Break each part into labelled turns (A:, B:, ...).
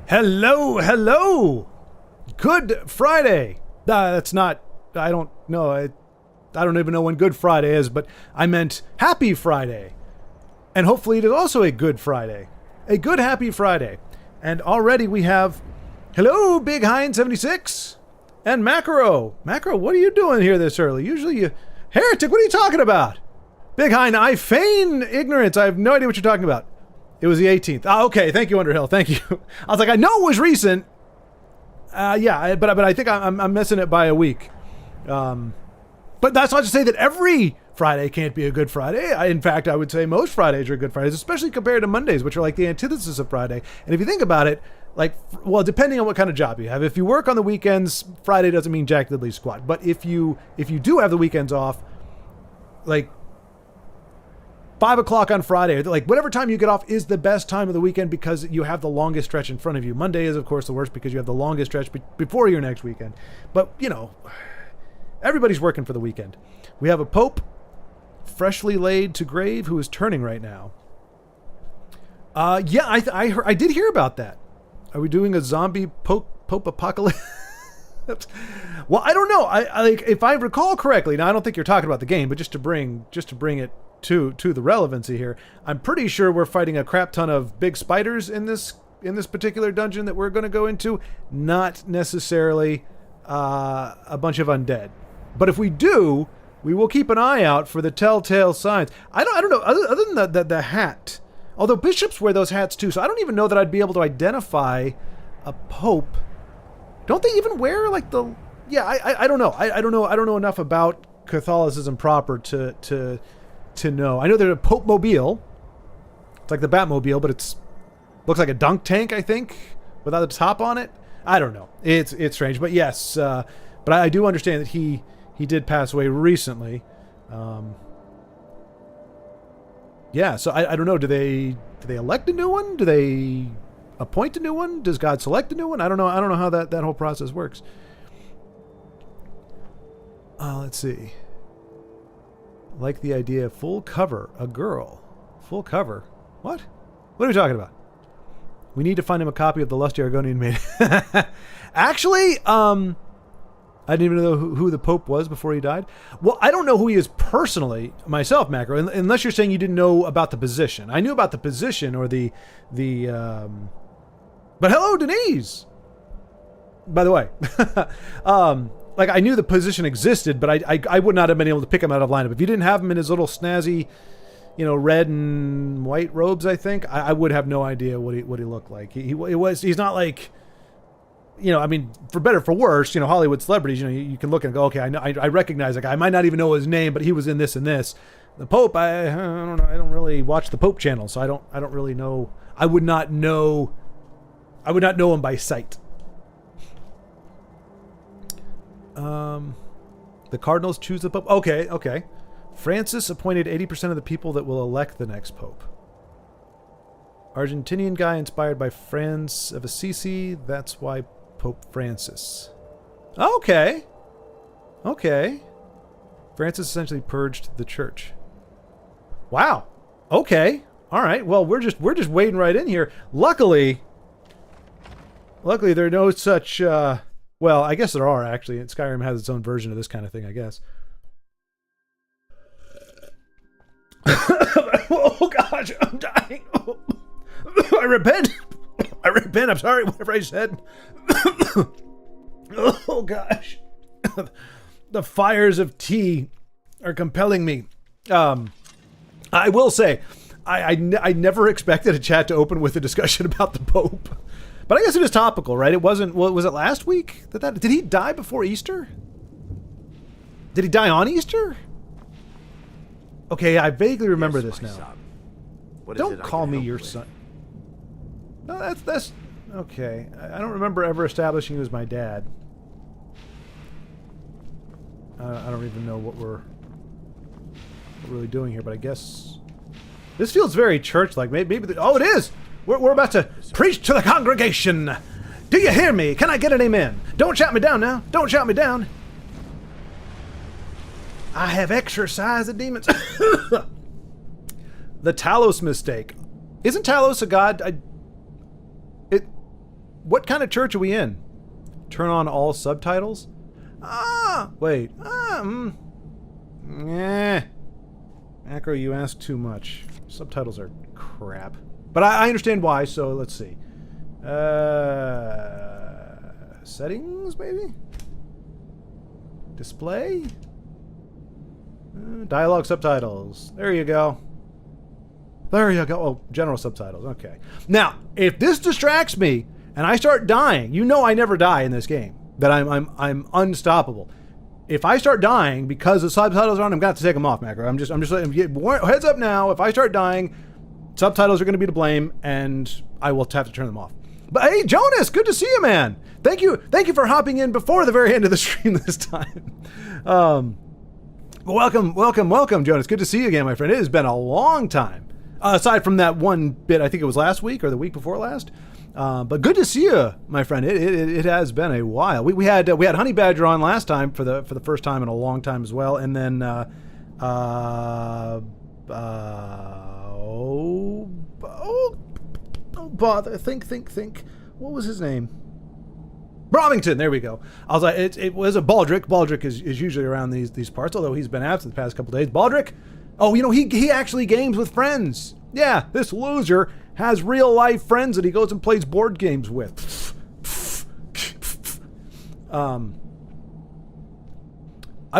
A: Hello, hello! Good Friday! That's not... I don't know. I don't even know when Good Friday is, but I meant Happy Friday. And hopefully it is also a Good Friday. A good Happy Friday. And already we have... Hello, Big Hind 76 and Macro. Macro, what are you doing here this early? Usually you... Heretic, what are you talking about? Big Hind, I feign ignorance. I have no idea what you're talking about. It was the 18th. Oh, okay. Thank you, Underhill. Thank you. I was like, I know it was recent. Yeah, but I think I'm missing it by a week. But that's not to say that every Friday can't be a Good Friday. In fact, I would say most Fridays are good Fridays, especially compared to Mondays, which are like the antithesis of Friday. And if you think about it, like, well, depending on what kind of job you have, if you work on the weekends, Friday doesn't mean jack diddly squat. But if you do have the weekends off, like 5 o'clock on Friday, like whatever time you get off is the best time of the weekend because you have the longest stretch in front of you. Monday is, of course, the worst because you have the longest stretch before your next weekend. But, you know, everybody's working for the weekend. We have a Pope freshly laid to grave who is turning right now. Yeah, I did hear about that. Are we doing a zombie Pope apocalypse? Well, I don't know. I like, if I recall correctly, now I don't think you're talking about the game, but just to bring it to the relevancy here, I'm pretty sure we're fighting a crap ton of big spiders in this particular dungeon that we're going to go into, not necessarily a bunch of undead. But if we do, we will keep an eye out for the telltale signs. I don't know, other than the hat. Although bishops wear those hats too, so I don't even know that I'd be able to identify a pope. Don't they even wear like the... Yeah, I don't know. I don't know enough about Catholicism proper to know. I know there's a Pope Mobile. It's like the Batmobile, but looks like a dunk tank, I think, without a top on it. I don't know. It's strange, but yes. But I do understand that he did pass away recently. Yeah, so I don't know. Do they elect a new one? Do they appoint a new one? Does God select a new one? I don't know. I don't know how that whole process works. Let's see. Like the idea of full cover, a girl. Full cover? What? What are we talking about? We need to find him a copy of the Lusty Argonian Maid. Actually, I didn't even know who the Pope was before he died. Well, I don't know who he is personally, myself, Macro, unless you're saying you didn't know about the position. I knew about the position or the but hello, Denise! By the way. Like, I knew the position existed, but I would not have been able to pick him out of lineup. If you didn't have him in his little snazzy, you know, red and white robes, I think, I would have no idea what he looked like. He's not like, you know, I mean, for better, for worse, you know, Hollywood celebrities, you know, you can look and go, okay, I recognize that guy. I might not even know his name, but he was in this and this. The Pope, I don't know. I don't really watch the Pope channel, so I don't really know. I would not know him by sight. The Cardinals choose the Pope. Okay. Francis appointed 80% of the people that will elect the next Pope. Argentinian guy inspired by Franz of Assisi. That's why Pope Francis. Okay. Francis essentially purged the church. Wow. Okay. All right. Well, we're just wading right in here. Luckily there are no such. Well, I guess there are, actually. Skyrim has its own version of this kind of thing, I guess. Oh, gosh, I'm dying. I repent. I'm sorry, whatever I said. Oh, gosh. The fires of tea are compelling me. I will say, I never expected a chat to open with a discussion about the Pope. But I guess it is topical, right? It wasn't... Well, was it last week? Did he die before Easter? Did he die on Easter? Okay, I vaguely remember this now. Don't call me your son. No, that's... Okay. I don't remember ever establishing you as my dad. I don't even know what we're really doing here, but I guess... This feels very church-like. Maybe oh, it is! We're about to preach to the congregation. Do you hear me? Can I get an amen? Don't shout me down now. Don't shout me down. I have exorcised the demons. The Talos mistake. Isn't Talos a god? What kind of church are we in? Turn on all subtitles? Wait. Macro, you ask too much. Subtitles are crap. But I understand why, so let's see. Settings, maybe? Display? Dialogue subtitles. There you go. There you go. Oh, general subtitles. Okay. Now, if this distracts me and I start dying, you know I never die in this game. That I'm unstoppable. If I start dying because the subtitles are on, I'm gonna have to take them off, Macro. I'm just letting you heads up now. If I start dying, subtitles are gonna be to blame, and I will have to turn them off. But hey, Jonas, good to see you, man. Thank you for hopping in before the very end of the stream this time. Welcome, Jonas. Good to see you again, my friend. It has been a long time. Aside from that one bit, I think it was last week or the week before last. But good to see you, my friend. It has been a while. We had Honey Badger on last time for the first time in a long time as well, and then bother, think. What was his name? Bromington. There we go. I was like, it was a Baldric. Baldric is usually around these parts, although he's been absent the past couple days. Baldric. Oh, he actually games with friends. Yeah, this loser has real life friends that he goes and plays board games with. I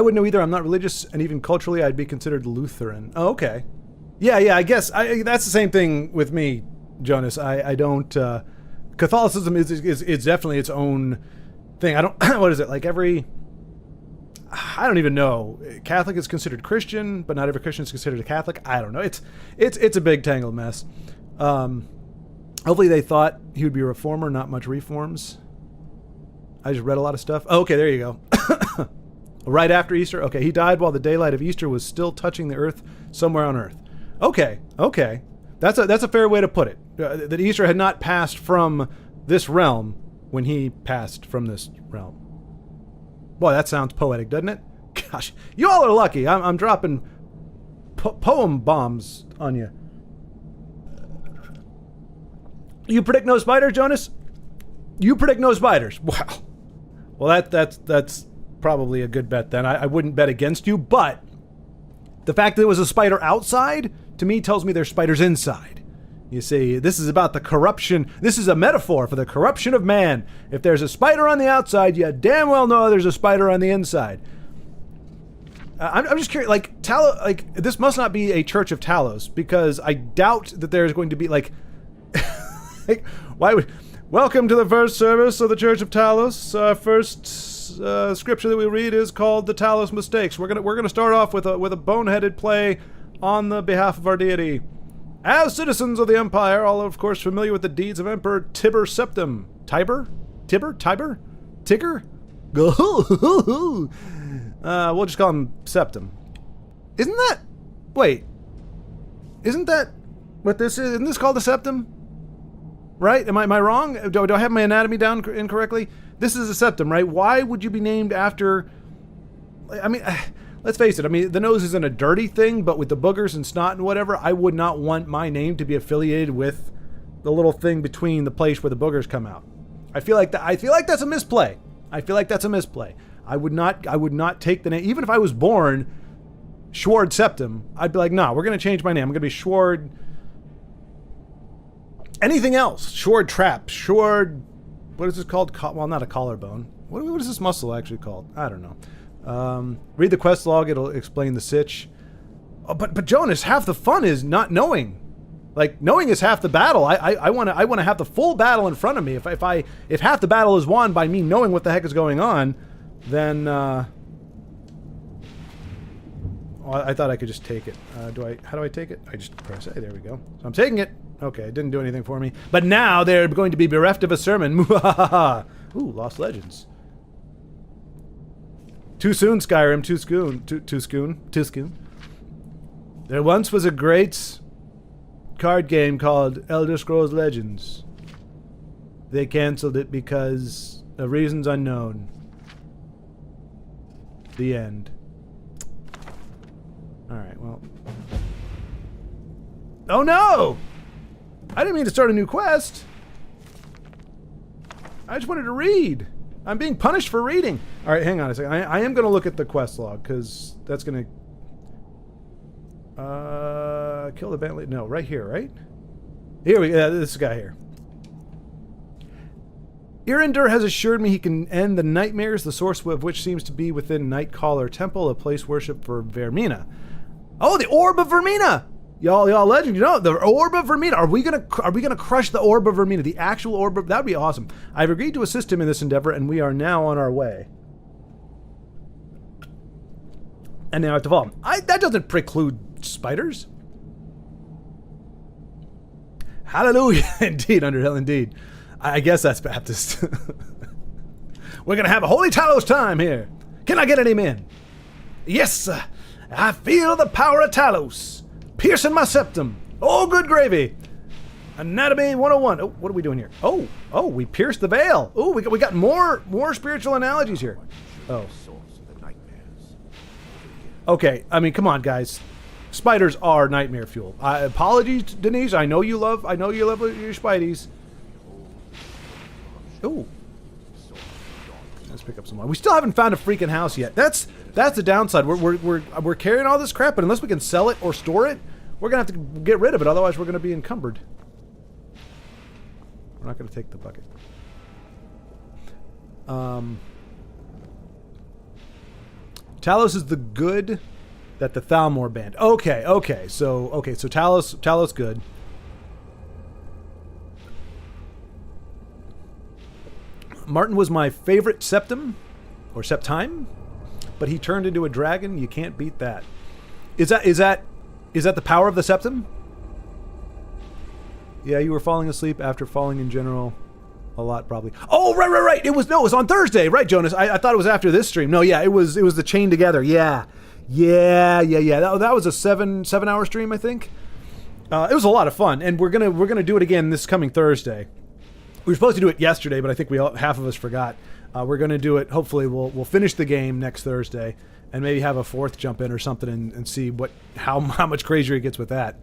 A: wouldn't know either. I'm not religious, and even culturally, I'd be considered Lutheran. Oh, okay. Yeah. I guess that's the same thing with me, Jonas. I don't. Catholicism is definitely its own thing. I don't. What is it like? I don't even know. Catholic is considered Christian, but not every Christian is considered a Catholic. I don't know. It's a big tangled mess. Hopefully they thought he would be a reformer, not much reforms. I just read a lot of stuff. Oh, okay, there you go. Right after Easter. Okay, he died while the daylight of Easter was still touching the earth somewhere on earth. Okay. That's a fair way to put it. That Easter had not passed from this realm when he passed from this realm. Boy, that sounds poetic, doesn't it? Gosh, you all are lucky. I'm dropping poem bombs on you. You predict no spiders, Jonas? You predict no spiders. Wow. Well, that's probably a good bet then. I wouldn't bet against you, but the fact that it was a spider outside, to me, tells me there's spiders inside. You see, this is about the corruption. This is a metaphor for the corruption of man. If there's a spider on the outside, you damn well know there's a spider on the inside. I'm just curious, like, Talos, this must not be a church of Talos, because I doubt that there's going to be, welcome to the first service of the Church of Talos. Our first scripture that we read is called the Talos Mistakes. We're gonna start off with a boneheaded play on the behalf of our deity. As citizens of the Empire, all of course familiar with the deeds of Emperor Tiber Septim. Tigger? We'll just call him Septim. Isn't that what this is? Isn't this called the Septim? Right? Am I wrong? Do I have my anatomy down incorrectly? This is a septum, right? Why would you be named after... I mean, let's face it. I mean, the nose isn't a dirty thing, but with the boogers and snot and whatever, I would not want my name to be affiliated with the little thing between the place where the boogers come out. I feel like that's a misplay. I would not take the name, even if I was born Schward Septim. I'd be like, no, we're gonna change my name. I'm gonna be Schward. Anything else? Schward Trap. Schward. What is this called? Well, not a collarbone. What is this muscle actually called? I don't know. Read the quest log. It'll explain the sitch. Oh, but Jonas, half the fun is not knowing. Like, knowing is half the battle. I want to have the full battle in front of me. If half the battle is won by me knowing what the heck is going on, then I thought I could just take it. How do I take it? I just press A. There we go. So I'm taking it. Okay, it didn't do anything for me. But now they're going to be bereft of a sermon. Ooh, Lost Legends. Too soon, Skyrim. Too soon. There once was a great card game called Elder Scrolls Legends. They canceled it because of reasons unknown. The end. Alright, well. Oh no! I didn't mean to start a new quest. I just wanted to read. I'm being punished for reading. All right, hang on a second. I am going to look at the quest log because that's going to kill the bandit. No, right here, right? Here we go. This guy here. Irindur has assured me he can end the nightmares, the source of which seems to be within Nightcaller Temple, a place worship for Vermina. Oh, the Orb of Vermina! Y'all legend, you know, the Orb of Vermina. Are we gonna crush the Orb of Vermina? The actual Orb of... That'd be awesome. I've agreed to assist him in this endeavor, and we are now on our way. And now I have to follow him. That doesn't preclude spiders. Hallelujah, indeed, Underhill, indeed. I guess that's Baptist. We're gonna have a holy Talos time here. Can I get any men? Yes, sir. I feel the power of Talos piercing my septum. Oh, good gravy. Anatomy 101. Oh, what are we doing here? Oh, we pierced the veil. Oh, we got more spiritual analogies here. Oh. Okay, I mean, come on, guys. Spiders are nightmare fuel. Apologies, Denise. I know you love your spideys. Ooh. Let's pick up some more. We still haven't found a freaking house yet. That's the downside. We're carrying all this crap, but unless we can sell it or store it, we're gonna have to get rid of it. Otherwise, we're gonna be encumbered. We're not gonna take the bucket. Talos is the good that the Thalmor banned. Okay. So Talos good. Martin was my favorite septum, or septime, but he turned into a dragon. You can't beat that. Is that the power of the septum? Yeah, you were falling asleep after falling in general a lot, probably. Oh, right. It was on Thursday, right, Jonas? I thought it was after this stream. No, yeah, it was the chain together. Yeah. That was a seven hour stream, I think. It was a lot of fun, and we're gonna do it again this coming Thursday. We were supposed to do it yesterday, but I think half of us forgot. We're going to do it. Hopefully, we'll finish the game next Thursday, and maybe have a fourth jump in or something, and see how much crazier it gets with that.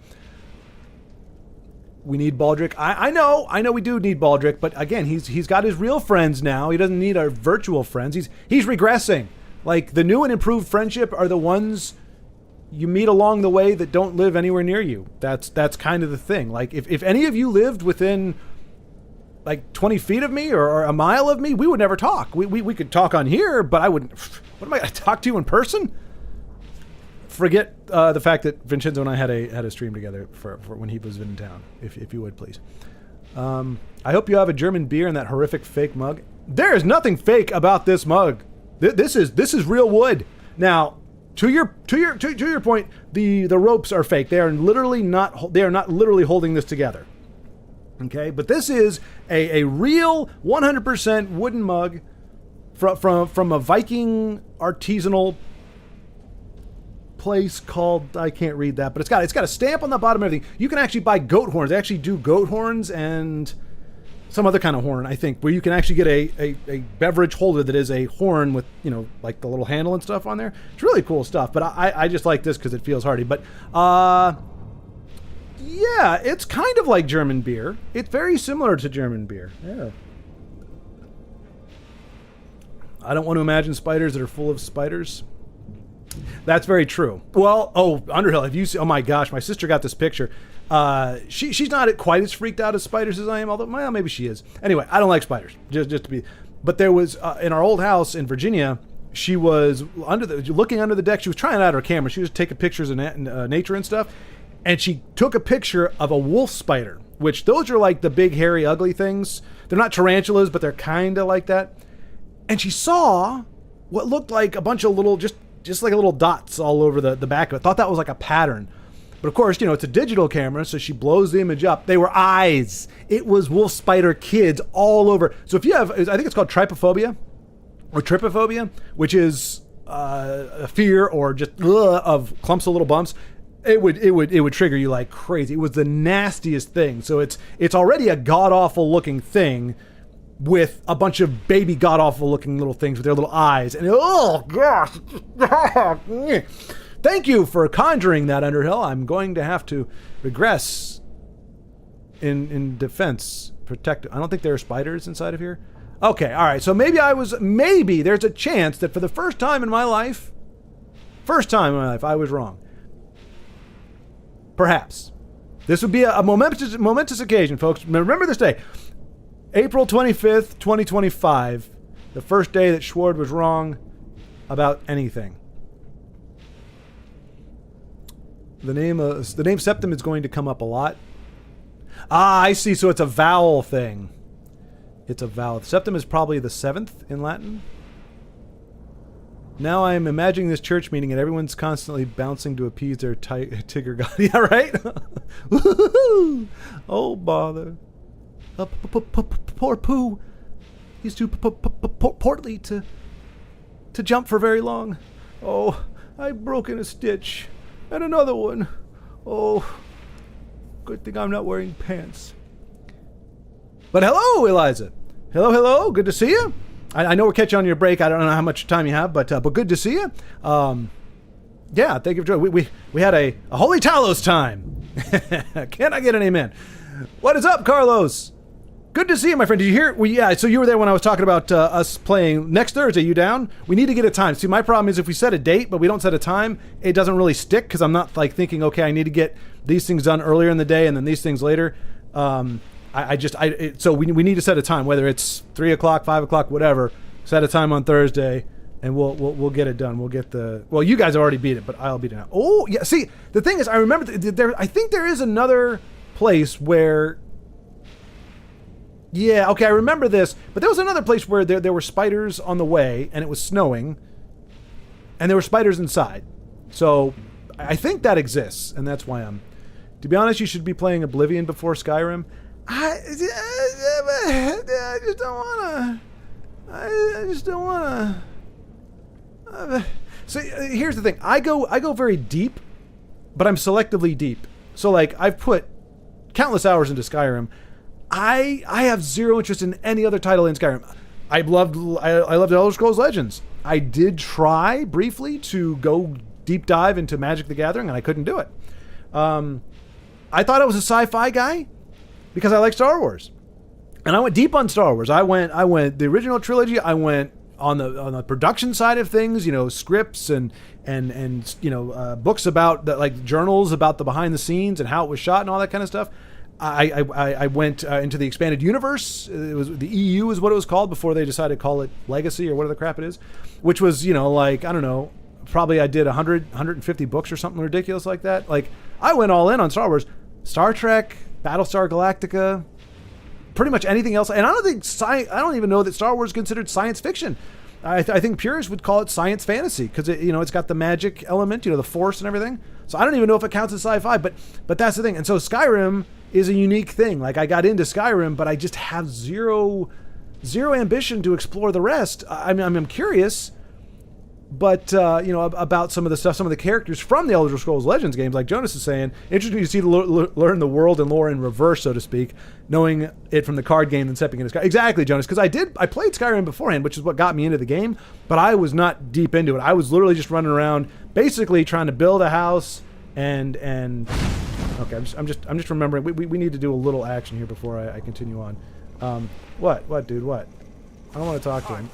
A: We need Baldric. I know we do need Baldric, but again, he's got his real friends now. He doesn't need our virtual friends. He's regressing. Like, the new and improved friendship are the ones you meet along the way that don't live anywhere near you. That's kind of the thing. Like, if any of you lived within like 20 feet of me or a mile of me, we would never talk. We could talk on here, but I wouldn't. What am I going to talk to you in person? Forget the fact that Vincenzo and I had a stream together for when he was in town, if you would, please. I hope you have a German beer in that horrific fake mug. There is nothing fake about this mug. This is real wood. Now, to your point, the ropes are fake. They are not literally holding this together. Okay, but this is a real 100% wooden mug from a Viking artisanal place called, I can't read that, but it's got a stamp on the bottom of everything. You can actually buy goat horns. They actually do goat horns and some other kind of horn, I think, where you can actually get a beverage holder that is a horn with, like the little handle and stuff on there. It's really cool stuff, but I just like this because it feels hardy. But yeah, it's kind of like German beer. It's very similar to German beer. Yeah. I don't want to imagine spiders that are full of spiders. That's very true. Well, Underhill, have you seen... Oh my gosh, my sister got this picture. She's not quite as freaked out as spiders as I am, although, well, maybe she is. Anyway, I don't like spiders, just to be... But there was, in our old house in Virginia, she was looking under the deck. She was trying out her camera. She was taking pictures of nature and stuff. And she took a picture of a wolf spider, which those are like the big, hairy, ugly things. They're not tarantulas, but they're kind of like that. And she saw what looked like a bunch of little, just like little dots all over the back of it. Thought that was like a pattern. But of course, it's a digital camera, so she blows the image up. They were eyes. It was wolf spider kids all over. So if you have, I think it's called trypophobia or trypophobia, which is a fear or just of clumps of little bumps. It would trigger you like crazy. It was the nastiest thing. So it's already a god-awful looking thing with a bunch of baby god-awful looking little things with their little eyes. And oh gosh. Thank you for conjuring that, Underhill. I'm going to have to regress in defense. Protect. I don't think there are spiders inside of here. Okay, all right. So maybe there's a chance that for the first time in my life, I was wrong. Perhaps. This would be a momentous occasion, folks. Remember this day. April 25th, 2025. The first day that Schward was wrong about anything. The name Septum is going to come up a lot. Ah, I see. So it's a vowel thing. It's a vowel. Septum is probably the 7th in Latin. Now I'm imagining this church meeting and everyone's constantly bouncing to appease their Tigger god. Yeah, right? Oh, bother. Poor Pooh. He's too portly to jump for very long. Oh, I've broken a stitch. And another one. Oh, good thing I'm not wearing pants. But hello, Eliza. Hello. Good to see you. I know we're catching on your break. I don't know how much time you have, but good to see you. Yeah, thank you for joining. We had a Holy Talos time. Can I get an amen? What is up, Carlos? Good to see you, my friend. Did you hear? Yeah, so you were there when I was talking about us playing next Thursday. You down? We need to get a time. See, my problem is if we set a date, but we don't set a time, it doesn't really stick because I'm not like thinking, okay, I need to get these things done earlier in the day and then these things later. So we need to set a time, whether it's 3 o'clock, 5 o'clock, whatever. Set a time on Thursday, and we'll get it done. We'll get you guys already beat it, but I'll beat it now. Oh yeah, see, the thing is, I remember I think there is another place where. Yeah, okay, I remember this, but there was another place where there were spiders on the way, and it was snowing, and there were spiders inside. So I think that exists, and that's why to be honest, you should be playing Oblivion before Skyrim. I just don't wanna. I just don't wanna. So here's the thing. I go very deep, but I'm selectively deep. So like I've put countless hours into Skyrim. I have zero interest in any other title in Skyrim. I loved Elder Scrolls Legends. I did try briefly to go deep dive into Magic the Gathering, and I couldn't do it. I thought I was a sci-fi guy. Because I like Star Wars, and I went deep on Star Wars. I went the original trilogy. I went on the production side of things. You know, scripts and books about like journals about the behind the scenes and how it was shot and all that kind of stuff. I went into the expanded universe. It was the EU is what it was called before they decided to call it Legacy or whatever the crap it is, which was like I don't know. Probably I did 150 books or something ridiculous like that. Like I went all in on Star Wars, Star Trek. Battlestar Galactica, pretty much anything else. And I don't even know that Star Wars is considered science fiction. I think purists would call it science fantasy because it's got the magic element, the Force and everything. So I don't even know if it counts as sci-fi, but that's the thing. And so Skyrim is a unique thing. Like I got into Skyrim, but I just have zero ambition to explore the rest. I'm curious. But, about some of the stuff, some of the characters from the Elder Scrolls Legends games, like Jonas is saying, interesting to see learn the world and lore in reverse, so to speak, knowing it from the card game and stepping into Skyrim. Exactly, Jonas, because I played Skyrim beforehand, which is what got me into the game, but I was not deep into it. I was literally just running around, basically trying to build a house and okay, I'm just remembering, we need to do a little action here before I continue on. What, dude, what? I don't want to talk to him.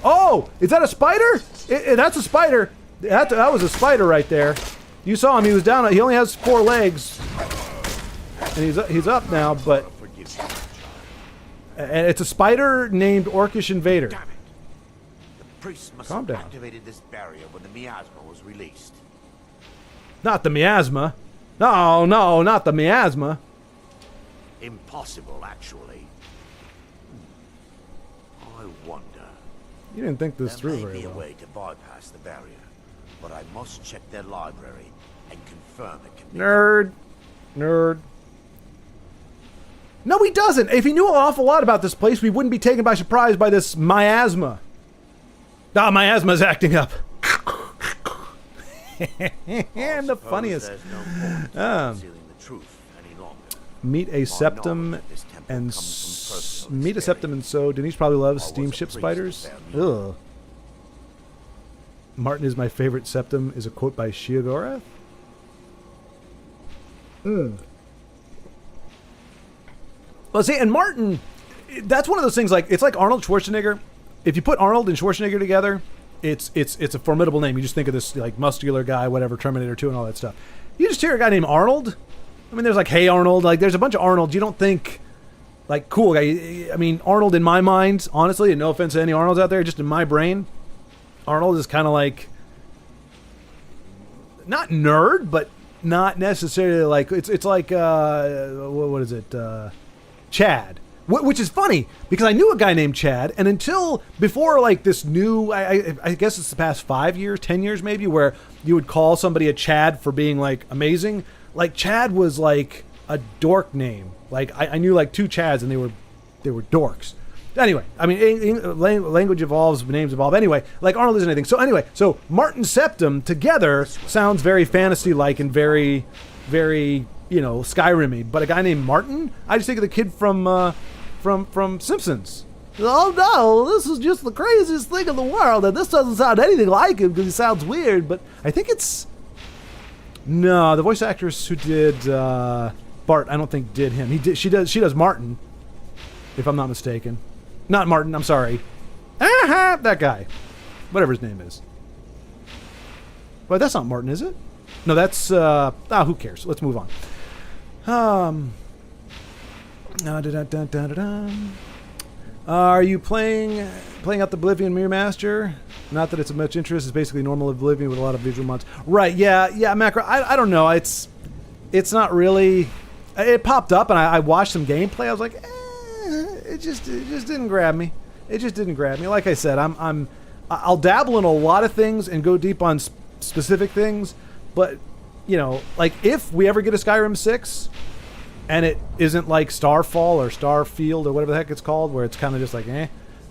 A: Oh, is that a spider? That's a spider. That was a spider right there. You saw him. He was down. He only has 4 legs, and he's up now. But and it's a spider named Orcish Invader.
B: Damn it! The priest must
A: Calm
B: have
A: down.
B: activated this barrier when the miasma was released.
A: Not the miasma. No, not the miasma.
B: Impossible, actually. I wonder.
A: You didn't think this through
B: There may
A: very
B: be a
A: well.
B: way to bypass the barrier, but I must check their library and confirm it can be
A: Nerd. No, he doesn't. If he knew an awful lot about this place, we wouldn't be taken by surprise by this miasma. Miasma's acting up. I'm the funniest.
B: There's no point in concealing the truth any longer.
A: Meet a septum and so Denise probably loves steamship spiders. Ugh. Martin is my favorite septum is a quote by Sheogorath. Well, see, and Martin, That's one of those things. Like it's like Arnold Schwarzenegger. If you put Arnold and Schwarzenegger together, it's a formidable name. You just think of this like muscular guy, whatever, Terminator 2 and all that stuff. You just hear a guy named Arnold. I mean, there's like Hey Arnold. Like there's a bunch of Arnolds. You don't think like cool guy. I mean, Arnold in my mind, honestly, and no offense to any Arnolds out there, just in my brain, Arnold is kind of like not nerd, but not necessarily like it's like what is it? Chad. Which is funny because I knew a guy named Chad, and until before like this new, I guess it's the past 5 years, 10 years maybe, where you would call somebody a Chad for being like amazing. Like Chad was like a dork name. Like I knew like 2 Chads, and they were dorks. Anyway, I mean, language evolves, names evolve. Anyway, like Arnold isn't anything. So anyway, so Martin Septim together sounds very fantasy-like and very, very, Skyrim-y. But a guy named Martin, I just think of the kid from Simpsons. Oh no, this is just the craziest thing in the world, and this doesn't sound anything like him because he sounds weird. But I think the voice actress who did Bart, I don't think did him. She does Martin, if I'm not mistaken. Not Martin, I'm sorry. That guy. Whatever his name is. Well, that's not Martin, is it? No, that's, who cares? Let's move on. Are you playing out the Oblivion Remaster? Not that it's of much interest. It's basically normal Oblivion with a lot of visual mods. Right, yeah, Macro. I don't know. It's not really... It popped up, and I watched some gameplay. I was like, it just didn't grab me. It just didn't grab me. Like I said, I'll dabble in a lot of things and go deep on specific things, but like if we ever get a Skyrim 6 and it isn't like Starfall or Starfield or whatever the heck it's called, where it's kind of just like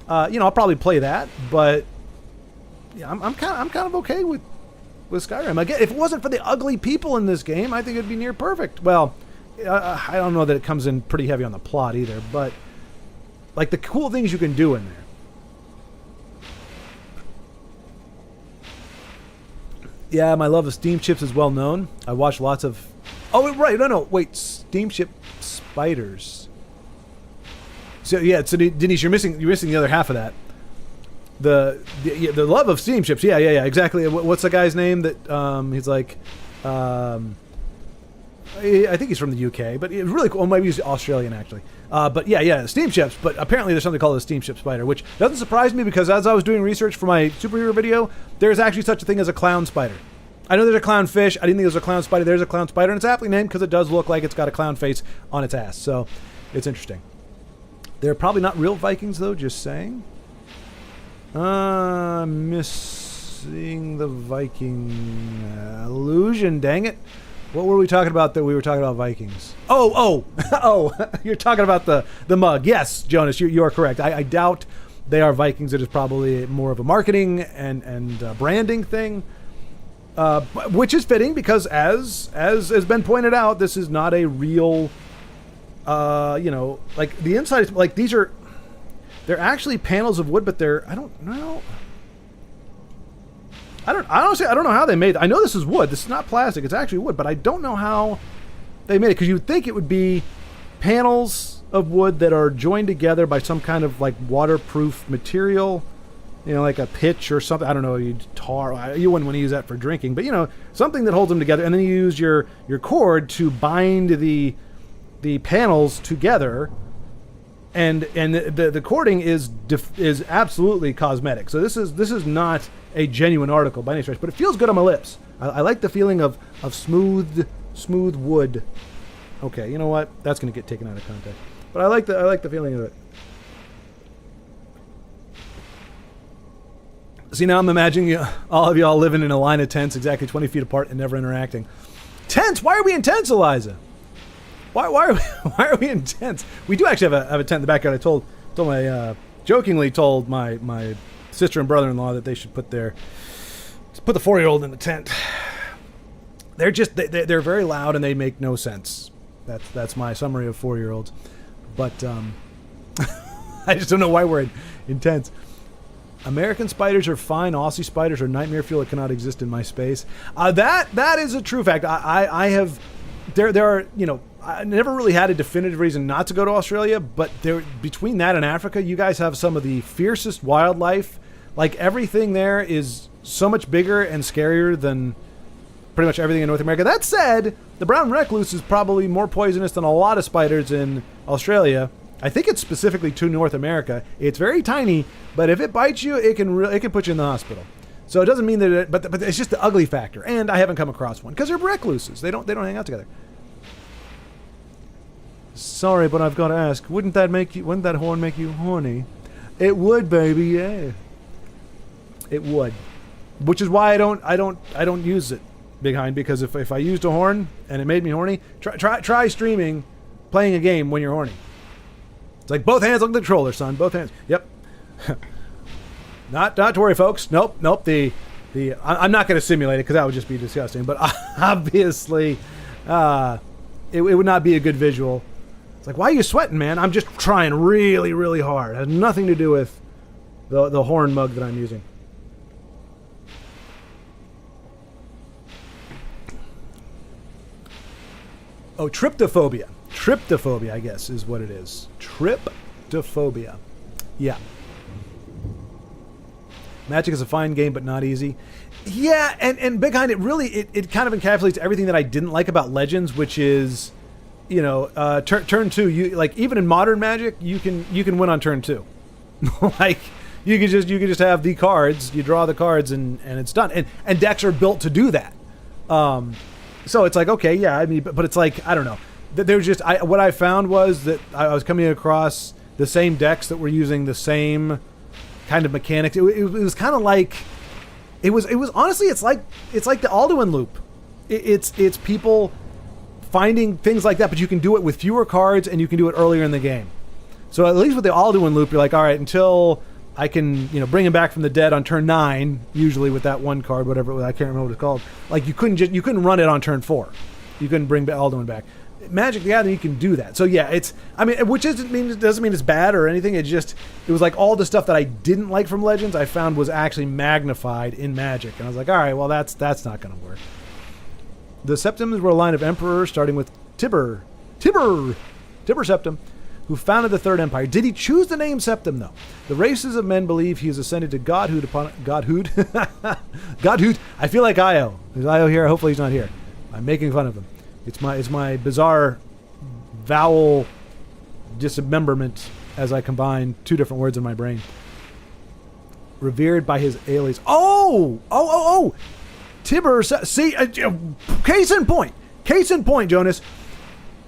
A: I'll probably play that, but yeah, I'm kind of okay with Skyrim. Again, if it wasn't for the ugly people in this game, I think it'd be near perfect. Well, I don't know that it comes in pretty heavy on the plot either, but like the cool things you can do in there. Yeah, my love of steamships is well known. I watched lots of... Oh, right. No. Wait. Steamship spiders. So, yeah. So, Denise, you're missing the other half of that. The love of steamships. Yeah. Exactly. What's the guy's name that he's like... I think he's from the UK, but it's really cool. Maybe he's Australian, actually. But yeah, steamships. But apparently there's something called a steamship spider, which doesn't surprise me because as I was doing research for my superhero video, there's actually such a thing as a clown spider. I know there's a clownfish. I didn't think there was a clown spider. There's a clown spider, and it's aptly named because it does look like it's got a clown face on its ass. So it's interesting. They're probably not real Vikings, though, just saying. Missing the Viking illusion, dang it. What were we talking about that we were talking about Vikings? Oh, you're talking about the mug. Yes, Jonas, you are correct. I doubt they are Vikings. It is probably more of a marketing and branding thing, which is fitting because as has been pointed out, this is not a real, like the inside is like they're actually panels of wood, but I don't know. Honestly, I don't know how they made it. I know this is wood. This is not plastic. It's actually wood, but I don't know how they made it because you would think it would be panels of wood that are joined together by some kind of like waterproof material, like a pitch or something. I don't know. You wouldn't want to use that for drinking, but something that holds them together. And then you use your cord to bind the panels together. And the cording is absolutely cosmetic. So this is not a genuine article by any stretch, but it feels good on my lips. I like the feeling of smooth wood. Okay, you know what? That's going to get taken out of context. But I like the feeling of it. See, now I'm imagining all of y'all living in a line of tents exactly 20 feet apart and never interacting. Tents? Why are we in tents, Eliza? Why are we in tents? We do actually have a tent in the backyard. I jokingly told my sister and brother-in-law that they should put the 4-year-old in the tent. They're very loud and they make no sense. That's my summary of 4-year-olds. But I just don't know why we're in tents. American spiders are fine. Aussie spiders are nightmare fuel that cannot exist in my space. That is a true fact. I have there are I never really had a definitive reason not to go to Australia, but between that and Africa, you guys have some of the fiercest wildlife. Like, everything there is so much bigger and scarier than pretty much everything in North America. That said, the brown recluse is probably more poisonous than a lot of spiders in Australia. I think it's specifically to North America. It's very tiny, but if it bites you, it can put you in the hospital. So it doesn't mean that but it's just the ugly factor. And I haven't come across one because they're recluses. They don't hang out together. Sorry, but I've got to ask. Wouldn't that horn make you horny? It would, baby. Yeah. It would. Which is why I don't use it, Big Hind, because if I used a horn and it made me horny, try streaming playing a game when you're horny. It's like both hands on the controller, son. Both hands. Yep. Not to worry, folks. Nope. I'm not going to simulate it because that would just be disgusting. But obviously, it would not be a good visual. It's like, why are you sweating, man? I'm just trying really, really hard. It has nothing to do with the horn mug that I'm using. Oh, tryptophobia. Tryptophobia, I guess, is what it is. Tryptophobia. Yeah. Magic is a fine game, but not easy. Yeah, and Big Hind, it kind of encapsulates everything that I didn't like about Legends, which is, turn 2. You like, even in modern Magic, you can win on turn 2. Like, you can just have the cards, you draw the cards, and it's done. And decks are built to do that. So it's like, okay, yeah, I mean, but it's like, I don't know. There's just, what I found was that I was coming across the same decks that were using the same kind of mechanics. It was kind of like, it was honestly, it's like the Alduin loop. It's people finding things like that, but you can do it with fewer cards and you can do it earlier in the game. So at least with the Alduin loop, you're like, all right, until I can, bring him back from the dead on turn 9, usually with that one card, whatever it was, I can't remember what it's called. Like, you couldn't run it on turn 4. You couldn't bring Alduin back. Magic the Gathering, you can do that. So yeah, which doesn't mean it's bad or anything. It was like all the stuff that I didn't like from Legends, I found was actually magnified in Magic, and I was like, all right, well that's not going to work. The Septums were a line of emperors, starting with Tiber Septim, who founded the Third Empire. Did he choose the name Septim, though? The races of men believe he has ascended to godhood upon godhood. Godhood. I feel like Io. Is Io here? Hopefully he's not here. I'm making fun of him. It's my bizarre vowel dismemberment as I combine two different words in my brain. Revered by his alias. Oh! Tiber. See, case in point, Jonas.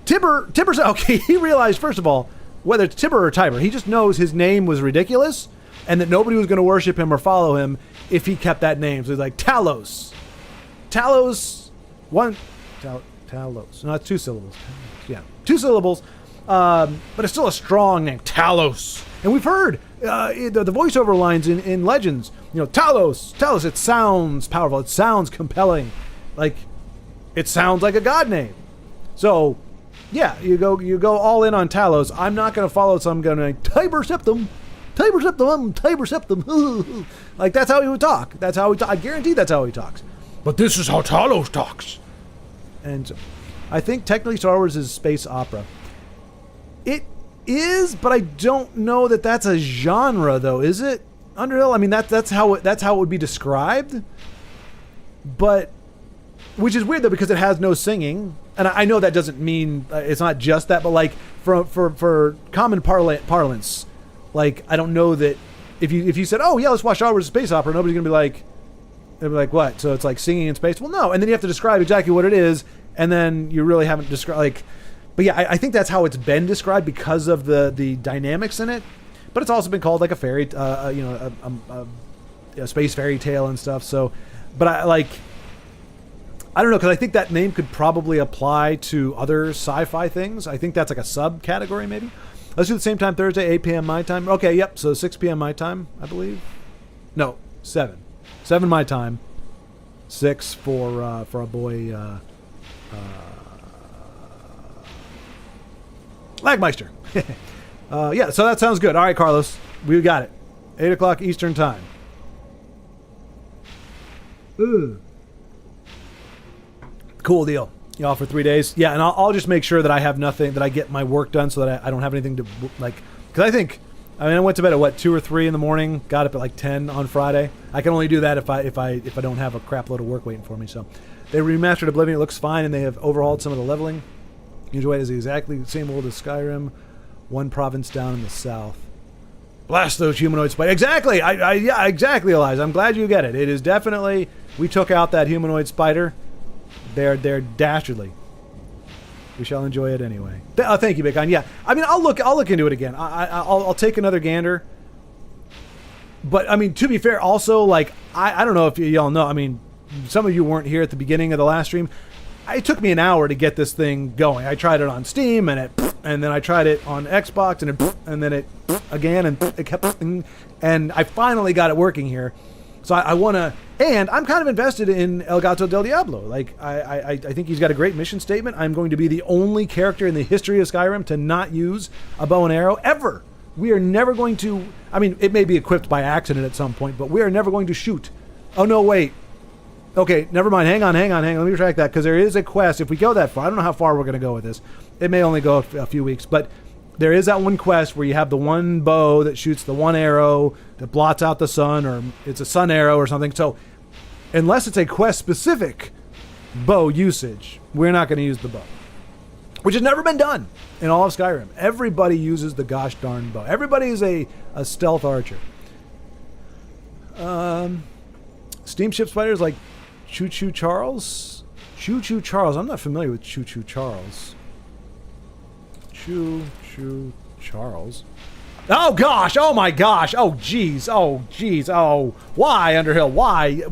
A: Tiber. Okay, he realized, first of all, whether it's Tiber or Tiber, he just knows his name was ridiculous and that nobody was going to worship him or follow him if he kept that name. So he's like, Talos. Talos. No, it's 2 syllables. Yeah, 2 syllables. But it's still a strong name. Talos. And we've heard the voiceover lines in Legends. Talos. It sounds powerful. It sounds compelling. Like, it sounds like a god name. So, yeah, you go all in on Talos. I'm not going to follow some guy named Tiber Septim. Like, that's how he would talk. I guarantee that's how he talks. But this is how Talos talks. And so, I think technically Star Wars is space opera. It is, but I don't know that that's a genre, though, is it? Underhill. I mean, that's how it would be described. But, which is weird though, because it has no singing, and I know that doesn't mean it's not just that, but like for common parlance, like, I don't know that if you said, oh yeah, let's watch Star Wars space opera, nobody's gonna be like, they'll be like, what? So it's like singing in space? Well, no. And then you have to describe exactly what it is, and then you really haven't described, like, but yeah, I think that's how it's been described because of the dynamics in it. But it's also been called like a fairy, a space fairy tale and stuff. So, but I don't know, because I think that name could probably apply to other sci-fi things. I think that's like a subcategory maybe. Let's do the same time Thursday, 8 p.m. my time. Okay, yep. So 6 p.m. my time, I believe. No, 7. 7 my time. 6 for our boy Lagmeister. Yeah, so that sounds good. All right, Carlos, we got it. 8 o'clock Eastern time. Ooh. Cool deal. Yeah, for 3 days. Yeah, and I'll just make sure that I have nothing, that I get my work done so that I don't have anything to, like, because I went to bed at 2 or 3 in the morning, got up at like 10 on Friday. I can only do that if I don't have a crap load of work waiting for me. So they remastered Oblivion. It looks fine, and they have overhauled some of the leveling. Enjoy it as exactly the same world as Skyrim, one province down in the south. Blast those humanoid spiders. Exactly. Yeah, exactly, Eliza. I'm glad you get it. It is definitely, we took out that humanoid spider. They're dastardly. We shall enjoy it anyway. Thank you, Bitcoin. Yeah, I mean, I'll look into it again. I'll take another gander. But I mean, to be fair, also, like, I don't know if y'all know. I mean, some of you weren't here at the beginning of the last stream. It took me an hour to get this thing going. I tried it on Steam, and then I tried it on Xbox, and then it again, and it kept, and I finally got it working here. So I want to, and I'm kind of invested in El Gato del Diablo. Like, I think he's got a great mission statement. I'm going to be the only character in the history of Skyrim to not use a bow and arrow, ever. We are never going to, I mean, it may be equipped by accident at some point, but we are never going to shoot. Oh, no, wait. Okay, never mind. Hang on. Let me retract that, because there is a quest. If we go that far, I don't know how far we're going to go with this. It may only go a few weeks, but there is that one quest where you have the one bow that shoots the one arrow that blots out the sun, or it's a sun arrow or something. So unless it's a quest-specific bow usage, we're not going to use the bow, which has never been done in all of Skyrim. Everybody uses the gosh darn bow. Everybody is a stealth archer. Steamship spiders like Choo Choo Charles? Choo Choo Charles. I'm not familiar with Choo Choo Charles. Choo Choo Charles. Oh gosh! Oh my gosh! Oh jeez! Oh jeez! Oh, why, Underhill? Why?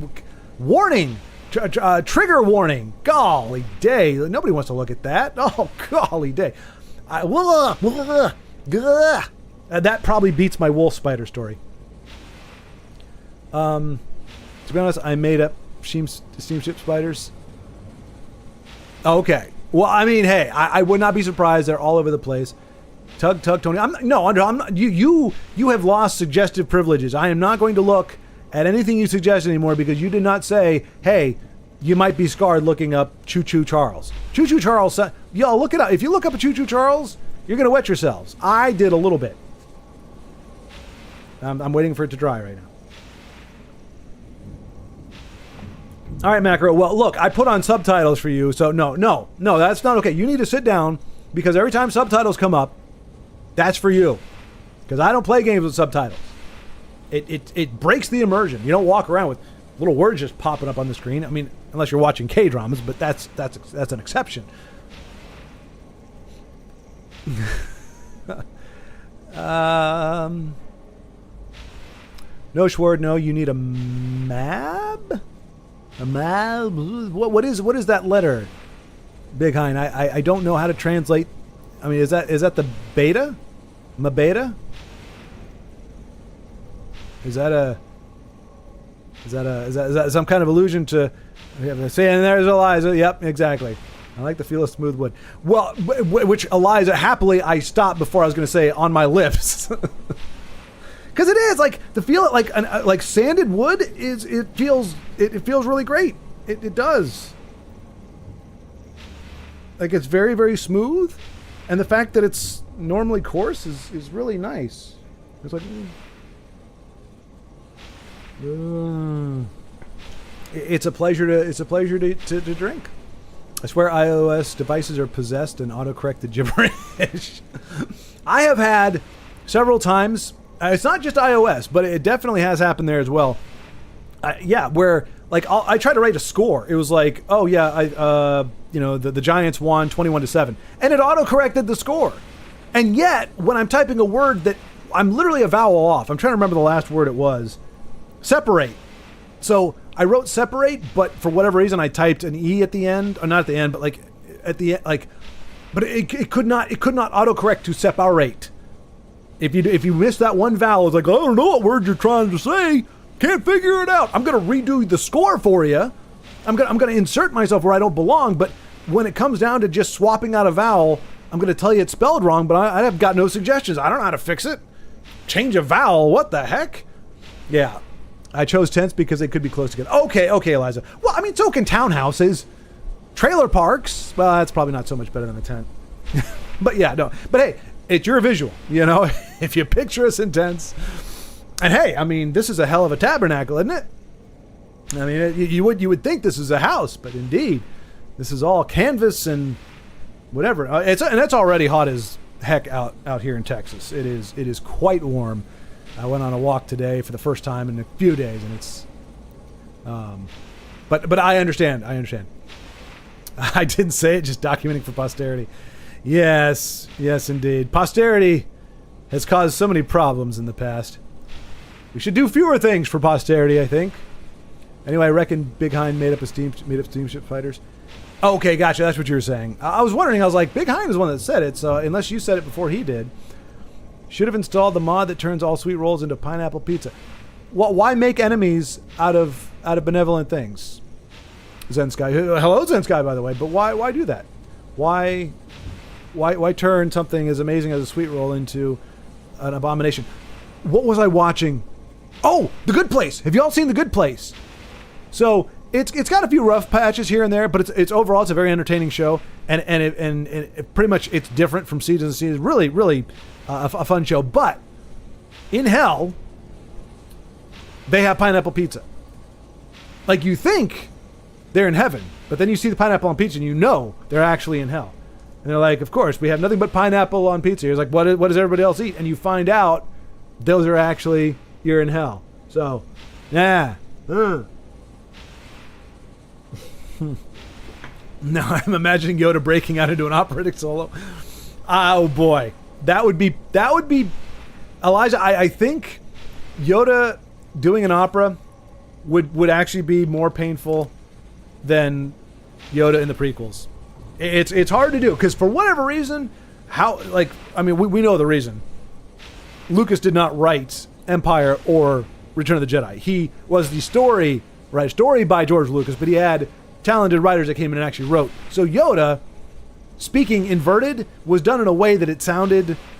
A: Warning! Trigger warning! Golly day! Nobody wants to look at that. Oh golly day! That probably beats my wolf spider story. To be honest, I made up steamship spiders. Okay. Well, I mean, hey, I would not be surprised. They're all over the place. Tug, Tony. I'm not. You have lost suggestive privileges. I am not going to look at anything you suggest anymore, because you did not say, hey, you might be scarred looking up Choo Choo Charles. Choo Choo Charles. Y'all, look it up. If you look up a Choo Choo Charles, you're going to wet yourselves. I did a little bit. I'm waiting for it to dry right now. All right, Macro. Well, look, I put on subtitles for you, so no, that's not okay. You need to sit down, because every time subtitles come up, that's for you. Because I don't play games with subtitles. It breaks the immersion. You don't walk around with little words just popping up on the screen. I mean, unless you're watching K-dramas, but that's an exception. No, Schward, no. You need a map. A map? What is that letter? Big Hein. I don't know how to translate. I mean, is that the beta? Ma beta? Is that some kind of allusion to? Say, and there's Eliza. Yep, exactly. I like the feel of smooth wood. Well, which Eliza, happily I stopped before I was going to say on my lips. Because it is like the feel like sanded wood is. It feels really great. It does. Like, it's very, very smooth, and the fact that it's normally coarse is really nice. It's like. It's a pleasure to drink. I swear iOS devices are possessed and autocorrect the gibberish. I have had several times. It's not just iOS, but it definitely has happened there as well. Where like I try to write a score. It was like, oh yeah, the Giants won 21-7, and it autocorrected the score. And yet, when I'm typing a word that I'm literally a vowel off, I'm trying to remember the last word it was. Separate. So I wrote separate, but for whatever reason I typed an E at the end, or not at the end, but like at the end, like, but it could not autocorrect to separate. If you miss that one vowel, it's like, I don't know what word you're trying to say. Can't figure it out. I'm gonna redo the score for you. I'm gonna insert myself where I don't belong. But when it comes down to just swapping out a vowel, I'm gonna tell you it's spelled wrong. But I have got no suggestions. I don't know how to fix it. Change a vowel. What the heck? Yeah. I chose tense because they could be close together. Okay, Eliza. Well, I mean, so can townhouses. Trailer parks, well, that's probably not so much better than a tent. But yeah, no. But hey, it's your visual, you know? If you picture us in tents. And hey, I mean, this is a hell of a tabernacle, isn't it? I mean, you would think this is a house, but indeed, this is all canvas and whatever. And it's already hot as heck out here in Texas. It is quite warm. I went on a walk today for the first time in a few days, and it's but I understand. I didn't say it, just documenting for posterity. Yes, indeed. Posterity has caused so many problems in the past. We should do fewer things for posterity, I think. Anyway, I reckon Big Hind made up steamship fighters. Oh, okay, gotcha. That's what you were saying. I was wondering. I was like, Big Hind is the one that said it. So unless you said it before he did, should have installed the mod that turns all sweet rolls into pineapple pizza. Well, why make enemies out of benevolent things? Zen Sky. Hello, Zen Sky, by the way. But why do that? Why turn something as amazing as a sweet roll into an abomination? What was I watching? Oh, The Good Place. Have you all seen The Good Place? So it's got a few rough patches here and there, but it's overall it's a very entertaining show, and it pretty much it's different from season to season. Really a fun show. But in hell, they have pineapple pizza. Like, you think they're in heaven, but then you see the pineapple on pizza and you know they're actually in hell. And they're like, of course, we have nothing but pineapple on pizza. You're like, what does everybody else eat? And you find out those are actually, you're in hell. So, yeah. Now I'm imagining Yoda breaking out into an operatic solo. Oh boy. That would be Elijah, I think Yoda doing an opera would actually be more painful than Yoda in the prequels. It's hard to do because for whatever reason, we know the reason. Lucas did not write Empire or Return of the Jedi. He was the story by George Lucas, but he had talented writers that came in and actually wrote. So Yoda, speaking inverted, was done in a way that it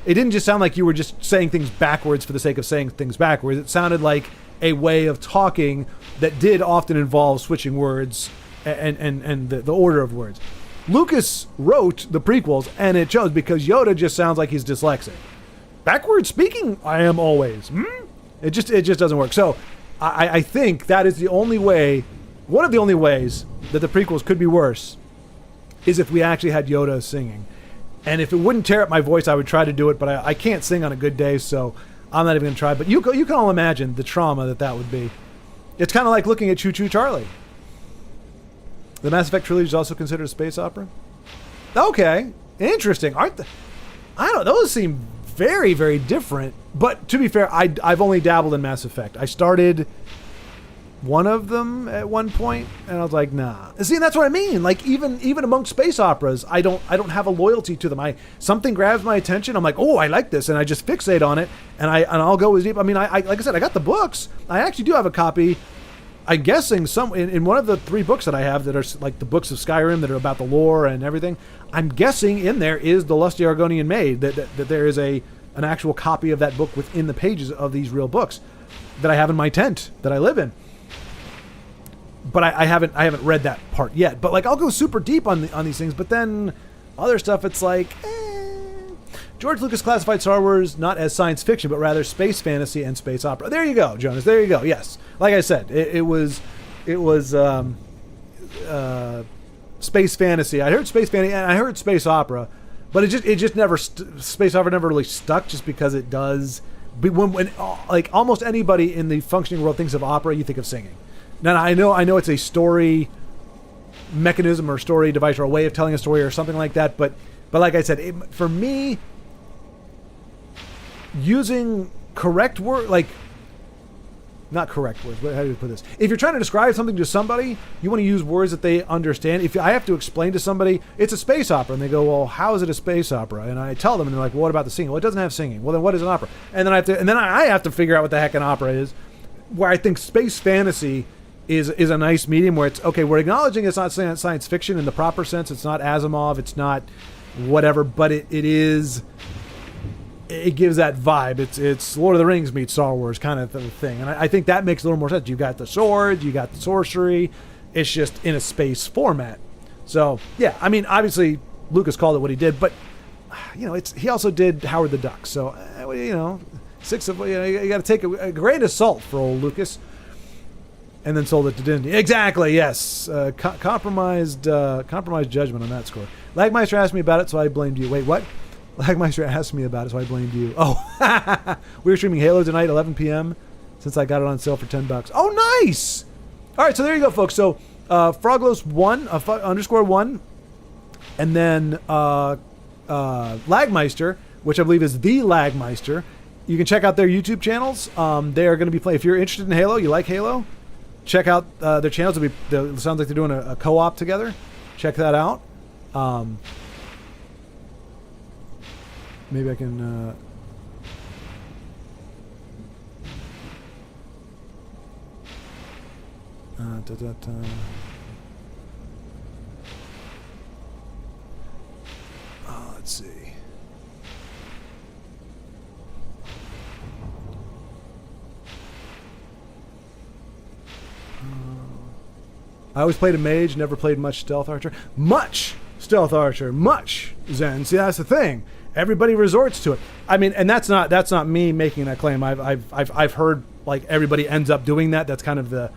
A: didn't just sound like you were just saying things backwards for the sake of saying things backwards. It sounded like a way of talking that did often involve switching words and the order of words. Lucas wrote the prequels, and it shows because Yoda just sounds like he's dyslexic. Backward speaking, I am always. It just doesn't work. So I think that is the only way, one of the only ways that the prequels could be worse is if we actually had Yoda singing. And if it wouldn't tear up my voice, I would try to do it, but I can't sing on a good day, so I'm not even going to try. But you can all imagine the trauma that would be. It's kind of like looking at Choo Choo Charlie. The Mass Effect trilogy is also considered a space opera? Okay. Interesting. I don't know. Those seem very, very different. But to be fair, I've only dabbled in Mass Effect. I started one of them at one point, and I was like, nah. See, and that's what I mean. Like, even among space operas, I don't have a loyalty to them. Something grabs my attention. I'm like, oh, I like this, and I just fixate on it, and I'll go as deep. I mean, like I said, I got the books. I actually do have a copy. I'm guessing in one of the 3 books that I have that are like the books of Skyrim that are about the lore and everything. I'm guessing in there is the Lusty Argonian Maid, that there is an actual copy of that book within the pages of these real books that I have in my tent that I live in. But I haven't read that part yet. But like, I'll go super deep on these things. But then other stuff, it's like, George Lucas classified Star Wars not as science fiction, but rather space fantasy and space opera. There you go, Jonas. There you go. Yes, like I said, it was space fantasy. I heard space fantasy and I heard space opera, but it just never space opera never really stuck, just because it does. When like almost anybody in the functioning world thinks of opera, you think of singing. Now I know it's a story mechanism or story device or a way of telling a story or something like that, but like I said, for me, using correct word, like not correct words, how do you put this? If you're trying to describe something to somebody, you want to use words that they understand. If I have to explain to somebody, it's a space opera, and they go, well, how is it a space opera? And I tell them, and they're like, well, what about the singing? Well, it doesn't have singing. Well, then what is an opera? And then I have to figure out what the heck an opera is, where I think space fantasy is a nice medium where it's, okay, we're acknowledging it's not science fiction in the proper sense. It's not Asimov. It's not whatever, but it gives that vibe. It's Lord of the Rings meets Star Wars kind of thing. And I think that makes a little more sense. You got the swords, you got the sorcery. It's just in a space format. So yeah, I mean, obviously Lucas called it what he did, but you know, he also did Howard the Duck. So you know, you got to take a grain of salt for old Lucas. And then sold it to Disney. Exactly, yes. Compromised judgment on that score. Lagmeister asked me about it, so I blamed you. Wait, what? Lagmeister asked me about it, so I blamed you. Oh, we were streaming Halo tonight, 11 p.m. Since I got it on sale for $10. Oh, nice! All right, so there you go, folks. So Froglos1 _1, and then Lagmeister, which I believe is the Lagmeister. You can check out their YouTube channels. They are going to be playing. If you're interested in Halo, you like Halo. Check out their channels. It sounds like they're doing a co-op together. Check that out. Maybe I can... let's see. I always played a mage, never played much stealth archer. Much stealth archer, much Zen. See, that's the thing. Everybody resorts to it. I mean, and that's not me making that claim. I've heard like everybody ends up doing that. That's kind of the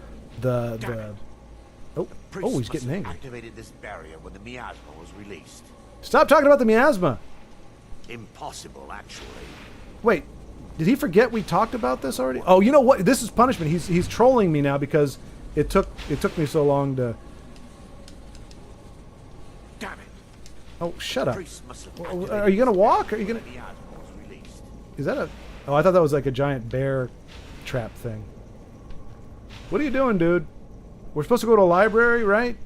A: oh, he's getting angry.
B: Activated this barrier when the miasma was released.
A: Stop talking about the miasma.
B: Impossible, actually.
A: Wait, did he forget we talked about this already? Oh, you know what? This is punishment. He's trolling me now because it took me so long to.
B: Damn it!
A: Oh, shut up! Are you gonna walk? Are you gonna? Is that a? Oh, I thought that was like a giant bear trap thing. What are you doing, dude? We're supposed to go to a library, right?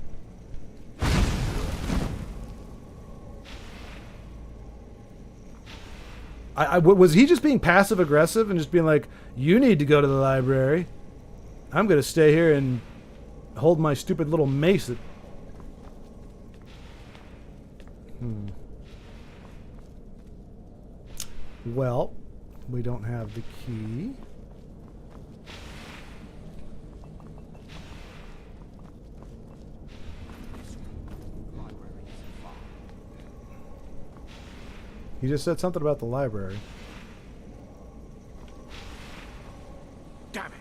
A: Was he just being passive aggressive and just being like, "You need to go to the library. I'm gonna stay here and hold my stupid little mace." Well, we don't have the key. He just said something about the library.
B: Damn it!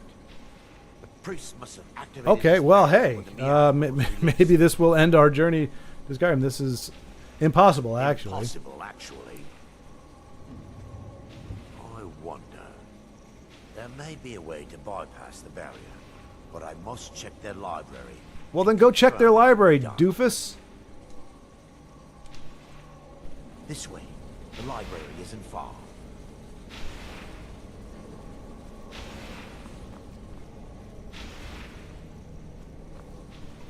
B: The priest must have activated.
A: Okay, well, hey, maybe this will end our journey to Skyrim. This is impossible, actually.
B: Impossible, actually. I wonder. There may be a way to bypass the barrier, but I must check their library.
A: Well, then go check their library, doofus.
B: This way. The library isn't far.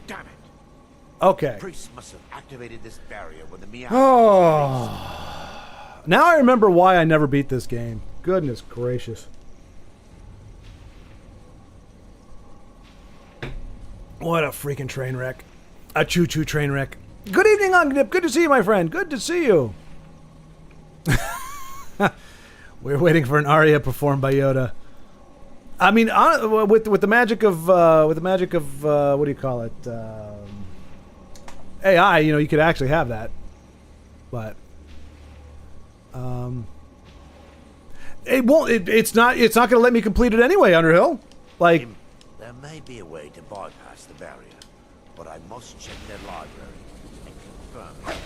B: Damn it!
A: Okay.
B: The priest must have activated this barrier when the miasma.
A: Oh. Now I remember why I never beat this game. Goodness gracious. What a freaking train wreck. A choo-choo train wreck. Good evening, Ungdip. Good to see you, my friend. Good to see you. We're waiting for an aria performed by Yoda. I mean, with the magic of what do you call it? AI. You know, you could actually have that, but it won't. It's not going to let me complete it anyway, Underhill. Like,
B: there may be a way to bypass the barrier, but I must check their library and confirm it.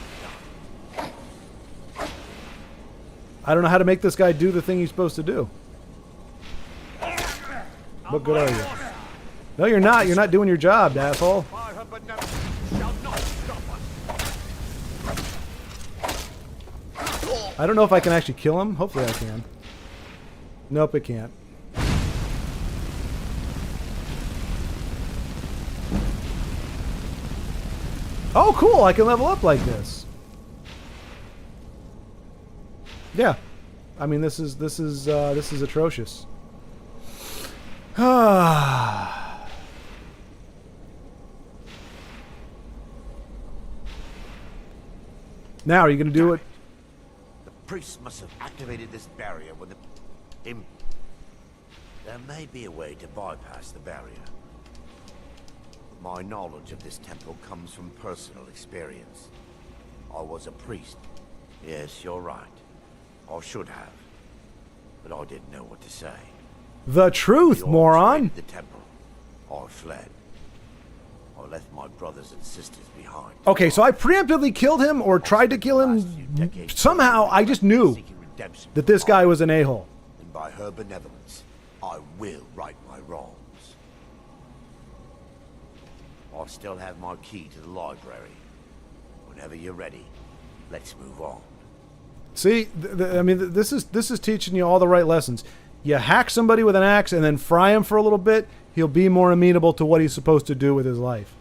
A: I don't know how to make this guy do the thing he's supposed to do. What good are you? No, you're not. You're not doing your job, asshole. I don't know if I can actually kill him. Hopefully I can. Nope, it can't. Oh, cool. I can level up like this. Yeah, I mean this is atrocious. Now are you going to do it?
B: The priest must have activated this barrier when the there may be a way to bypass the barrier. My knowledge of this temple comes from personal experience. I was a priest. Yes, you're right. I should have. But I didn't know what to say.
A: The truth,
B: The
A: moron!
B: raided the temple. I fled. I left my brothers and sisters behind.
A: Okay, so I preemptively killed him or tried to kill him. Somehow, I just knew that this guy was an a-hole.
B: And by her benevolence, I will right my wrongs. I still have my key to the library. Whenever you're ready, let's move on.
A: See, I mean, this is teaching you all the right lessons. You hack somebody with an axe and then fry him for a little bit, he'll be more amenable to what he's supposed to do with his life.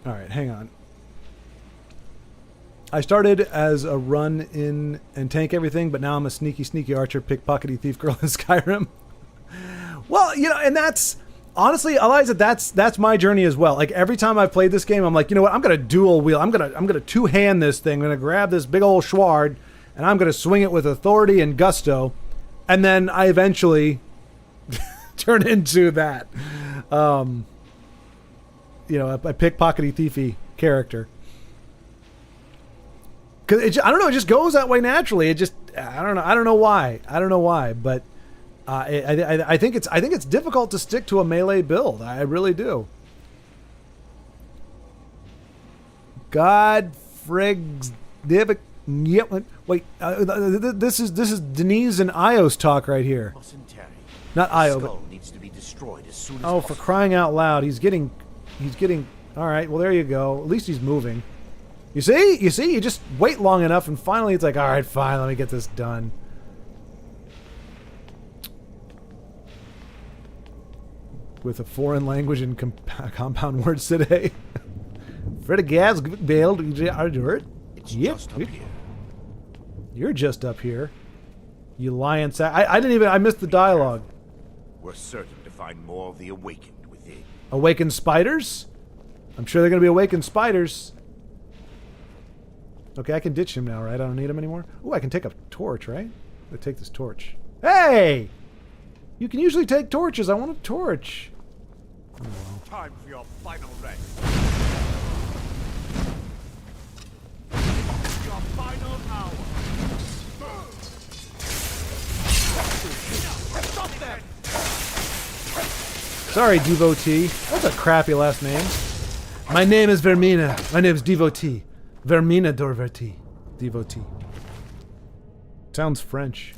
A: All right, hang on. I started as a run in and tank everything, but now I'm a sneaky archer, pickpockety thief girl in Skyrim. Well, you know, and that's honestly, Eliza, that's my journey as well. Like every time I've played this game, I'm like, you know what? I'm gonna dual wield. I'm gonna two-hand this thing. I'm gonna grab this big old sword, and I'm gonna swing it with authority and gusto, and then I eventually turn into that, you know, a pickpockety thiefy character. Cause I don't know, it just goes that way naturally. It just, I don't know why, but I think it's difficult to stick to a melee build. I really do. God frigs Divic. Yep. Wait. This is Denise and Io's talk right here. Not Io. But,
B: needs to be destroyed as soon as
A: oh, for crying out loud! He's getting. All right. Well, there you go. At least he's moving. You see. You just wait long enough, and finally it's like, all right, fine. Let me get this done. With a foreign language and compound words today. Freddy Gas bailed.
B: It's just up here.
A: You're just up here. You lion sack. I missed the dialogue.
B: We're certain to find more of the awakened within.
A: Awakened spiders? I'm sure they're going to be awakened spiders. Okay, I can ditch him now, right? I don't need him anymore. Ooh, I can take a torch, right? Let's take this torch. Hey! You can usually take torches. I want a torch. Oh, well.
B: Time for your final rest. Your final hour. Stop that!
A: Sorry, Devotee. That's a crappy last name. My name is Vermina. My name is Devotee. Vermina Dorverti. Devotee. Sounds French.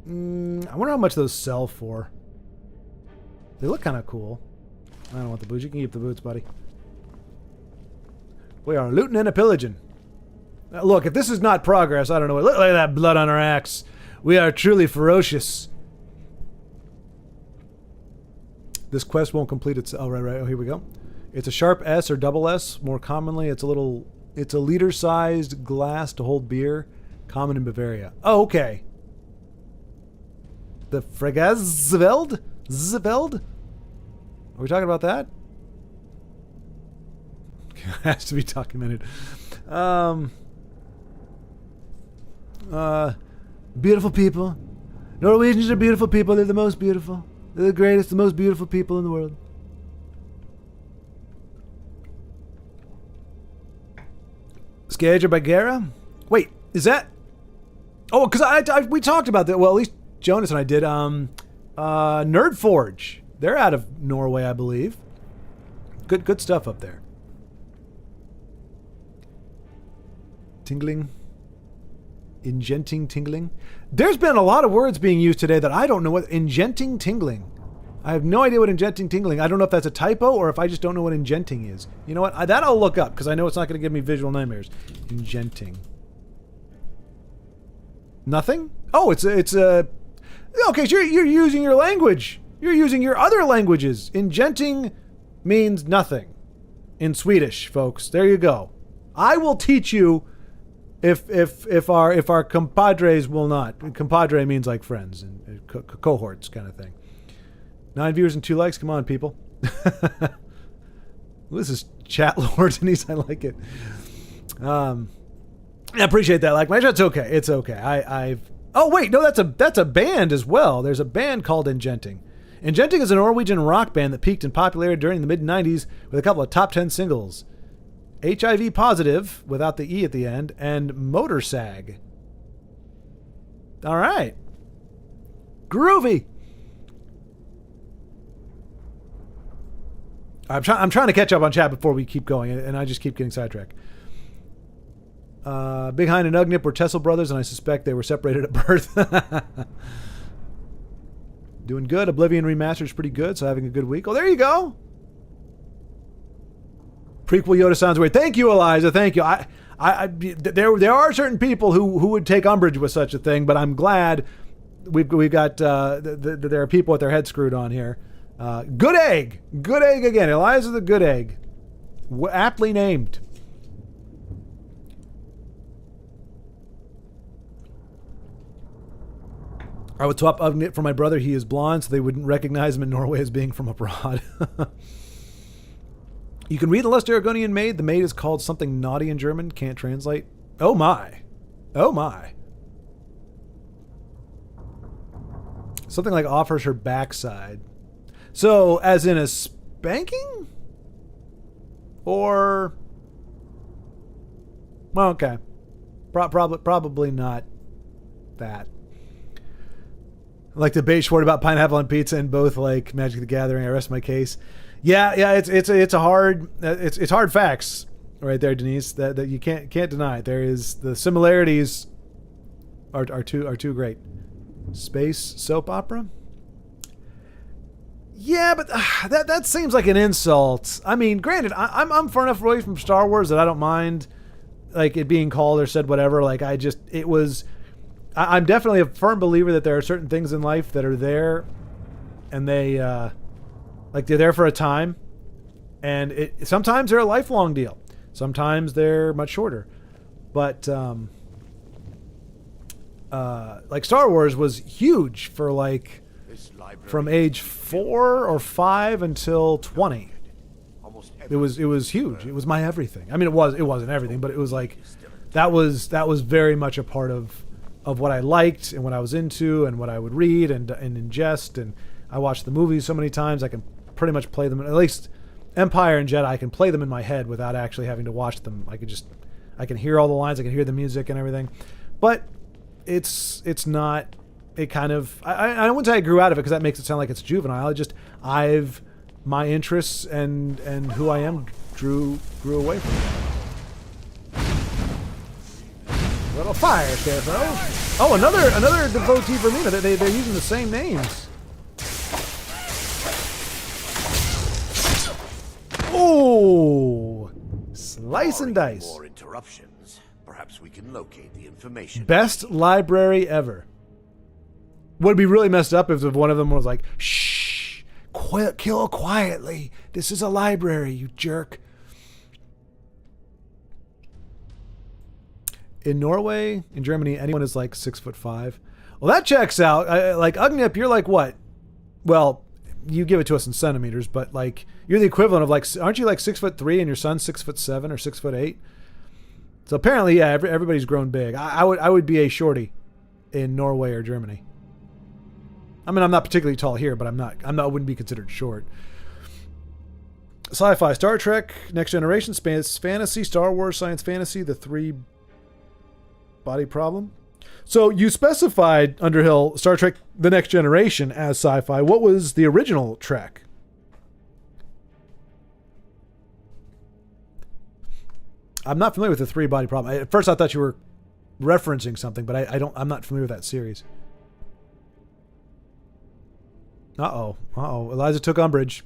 A: I wonder how much those sell for. They look kind of cool. I don't want the boots. You can keep the boots, buddy. We are looting and a pillaging. Now, look, if this is not progress, I don't know. Look at that blood on our axe. We are truly ferocious. This quest won't complete itself. Oh, right. Oh, here we go. It's a sharp S or double S. More commonly, it's a liter-sized glass to hold beer. Common in Bavaria. Oh, okay. The Fregazveld? Zveld? Are we talking about that? It has to be documented. Beautiful people. Norwegians are beautiful people. They're the most beautiful. They're the greatest, the most beautiful people in the world. Skager Bagheera? Wait, is that... Oh, because we talked about that. Well, at least Jonas and I did. Nerdforge. They're out of Norway, I believe. Good stuff up there. Tingling. Ingenting tingling. There's been a lot of words being used today that I don't know what... Ingenting tingling. I have no idea what ingenting tingling... I don't know if that's a typo or if I just don't know what ingenting is. You know what? That I'll look up because I know it's not going to give me visual nightmares. Ingenting. Nothing? Oh, it's a... Okay, so you're using your language. You're using your other languages. Ingenting means nothing. In Swedish, folks. There you go. I will teach you if our compadres will not. Compadre means like friends and cohorts kind of thing. 9 viewers and 2 likes. Come on, people. This is chat lord Denise. I like it. I appreciate that. Like my chat's okay. It's okay. Oh wait, no, that's a band as well. There's a band called Ingenting. Ingenting is a Norwegian rock band that peaked in popularity during the mid-90s with a couple of top 10 singles. HIV Positive, without the E at the end, and Motorsag. All right. Groovy. I'm trying to catch up on chat before we keep going, and I just keep getting sidetracked. Big Hind and Ugnip were Tessel brothers, and I suspect they were separated at birth. Doing good. Oblivion Remastered is pretty good, so having a good week. Oh, there you go. Prequel Yoda sounds weird. Thank you, Eliza. Thank you. There are certain people who would take umbrage with such a thing, but I'm glad we've got there are people with their heads screwed on here. Good egg again. Eliza the Good Egg, aptly named. I would swap Ugnit for my brother. He is blonde, so they wouldn't recognize him in Norway as being from abroad. You can read the Lust Aragonian Maid. The maid is called something naughty in German. Can't translate. Oh my. Oh my. Something like offers her backside. So, as in a spanking? Or... Well, okay. Probably not that. Like the debate Schwartz about pineapple on pizza and both like Magic the Gathering. I rest my case. Yeah, it's a hard it's hard facts right there, Denise. That you can't deny. There is the similarities are too great. Space soap opera. Yeah, but that seems like an insult. I mean, granted, I'm far enough away from Star Wars that I don't mind like it being called or said whatever. Like I'm definitely a firm believer that there are certain things in life that are there, and they like they're there for a time, and sometimes they're a lifelong deal. Sometimes they're much shorter, but like Star Wars was huge for like from age 4 or 5 until 20. It was huge. It was my everything. I mean, it wasn't everything, but it was like that was very much a part of what I liked and what I was into and what I would read and ingest. And I watched the movies so many times I can pretty much play them. At least Empire and Jedi, I can play them in my head without actually having to watch them. I can hear all the lines, I can hear the music and everything. But it's not it kind of I wouldn't say I grew out of it because that makes it sound like it's juvenile. My interests and who I am grew away from it. Little fire, Scarecrow. Oh, another devotee Vermina. They're using the same names. Oh, slice and dice.
B: More interruptions. Perhaps we can locate the information.
A: Best library ever. Would be really messed up if one of them was like, "Shh, kill quietly. This is a library, you jerk." In Norway, in Germany, anyone is like 6'5". Well, that checks out. Like Ugnip, you're like what? Well, you give it to us in centimeters, but like you're the equivalent of like, aren't you like 6'3" and your son's 6'7" or 6'8"? So apparently, yeah, everybody's grown big. I would be a shorty in Norway or Germany. I mean, I'm not particularly tall here, but I wouldn't be considered short. Sci-fi, Star Trek, Next Generation, space fantasy, Star Wars, science fantasy, the three body problem. So you specified, Underhill, Star Trek The Next Generation as sci-fi. What was the original Trek? I'm not familiar with the three body problem. At first I thought you were referencing something, but I'm not familiar with that series. Uh-oh. Eliza took umbrage.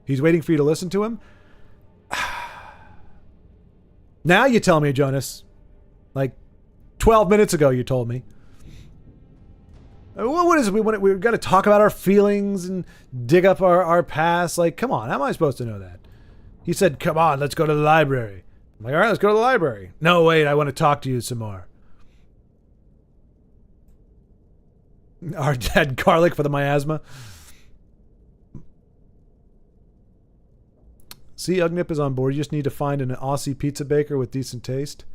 A: He's waiting for you to listen to him? Now you tell me, Jonas. Like 12 minutes ago you told me. What is it? We've got to talk about our feelings and dig up our past. Like, come on, how am I supposed to know that? He said, come on, let's go to the library. I'm like, all right, let's go to the library. No, wait, I want to talk to you some more. Our dead garlic for the miasma. See, Ugnip is on board. You just need to find an Aussie pizza baker with decent taste.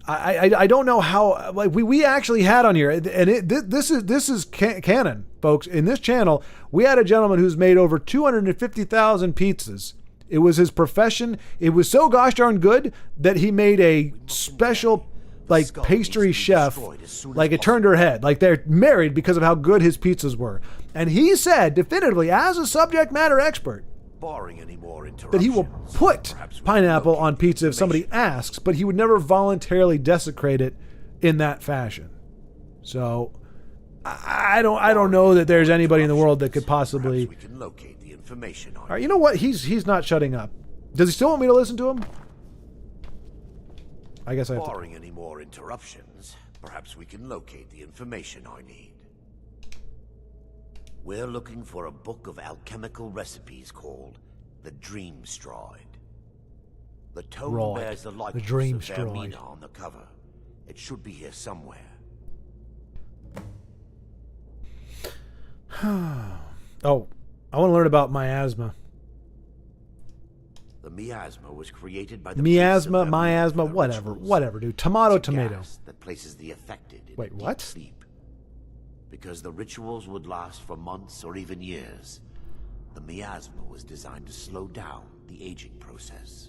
A: I don't know how, like, we actually had on here, and this is canon, folks. In this channel, we had a gentleman who's made over 250,000 pizzas. It was his profession. It was so gosh darn good that he made a special, like, pastry chef. Like, it turned her head. Like, they're married because of how good his pizzas were. And he said definitively, as a subject matter expert,
B: Barring any more
A: that he will put pineapple on pizza if somebody asks, but he would never voluntarily desecrate it in that fashion. So I don't know that there's anybody in the world that could possibly.
B: We can locate the information on
A: All right, you know what? He's not shutting up. Does he still want me to listen to him? I guess I have to.
B: Barring any more interruptions, perhaps we can locate the information I need. We're looking for a book of alchemical recipes called the Dream Stride. The tome bears the likeness of Vermina on the cover. It should be here somewhere.
A: Oh, I want to learn about miasma.
B: The miasma was created by the
A: miasma, whatever, dude. Tomato.
B: That places the affected in
A: Wait,
B: deep
A: what?
B: sleep. Because the rituals would last for months or even years, the miasma was designed to slow down the aging process.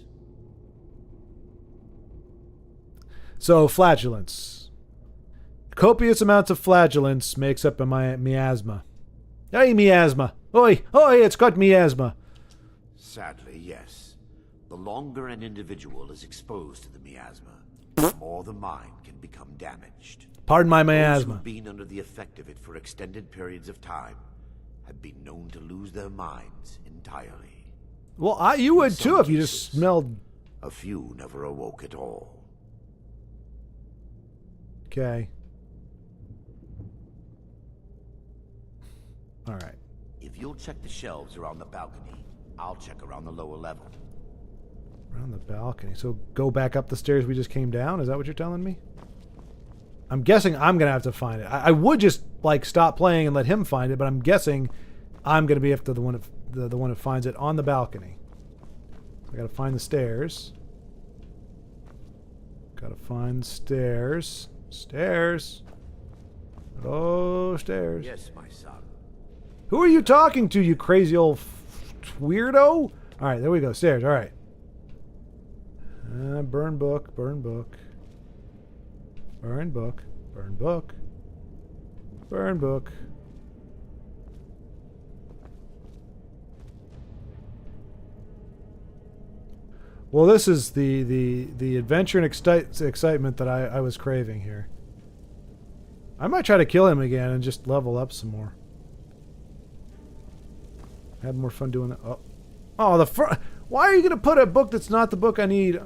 A: So, flatulence. Copious amounts of flatulence makes up a miasma. Hey, miasma. Oi, it's got miasma.
B: Sadly, yes. The longer an individual is exposed to the miasma, the more the mind can become damaged.
A: Pardon my
B: Those
A: miasma.
B: who've been under the effect of it for extended periods of time have been known to lose their minds entirely.
A: Well, you would too if you just smelled.
B: A few never awoke at all.
A: Okay. All right.
B: If you'll check the shelves around the balcony, I'll check around the lower level.
A: Around the balcony. So go back up the stairs we just came down? Is that what you're telling me? I'm guessing I'm going to have to find it. I would just, like, stop playing and let him find it, but I'm guessing I'm going to be after the one who finds it on the balcony. I got to find the stairs. Got to find stairs. Stairs. Oh, stairs.
B: Yes, my son.
A: Who are you talking to, you crazy old weirdo? All right, there we go. Stairs. All right. Burn book. Burn book. Burn book. Burn book. Burn book. Well, this is the adventure and excitement that I was craving here. I might try to kill him again and just level up some more. I had more fun doing that. Oh, why are you going to put a book that's not the book I need?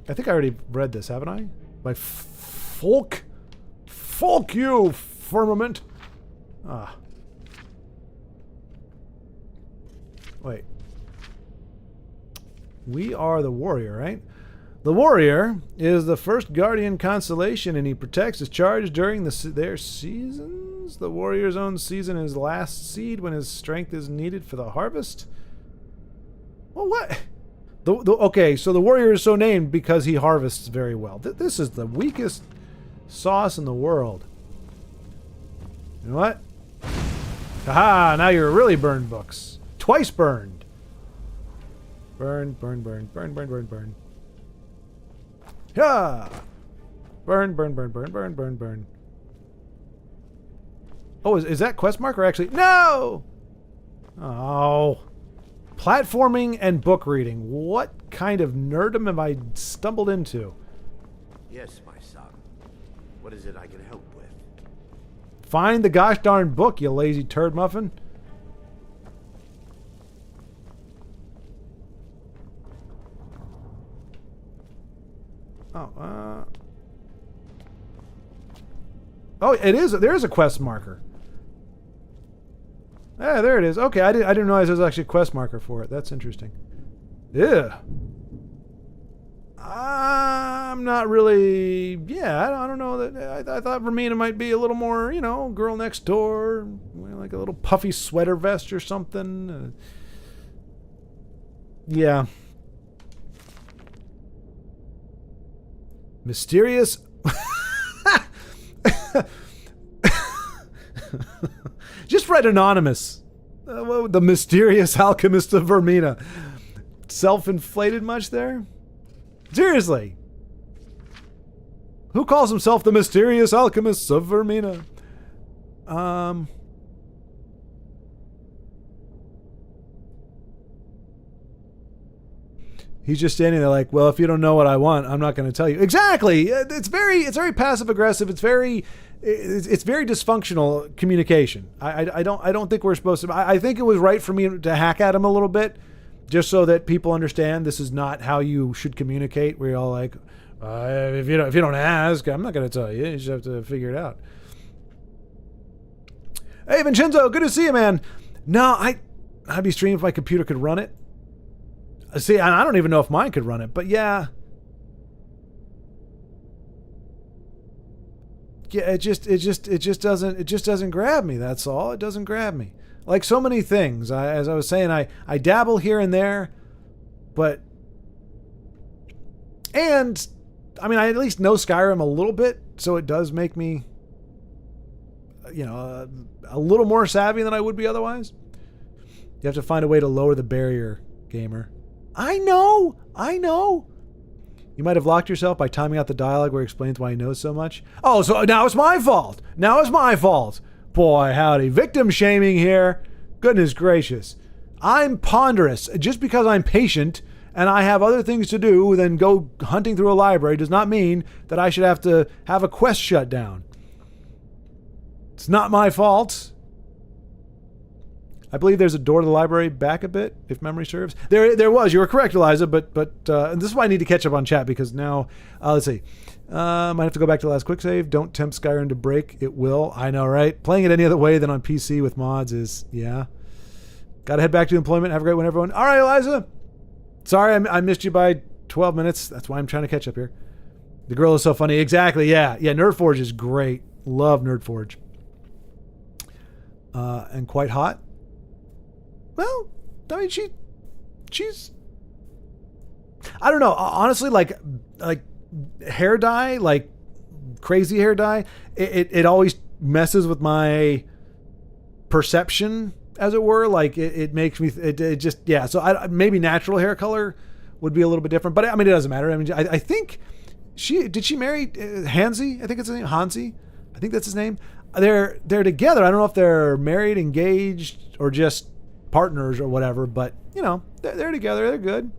A: I think I already read this, haven't I? By Folk you, firmament. Ah. Wait. We are the warrior, right? The warrior is the first guardian constellation, and he protects his charge during their seasons. The warrior's own season is last seed when his strength is needed for the harvest. Well, what? Okay, so the warrior is so named because he harvests very well. This is the weakest sauce in the world. You know what? Haha, now you're really burned books. Twice burned. Burn. Yeah. Burn. Oh, is that quest marker actually? No! Oh. Platforming and book reading. What kind of nerdom have I stumbled into?
B: Yes, my son. What is it I can help with?
A: Find the gosh darn book, you lazy turd muffin. Oh, it is. There is a quest marker. Yeah, there it is. Okay, I didn't realize there was actually a quest marker for it. That's interesting. Yeah. I'm not really. Yeah, I don't know that. I thought Vermina might be a little more, girl next door, like a little puffy sweater vest or something. Yeah. Mysterious. Just write anonymous. The mysterious alchemist of Vermina. Self-inflated much there? Seriously. Who calls himself the mysterious alchemist of Vermina? He's just standing there like, well, if you don't know what I want, I'm not going to tell you. Exactly. It's very passive aggressive. It's very dysfunctional communication. I don't think we're supposed to. I think it was right for me to hack at him a little bit, just so that people understand this is not how you should communicate. We're all like, if you don't ask, I'm not going to tell you. You just have to figure it out. Hey, Vincenzo, good to see you, man. No, I'd be streaming if my computer could run it. See, I don't even know if mine could run it, but yeah. Yeah, it just doesn't grab me. That's all. It doesn't grab me. Like so many things. As I was saying, I dabble here and there, but and I mean, I at least know Skyrim a little bit, so it does make me, a little more savvy than I would be otherwise. You have to find a way to lower the barrier, gamer. I know. You might have locked yourself by timing out the dialogue where he explains why he knows so much. Oh, so now it's my fault. Boy, howdy. Victim shaming here. Goodness gracious. I'm ponderous. Just because I'm patient and I have other things to do than go hunting through a library does not mean that I should have to have a quest shut down. It's not my fault. I believe there's a door to the library back a bit, if memory serves. There was. You were correct, Eliza, but and this is why I need to catch up on chat, because now, let's see. Might have to go back to the last quick save. Don't tempt Skyrim to break. It will. I know, right? Playing it any other way than on PC with mods is, yeah. Gotta head back to employment. Have a great one, everyone. All right, Eliza. Sorry I missed you by 12 minutes. That's why I'm trying to catch up here. The girl is so funny. Exactly, yeah. Yeah, Nerdforge is great. Love Nerdforge. And quite hot. Well, I mean, she's, I don't know. Honestly, like hair dye, like crazy hair dye, it always messes with my perception, as it were. Like it makes me, it just, yeah. So maybe natural hair color would be a little bit different, but I mean, it doesn't matter. I mean, I think did she marry Hansi? I think it's his name, Hansi. I think that's his name. They're together. I don't know if they're married, engaged, or just partners or whatever, but they're together. They're good.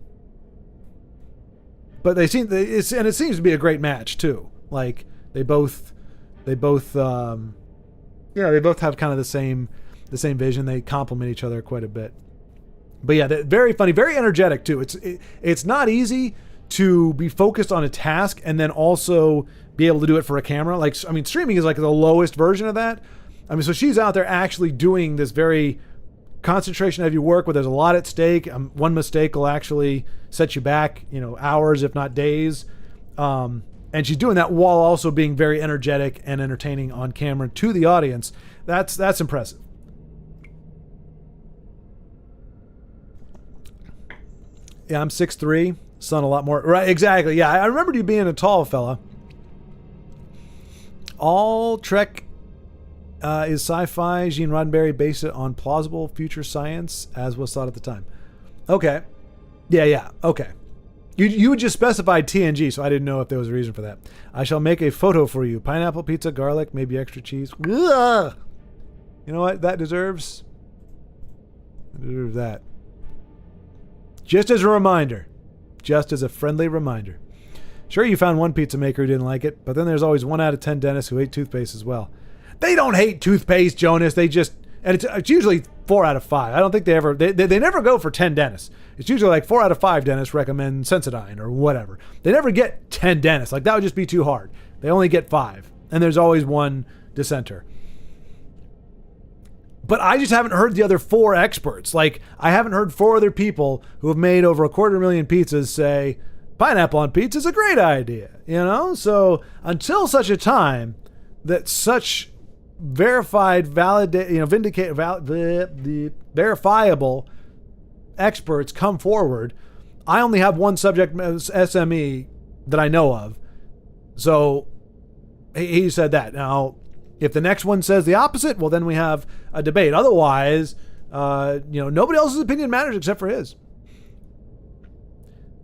A: But it seems to be a great match too. Like they both have kind of the same vision. They complement each other quite a bit. But yeah, they're very funny, very energetic too. It's not easy to be focused on a task and then also be able to do it for a camera. Like, I mean, streaming is like the lowest version of that. I mean, so she's out there actually doing this very concentration heavy work where there's a lot at stake. One mistake will actually set you back, hours, if not days. And she's doing that while also being very energetic and entertaining on camera to the audience. That's impressive. Yeah, I'm 6'3", son a lot more. Right, exactly. Yeah, I remembered you being a tall fella. All Trek is sci-fi. Gene Roddenberry based it on plausible future science, as was thought at the time. Okay. Yeah. Okay. You would just specified TNG, so I didn't know if there was a reason for that. I shall make a photo for you. Pineapple pizza, garlic, maybe extra cheese. Ugh. You know what? That deserves that. Just as a reminder. Just as a friendly reminder. Sure, you found one pizza maker who didn't like it, but then there's always 1 out of 10 dentists who hate toothpaste as well. They don't hate toothpaste, Jonas. They just, and it's usually 4 out of 5. I don't think they never go for 10 dentists. It's usually like 4 out of 5 dentists recommend Sensodyne or whatever. They never get 10 dentists. Like, that would just be too hard. They only get 5. And there's always one dissenter. But I just haven't heard the other 4 experts. Like, I haven't heard 4 other people who have made over 250,000 pizzas say, pineapple on pizza is a great idea. So until such a time that such verifiable experts come forward, I only have one subject SME that I know of So he said that. Now, if the next one says the opposite, well, then we have a debate. Otherwise, nobody else's opinion matters except for his.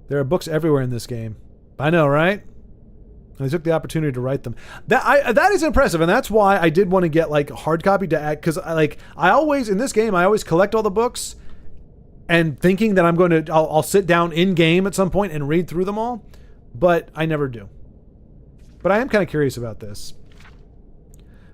A: There are books everywhere in this game. I know, right? And they took the opportunity to write them. That is impressive, and that's why I did want to get like hard copy to act, because I always in this game I always collect all the books, and thinking that I'll sit down in game at some point and read through them all, but I never do. But I am kind of curious about this.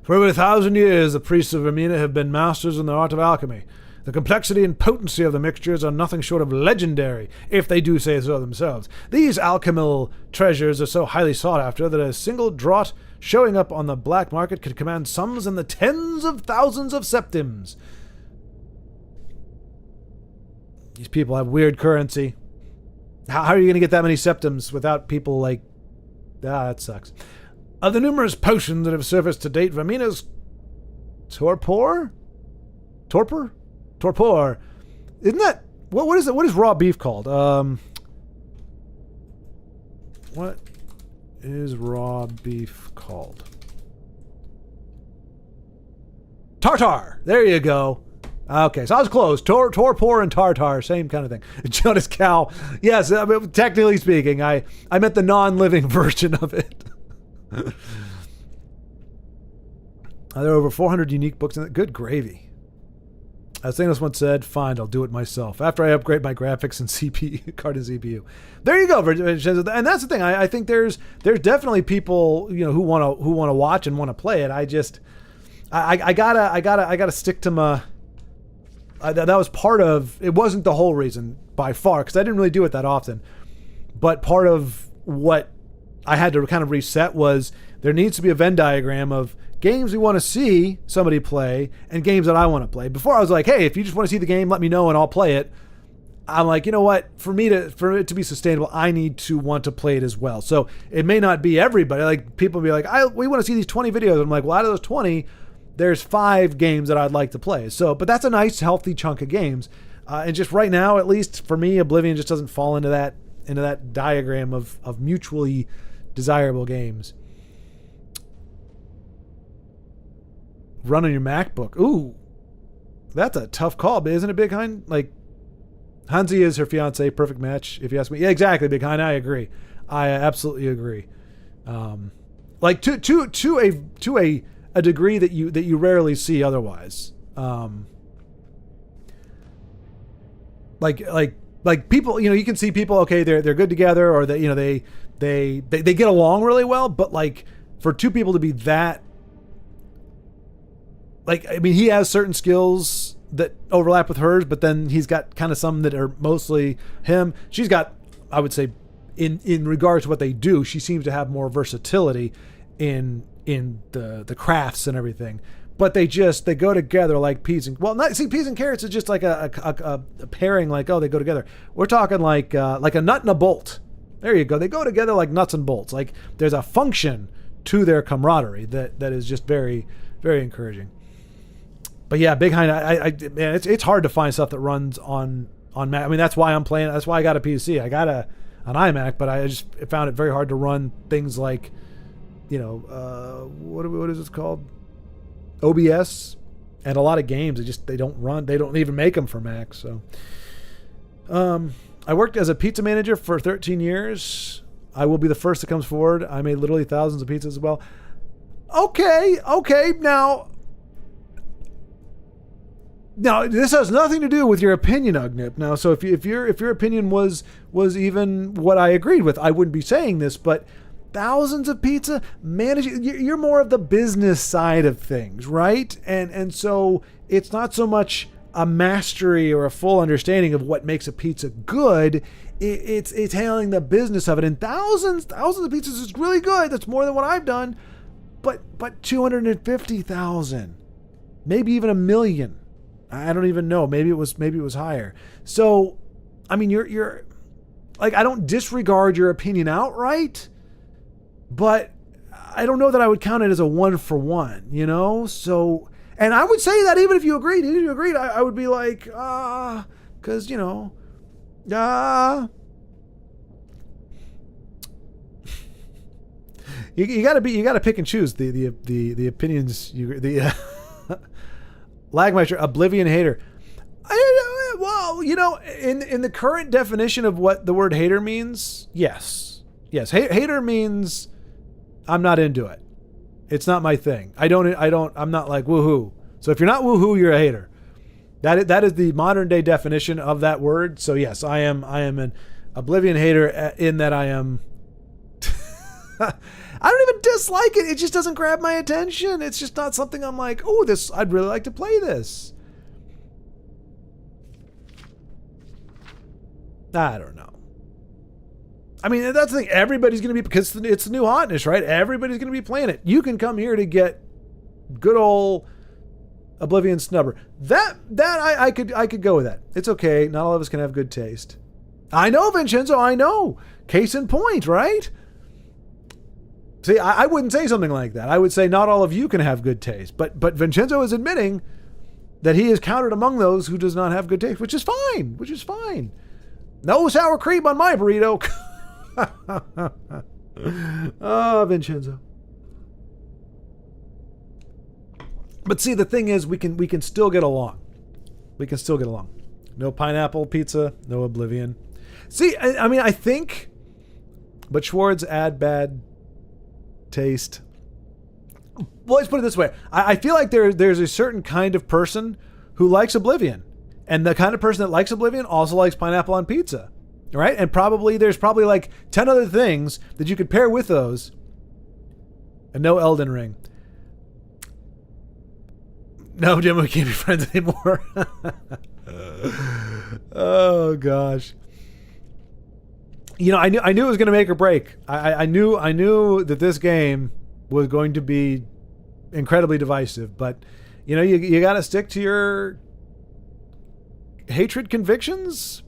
A: For over 1,000 years, the priests of Vermina have been masters in the art of alchemy. The complexity and potency of the mixtures are nothing short of legendary, if they do say so themselves. These alchemical treasures are so highly sought after that a single draught showing up on the black market could command sums in the tens of thousands of septims. These people have weird currency. How are you going to get that many septims without people like... that sucks. Of the numerous potions that have surfaced to date, Vermina's torpor? Isn't that... What is it? What is raw beef called? What is raw beef called? Tartar! There you go. Okay, so I was close. Torpor and tartar, same kind of thing. Jonas cow. Yes, I mean, technically speaking, I meant the non-living version of it. There are over 400 unique books in it. Good gravy. As Thanos once said, fine, I'll do it myself. After I upgrade my graphics and CPU, card and CPU. There you go, and that's the thing. I think there's definitely people who want to watch and want to play it. I gotta stick to my. That was part of. It wasn't the whole reason by far, because I didn't really do it that often. But part of what I had to kind of reset was there needs to be a Venn diagram of games we want to see somebody play and games that I want to play. Before I was like, hey, if you just want to see the game, let me know and I'll play it. I'm like, you know what? For it to be sustainable, I need to want to play it as well. So it may not be everybody. Like people be like, we want to see these 20 videos. I'm like, well, out of those 20, there's 5 games that I'd like to play. So, but that's a nice, healthy chunk of games. And just right now, at least for me, Oblivion just doesn't fall into that diagram of mutually desirable games. Run on your MacBook. Ooh, that's a tough call, but isn't it, Big Hein? Like, Hansi is her fiance, perfect match, if you ask me. Yeah, exactly, Big Hein. I agree. I absolutely agree. Like to a degree that you rarely see otherwise. Like people, you can see people. Okay, they're good together, or they get along really well. But like for two people to be that. Like, I mean, he has certain skills that overlap with hers, but then he's got kind of some that are mostly him. She's got, I would say, in regards to what they do, she seems to have more versatility in the crafts and everything. But they go together like peas and peas and carrots is just like a pairing. Like, oh, they go together. We're talking like a nut and a bolt. There you go. They go together like nuts and bolts. Like there's a function to their camaraderie that is just very, very encouraging. But yeah, Big Hein, man, it's hard to find stuff that runs on Mac. I mean, that's why I'm playing. That's why I got a PC. I got an iMac, but I just found it very hard to run things like, what is this called? OBS, and a lot of games. They don't run. They don't even make them for Mac. So, I worked as a pizza manager for 13 years. I will be the first that comes forward. I made literally thousands of pizzas as well. Okay. Now, this has nothing to do with your opinion, Ugnip. Now, so if your opinion was even what I agreed with, I wouldn't be saying this. But thousands of pizza managing, you're more of the business side of things, right? And so it's not so much a mastery or a full understanding of what makes a pizza good. It's handling the business of it. And thousands of pizzas is really good. That's more than what I've done. But 250,000, maybe even 1 million. I don't even know. Maybe it was higher. So, I mean, you're like, I don't disregard your opinion outright, but I don't know that I would count it as a 1-for-1, So, and I would say that even if you agreed, I would be like, because, You gotta pick and choose the opinions. Lagmeister, Oblivion hater. Well, in the current definition of what the word hater means, yes. Hater means I'm not into it. It's not my thing. I'm not like woohoo. So if you're not woohoo, you're a hater. That is the modern day definition of that word. So yes, I am an Oblivion hater in that I am. I don't even dislike it. It just doesn't grab my attention. It's just not something I'm like, oh, I'd really like to play this. I don't know. I mean, that's the thing. Everybody's going to be, because it's the new hotness, right? Everybody's going to be playing it. You can come here to get good old Oblivion snubber. I could go with that. It's okay. Not all of us can have good taste. I know, Vincenzo. I know. Case in point, right? See, I wouldn't say something like that. I would say not all of you can have good taste. But Vincenzo is admitting that he is counted among those who does not have good taste, which is fine. No sour cream on my burrito. Oh, Vincenzo. But see, the thing is, we can still get along. No pineapple pizza, no Oblivion. See, I mean, I think, but Schwartz add bad taste. Well, let's put it this way. I feel like there's a certain kind of person who likes Oblivion. And the kind of person that likes Oblivion also likes pineapple on pizza. Right? And there's probably like 10 other things that you could pair with those. And no Elden Ring. No, Jim, we can't be friends anymore. Oh, gosh. I knew it was going to make or break. I knew that this game was going to be incredibly divisive, but you got to stick to your hatred convictions.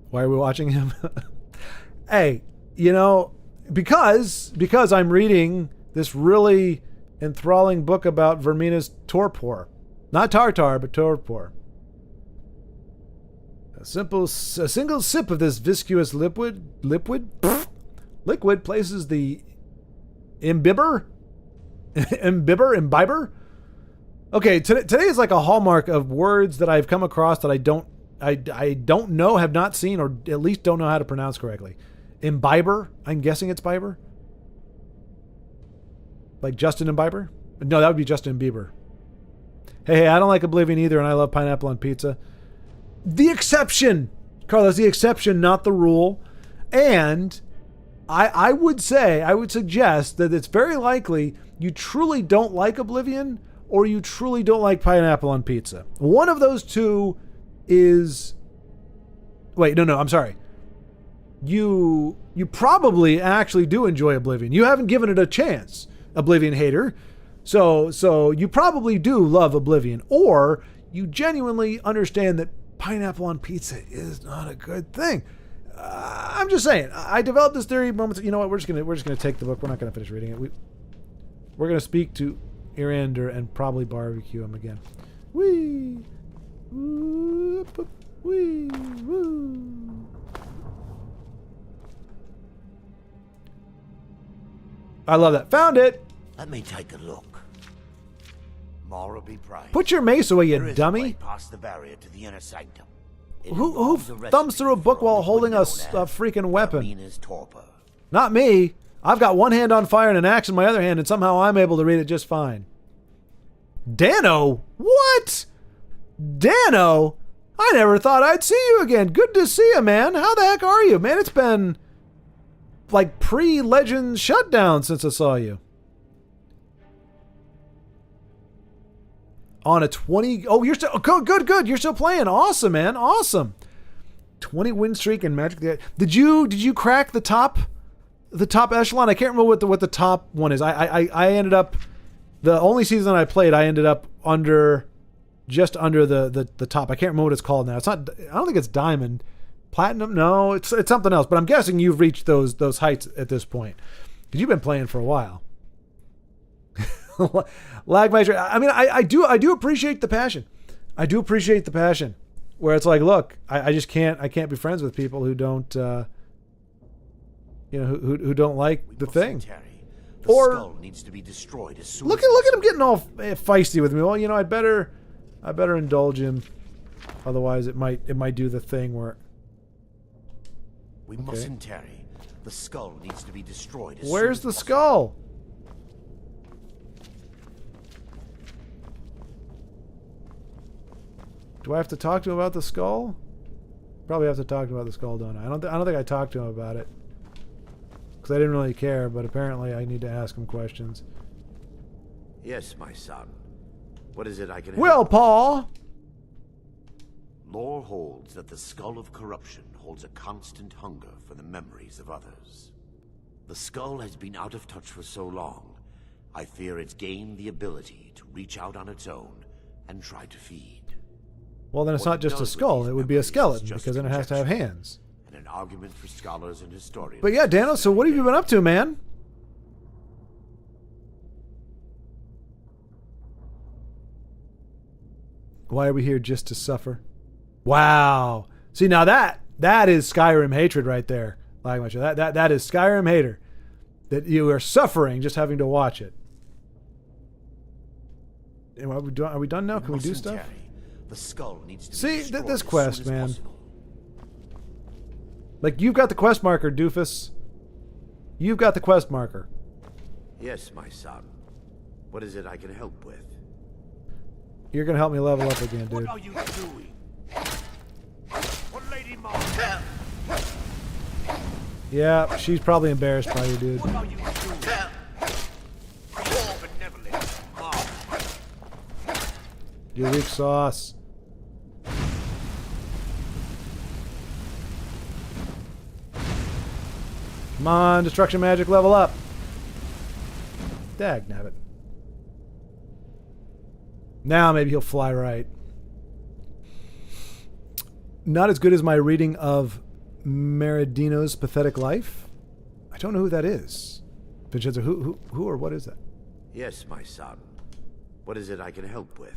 A: Why are we watching him? Hey, because I'm reading this really enthralling book about Vermina's torpor. Not tartar, but torpor. A single sip of this viscous liquid places the imbiber. Okay, today is like a hallmark of words that I've come across that I don't know, have not seen, or at least don't know how to pronounce correctly. Imbiber? I'm guessing it's Biber? Like Justin Imbiber? No, that would be Justin Bieber. Hey, I don't like Oblivion either, and I love pineapple on pizza. The exception, Carlos, the exception, not the rule. And I would suggest that it's very likely you truly don't like Oblivion or you truly don't like pineapple on pizza. One of those two is... Wait, no, I'm sorry. You probably actually do enjoy Oblivion. You haven't given it a chance, Oblivion hater. So you probably do love Oblivion, or you genuinely understand that pineapple on pizza is not a good thing. I'm just saying. I developed this theory moments. You know what? We're just gonna take the book. We're not gonna finish reading it. We're gonna speak to Irander and probably barbecue him again. Wee, wee, woo. I love that. Found it.
B: Let me take a look. Mara be praised.
A: Put your mace away,
B: There
A: you
B: is a
A: dummy.
B: way past the barrier to the inner sanctum. It
A: Who
B: involves a
A: thumbs through a
B: recipe
A: book
B: for
A: while
B: what
A: holding
B: we
A: a
B: know as
A: freaking weapon?
B: Vermina's torpor.
A: Not me. I've got one hand on fire and an axe in my other hand, and somehow I'm able to read it just fine. Dano? What? Dano? I never thought I'd see you again. Good to see you, man. How the heck are you? Man, it's been like pre-Legends shutdown since I saw you. On a 20... Oh, you're still... Good. You're still playing. Awesome, man. Awesome. 20 win streak and Magic... Did you crack the top echelon? I can't remember what the top one is. I ended up... The only season I played, I ended up just under the top. I can't remember what it's called now. It's not... I don't think it's Diamond. Platinum? No, it's something else. But I'm guessing you've reached those heights at this point. Because you've been playing for a while. Lagmeister. I mean, I do appreciate the passion. I do appreciate the passion. Where it's like, look, I just can't be friends with people who don't who don't like the thing.
B: Terry, The
A: Or
B: skull needs to be destroyed as soon
A: look
B: as
A: at him getting all feisty with me. Well, you know, I'd better indulge him. Otherwise, it might do the thing where
B: we mustn't tarry. The skull needs to be destroyed as
A: where's
B: soon
A: the
B: as
A: skull? Do I have to talk to him about the skull? Probably have to talk to him about the skull, don't I? I don't think I talked to him about it. Because I didn't really care, but apparently I need to ask him questions.
B: Yes, my son. What is it I can
A: Well,
B: help?
A: Paul!
B: Lore holds that the skull of corruption holds a constant hunger for the memories of others. The skull has been out of touch for so long, I fear it's gained the ability to reach out on its own and try to feed.
A: Well, then it's
B: What
A: not just a
B: does with
A: skull.
B: these
A: It would be a
B: memories is
A: skeleton,
B: just
A: because then it has to have
B: conjecture,
A: hands.
B: and an argument for scholars and historians.
A: But yeah, Daniel, so what have you been up to, man? Why are we here just to suffer? Wow. See, now that is Skyrim hatred right there. Like that is Skyrim hater. That you are suffering just having to watch it. And are we done now? Can we do stuff?
B: Tarry. The skull needs to
A: See,
B: be destroyed
A: this
B: as
A: quest,
B: soon as
A: man.
B: possible.
A: Like, you've got the quest marker, doofus. You've got the quest marker.
B: Yes, my son. What is it I can help with?
A: You're gonna help me level up again, dude.
B: What are you doing? What Lady Martha?
A: Yeah, she's probably embarrassed by you, dude.
B: What are you doing? Benevolent Martha.
A: You weak sauce. Come on, destruction magic, level up. Dagnabbit. Now maybe he'll fly right. Not as good as my reading of Meridino's Pathetic Life. I don't know who that is. Vincenzo, who or what is that?
B: Yes, my son. What is it I can help with?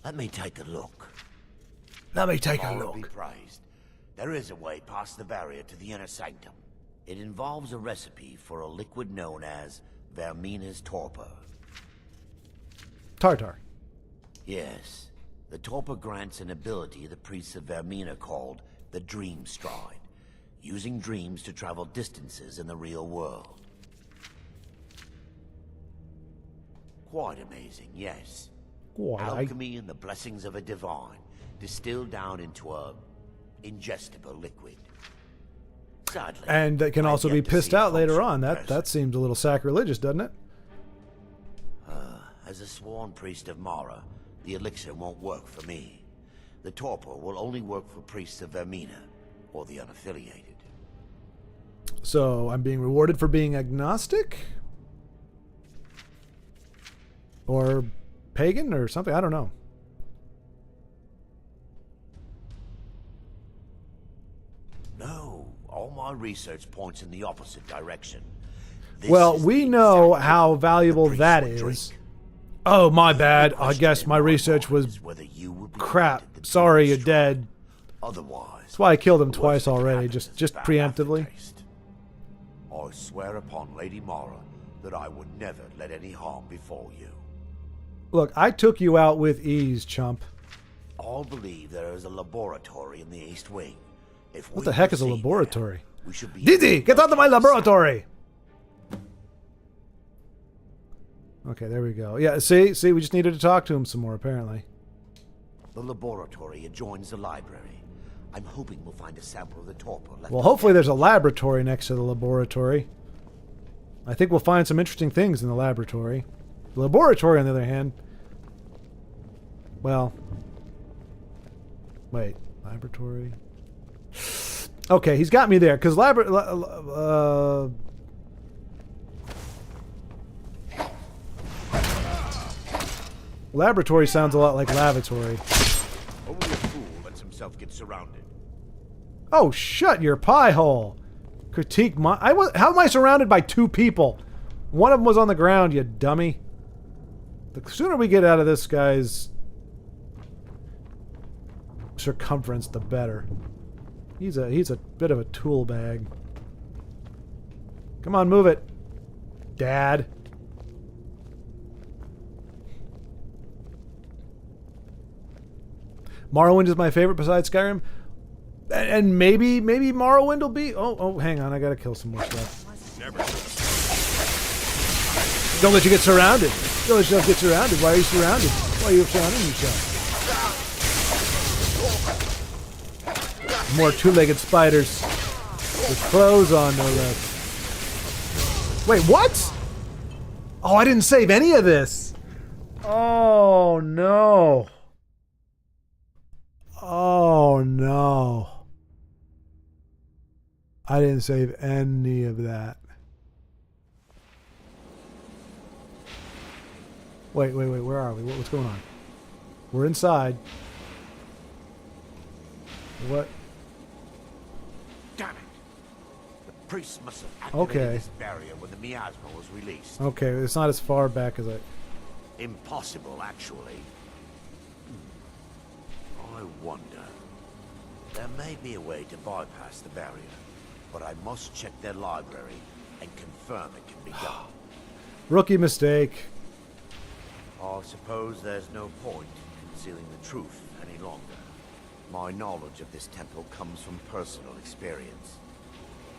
B: Let me take a look.
A: Let me take a
B: All be
A: look.
B: praised. There is a way past the barrier to the inner sanctum. It involves a recipe for a liquid known as Vermina's torpor.
A: Tartar.
B: Yes. The torpor grants an ability the priests of Vermina called the Dream Stride, using dreams to travel distances in the real world. Quite amazing, yes.
A: Why?
B: Alchemy and the blessings of a divine, distilled down into a ingestible liquid. Sadly,
A: And that can
B: I've
A: also be
B: yet to
A: pissed
B: see it
A: out later
B: function
A: on.
B: in
A: That
B: person.
A: seems a little sacrilegious, doesn't it?
B: As a sworn priest of Mara, the elixir won't work for me. The torpor will only work for priests of Vermina, or the unaffiliated.
A: So I'm being rewarded for being agnostic? Or pagan or something? I don't know.
B: No, all my research points in the opposite direction. This
A: Well,
B: is
A: we
B: the
A: know
B: exact
A: how
B: liquid
A: valuable
B: the priest
A: that
B: would
A: is.
B: drink.
A: Oh, my bad.
B: The
A: I
B: question
A: guess
B: in
A: my research
B: mind
A: was
B: is whether you would be
A: crap.
B: granted the
A: Sorry,
B: Dream
A: you're
B: Stride.
A: dead.
B: Otherwise,
A: That's why I killed him
B: the
A: twice
B: worst that can
A: already,
B: happen
A: just
B: is bad
A: preemptively.
B: aftertaste. I swear upon Lady Mara that I would never let any harm befall you.
A: Look, I took you out with ease, chump.
B: All believe there is a laboratory in the East Wing. If
A: What
B: we
A: the heck is a
B: proceed
A: laboratory?
B: there, we should be
A: Didi,
B: able to
A: get out of my
B: locate the
A: laboratory! Okay, there we go. Yeah, see, we just needed to talk to him some more, apparently.
B: site. The laboratory adjoins the library. I'm hoping we'll find a sample of the torpor left.
A: Well, hopefully there's a laboratory next to the laboratory. I think we'll find some interesting things in the laboratory. The laboratory, on the other hand... Well... Wait, laboratory... Okay, he's got me there, because laboratory sounds a lot like lavatory.
B: Only a fool lets himself get surrounded.
A: Oh, shut your pie hole! Critique my... how am I surrounded by two people? One of them was on the ground, you dummy. The sooner we get out of this guy's circumference, the better. He's a bit of a tool bag. Come on, move it. Dad. Morrowind is my favorite besides Skyrim. And maybe Morrowind will be... Oh, hang on. I gotta kill some more stuff. Don't let you get surrounded. Don't let yourself get surrounded. Why are you surrounded? Why are you surrounding yourself? More two-legged spiders. With clothes on, no less. Wait, what? Oh, I didn't save any of this. Oh, no. Oh, no. I didn't save any of that. Wait, where are we? What's going on? We're inside. What?
B: Damn it! The priest must have activated this barrier when the miasma was released.
A: Okay, it's not as far back as I...
B: Impossible, actually. I wonder. There may be a way to bypass the barrier, but I must check their library and confirm it can be done.
A: Rookie mistake.
B: I suppose there's no point in concealing the truth any longer. My knowledge of this temple comes from personal experience.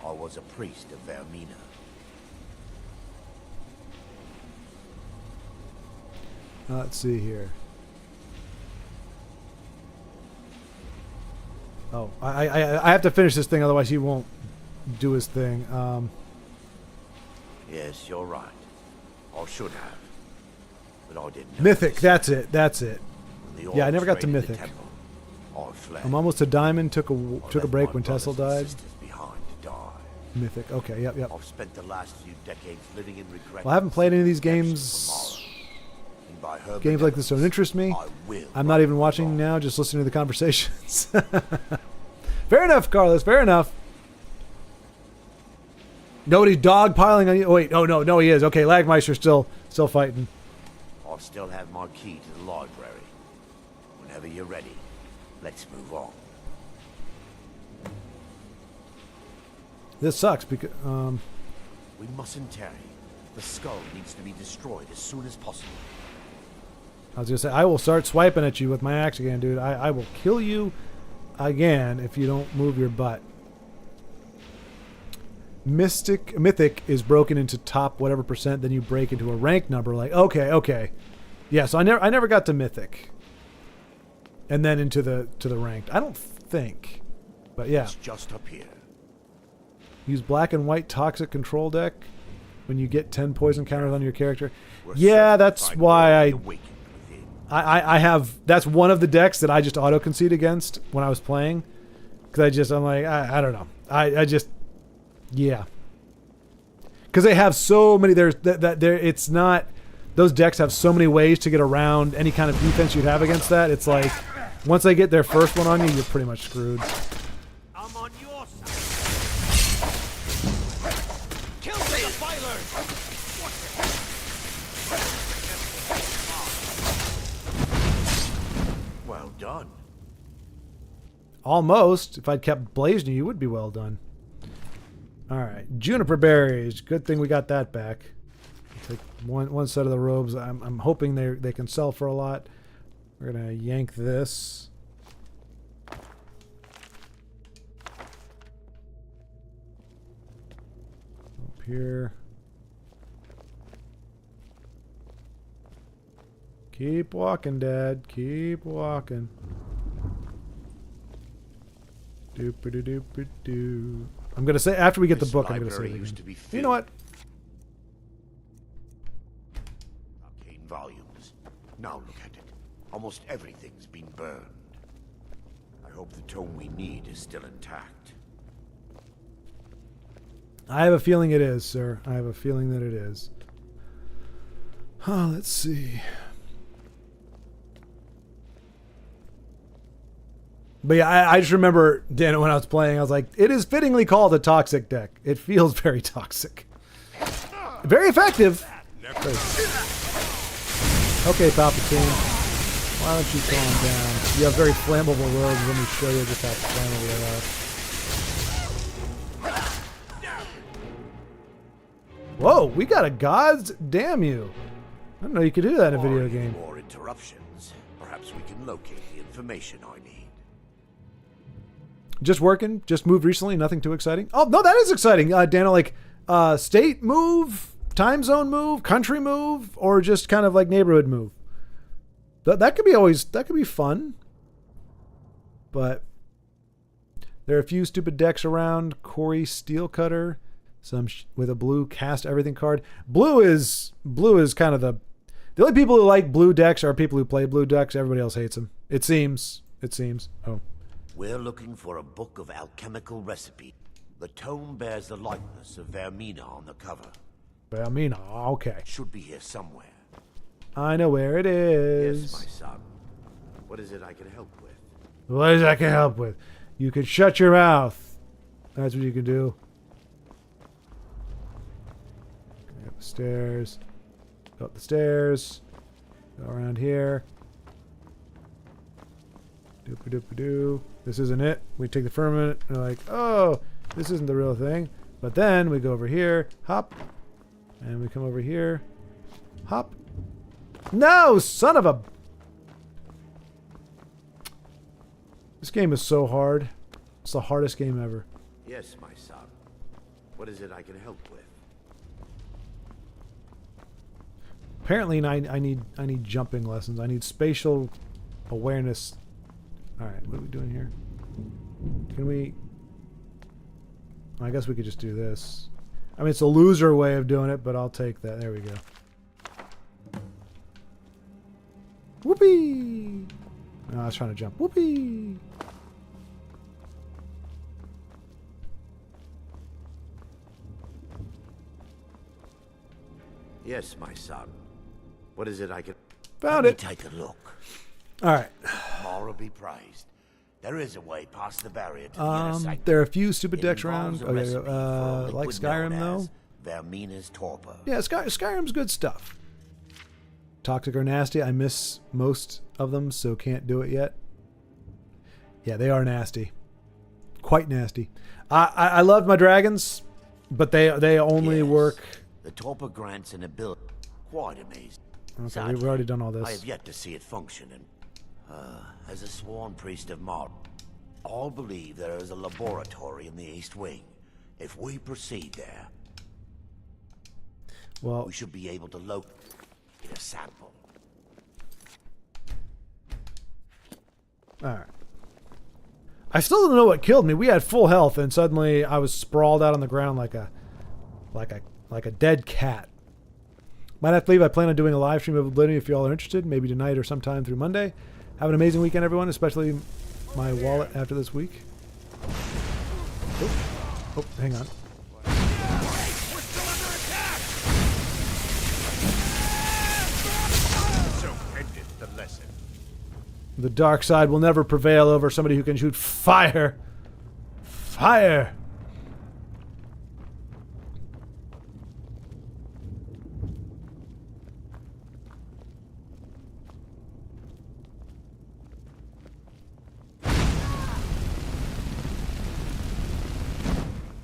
B: I was a priest of Vermina.
A: Let's see here. Oh, I have to finish this thing, otherwise he won't do his thing.
B: Yes, you're right. I should have. But I didn't.
A: Mythic, that's it. Yeah, I never got to Mythic.
B: Temple,
A: I'm almost to Diamond. Took a break when Tesla died.
B: Behind to die.
A: Mythic. Okay, yep.
B: I've spent the last few decades living in regret.
A: Well, I haven't played any of these games. Games like this don't interest me. I'm not even watching now, just listening to the conversations. Fair enough, Carlos. Fair enough. Nobody's dogpiling on you. Oh, wait. Oh, no, he is. Okay, Lagmeister's still fighting.
B: I still have my key to the library. Whenever you're ready, let's move on.
A: This sucks because
B: we mustn't tarry. The skull needs to be destroyed as soon as possible.
A: I was gonna say I will start swiping at you with my axe again, dude. I will kill you again if you don't move your butt. Mythic is broken into top whatever percent, then you break into a rank number. Like okay, yeah. So I never got to Mythic, and then into the ranked. I don't think, but yeah.
B: It's just up here.
A: Use black and white toxic control deck when you get 10 poison counters on your character. Yeah, that's why I have. That's one of the decks that I just auto concede against when I was playing, because I'm like I don't know. I just. Yeah, because they have so many. It's not. Those decks have so many ways to get around any kind of defense you'd have against that. It's like once they get their first one on you, you're pretty much screwed.
C: I'm on your side. Kill the defiler.
B: Well done.
A: Almost. If I'd kept blazing you would be well done. Alright, juniper berries. Good thing we got that back. Take one set of the robes. I'm hoping they can sell for a lot. We're gonna yank this. Up here. Keep walking, Dad. Keep walking. Doop-a-doo-doop-a-doo. I'm gonna say after we get the book, I'm gonna say it again. You know what?
B: Arcane volumes. Now look at it. Almost everything's been burned. I hope the tome we need is still intact.
A: I have a feeling it is, sir. I have a feeling that it is. Let's see. But yeah, I just remember, Dan, when I was playing, I was like, it is fittingly called a toxic deck. It feels very toxic. Very effective. Okay, Palpatine. Why don't you calm down? You have very flammable robes. Let me show you just how flammable they are. Whoa, we got a gods damn you. I didn't know you could do that in a video
B: Barring any
A: game.
B: more interruptions, perhaps we can locate the information I need.
A: Just working. Just moved recently. Nothing too exciting. Oh, no, that is exciting. Daniel, like state move, time zone move, country move, or just kind of like neighborhood move. That could be fun. But there are a few stupid decks around. Corey Steelcutter, some with a blue cast everything card. Blue is kind of the only people who like blue decks are people who play blue decks. Everybody else hates them. It seems. Oh.
B: We're looking for a book of alchemical recipe. The tome bears the likeness of Vermina on the cover.
A: Vermina, okay.
B: Should be here somewhere.
A: I know where it is.
B: Yes, my son. What is it I can help with?
A: What is it I can help with? You can shut your mouth. That's what you can do. Up the stairs. Go up the stairs. Go around here. Doop-a-doop-a-doo. This isn't it. We take the firmament and we're like, oh, this isn't the real thing. But then we go over here, hop, and we come over here, hop. No, son of a... This game is so hard. It's the hardest game ever.
B: Yes, my son. What is it I can help with?
A: Apparently, I need jumping lessons. I need spatial awareness. All right, what are we doing here? Can we? I guess we could just do this. I mean, it's a loser way of doing it, but I'll take that. There we go. Whoopee! No, I was trying to jump. Whoopee!
B: Yes, my son. What is it I can...
A: Found
B: Let
A: it.
B: me take a look.
A: All right.
B: Mara be praised. There is a way past the barrier to the inner sanctum.
A: There are a few stupid
B: It
A: decks around.
B: involves a
A: Okay,
B: recipe for a
A: like
B: liquid
A: Skyrim
B: known
A: though.
B: as Vermina's torpor.
A: Yeah, Skyrim's good stuff. Toxic or nasty. I miss most of them, so can't do it yet. Yeah, they are nasty. Quite nasty. I love my dragons, but they only
B: Yes.
A: work.
B: The torpor grants an ability quite amazing.
A: Okay, we've already done all
B: I
A: this.
B: have yet to see it function, and as a sworn priest of Mar, all believe there is a laboratory in the East Wing. If we proceed there,
A: Well,
B: we should be able to locate a sample.
A: all right. I still don't know what killed me. We had full health, and suddenly I was sprawled out on the ground like a dead cat. Might have to leave. I plan on doing a live stream of Oblivion if you all are interested, maybe tonight or sometime through Monday. Have an amazing weekend, everyone, especially my wallet after this week. Oh, hang on.
C: We're still under attack! So ended the lesson.
A: The dark side will never prevail over somebody who can shoot fire. Fire!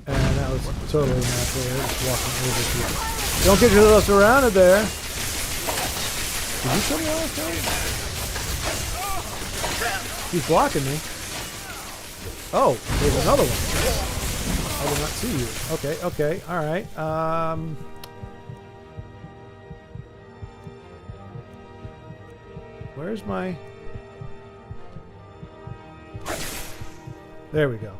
A: And that was totally natural. Just walking over people. Don't get yourself surrounded there. Did you kill me last time? He's blocking me. Oh, there's another one. I did not see you. Okay, alright. Where's my... There we go.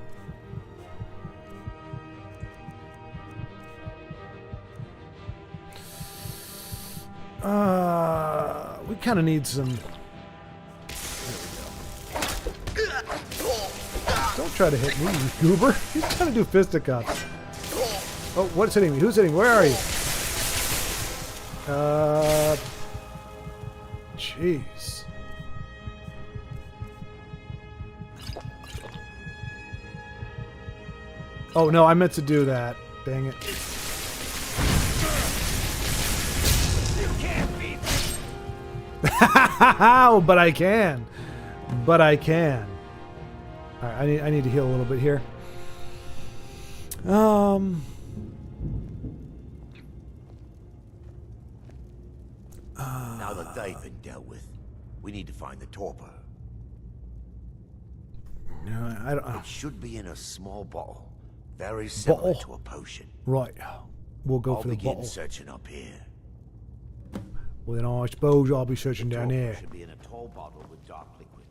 A: We kind of need some... Don't try to hit me, you goober. He's trying to do fisticuffs. Oh, what's hitting me? Who's hitting me? Where are you? Jeez. Oh, no, I meant to do that. Dang it.
C: You can't beat me.
A: But I can. But I can. Alright, I need to heal a little bit here.
B: Now that they've been dealt with, we need to find the torpor.
A: No, I don't.
B: It should be in a small bottle, very similar
A: Bottle?
B: to a potion.
A: Right. We'll go
B: I'll
A: for the
B: begin
A: bottle.
B: searching up here.
A: Well, then I suppose I'll be searching
B: The
A: down
B: torpor
A: here.
B: should be in a tall bottle with dark liquid.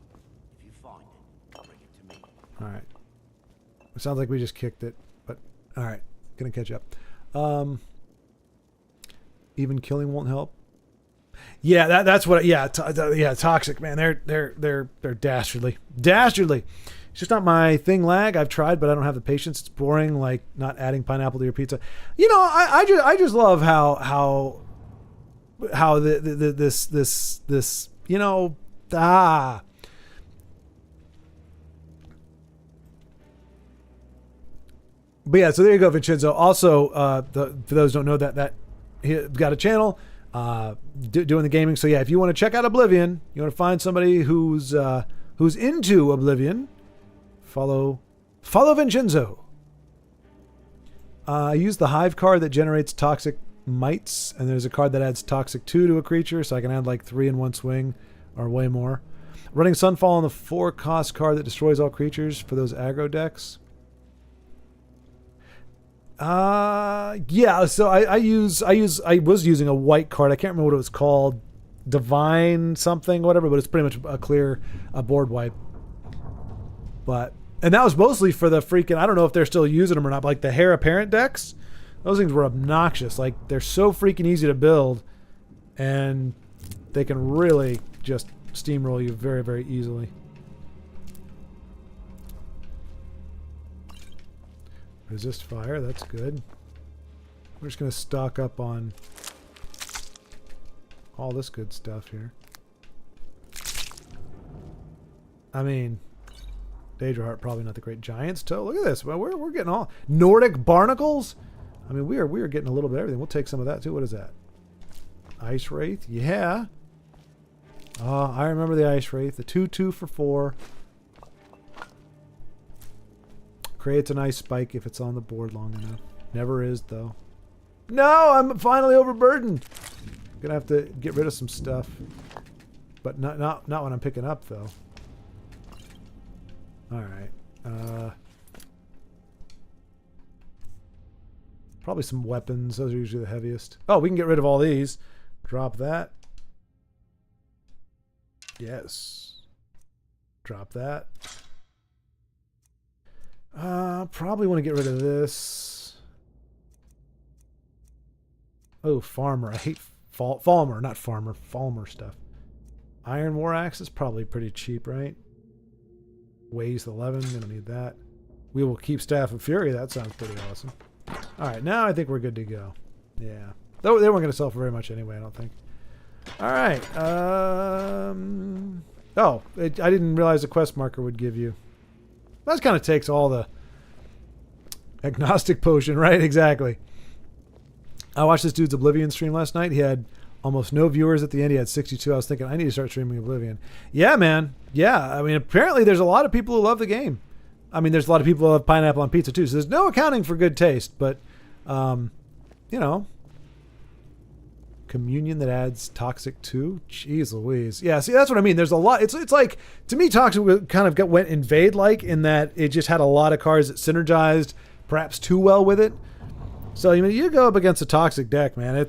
B: If you find it, bring it to me.
A: All right. It sounds like we just kicked it, but all right. Gonna catch up. Even killing won't help. Yeah, that's what. Yeah, toxic, man. They're dastardly. Dastardly. It's just not my thing. Lag. I've tried, but I don't have the patience. It's boring. Like not adding pineapple to your pizza. You know, I just love how this you know But yeah, so there you go, Vincenzo. Also, for those who don't know that he got a channel doing the gaming. So yeah, if you want to check out Oblivion, you want to find somebody who's into Oblivion, follow Vincenzo. I use the Hive card that generates toxic mites, and there's a card that adds toxic 2 to a creature, so I can add like 3 in one swing or way more. Running Sunfall on the 4-cost card that destroys all creatures for those aggro decks. Yeah, so I was using a white card. I can't remember what it was called. Divine something, whatever, but it's pretty much a clear board wipe. And that was mostly for the freaking, I don't know if they're still using them or not, but like the Heir Apparent decks. Those things were obnoxious. Like, they're so freaking easy to build, and they can really just steamroll you very, very easily. Resist fire, that's good. We're just going to stock up on all this good stuff here. I mean, Daedra Heart, probably not the great Giant's Toe. Look at this. Well, we're getting all Nordic Barnacles. I mean, we are getting a little bit of everything. We'll take some of that too. What is that? Ice Wraith? Yeah. I remember the Ice Wraith. The 2/2 for 4. Creates an ice spike if it's on the board long enough. Never is, though. No, I'm finally overburdened. Gonna have to get rid of some stuff. But not when I'm picking up, though. Alright. Probably some weapons. Those are usually the heaviest. Oh, we can get rid of all these. Drop that. Yes. Drop that. Probably want to get rid of this. Oh, Farmer. I hate Falmer, not Farmer. Falmer stuff. Iron War Axe is probably pretty cheap, right? Weighs 11. We don't need that. We will keep Staff of Fury. That sounds pretty awesome. Alright, now I think we're good to go. Yeah. Though they weren't going to sell for very much anyway, I don't think. Alright. I didn't realize the quest marker would give you. That kind of takes all the agnostic potion, right? Exactly. I watched this dude's Oblivion stream last night. He had almost no viewers at the end. He had 62. I was thinking, I need to start streaming Oblivion. Yeah, man. Yeah. I mean, apparently there's a lot of people who love the game. I mean, there's a lot of people who love pineapple on pizza too. So there's no accounting for good taste, but, you know, communion that adds toxic 2. Jeez Louise. Yeah, see, that's what I mean. There's a lot. It's like, to me, toxic kind of went invade-like in that it just had a lot of cards that synergized perhaps too well with it. So, I mean, you go up against a toxic deck, man.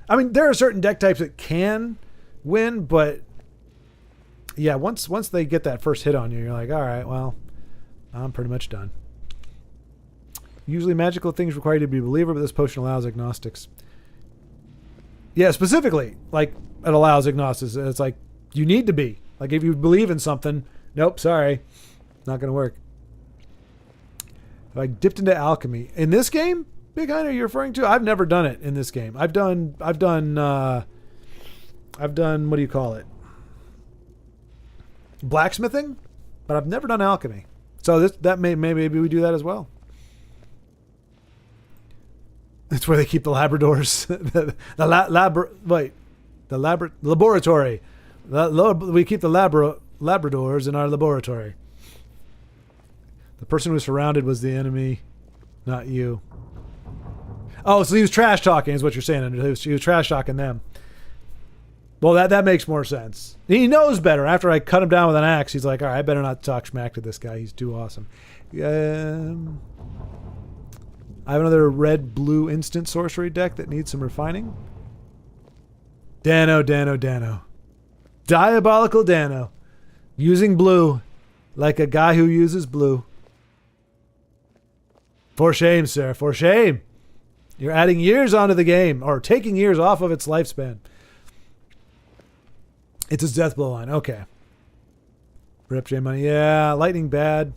A: I mean, there are certain deck types that can win, but yeah, once they get that first hit on you, you're like, all right, well, I'm pretty much done. Usually magical things require you to be a believer, but this potion allows agnostics. Yeah, specifically, like, it allows agnostics. It's like, you need to be. Like, if you believe in something, nope, sorry, not going to work. Like, dipped into alchemy. In this game, Big Hein, are you referring to? I've never done it in this game. I've done, what do you call it? Blacksmithing, but I've never done alchemy. So maybe we do that as well. That's where they keep the Labradors. Laboratory. We keep the Labradors in our laboratory. The person who was surrounded was the enemy, not you. Oh, so he was trash talking, is what you're saying. He was trash talking them. Well, that makes more sense. He knows better. After I cut him down with an axe, he's like, all right, I better not talk smack to this guy. He's too awesome. I have another red-blue instant sorcery deck that needs some refining. Dano. Diabolical Dano. Using blue like a guy who uses blue. For shame, sir. For shame. You're adding years onto the game, or taking years off of its lifespan. It's his death blow line. Okay. Rip J money. Yeah, lightning bad.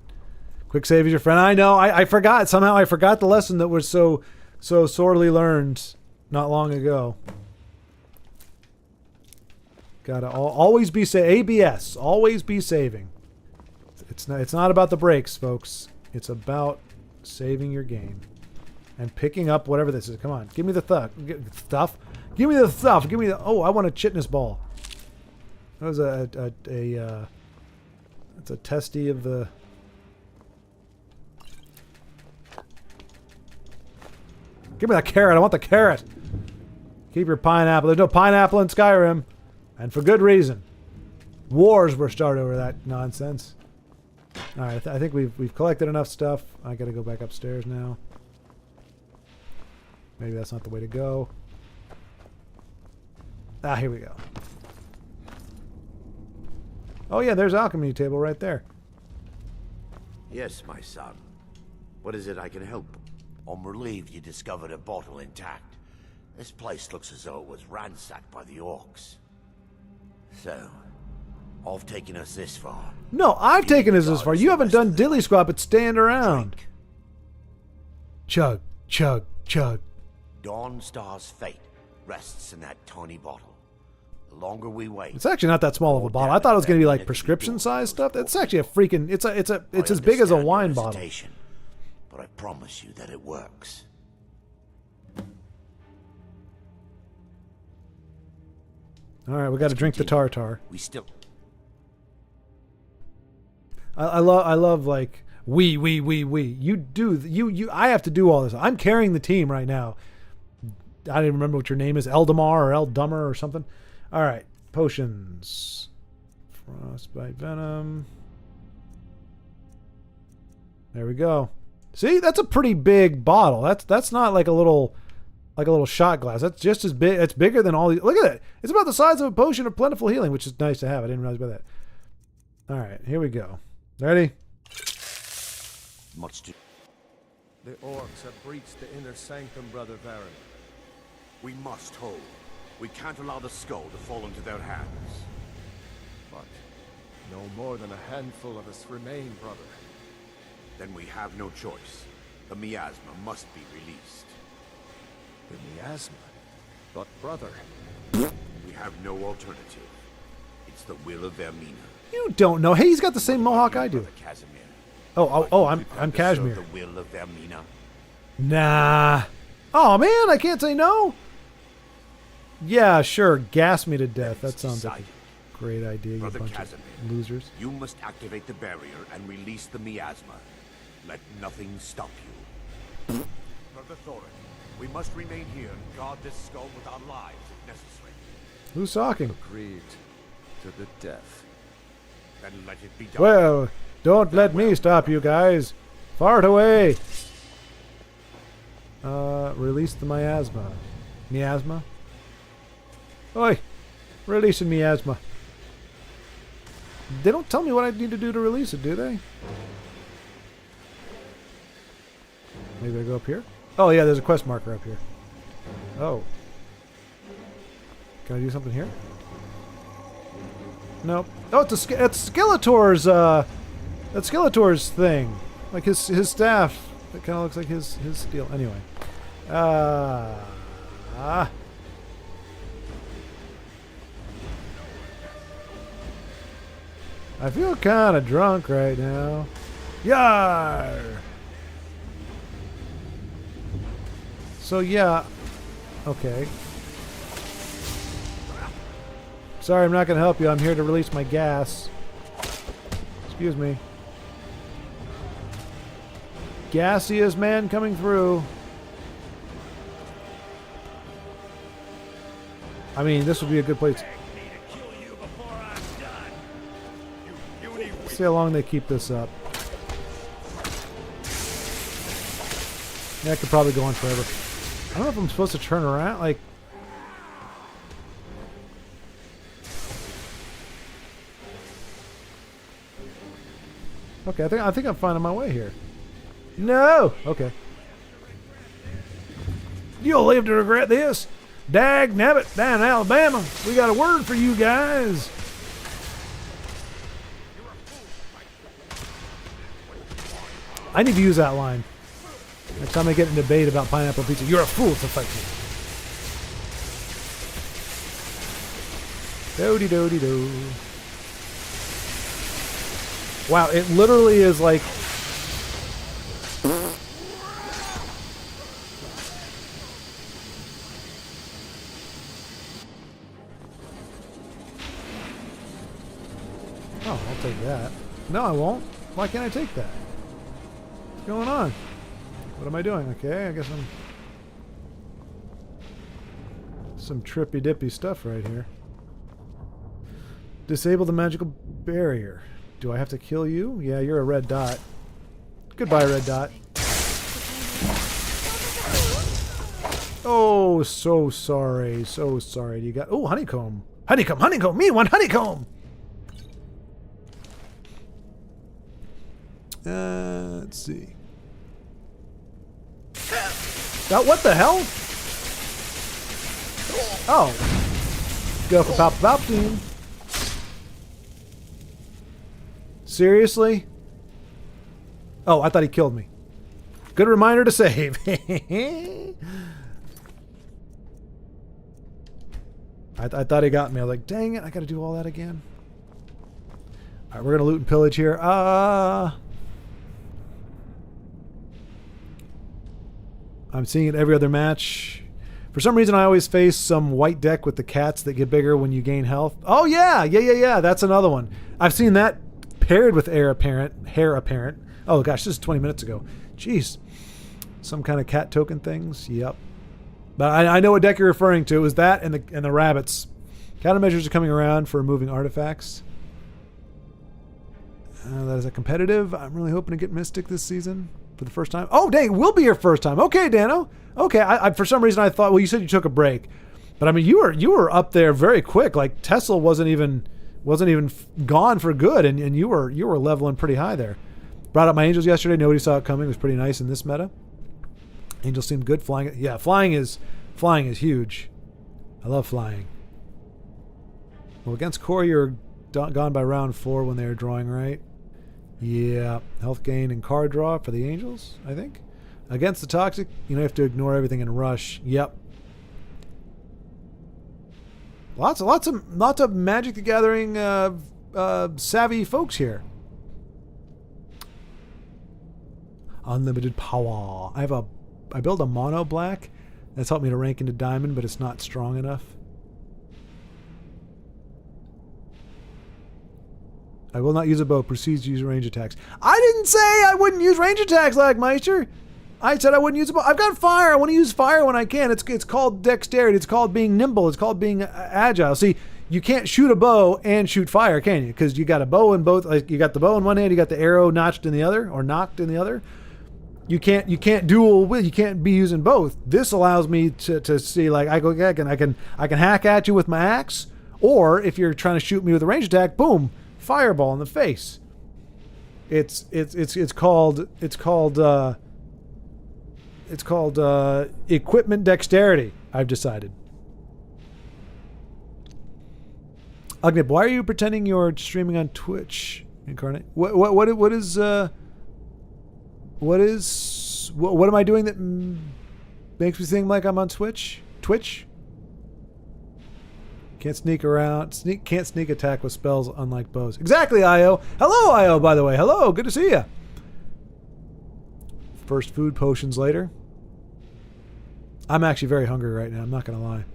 A: Quick save is your friend. I know. I forgot. Somehow I forgot the lesson that was so sorely learned not long ago. Gotta always be ABS. Always be saving. It's not about the breaks, folks. It's about saving your game and picking up whatever this is. Come on, give me the stuff. Give me the stuff. Give me the. Oh, I want a chitness ball. That was it's a testy of the. Give me that carrot. I want the carrot. Keep your pineapple. There's no pineapple in Skyrim. And for good reason. Wars were started over that nonsense. Alright, I think we've collected enough stuff. I gotta go back upstairs now. Maybe that's not the way to go. Ah, here we go. Oh yeah, there's alchemy table right there.
B: Yes, my son. What is it I can help? I'm relieved you discovered a bottle intact. This place looks as though it was ransacked by the orcs. So, I've taken us this far.
A: No, I've taken us this far. You haven't done dilly squat but stand around.
B: Drink.
A: Chug, chug, chug.
B: Dawnstar's fate rests in that tiny bottle. The longer we wait,
A: It's actually not that small of a bottle. I thought it was going to be like prescription size stuff. It's actually a freaking. It's as big as a wine bottle.
B: But I promise you that it works.
A: All right, we got to drink the tartar.
B: We still.
A: I love like we. You do you. I have to do all this. I'm carrying the team right now. I don't even remember what your name is, Eldamar or Eldummer or something. All right, potions. Frostbite venom. There we go. See, that's a pretty big bottle. That's not like a little shot glass. That's just as big. It's bigger than all these. Look at it. It's about the size of a potion of plentiful healing, which is nice to have. I didn't realize about that. All right, here we go. Ready?
B: Much too.
D: The orcs have breached the inner sanctum, Brother Baron.
B: We must hold. We can't allow the skull to fall into their hands.
D: But no more than a handful of us remain, brother.
B: Then we have no choice. The miasma must be released.
D: The miasma? But brother...
B: We have no alternative. It's the will of Vermina.
A: You don't know. Hey, he's got the same mohawk I do.
B: Brother Casimir.
A: Oh, I'm
B: To
A: Kashmir.
B: serve the will of Vermina.
A: Nah. Oh man, I can't say no. Yeah, sure. Gas me to death. That sounds like a great idea. You
B: Brother
A: bunch
B: Casimir,
A: of losers.
B: you must activate the barrier and release the miasma. Let nothing stop you.
C: Brother Thorin, we must remain here and guard this skull with our lives if necessary.
A: Who's talking?
D: Agreed to the death.
B: Then let it be done.
A: Well, don't let me stop you guys. Fart away. Release the miasma. Miasma? Oi! Releasing miasma. They don't tell me what I need to do to release it, do they? Maybe I go up here? Oh yeah, there's a quest marker up here. Oh. Can I do something here? Nope. Oh, it's Skeletor's, that's Skeletor's thing. Like his staff. It kind of looks like his steel. Anyway. I feel kind of drunk right now. Yar! So yeah, okay. Sorry, I'm not going to help you. I'm here to release my gas. Excuse me. Gaseous man coming through. I mean, this would be a good place. see how long they keep this up. Yeah, I could probably go on forever. I don't know if I'm supposed to turn around. Like, okay, I think I'm finding my way here. No. Okay. You'll live to regret this. Dag nabbit, down in Alabama. We got a word for you guys. I need to use that line. Next time I get in a debate about pineapple pizza, you're a fool to fight me. Do-de-do-de-do. Wow, it literally is like... Oh, I'll take that. No, I won't. Why can't I take that? What's going on? What am I doing? Okay, I guess I'm... Some trippy-dippy stuff right here. Disable the magical barrier. Do I have to kill you? Yeah, you're a red dot. Goodbye, red dot. Oh, so sorry. So sorry. You got... Oh, honeycomb. Honeycomb, honeycomb. Me want honeycomb. Let's see. What the hell? Oh. Go for Palpatine. Seriously? Oh, I thought he killed me. Good reminder to save. I thought he got me. I was like, dang it, I gotta do all that again. Alright, we're gonna loot and pillage here. I'm seeing it every other match. For some reason, I always face some white deck with the cats that get bigger when you gain health. Oh, yeah. That's another one. I've seen that paired with heir apparent. Oh, gosh, this is 20 minutes ago. Jeez. Some kind of cat token things. Yep. But I know what deck you're referring to. It was that and the rabbits. Countermeasures are coming around for removing artifacts. That is a competitive. I'm really hoping to get Mystic this season. For the first time? Oh, dang, it will be your first time. Okay, Dano. Okay, I for some reason I thought, well, you said you took a break. But I mean, you were up there very quick. Like Tesla wasn't even gone for good, and you were leveling pretty high there. Brought up my angels yesterday. Nobody saw it coming. It was pretty nice in this meta. Angels seemed good. Flying, yeah, flying is huge. I love flying. Well, against Core, you're gone by round 4 when they were drawing right. Yeah, health gain and card draw for the Angels, I think. Against the Toxic, you have to ignore everything and rush. Yep. Lots of Magic the Gathering savvy folks here. Unlimited power. I build a mono black. That's helped me to rank into diamond, but it's not strong enough. I will not use a bow. Proceeds to use range attacks. I didn't say I wouldn't use range attacks, Lagmeister. I said I wouldn't use a bow. I've got fire. I want to use fire when I can. It's called dexterity. It's called being nimble. It's called being agile. See, you can't shoot a bow and shoot fire, can you? Because you got a bow in both. Like you got the bow in one hand, you got the arrow notched in the other, or knocked in the other. You can't dual with. You can't be using both. This allows me to see like I can hack at you with my axe, or if you're trying to shoot me with a range attack, boom. Fireball in the face. It's called equipment dexterity. I've decided. Ugnip, why are you pretending you're streaming on Twitch, Incarnate? What am I doing that makes me think like I'm on Twitch? Twitch? Can't sneak around. Can't sneak attack with spells unlike bows. Exactly, Io. Hello, Io, by the way. Hello, good to see you. First food potions later. I'm actually very hungry right now. I'm not going to lie.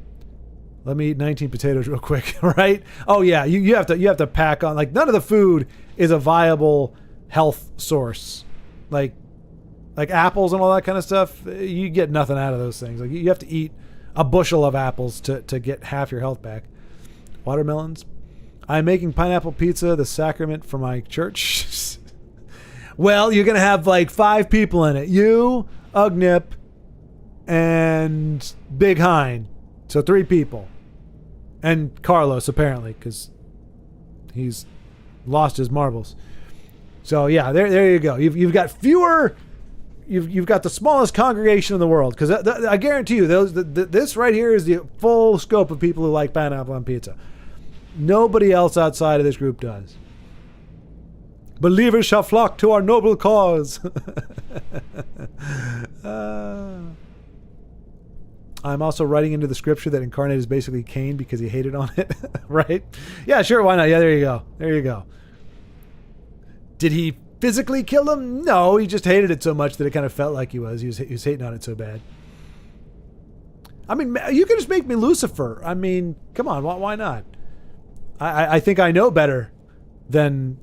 A: Let me eat 19 potatoes real quick, right? Oh, yeah, you have to pack on. Like, none of the food is a viable health source. Like apples and all that kind of stuff, you get nothing out of those things. Like, you have to eat a bushel of apples to get half your health back. Watermelons. I'm making pineapple pizza the sacrament for my church. Well, you're going to have like 5 people in it. You, Ugnip, and Big Hein. So 3 people. And Carlos, apparently, because he's lost his marbles. So, yeah, there you go. You've got fewer... You've got the smallest congregation in the world. Because I guarantee you, this right here is the full scope of people who like pineapple on pizza. Nobody else outside of this group does. Believers shall flock to our noble cause. I'm also writing into the scripture that Incarnate is basically Cain because he hated on it. Right? Yeah, sure, why not? Yeah, there you go. There you go. Did he physically kill him? No, he just hated it so much that it kind of felt like he was. He was hating on it so bad. I mean, you can just make me Lucifer. I mean, come on, why not? I think I know better than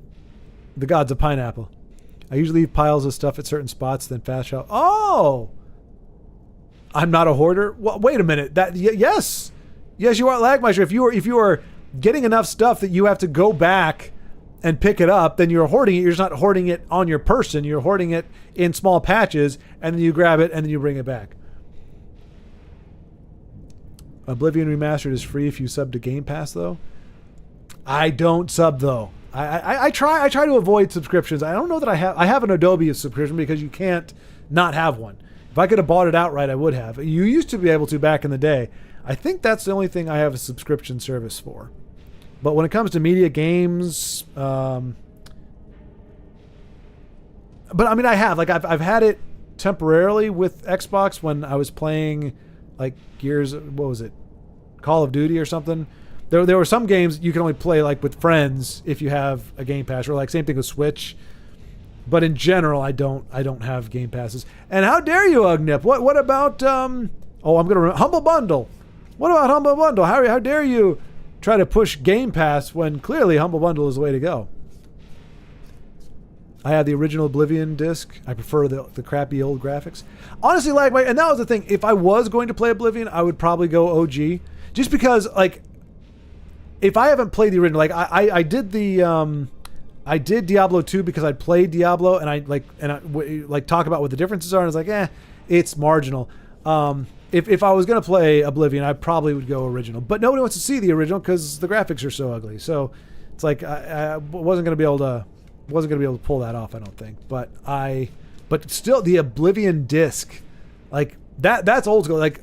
A: the gods of pineapple. I usually leave piles of stuff at certain spots, then fast travel. Oh! I'm not a hoarder? Well, wait a minute. Yes, you are, Lagmeister. If you are getting enough stuff that you have to go back and pick it up, then you're hoarding it. You're just not hoarding it on your person. You're hoarding it in small patches, and then you grab it, and then you bring it back. Oblivion Remastered is free if you sub to Game Pass, though. I don't sub, though. I try to avoid subscriptions. I don't know that I have an Adobe subscription because you can't not have one. If I could have bought it outright, I would have. You used to be able to back in the day. I think that's the only thing I have a subscription service for. But when it comes to media, games, but I mean, I have. Like, I've had it temporarily with Xbox when I was playing, like, what was it? Call of Duty or something. There were some games you can only play like with friends if you have a Game Pass, or like same thing with Switch. But in general, I don't have Game Passes. And how dare you, Ugnip? What about Humble Bundle? What about Humble Bundle? How dare you try to push Game Pass when clearly Humble Bundle is the way to go? I have the original Oblivion disc. I prefer the crappy old graphics. Honestly, and that was the thing. If I was going to play Oblivion, I would probably go OG, just because like. If I haven't played the original, like I did Diablo 2 because I played Diablo and I talk about what the differences are, and I was like, it's marginal. If I was gonna play Oblivion, I probably would go original, but nobody wants to see the original because the graphics are so ugly. So it's like I wasn't gonna be able to pull that off, I don't think. But still, the Oblivion disc, like that's old school, like.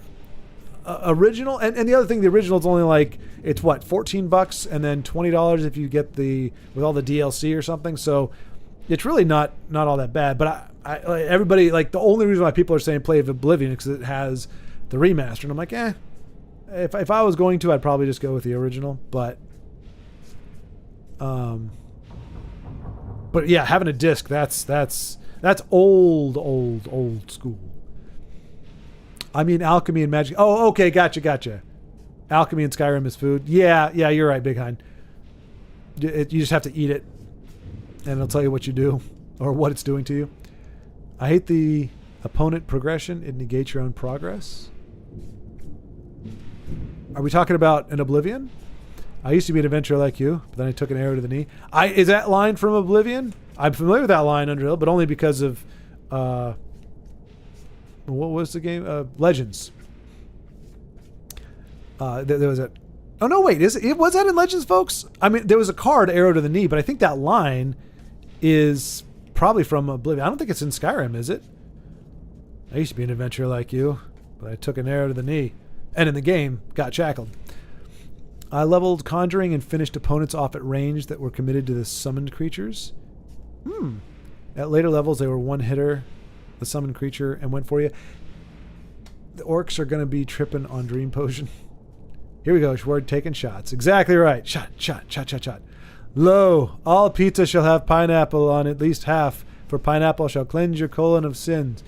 A: Original, and the other thing, the original is only like, it's what, $14 and then $20 if you get with all the DLC or something. So it's really not all that bad. But I everybody, like, the only reason why people are saying play Oblivion is because it has the remaster, and I'm like, if I was going to, I'd probably just go with the original. But yeah, having a disc, that's old school. I mean, alchemy and magic. Oh, okay, gotcha. Alchemy and Skyrim is food. Yeah, you're right, Big Hein. You just have to eat it, and it'll tell you what you do or what it's doing to you. I hate the opponent progression. It negates your own progress. Are we talking about an Oblivion? I used to be an adventurer like you, but then I took an arrow to the knee. Is that line from Oblivion? I'm familiar with that line, Underhill, but only because of... what was the game? Legends. There was a... Oh, no, wait. Was that in Legends, folks? I mean, there was a card, arrow to the knee, but I think that line is probably from Oblivion. I don't think it's in Skyrim, is it? I used to be an adventurer like you, but I took an arrow to the knee. And in the game, got shackled. I leveled Conjuring and finished opponents off at range that were committed to the summoned creatures. At later levels, they were one-hitter, the summoned creature, and went for you. The orcs are going to be tripping on Dream Potion. Here we go. Schward taking shots. Exactly right. Shot. Lo, all pizza shall have pineapple on at least half, for pineapple shall cleanse your colon of sins.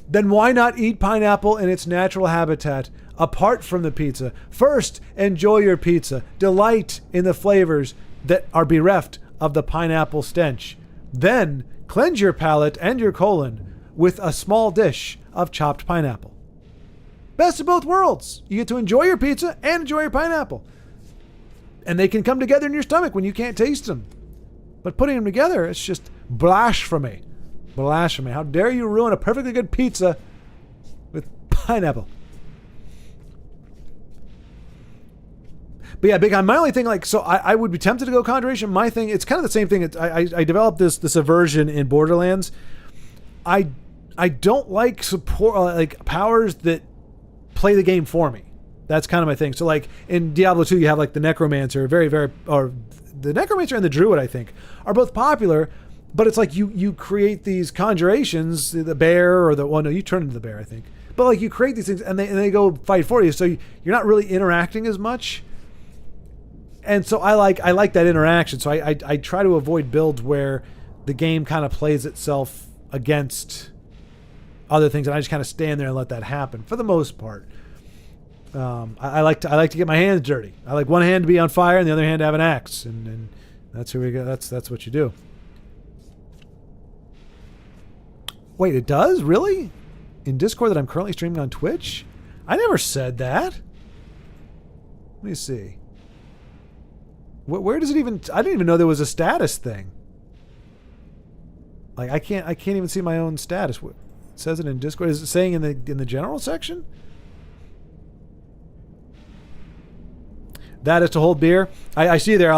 A: Then why not eat pineapple in its natural habitat, apart from the pizza? First, enjoy your pizza. Delight in the flavors that are bereft of the pineapple stench. Then, cleanse your palate and your colon with a small dish of chopped pineapple. Best of both worlds. You get to enjoy your pizza and enjoy your pineapple. And they can come together in your stomach when you can't taste them. But putting them together, it's just blasphemy. Blasphemy. How dare you ruin a perfectly good pizza with pineapple? But yeah, Big Eye, my only thing, like, so I would be tempted to go Conjuration. My thing, it's kind of the same thing. I developed this aversion in Borderlands. I don't like support like powers that play the game for me. That's kind of my thing. So like in Diablo 2, you have like the Necromancer, or the Necromancer and the Druid, I think, are both popular. But it's like you create these conjurations, the bear or no, you turn into the bear, I think. But like you create these things and they go fight for you, so you're not really interacting as much. And so I like that interaction. So I try to avoid builds where the game kind of plays itself against other things, and I just kind of stand there and let that happen for the most part. I like to get my hands dirty. I like one hand to be on fire and the other hand to have an axe, and that's who we go. That's what you do. Wait, it does? Really? In Discord that I'm currently streaming on Twitch? I never said that. Let me see. Where does it even... I didn't even know there was a status thing. Like, I can't even see my own status. It says it in Discord. Is it saying in the general section? That is to hold beer. I see there,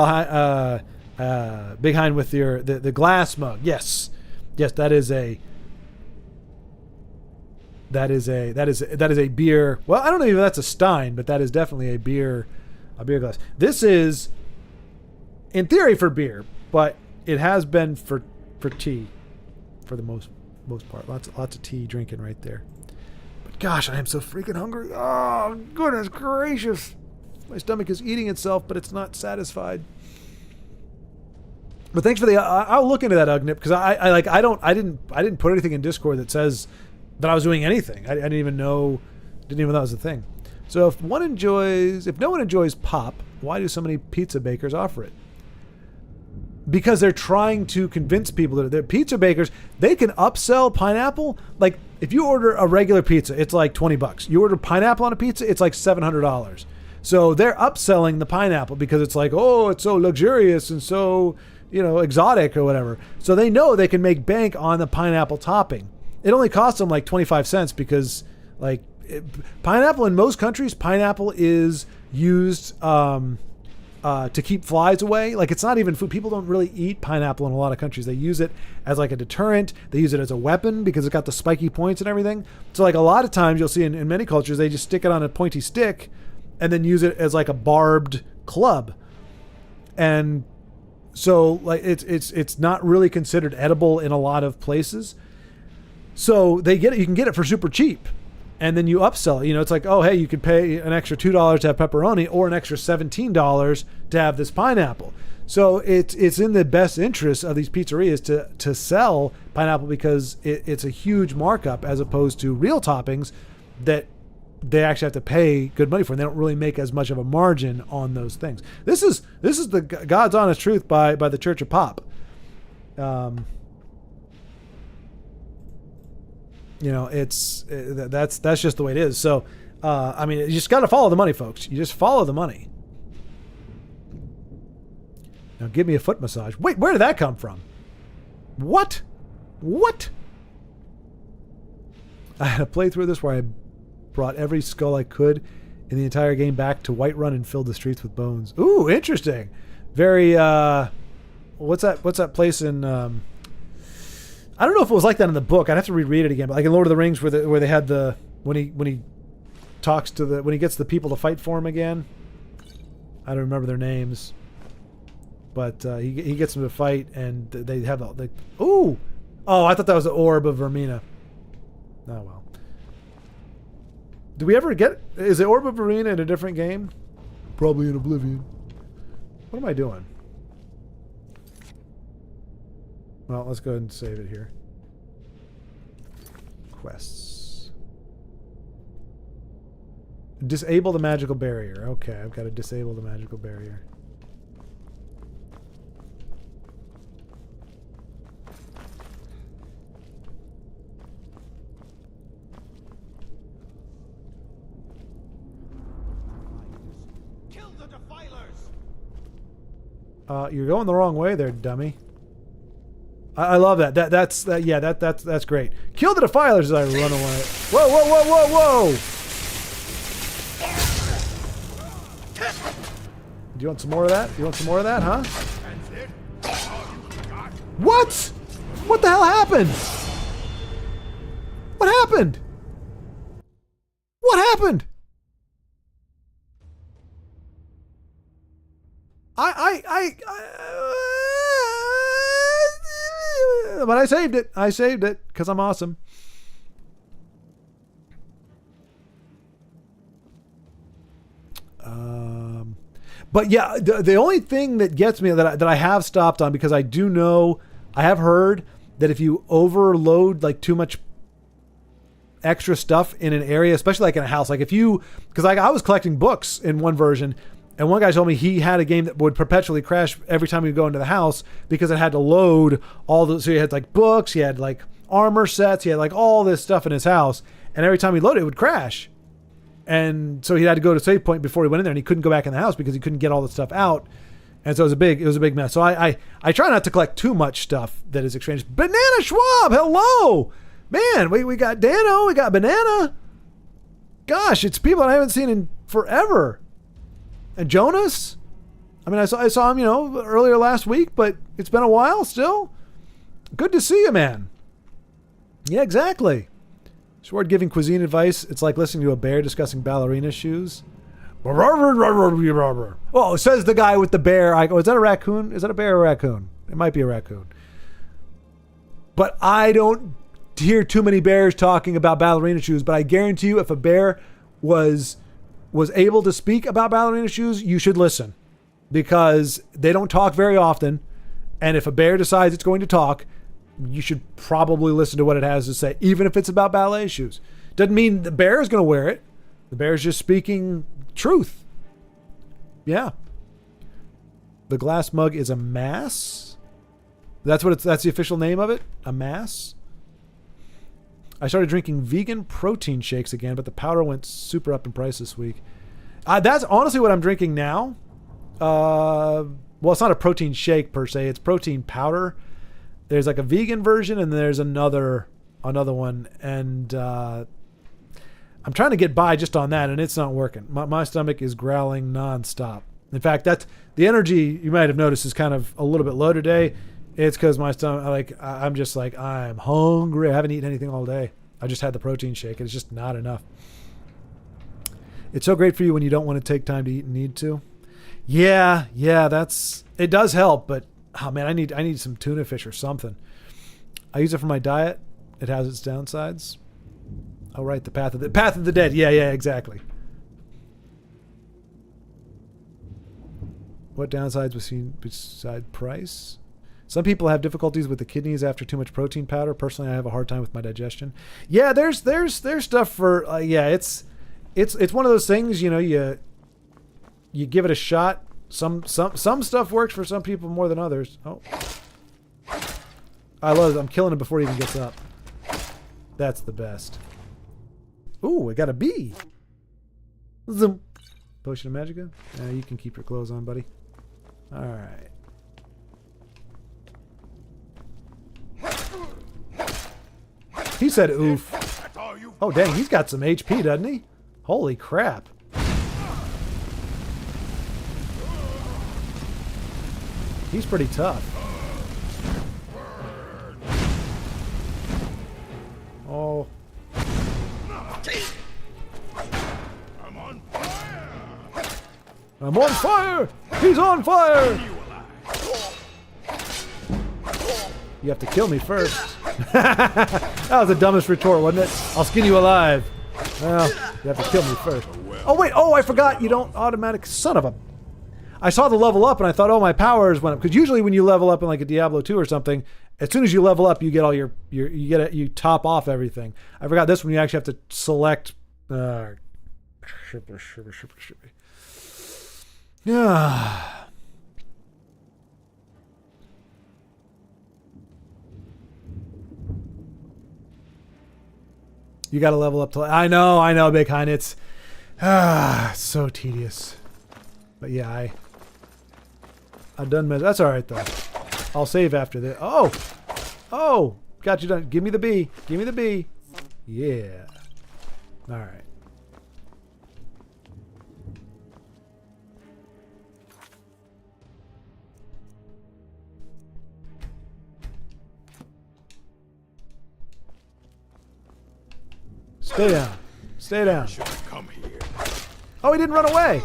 A: Big Hind with the glass mug. Yes. Yes, that is a beer. Well, I don't know if that's a Stein, but that is definitely a beer glass. This is in theory for beer, but it has been for tea for the most part. Lots of tea drinking right there. But gosh, I am so freaking hungry. Oh, goodness gracious. My stomach is eating itself, but it's not satisfied. But thanks for the I'll look into that, Ugnip, because I didn't put anything in Discord that says that I was doing anything. I didn't even know that was a thing. So if no one enjoys pop, why do so many pizza bakers offer it? Because they're trying to convince people that they're pizza bakers. They can upsell pineapple. Like if you order a regular pizza, it's like $20. You order pineapple on a pizza, it's like $700. So they're upselling the pineapple because it's like, oh, it's so luxurious and so, exotic or whatever. So they know they can make bank on the pineapple topping. It only costs them like 25 cents because pineapple in most countries, pineapple is used to keep flies away. Like it's not even food. People don't really eat pineapple in a lot of countries. They use it as like a deterrent. They use it as a weapon because it's got the spiky points and everything. So like a lot of times you'll see in many cultures, they just stick it on a pointy stick and then use it as like a barbed club. And so like it's not really considered edible in a lot of places. So you can get it for super cheap. And then you upsell it. It's like, oh, hey, you could pay an extra $2 to have pepperoni or an extra $17 to have this pineapple. So it's in the best interest of these pizzerias to sell pineapple because it's a huge markup as opposed to real toppings that they actually have to pay good money for, and they don't really make as much of a margin on those things. This is the God's honest truth by the Church of Pop. That's just the way it is. So, you just got to follow the money, folks. You just follow the money. Now give me a foot massage. Wait, where did that come from? What? I had a playthrough of this where I brought every skull I could in the entire game back to Whiterun and filled the streets with bones. Ooh, interesting. Very, what's that place in, I don't know if it was like that in the book. I'd have to reread it again. But like in Lord of the Rings, where they had when he gets the people to fight for him again. I don't remember their names, but he gets them to fight, and they have oh, I thought that was the Orb of Vermina. Oh well. Do we ever is the Orb of Vermina in a different game? Probably in Oblivion. What am I doing? Well, let's go ahead and save it here. Quests. Disable the magical barrier. Okay, I've got to disable the magical barrier.
C: Kill the defilers!
A: You're going the wrong way there, dummy. I love that. That's great. Kill the defilers as I run away. Whoa, whoa, whoa, whoa, whoa! Do you want some more of that? You want some more of that, huh? What? What the hell happened? What happened? What happened? But I saved it. I saved it because I'm awesome. But yeah, the only thing that gets me that I have stopped on, because I do know, I have heard that if you overload like too much extra stuff in an area, especially like in a house, like if you, because like I was collecting books in one version, and one guy told me he had a game that would perpetually crash every time you go into the house because it had to load all the, so he had like books, he had like armor sets, he had like all this stuff in his house, and every time he loaded it would crash. And so he had to go to save point before he went in there, and he couldn't go back in the house because he couldn't get all the stuff out. And so it was a big mess. So I try not to collect too much stuff that is exchanged. Banana Schwab, hello! Man, we got Dano, we got Banana. Gosh, it's people that I haven't seen in forever. And Jonas? I mean, I saw him, earlier last week, but it's been a while still. Good to see you, man. Yeah, exactly. Sword giving cuisine advice. It's like listening to a bear discussing ballerina shoes. Well, says the guy with the bear. I go, is that a raccoon? Is that a bear or a raccoon? It might be a raccoon. But I don't hear too many bears talking about ballerina shoes, but I guarantee you if a bear was able to speak about ballerina shoes, you should listen, because they don't talk very often. And if a bear decides it's going to talk, you should probably listen to what it has to say, even if it's about ballet shoes. Doesn't mean the bear is going to wear it. The bear is just speaking truth. Yeah. The glass mug is a mass. That's the official name of it. A mass. I started drinking vegan protein shakes again, but the powder went super up in price this week. That's honestly what I'm drinking now. Well, it's not a protein shake per se. It's protein powder. There's like a vegan version, and there's another one. And I'm trying to get by just on that, and it's not working. My stomach is growling nonstop. In fact, that's the energy you might have noticed is kind of a little bit low today. It's because my stomach, I'm just like, I'm hungry. I haven't eaten anything all day. I just had the protein shake. It's just not enough. It's so great for you when you don't want to take time to eat and need to. Yeah, it does help, but oh man, I need some tuna fish or something. I use it for my diet. It has its downsides. Oh right, the path of the dead. Yeah, exactly. What downsides was seen beside price? Some people have difficulties with the kidneys after too much protein powder. Personally, I have a hard time with my digestion. Yeah, there's stuff for it's one of those things, you give it a shot. Some stuff works for some people more than others. Oh. I love it. I'm killing him before he even gets up. That's the best. Ooh, I got a bee. Zoom. Potion of Magica? You can keep your clothes on, buddy. Alright. He said oof. Oh dang, he's got some HP, doesn't he? Holy crap. He's pretty tough. Oh. I'm on fire! He's on fire! You have to kill me first. That was the dumbest retort, wasn't it? I'll skin you alive. Well, you have to kill me first. Oh wait, I forgot you don't automatic, son of a... I saw the level up and I thought, my powers went up. Because usually when you level up in like a Diablo 2 or something, as soon as you level up, you get all you top off everything. I forgot this one, you actually have to select... Yeah. You got to level up to... I know, Big Hein. It's so tedious. But yeah, I done mess. That's all right though. I'll save after this. Oh, oh, got you done. Give me the B. Give me the B. Yeah. All right. Stay down. Stay down.
D: Come here.
A: Oh, he didn't run away.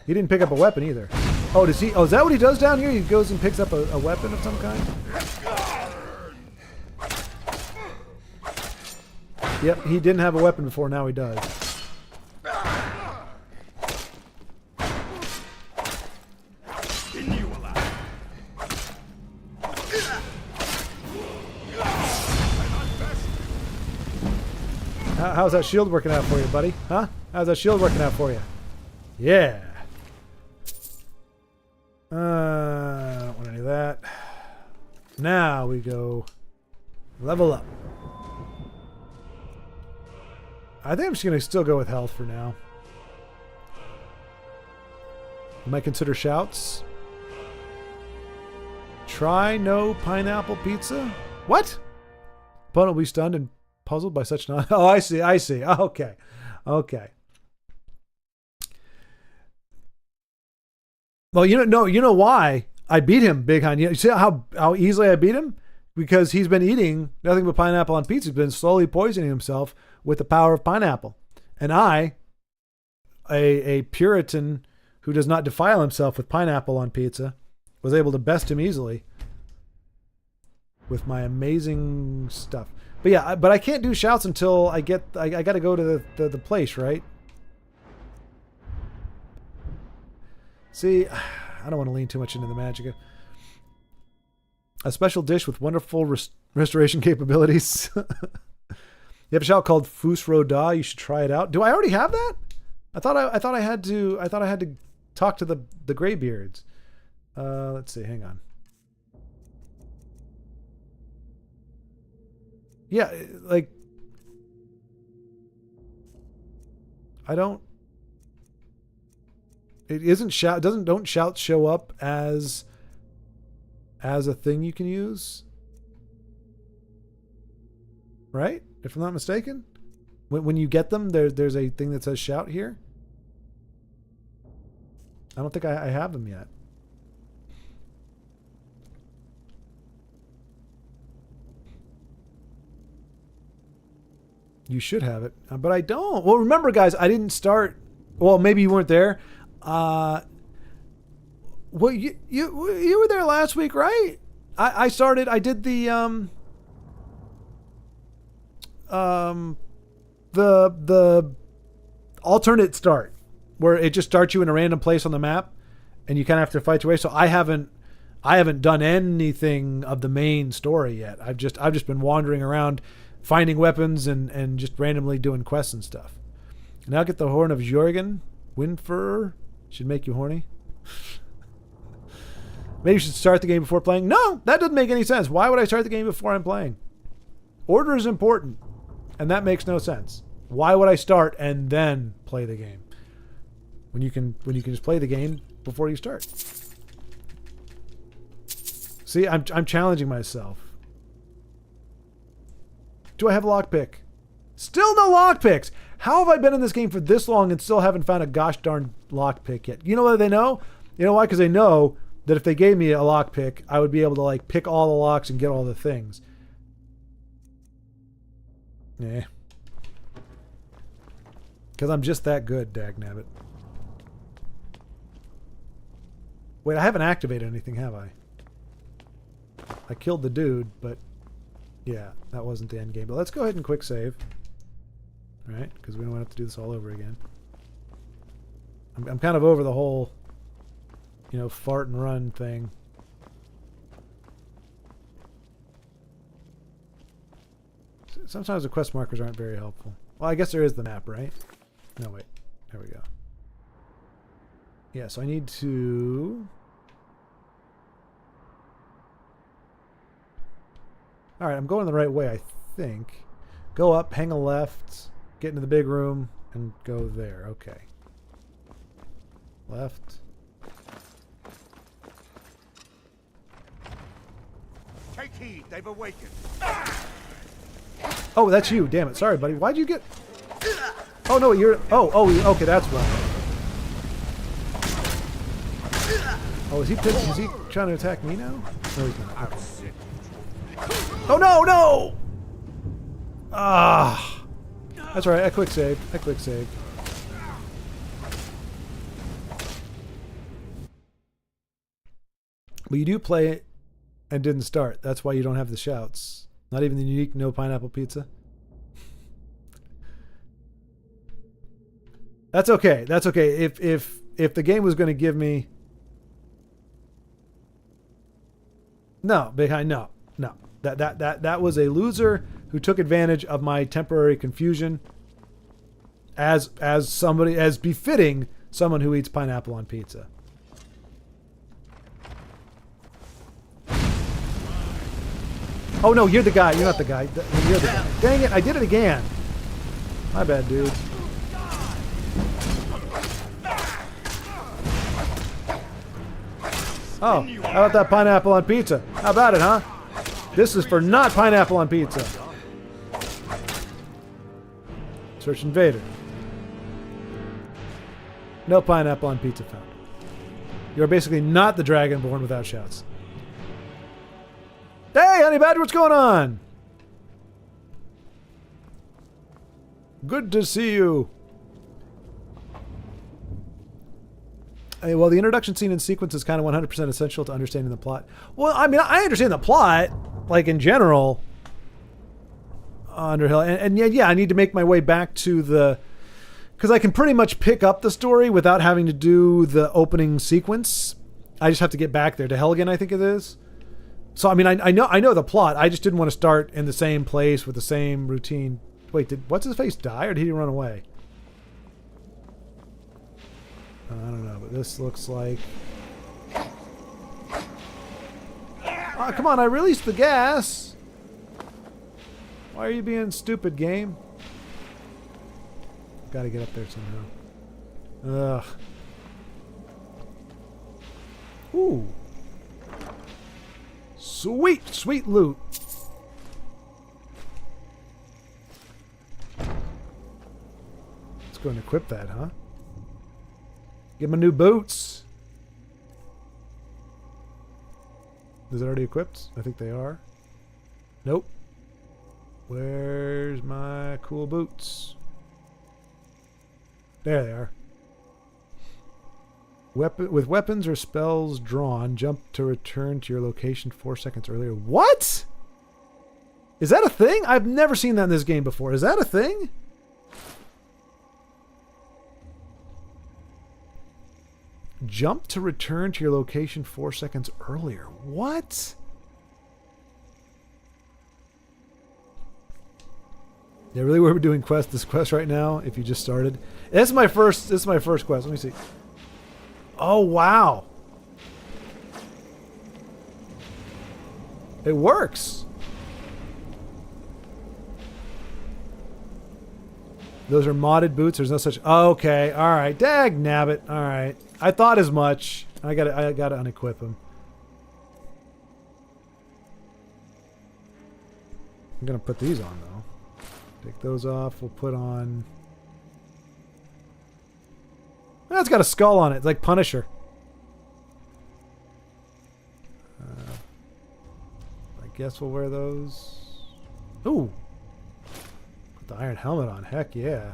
A: He didn't pick up a weapon either. Oh, does he? Oh, is that what he does down here? He goes and picks up a weapon of some kind? Yep, he didn't have a weapon before. Now he does. How's that shield working out for you, buddy? Huh? How's that shield working out for you? Yeah. I don't want any of that. Now we go level up. I think I'm just going to still go with health for now. You might consider shouts. Try no pineapple pizza? What? Opponent will be stunned and puzzled by such non... Oh, I see. I see. Okay. Okay. Well, you know why I beat him, Big Hun. You see how easily I beat him? Because he's been eating nothing but pineapple on pizza. He's been slowly poisoning himself with the power of pineapple. And I, a Puritan who does not defile himself with pineapple on pizza, was able to best him easily with my amazing stuff. But yeah, but I can't do shouts until I got to go to the place, right? See, I don't want to lean too much into the magic. A special dish with wonderful restoration capabilities. You have a shout called Fus Roda. You should try it out. Do I already have that? I thought I had to talk to the Greybeards. Let's see. Hang on. Yeah, like I don't. It isn't shout. Don't shouts show up as a thing you can use, right? If I'm not mistaken, when you get them, there's a thing that says shout here. I don't think I have them yet. You should have it, but I don't. Well, remember, guys, I didn't start. Well, maybe you weren't there. Well, you were there last week, right? I started. I did the alternate start, where it just starts you in a random place on the map, and you kind of have to fight your way. So I haven't done anything of the main story yet. I've just been wandering around, finding weapons and just randomly doing quests and stuff. Now get the Horn of Jorgen. Windfur should make you horny. Maybe you should start the game before playing. No, that doesn't make any sense. Why would I start the game before I'm playing? Order is important, and that makes no sense. Why would I start and then play the game when you can just play the game before you start? See, I'm challenging myself. Do I have a lockpick? Still no lockpicks. How have I been in this game for this long and still haven't found a gosh darn lockpick yet? You know what they know? You know why? Because they know that if they gave me a lockpick, I would be able to like pick all the locks and get all the things. Yeah. Because I'm just that good, dagnabbit. Wait, I haven't activated anything, have I? I killed the dude, but yeah, that wasn't the end game. But let's go ahead and quick save. Right? Because we don't have to do this all over again. I'm kind of over the whole, fart and run thing. Sometimes the quest markers aren't very helpful. Well, I guess there is the map, right? No, wait. There we go. Yeah, so I need to... Alright, I'm going the right way, I think. Go up, hang a left, get into the big room, and go there. Okay. Left.
C: Take heed, they've awakened.
A: Oh, that's you. Damn it. Sorry, buddy. Why'd you get... Oh, no, you're... Oh, okay, that's why. Oh, is he trying to attack me now? No, he's not. Okay. Oh, no! Ah. That's all right. I quick saved. But you do play it and didn't start. That's why you don't have the shouts. Not even the unique no pineapple pizza. That's okay. If the game was going to give me... No, behind no. That was a loser who took advantage of my temporary confusion as befitting someone who eats pineapple on pizza. Oh no, you're the guy. You're not the guy. You're the guy. Dang it, I did it again. My bad, dude. Oh, how about that pineapple on pizza? How about it, huh? This is for not pineapple on pizza. Search Invader. No pineapple on pizza found. You're basically not the Dragonborn without shouts. Hey, Honey Badger, what's going on? Good to see you. Hey, well, the introduction scene and sequence is kind of 100% essential to understanding the plot. Well, I mean, I understand the plot, like in general, Underhill, and yeah, I need to make my way back to the, because I can pretty much pick up the story without having to do the opening sequence. I just have to get back there to Helgen, I think it is. So I mean, I know the plot. I just didn't want to start in the same place with the same routine. Wait, did what's his face die or did he run away? I don't know, but this looks like... Oh, come on, I released the gas! Why are you being stupid, game? Gotta get up there somehow. Ugh. Ooh. Sweet loot. Let's go and equip that, huh? Give him new boots. Is it already equipped? I think they are. Nope. Where's my cool boots? There they are. With weapons or spells drawn, jump to return to your location 4 seconds earlier. What? Is that a thing? I've never seen that in this game before. Is that a thing? Jump to return to your location 4 seconds earlier. What? Yeah, really, we're doing this quest right now. If you just started, this is my first quest. Let me see. Oh wow, it works. Those are modded boots. There's no such. Okay, all right. Dag nabbit. All right. I thought as much. I gotta unequip them. I'm gonna put these on though. Take those off. We'll put on. Well, it's got a skull on it. It's like Punisher. I guess we'll wear those. Ooh. Put the iron helmet on. Heck yeah.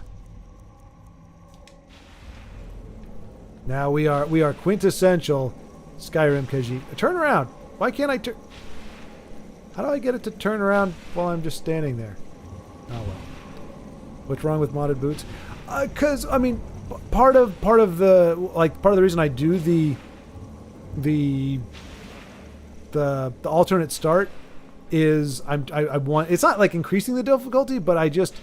A: Now we are quintessential Skyrim Khajiit. Turn around. Why can't I turn? How do I get it to turn around while I'm just standing there? Oh well. What's wrong with modded boots? Cause I mean, part of the reason I do the alternate start is I want, it's not like increasing the difficulty, but I just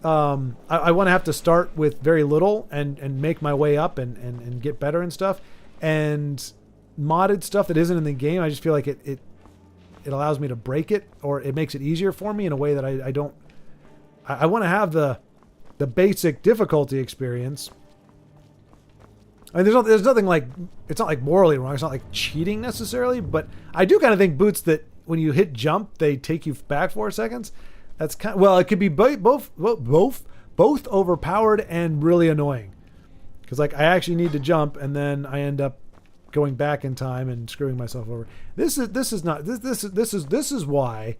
A: I want to have to start with very little and make my way up and get better and stuff. And modded stuff that isn't in the game, I just feel like it allows me to break it, or it makes it easier for me in a way that I don't. I want to have the basic difficulty experience. I mean, there's nothing like, it's not like morally wrong. It's not like cheating necessarily, but I do kind of think boots that when you hit jump, they take you back 4 seconds. That's kind of, well, it could be both overpowered and really annoying. Because like I actually need to jump, and then I end up going back in time and screwing myself over. This is why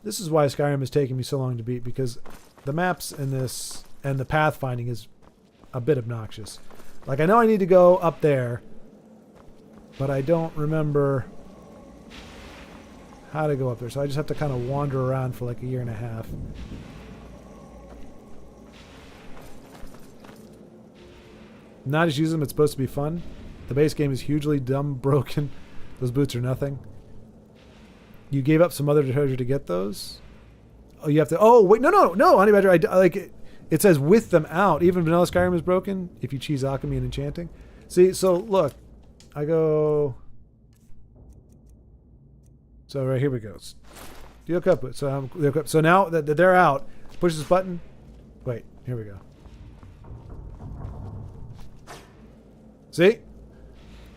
A: Skyrim is taking me so long to beat, because the maps in this and the pathfinding is a bit obnoxious. Like I know I need to go up there, but I don't remember how to go up there, so I just have to kind of wander around for like a year and a half. Not just use them, it's supposed to be fun. The base game is hugely dumb, broken. Those boots are nothing. You gave up some other treasure to get those? Oh, you have to... Oh, wait, no, Honey Badger. I like it. It says with them out. Even Vanilla Skyrim is broken if you choose Alchemy and Enchanting. See, so look. I go... So right here we go. Deal cup boot. So now that they're out, push this button. Wait, here we go. See?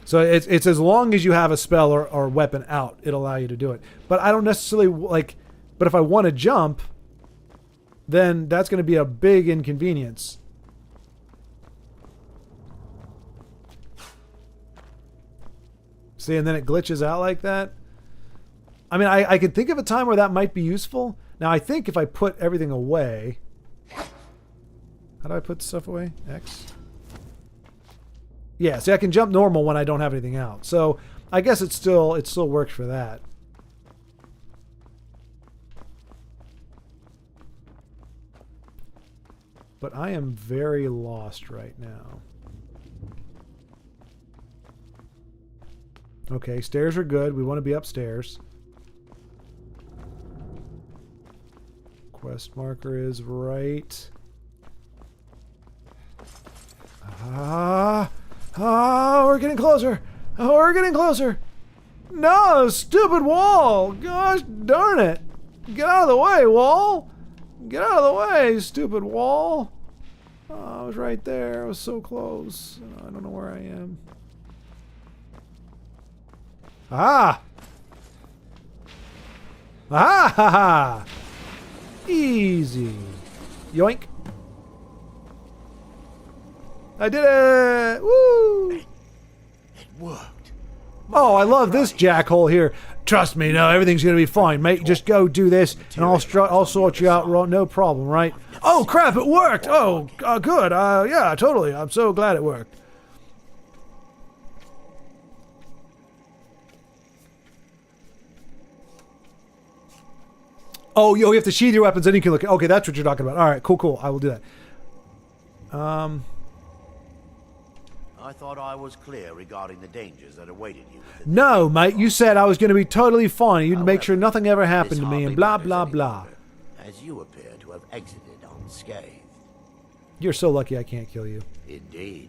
A: So it's as long as you have a spell or weapon out, it'll allow you to do it. But I don't necessarily like... But if I want to jump, then that's going to be a big inconvenience. See, and then it glitches out like that. I mean, I could think of a time where that might be useful. Now, I think if I put everything away... How do I put stuff away? X? Yeah, see, I can jump normal when I don't have anything out. So, I guess it still works for that. But I am very lost right now. Okay, stairs are good. We want to be upstairs. Quest marker is right. We're getting closer. Oh, we're getting closer. No, stupid wall. Gosh darn it. Get out of the way, wall. Get out of the way, stupid wall. Oh, I was right there. I was so close. I don't know where I am. Ah! Ah! Ha, ha. Easy. Yoink. I did it! Woo!
B: It worked.
A: Oh, I love this jackhole here. Trust me, no, everything's gonna be fine, mate. Just go do this, and I'll sort you out. No problem, right? Oh crap! It worked. Oh, good. Yeah, totally. I'm so glad it worked. Oh, you have to sheathe your weapons, then you can look. Okay, that's what you're talking about. All right, cool. I will do that.
B: I thought I was clear regarding the dangers that awaited you.
A: No, mate, you said I was going to be totally fine. You'd make sure nothing ever happened to me and blah, blah, blah.
B: As you appear to have exited unscathed.
A: You're so lucky I can't kill you.
B: Indeed.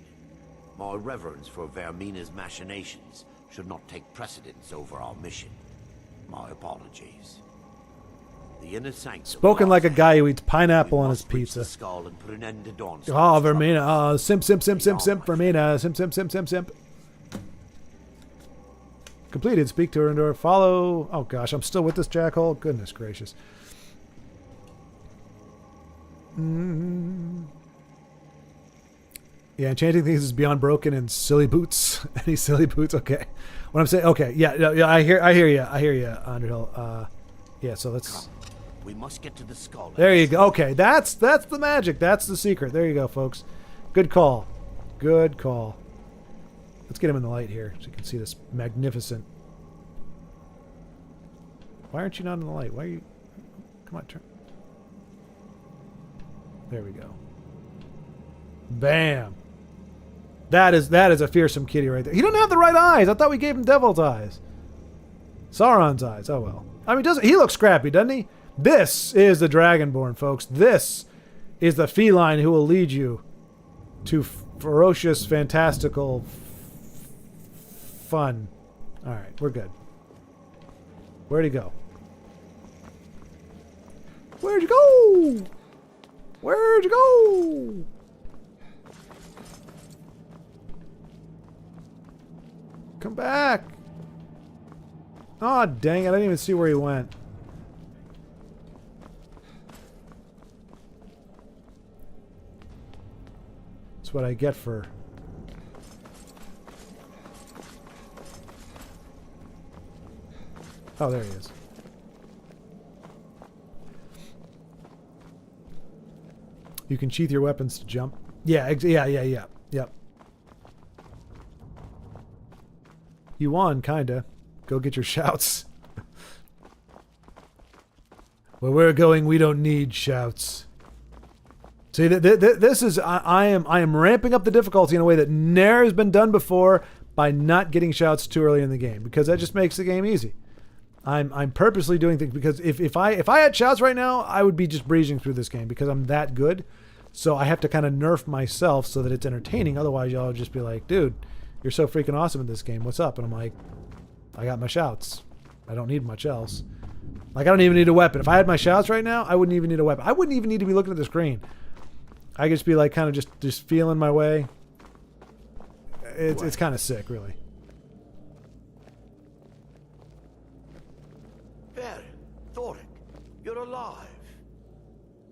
B: My reverence for Vermina's machinations should not take precedence over our mission. My apologies. The inner sanctum.
A: Spoken like a guy who eats pineapple on his pizza.
B: Skull and put an end to Dawn's
A: Oh, Vermina. Simp, Vermina. Simp. Completed. Speak to her and follow. Oh, gosh. I'm still with this jackhole. Goodness gracious. Yeah, enchanting things is beyond broken and silly boots. Any silly boots? Okay. What I'm saying. Okay. Yeah. I hear you, Underhill. Yeah. So let's.
B: We must get to the skull.
A: There you go. Okay, that's the magic. That's the secret. There you go, folks. Good call. Good call. Let's get him in the light here so you can see this magnificent. Why aren't you not in the light? Why are you? Come on, turn. There we go. Bam. That is a fearsome kitty right there. He doesn't have the right eyes. I thought we gave him devil's eyes. Sauron's eyes. Oh well. I mean, he looks scrappy, doesn't he? This is the Dragonborn, folks. This is the feline who will lead you to ferocious, fantastical fun. All right, we're good. Where'd he go? Where'd you go? Where'd you go? Come back. Aw, dang it. I didn't even see where he went. That's what I get for... Oh, there he is. You can sheath your weapons to jump. Yeah, yeah. Yep. You won, kinda. Go get your shouts. Where we're going, we don't need shouts. See, this is... I am ramping up the difficulty in a way that never has been done before by not getting shouts too early in the game, because that just makes the game easy. I'm purposely doing things because if I had shouts right now, I would be just breezing through this game because I'm that good. So I have to kind of nerf myself so that it's entertaining. Otherwise, y'all would just be like, dude, you're so freaking awesome in this game. What's up? And I'm like, I got my shouts. I don't need much else. Like, I don't even need a weapon. If I had my shouts right now, I wouldn't even need a weapon. I wouldn't even need to be looking at the screen. I could just be like kind of just feeling my way. It's kind of sick, really.
B: Baron, Thoric, you're alive.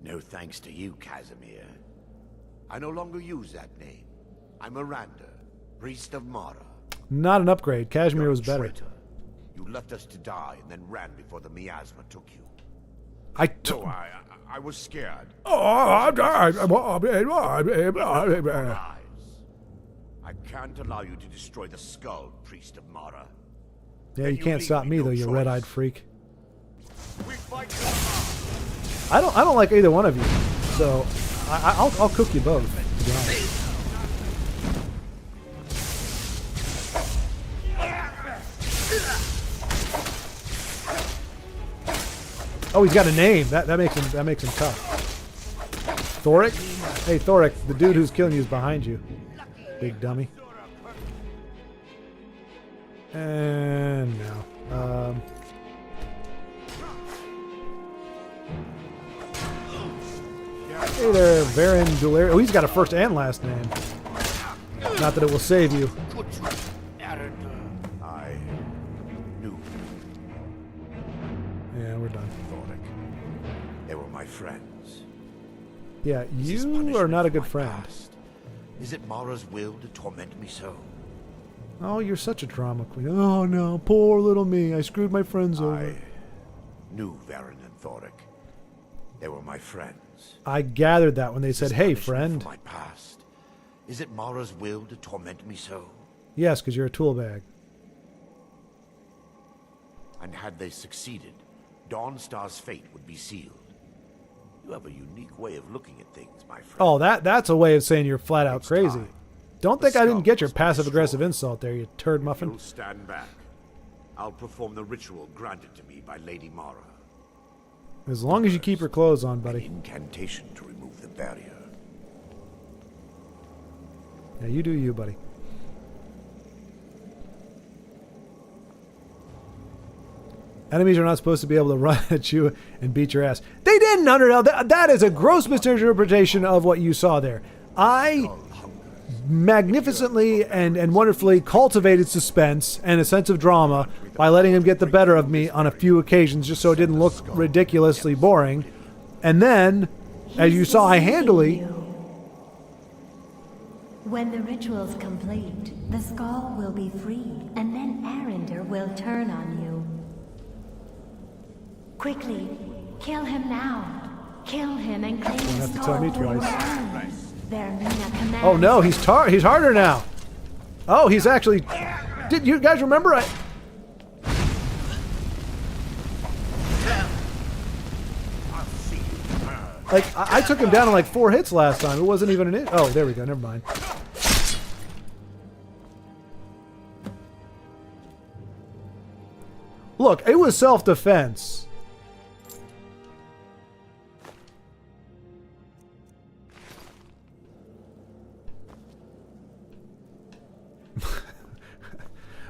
B: No thanks to you, Casimir. I no longer use that name. I'm Miranda, priest of Mara.
A: Not an upgrade. Kashmir
B: You're
A: was
B: a
A: better.
B: traitor. You left us to die and then ran before the miasma took you.
C: No, I was scared.
B: Lies. I can't allow you to destroy the skull, priest of Mara.
A: Yeah, you can't stop me though, you red-eyed freak.
C: We fight
A: I don't like either one of you, so I'll cook you both. To be honest. Oh, he's got a name. That makes him tough. Thoric? Hey, Thoric, the dude who's killing you is behind you. Big dummy. And no. Hey there, Baron Dulaire. Oh, he's got a first and last name. Not that it will save you.
B: I knew
A: Yeah, we're done.
B: Thoric. They were my friends.
A: Yeah,
B: Is this
A: you
B: punishment
A: are not a
B: for
A: good
B: my
A: friend.
B: past? Is it Mara's will to torment me so?
A: Oh, you're such a drama queen. Oh no, poor little me. I screwed my friends over.
B: I knew Varen and Thoric. They were my friends.
A: I gathered that when they
B: Is
A: said,
B: this
A: "Hey,
B: punishment
A: friend."
B: for my past? Is it Mara's will to torment me so?
A: Yes, because you're a tool bag.
B: And had they succeeded, Dawnstar's fate would be sealed. You have a unique way of looking at things, my friend.
A: Oh, that's a way of saying you're flat out
B: It's
A: crazy.
B: time.
A: Don't
B: The
A: think I didn't
B: skull
A: get your
B: must be
A: passive-aggressive
B: destroyed.
A: insult there, you turd muffin.
C: You'll stand back. I'll perform the ritual granted to me by Lady Mara.
A: As long as you keep your clothes on,
B: An
A: buddy.
B: incantation to remove the barrier.
A: Yeah, you do you, buddy. Enemies are not supposed to be able to run at you and beat your ass. They didn't, Undertale. That is a gross misinterpretation of what you saw there. I magnificently and wonderfully cultivated suspense and a sense of drama by letting him get the better of me on a few occasions just so it didn't look ridiculously boring. And then, as you saw, I handily...
E: When the ritual's complete, the skull will be freed, and then Arender will turn on you. Quickly, kill him now. Kill him and claim
A: Don't
E: the
A: have to tell
E: skull
A: me
E: for your
A: twice.
E: own. Vermina commands.
A: Oh no, he's harder now. Oh, he's actually... Did you guys remember? I took him down in like 4 hits last time. It wasn't even an hit. Oh, there we go. Never mind. Look, it was self-defense.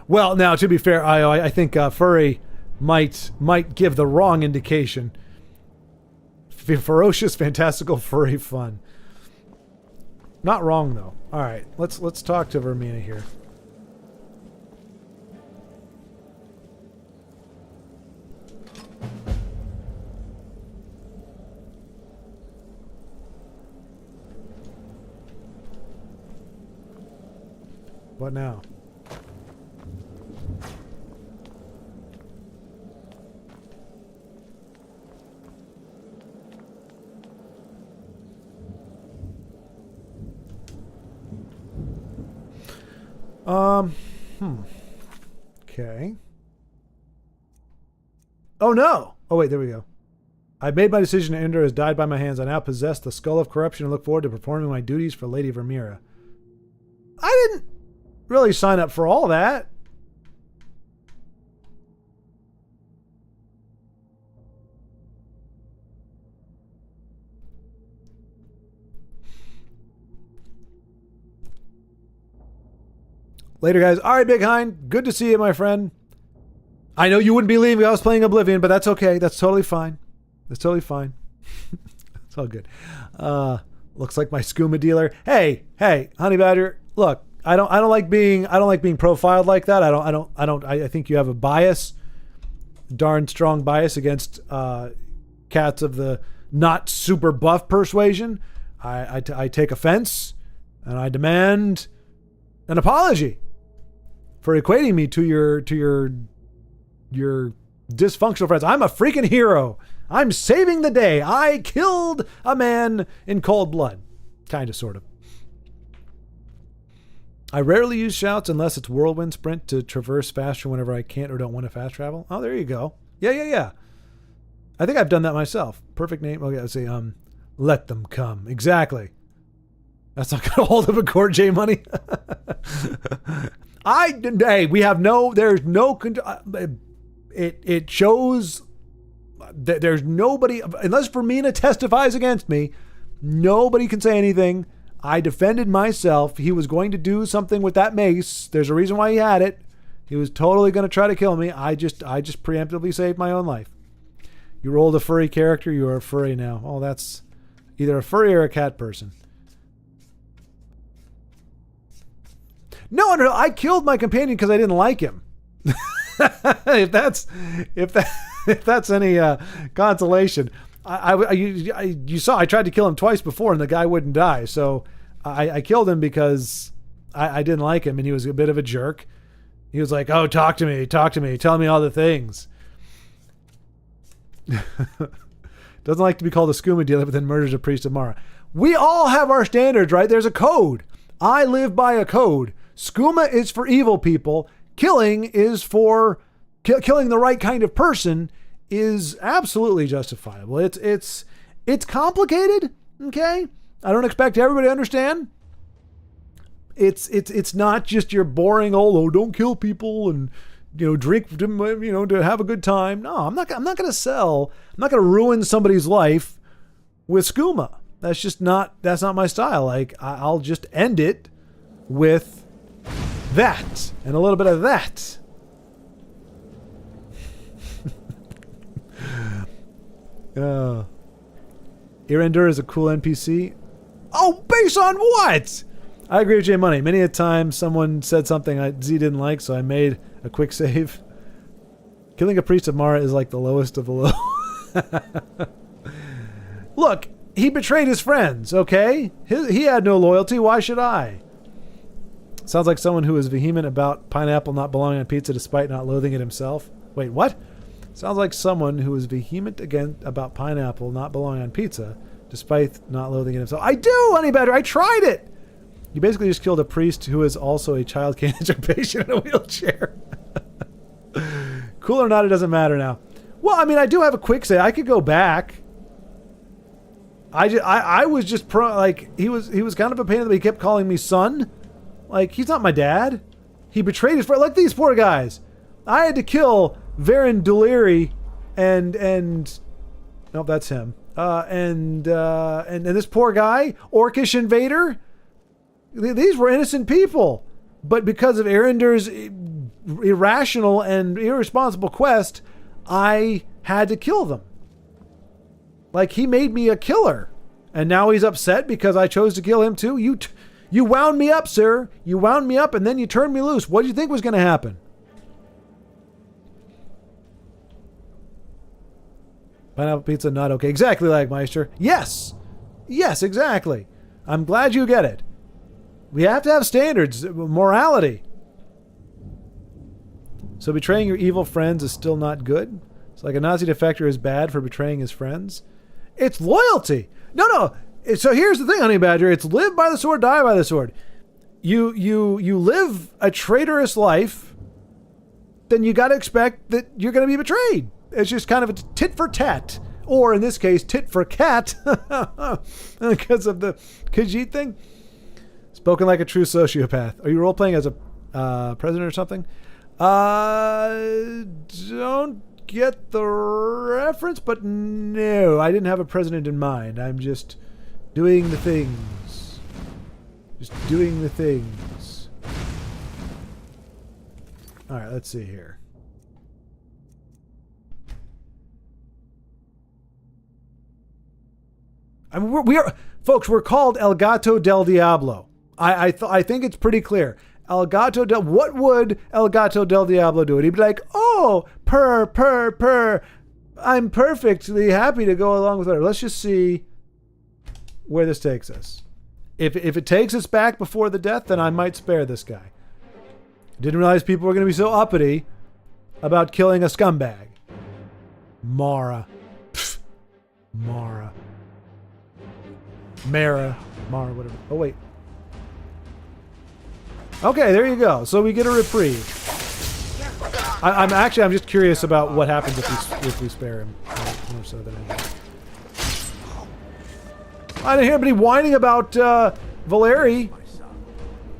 A: Well, now to be fair, I think Furry might give the wrong indication. Ferocious, fantastical, furry fun. Not wrong though. All right, let's talk to Vermina here. What now? Okay. Oh no! Oh wait, there we go. I've made my decision. Ender has died by my hands. I now possess the Skull of Corruption and look forward to performing my duties for Lady Vermeera. I didn't really sign up for all that. Later, guys. All right, Big Hind. Good to see you, my friend. I know you wouldn't be leaving if I was playing Oblivion, but that's okay. That's totally fine. That's totally fine. It's all good. Looks like my skooma dealer. Hey, Honey Badger. Look, I don't like being profiled like that. I think you have a bias, darn strong bias against cats of the not super buff persuasion. I take offense, and I demand an apology for equating me to your dysfunctional friends. I'm a freaking hero. I'm saving the day. I killed a man in cold blood. Kind of, sort of. I rarely use shouts unless it's whirlwind sprint to traverse faster whenever I can't or don't want to fast travel. Oh, there you go. Yeah. I think I've done that myself. Perfect name. Okay, let's see. Let them come. Exactly. That's not going to hold up a court, J Money. We have there's no, it shows that there's nobody, unless Vermeena testifies against me, nobody can say anything. I defended myself. He was going to do something with that mace. There's a reason why he had it. He was totally going to try to kill me. I just preemptively saved my own life. You rolled a furry character. You are a furry now. Oh, that's either a furry or a cat person. No, I killed my companion because I didn't like him. if that's any consolation. You saw I tried to kill him twice before and the guy wouldn't die. So I killed him because I didn't like him and he was a bit of a jerk. He was like, "Oh, talk to me, tell me all the things." Doesn't like to be called a skooma dealer, but then murders a priest of Mara. We all have our standards, right? There's a code. I live by a code. Skooma is for evil people. Killing is for killing the right kind of person is absolutely justifiable. It's complicated, okay? I don't expect everybody to understand. It's not just your boring old, don't kill people and drink to have a good time. No, I'm not going to ruin somebody's life with skooma. That's not my style. Like I'll just end it with that and a little bit of that. Irender is a cool NPC. Oh, based on what? I agree with J Money. Many a time someone said something Z didn't like, so I made a quick save. Killing a priest of Mara is like the lowest of the low. Look, he betrayed his friends, okay? He had no loyalty. Why should I? Sounds like someone who is vehement about pineapple not belonging on pizza despite not loathing it himself. Wait, what? Sounds like someone who is vehement about pineapple not belonging on pizza despite not loathing it himself. I do, Honey Badger. I tried it. You basically just killed a priest who is also a child cancer patient in a wheelchair. Cool or not, it doesn't matter now. Well, I mean, I do have a quick say. I could go back. I was just he was kind of a pain in the butt. He kept calling me son. Like, he's not my dad. He betrayed his friend. Like these poor guys. I had to kill Varen Duliri and no, that's him. And this poor guy, Orcish Invader. These were innocent people, but because of Erender's irrational and irresponsible quest, I had to kill them. Like, he made me a killer, and now he's upset because I chose to kill him too. You wound me up, sir. You wound me up, and then you turned me loose. What did you think was going to happen? Pineapple pizza, not okay. Exactly, like Meister. Yes, exactly. I'm glad you get it. We have to have standards, morality. So betraying your evil friends is still not good? It's like a Nazi defector is bad for betraying his friends? It's loyalty. No. So here's the thing, Honey Badger. It's live by the sword, die by the sword. You live a traitorous life, then you got to expect that you're going to be betrayed. It's just kind of a tit for tat. Or in this case, tit for cat. Because of the Khajiit thing. Spoken like a true sociopath. Are you role-playing as a president or something? Don't get the reference, but no, I didn't have a president in mind. I'm just doing the things. Just doing the things. All right, let's see here. I mean, we are, folks. We're called El Gato del Diablo. I think it's pretty clear. What would El Gato del Diablo do? He'd be like, oh, purr. I'm perfectly happy to go along with her. Let's just see where this takes us. If it takes us back before the death, then I might spare this guy. Didn't realize people were going to be so uppity about killing a scumbag. Mara. Pfft. Mara, whatever. Oh, wait. Okay, there you go. So we get a reprieve. I'm just curious about what happens if we spare him. More so than anything. I didn't hear anybody whining about Valeri.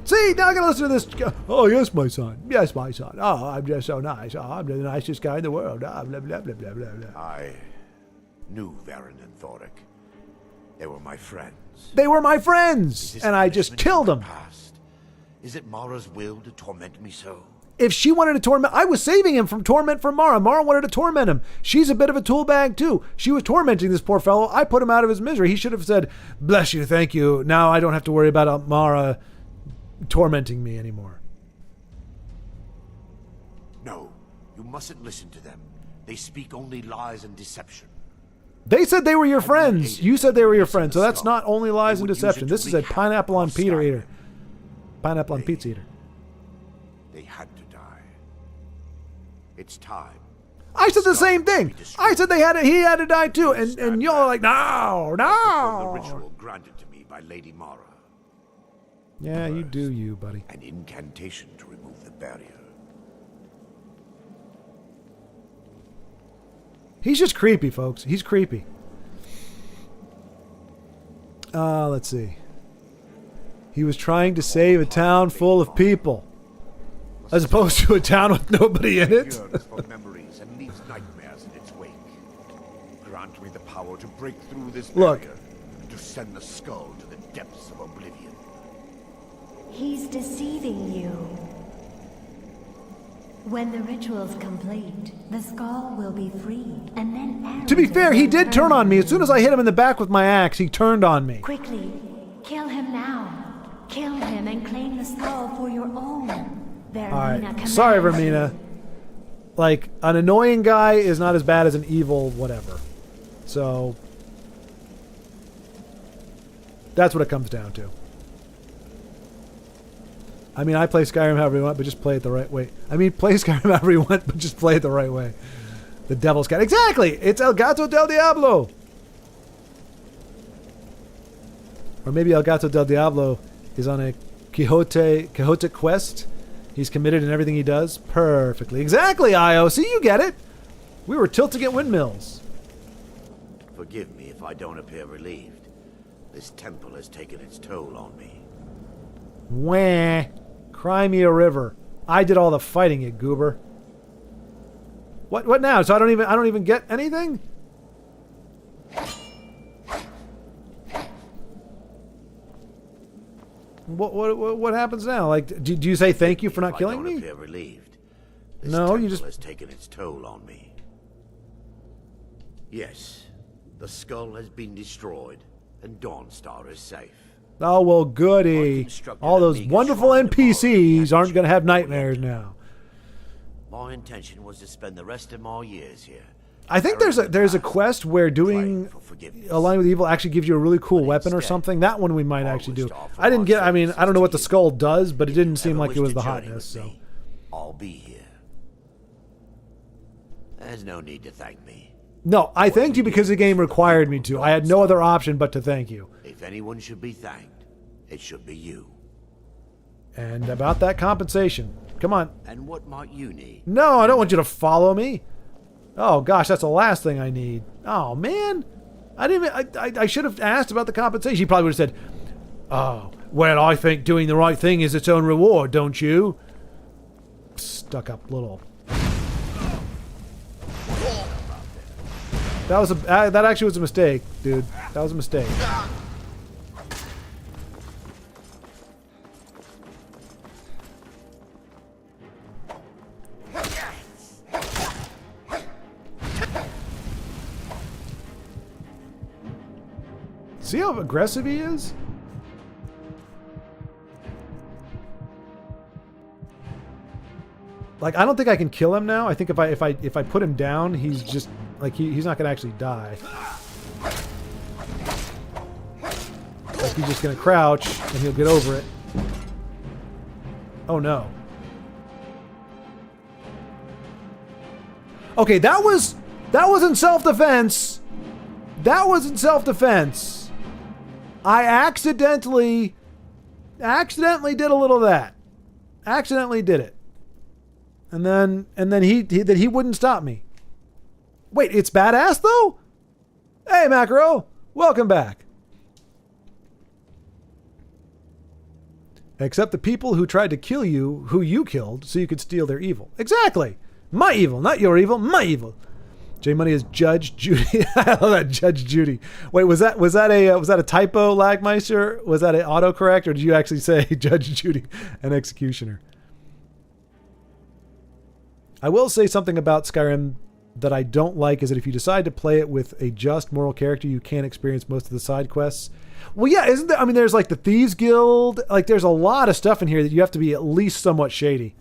A: See, now I gotta listen to this. Oh, yes, my son. Yes, my son. Oh, I'm just so nice. Oh, I'm the nicest guy in the world. Oh, blah, blah, blah, blah, blah, blah.
B: I knew Varen and Thoric. They were my friends.
A: They were my friends! And I just killed them.
B: Is it Mara's will to torment me so?
A: If she wanted to torment, I was saving him from torment from Mara. Mara wanted to torment him. She's a bit of a tool bag too. She was tormenting this poor fellow. I put him out of his misery. He should have said, bless you, thank you. Now I don't have to worry about Mara tormenting me anymore.
B: No, you mustn't listen to them. They speak only lies and deception.
A: They said they were your friends. You said they were your friends. So that's not only lies and deception. This is a pineapple on Peter eater. Pineapple on pizza eater.
B: They had to die. It's time.
A: I said the same thing. I said he had to die too. And y'all are like, no.
B: The ritual granted to me by Lady Mara.
A: Yeah, you do you, buddy.
B: An incantation to remove the barrier.
A: He's just creepy, folks. He's creepy. Let's see. He was trying to save a town full of people, as opposed to a town with nobody in it.
B: Yearns for memories and leaves nightmares in its wake. Grant me the power to break through this barrier, to send the skull to the depths of Oblivion.
E: He's deceiving you. When the ritual's complete, the skull will be freed, and then Arnold.
A: To be fair, he did turn on me. As soon as I hit him in the back with my axe, he turned on me.
E: Quickly, kill him now. Kill him and claim the skull for your own.
A: Alright, sorry, Vermina. Like, an annoying guy is not as bad as an evil whatever. So, that's what it comes down to. I mean, I play Skyrim however you want, but just play it the right way. Play Skyrim however you want, but just play it the right way. The Devil's Cat. Exactly! It's El Gato del Diablo! Or maybe El Gato del Diablo is on a Quixote quest. He's committed in everything he does perfectly. Exactly, Io. See, you get it. We were tilting at windmills.
B: Forgive me if I don't appear relieved. This temple has taken its toll on me.
A: Wah. Cry me a river. I did all the fighting, you goober. What now? So I don't even get anything? What happens now? Like, do you say thank you for not killing me?
B: Appear relieved. This
A: no, you
B: temple
A: just
B: has taken its toll on me. Yes, the skull has been destroyed, and Dawnstar is safe.
A: Oh well, goody! All those wonderful NPCs aren't going to have nightmares now.
B: My intention was to spend the rest of my years here,
A: I think there's a quest where doing aligning with evil actually gives you a really cool weapon or something. That one we might actually do. I didn't get. I mean, I don't know what the skull does, but it didn't seem like it was the hotness. So
B: I'll be here. There's no need to thank me.
A: no, I thanked you because the game required me to. I had no other option but to thank you.
B: If anyone should be thanked, it should be you.
A: And about that compensation. Come on.
B: And what might you need?
A: No, I don't want you to follow me. Oh gosh, that's the last thing I need. Oh man, I didn't. I should have asked about the compensation. He probably would have said, "Oh, well, I think doing the right thing is its own reward, don't you?" Stuck up little. That was that actually was a mistake, dude. That was a mistake. See how aggressive he is? Like, I don't think I can kill him now. I think if I put him down, he's just like he's not gonna actually die. Like he's just gonna crouch and he'll get over it. Oh no. Okay, that was in self-defense. That was in self-defense. I accidentally did a little of that. Accidentally did it. And then he wouldn't stop me. Wait, it's badass though? Hey Macro, welcome back. Except the people who tried to kill you, who you killed, so you could steal their evil. Exactly. My evil, not your evil, my evil. J Money is Judge Judy. I love that, Judge Judy. Wait, was that a typo, Lagmeister? Was that an autocorrect, or did you actually say Judge Judy, an executioner? I will say something about Skyrim that I don't like is that if you decide to play it with a just moral character, you can't experience most of the side quests. Well, yeah, isn't there? I mean, there's like the Thieves Guild. Like, there's a lot of stuff in here that you have to be at least somewhat shady.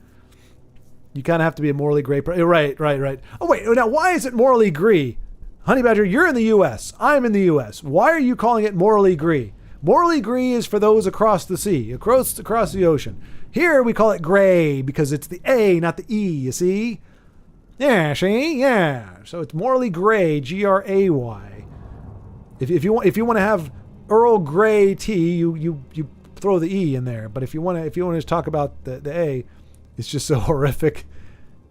A: You kind of have to be a morally gray person. Right. Oh, wait. Now, why is it morally gray? Honey Badger, you're in the U.S. I'm in the U.S. Why are you calling it morally gray? Morally gray is for those across the sea, across the ocean. Here, we call it gray because it's the A, not the E, you see? Yeah, see? Yeah. So it's morally gray, Gray. If you want to have Earl Grey tea, you throw the E in there. But if you want to talk about the A, it's just so horrific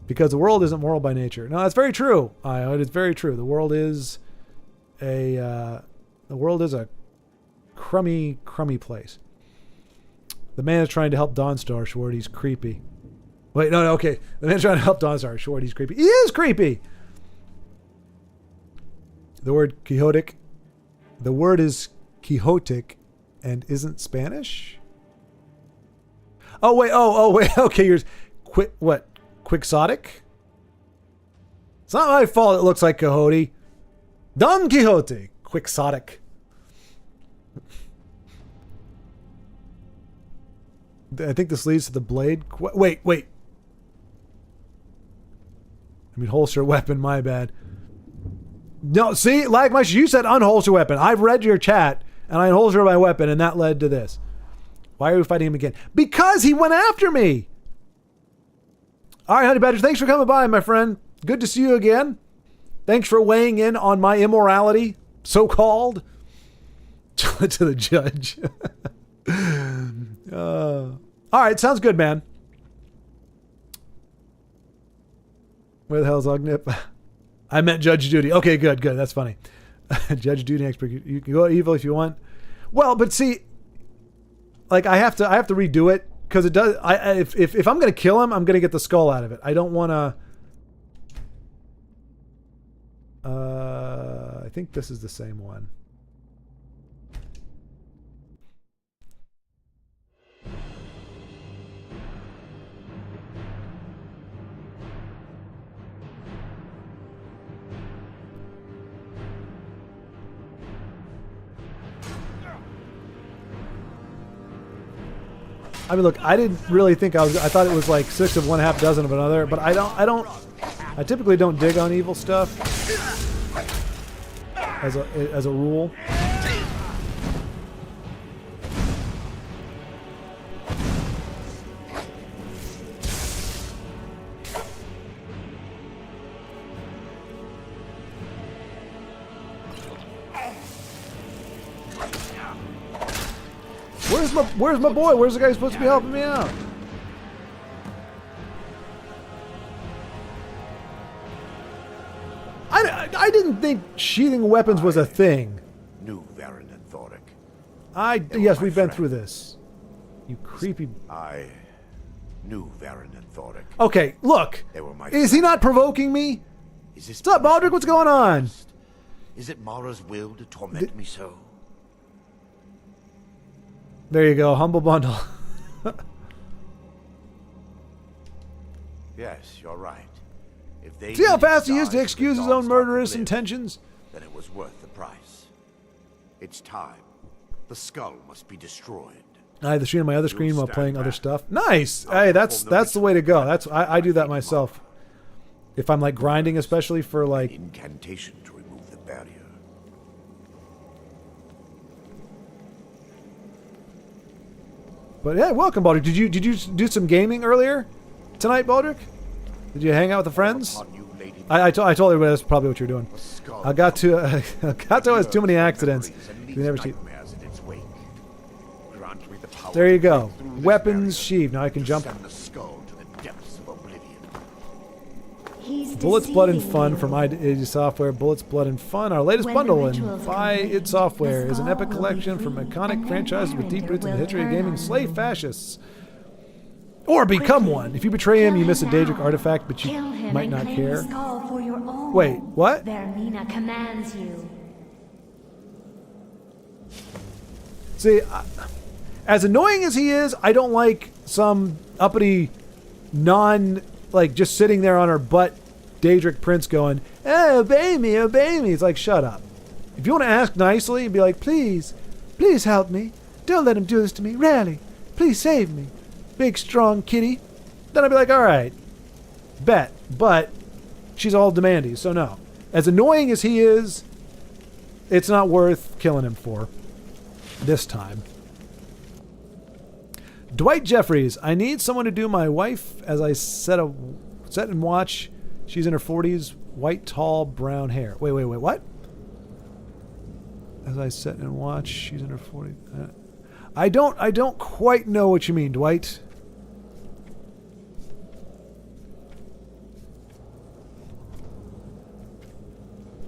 A: because the world isn't moral by nature. No, that's very true. It's very true. The world is a crummy place. The man is trying to help Dawnstar Short. He's creepy. Wait, no, okay. The man's trying to help Dawnstar Short. He's creepy. He is creepy. The word quixotic. The word is quixotic and isn't Spanish. Oh wait. Okay, you're quixotic? It's not my fault. It looks like Quixote. Don Quixote, quixotic. I think this leads to the blade. Wait. I mean, holster weapon, my bad. No, see, Lagmeister, you said unholster weapon. I've read your chat, and I unholstered my weapon, and that led to this. Why are we fighting him again? Because he went after me! All right, Honey Badger, thanks for coming by, my friend. Good to see you again. Thanks for weighing in on my immorality, so-called. To the judge. All right, sounds good, man. Where the hell's Ognip? I meant Judge Judy. Okay, good. That's funny. Judge Judy expert. You can go evil if you want. Well, but see, like I have to redo it because it does. If I'm gonna kill him, I'm gonna get the skull out of it. I don't want to. I think this is the same one. I mean, look, I didn't really think I thought it was like 6 of one, half dozen of another, but I typically don't dig on evil stuff. as a rule. Where's my boy? Where's the guy supposed to be helping me out? I didn't think sheathing weapons was a thing.
B: Knew Varen and Thoric.
A: Yes, we've been through this. You creepy.
B: I knew Varen and Thoric.
A: Okay, look.
B: They were my
A: Is he not provoking me?
B: Is this
A: What's up, Baldric? What's going on?
B: Is it Mara's will to torment me so?
A: There you go, humble bundle.
B: Yes, you're right. If they
A: See how
B: needed
A: fast he is to
B: die
A: excuse
B: so
A: his
B: the
A: own
B: gods
A: murderous
B: might live,
A: intentions?
B: then it was worth the price. It's time. The skull must be destroyed.
A: I have the screen on my other screen while
B: stand
A: playing other
B: back.
A: stuff. Nice. Hey, that's the way to go. I do that myself. If I'm like grinding, especially for like.
B: Incantation to remove the barrier.
A: But yeah, welcome, Baldric. Did you do some gaming earlier tonight, Baldric? Did you hang out with the friends?
B: Upon you, lady,
A: I told everybody that's probably what you're doing.
B: the skull
A: Gato has too many accidents.
B: and
A: You
B: leaves
A: never see.
B: nightmares in its wake. Grant me the power
A: There you
B: to
A: go.
B: break through this
A: Weapons
B: barrier,
A: sheath. Now I can
B: to
A: jump.
B: send the skull to the depths of oblivion.
E: He's
A: Bullets, Blood, and
E: deceiving
A: Fun
E: you.
A: from ID Software. Bullets, Blood, and Fun. Our latest
E: When
A: bundle
E: the
A: and
E: ritual's
A: Buy
E: complete,
A: It Software
E: the
A: is an epic
E: skull will be
A: collection from
E: free,
A: iconic
E: and then
A: franchises with deep
E: Arnold
A: roots in the
E: will
A: history of
E: turn
A: gaming.
E: on
A: Slay
E: you.
A: fascists. Or become
E: Quickly,
A: one. If you betray him, you
E: kill
A: miss a
E: him
A: Daedric
E: now.
A: artifact, but you
E: Kill him
A: might
E: and
A: not
E: claim
A: care.
E: the skull for your own.
A: Wait, what?
E: Vermina commands you.
A: See, as annoying as he is, I don't like some uppity, like just sitting there on her butt, Daedric prince going, obey me, obey me. It's like, shut up. If you want to ask nicely and be like, please help me. Don't let him do this to me. Rally. Please save me. Big, strong kitty. Then I'd be like, all right, bet. But she's all demanding, so no. As annoying as he is, it's not worth killing him for this time. Dwight Jeffries, I need someone to do my wife as I sit and watch. She's in her 40s, white, tall, brown hair. Wait, what? As I sit and watch, she's in her 40s. I don't quite know what you mean, Dwight.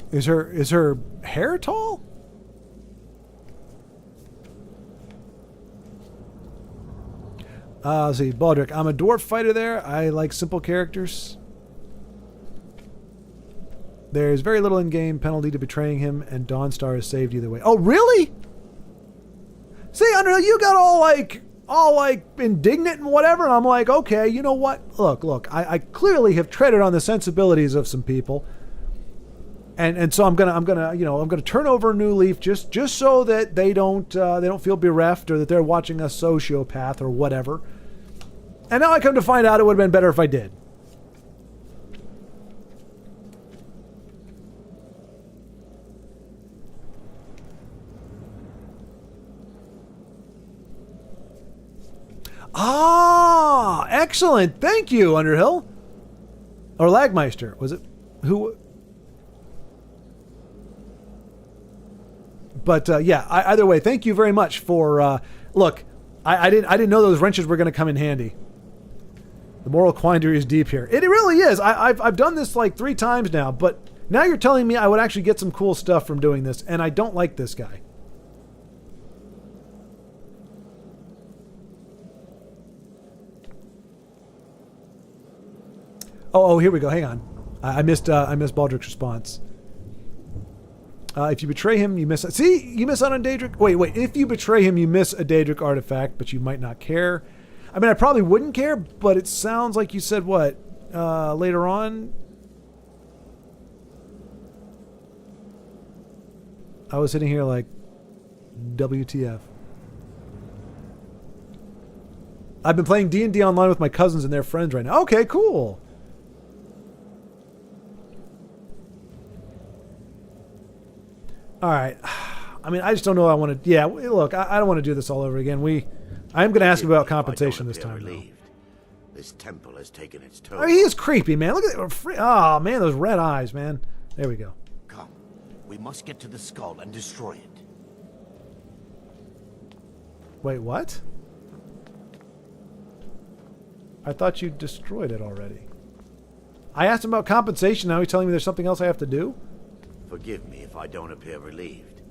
A: Is her hair tall? Let's see, Baldric. I'm a dwarf fighter there. I like simple characters. There's very little in-game penalty to betraying him, and Dawnstar is saved either way. Oh, really? See, Underhill, you got all like indignant and whatever, and I'm like, okay, you know what? Look, I clearly have treaded on the sensibilities of some people. And so I'm gonna turn over a new leaf just so that they don't feel bereft or that they're watching a sociopath or whatever. And now I come to find out it would have been better if I did. Ah, excellent. Thank you, Underhill. Or Lagmeister. Was it? Who? But yeah, either way, thank you very much for. Look, I didn't know those wrenches were going to come in handy. The moral quandary is deep here. It really is. I've done this like 3 times now, but now you're telling me I would actually get some cool stuff from doing this, and I don't like this guy. Oh, here we go. Hang on. I missed Baldric's response. If you betray him, you miss... See? You miss out on Daedric... Wait. If you betray him, you miss a Daedric artifact, but you might not care. I mean, I probably wouldn't care, but it sounds like you said what? Later on? I was sitting here like... WTF. I've been playing D&D online with my cousins and their friends right now. Okay, cool. All right. I mean, I just don't know. I want to. Yeah, look, I don't want to do this all over again. I'm going to ask about compensation this time. Though.
B: This temple has taken its toll.
A: Oh, he is creepy, man. Look at that. Oh man, those red eyes, man. There we go.
B: Come, we must get to the skull and destroy it.
A: Wait, what? I thought you destroyed it already. I asked him about compensation. Now he's telling me there's something else I have to do?
B: Forgive me if I don't appear relieved.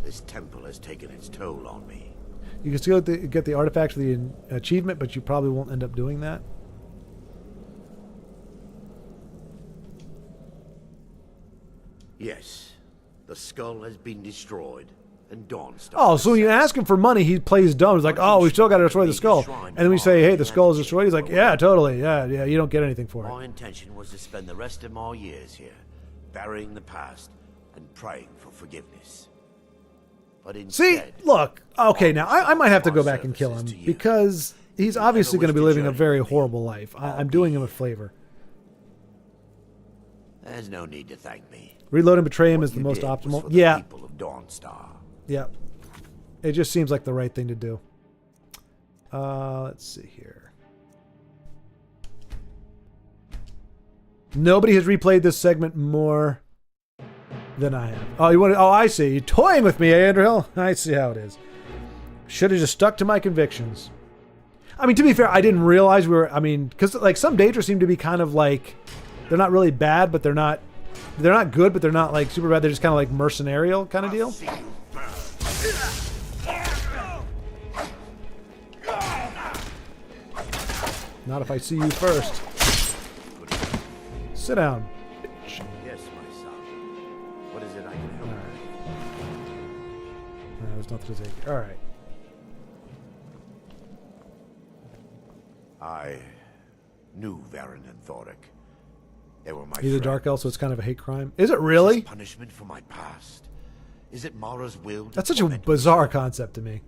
B: This temple has taken its toll on me.
A: You can still get the artifact for the achievement, but you probably won't end up doing that.
B: Yes. The skull has been destroyed, and Dawnstar...
A: Oh, so when you ask him for money, he plays dumb. He's like, oh, we still got to destroy the skull. And then we say, hey, the skull is destroyed. He's like, yeah, totally. Yeah, you don't get anything for it.
B: My intention was to spend the rest of my years here, burying the past and praying for forgiveness. But instead...
A: See, look, okay, now I might have to go back and kill him because he's obviously going to be living a very horrible life. I'm doing him a favor.
B: There's no need to thank me.
A: Reload and betray him is the most optimal. Yeah.
B: People of Dawnstar.
A: Yeah. It just seems like the right thing to do. Let's see here. Nobody has replayed this segment more than I have. Oh, you want to? Oh, I see. You're toying with me, eh, Andrew? I see how it is. Should have just stuck to my convictions. I mean, to be fair, I didn't realize we were. I mean, because like some Daedra seem to be kind of like they're not really bad, but they're not good, but they're not like super bad. They're just kind of like mercenarial kind of deal. Not if I see you first. Sit down.
B: Yes, my son. What is it I can help?
A: All right. There's nothing to take. All right.
B: I knew Varen and Thoric. They were my
A: He's a dark elf,
B: friends.
A: so it's kind of a hate crime. Is it really?
B: Is this punishment for my past? Is it Mara's will?
A: That's such a bizarre concept to me.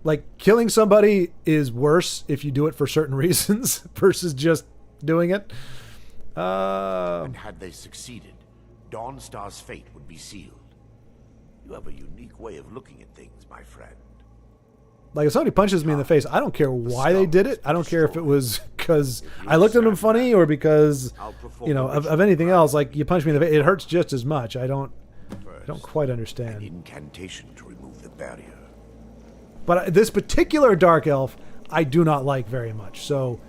A: Like, killing somebody is worse if you do it for certain reasons versus just doing it.
B: And had they succeeded, Dawnstar's fate would be sealed. You have a unique way of looking at things, my friend.
A: Like, if somebody punches me in the face, I don't care why they did it. I don't care if it was because I looked at them funny or because, you know, of anything else. Like, you punch me in the face, it hurts just as much. I don't quite understand.
B: An incantation to remove the barrier.
A: But this particular dark elf, I do not like very much. So,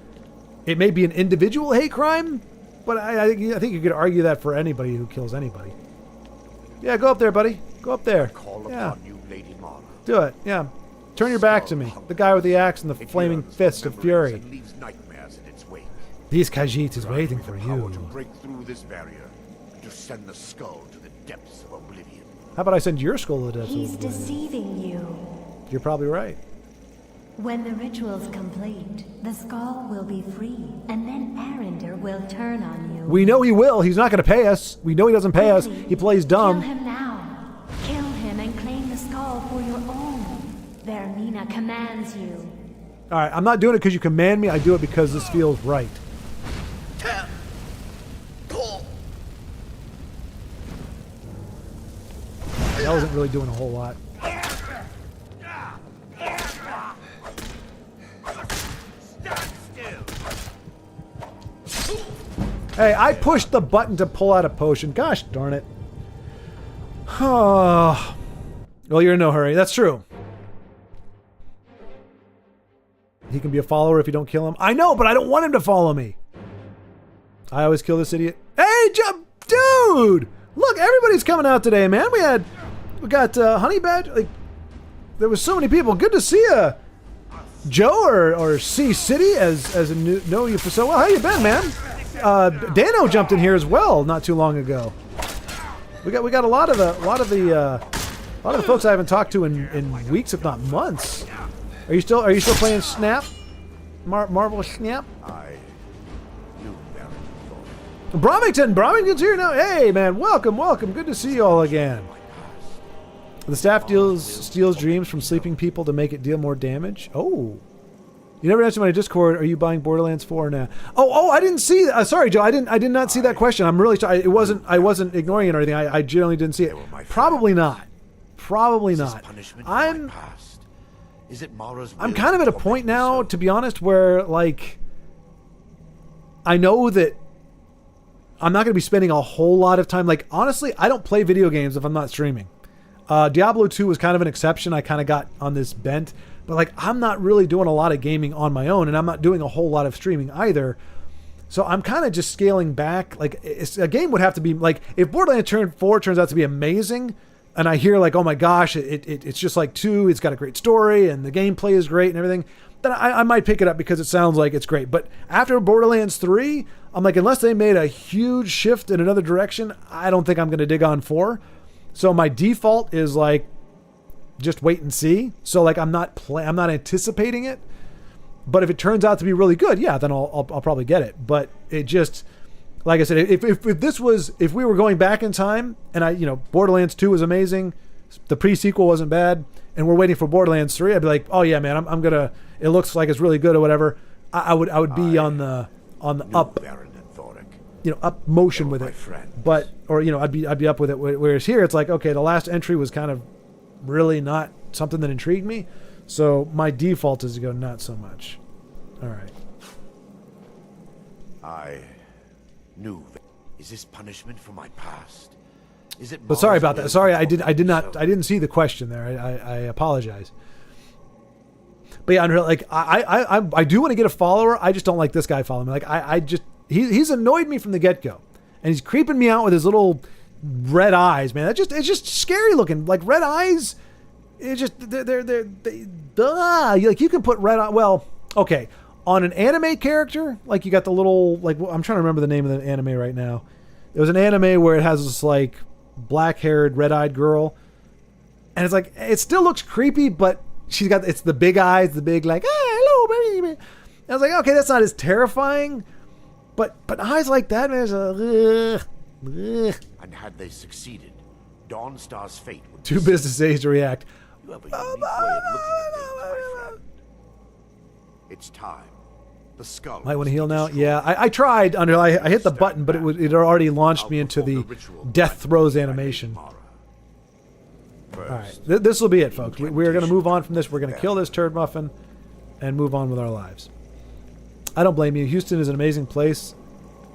A: it may be an individual hate crime, but I think you could argue that for anybody who kills anybody. Yeah, go up there, buddy. Go up there.
B: Call
A: Yeah,
B: upon you, Lady Mara.
A: do it. Yeah. Turn your back to me. The guy with the axe and the flaming fist of fury.
B: And leaves nightmares in its wake.
A: These Khajiit is waiting for
B: Power to
A: you.
B: break through this barrier, to send the skull to the depths of Oblivion.
A: How about I send your skull to the depths
E: He's
A: of Oblivion?
E: deceiving you.
A: You're probably right.
E: When the ritual's complete, the skull will be free, and then Arender will turn on you.
A: We know he will. He's not going to pay us. We know he doesn't pay us. He plays
E: Kill
A: dumb.
E: him now. Kill him and claim the skull for your own. Vermina commands you.
A: All right, I'm not doing it because you command me. I do it because this feels right. That wasn't really doing a whole lot. Hey, I pushed the button to pull out a potion. Gosh darn it. Oh. Well, you're in no hurry. That's true. He can be a follower if you don't kill him. I know, but I don't want him to follow me. I always kill this idiot. Hey, dude! Look, everybody's coming out today, man. We got Honey Badger. Like, there was so many people. Good to see you, Joe or C City as a know you for so well. How you been, man? Dano jumped in here as well not too long ago. We got a lot of the folks I haven't talked to in weeks, if not months. Are you still playing Snap? Marvel Snap?
B: I knew Varen and Thoric.
A: Bromington's here now. Hey, man, welcome. Good to see you all again. The staff steals dreams from sleeping people to make it deal more damage. Oh, You never answered my Discord. Are you buying Borderlands 4 now? Oh, I didn't see. Sorry, Joe. I did not see that question. I'm really sorry. I wasn't ignoring it or anything. I generally didn't see it. Probably not. Probably not. I'm kind of at a point now, to be honest, where like I know that I'm not going to be spending a whole lot of time. Like honestly, I don't play video games if I'm not streaming. Diablo 2 was kind of an exception. I kind of got on this bent. But like, I'm not really doing a lot of gaming on my own, and I'm not doing a whole lot of streaming either. So I'm kind of just scaling back. Like, a game would have to be like, if Borderlands 4 turns out to be amazing, and I hear like, oh my gosh, it's just like 2, it's got a great story, and the gameplay is great and everything, then I might pick it up because it sounds like it's great. But after Borderlands 3, I'm like, unless they made a huge shift in another direction, I don't think I'm going to dig on 4. So my default is like, just wait and see. So like I'm not anticipating it, but if it turns out to be really good, yeah, then I'll probably get it. But it just, like I said, if we were going back in time and Borderlands 2 was amazing, the pre-sequel wasn't bad, and we're waiting for Borderlands 3, I'd be like, oh yeah, man, I'm gonna, it looks like it's really good or whatever. I would be on the up, up motion with it. But I'd be up with it. Whereas here it's like, okay, the last entry was kind of really not something that intrigued me, so my default is to go not so much. All right.
B: I knew that. Is this punishment for my past? Is it?
A: But sorry about that. Sorry, I didn't see the question there. I apologize. But yeah, like I do want to get a follower. I just don't like this guy following me. Like he's annoyed me from the get go, and he's creeping me out with his little red eyes, man. It's just scary looking. Like red eyes, it's just like you can put red eye. Well, okay, on an anime character, like you got the little like I'm trying to remember the name of the anime right now. There was an anime where it has this like black-haired, red-eyed girl, and it's like it still looks creepy, but it's the big eyes, the big like hello baby. And I was like, okay, that's not as terrifying, but eyes like that, man, is
B: and had they succeeded, Dawnstar's fate would
A: 2 business days to react.
B: You have a unique way of looking at things, my friend. It's time. The skull.
A: Might want to heal now. Yeah, I tried. I hit the button, but it had already launched me into the death throes animation. All right, this will be it, folks. We're going to move on from this. We're going to kill this turd muffin and move on with our lives. I don't blame you. Houston is an amazing place.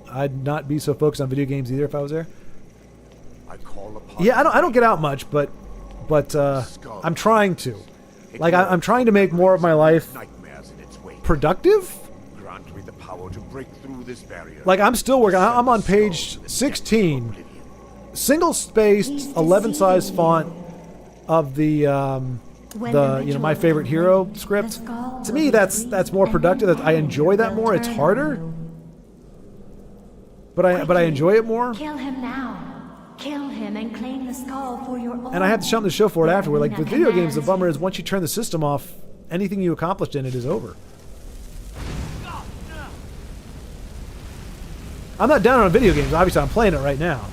A: I'd not be so focused on video games either if I was there. Yeah, I don't get out much, but I'm trying to. Like I'm trying to make more of my life productive.
C: Grant me the power to break through this barrier.
A: Like I'm still working. I'm on page 16, single-spaced, 11-size font of the my favorite hero script. To me, that's more productive. I enjoy that more. It's harder, but I enjoy it more.
E: Kill him now. Kill him and claim the skull for your own.
A: And I have something to show for it afterward. Like with video games, the bummer is once you turn the system off, anything you accomplished in it is over. I'm not down on video games. Obviously, I'm playing it right now.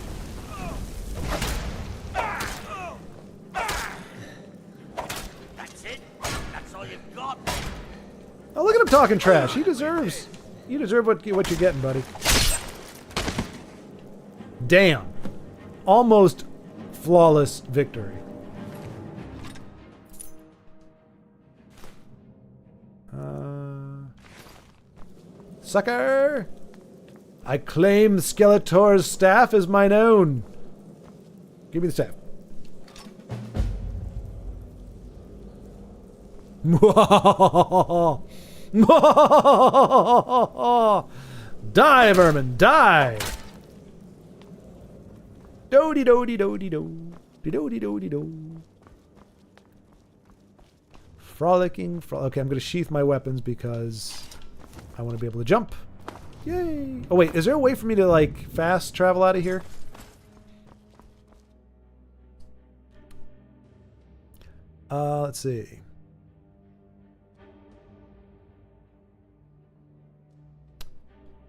C: That's it. That's all you've got.
A: Oh, look at him talking trash. You deserve what you're getting, buddy. Damn. Almost flawless victory. Sucker! I claim Skeletor's staff as mine own. Give me the staff. Die, vermin, die! Do-de-do-de-do-de-do. De-do-de-do-de-do. Frolicking. Okay, I'm going to sheath my weapons because I want to be able to jump. Yay! Oh, wait. Is there a way for me to, like, fast travel out of here? Let's see.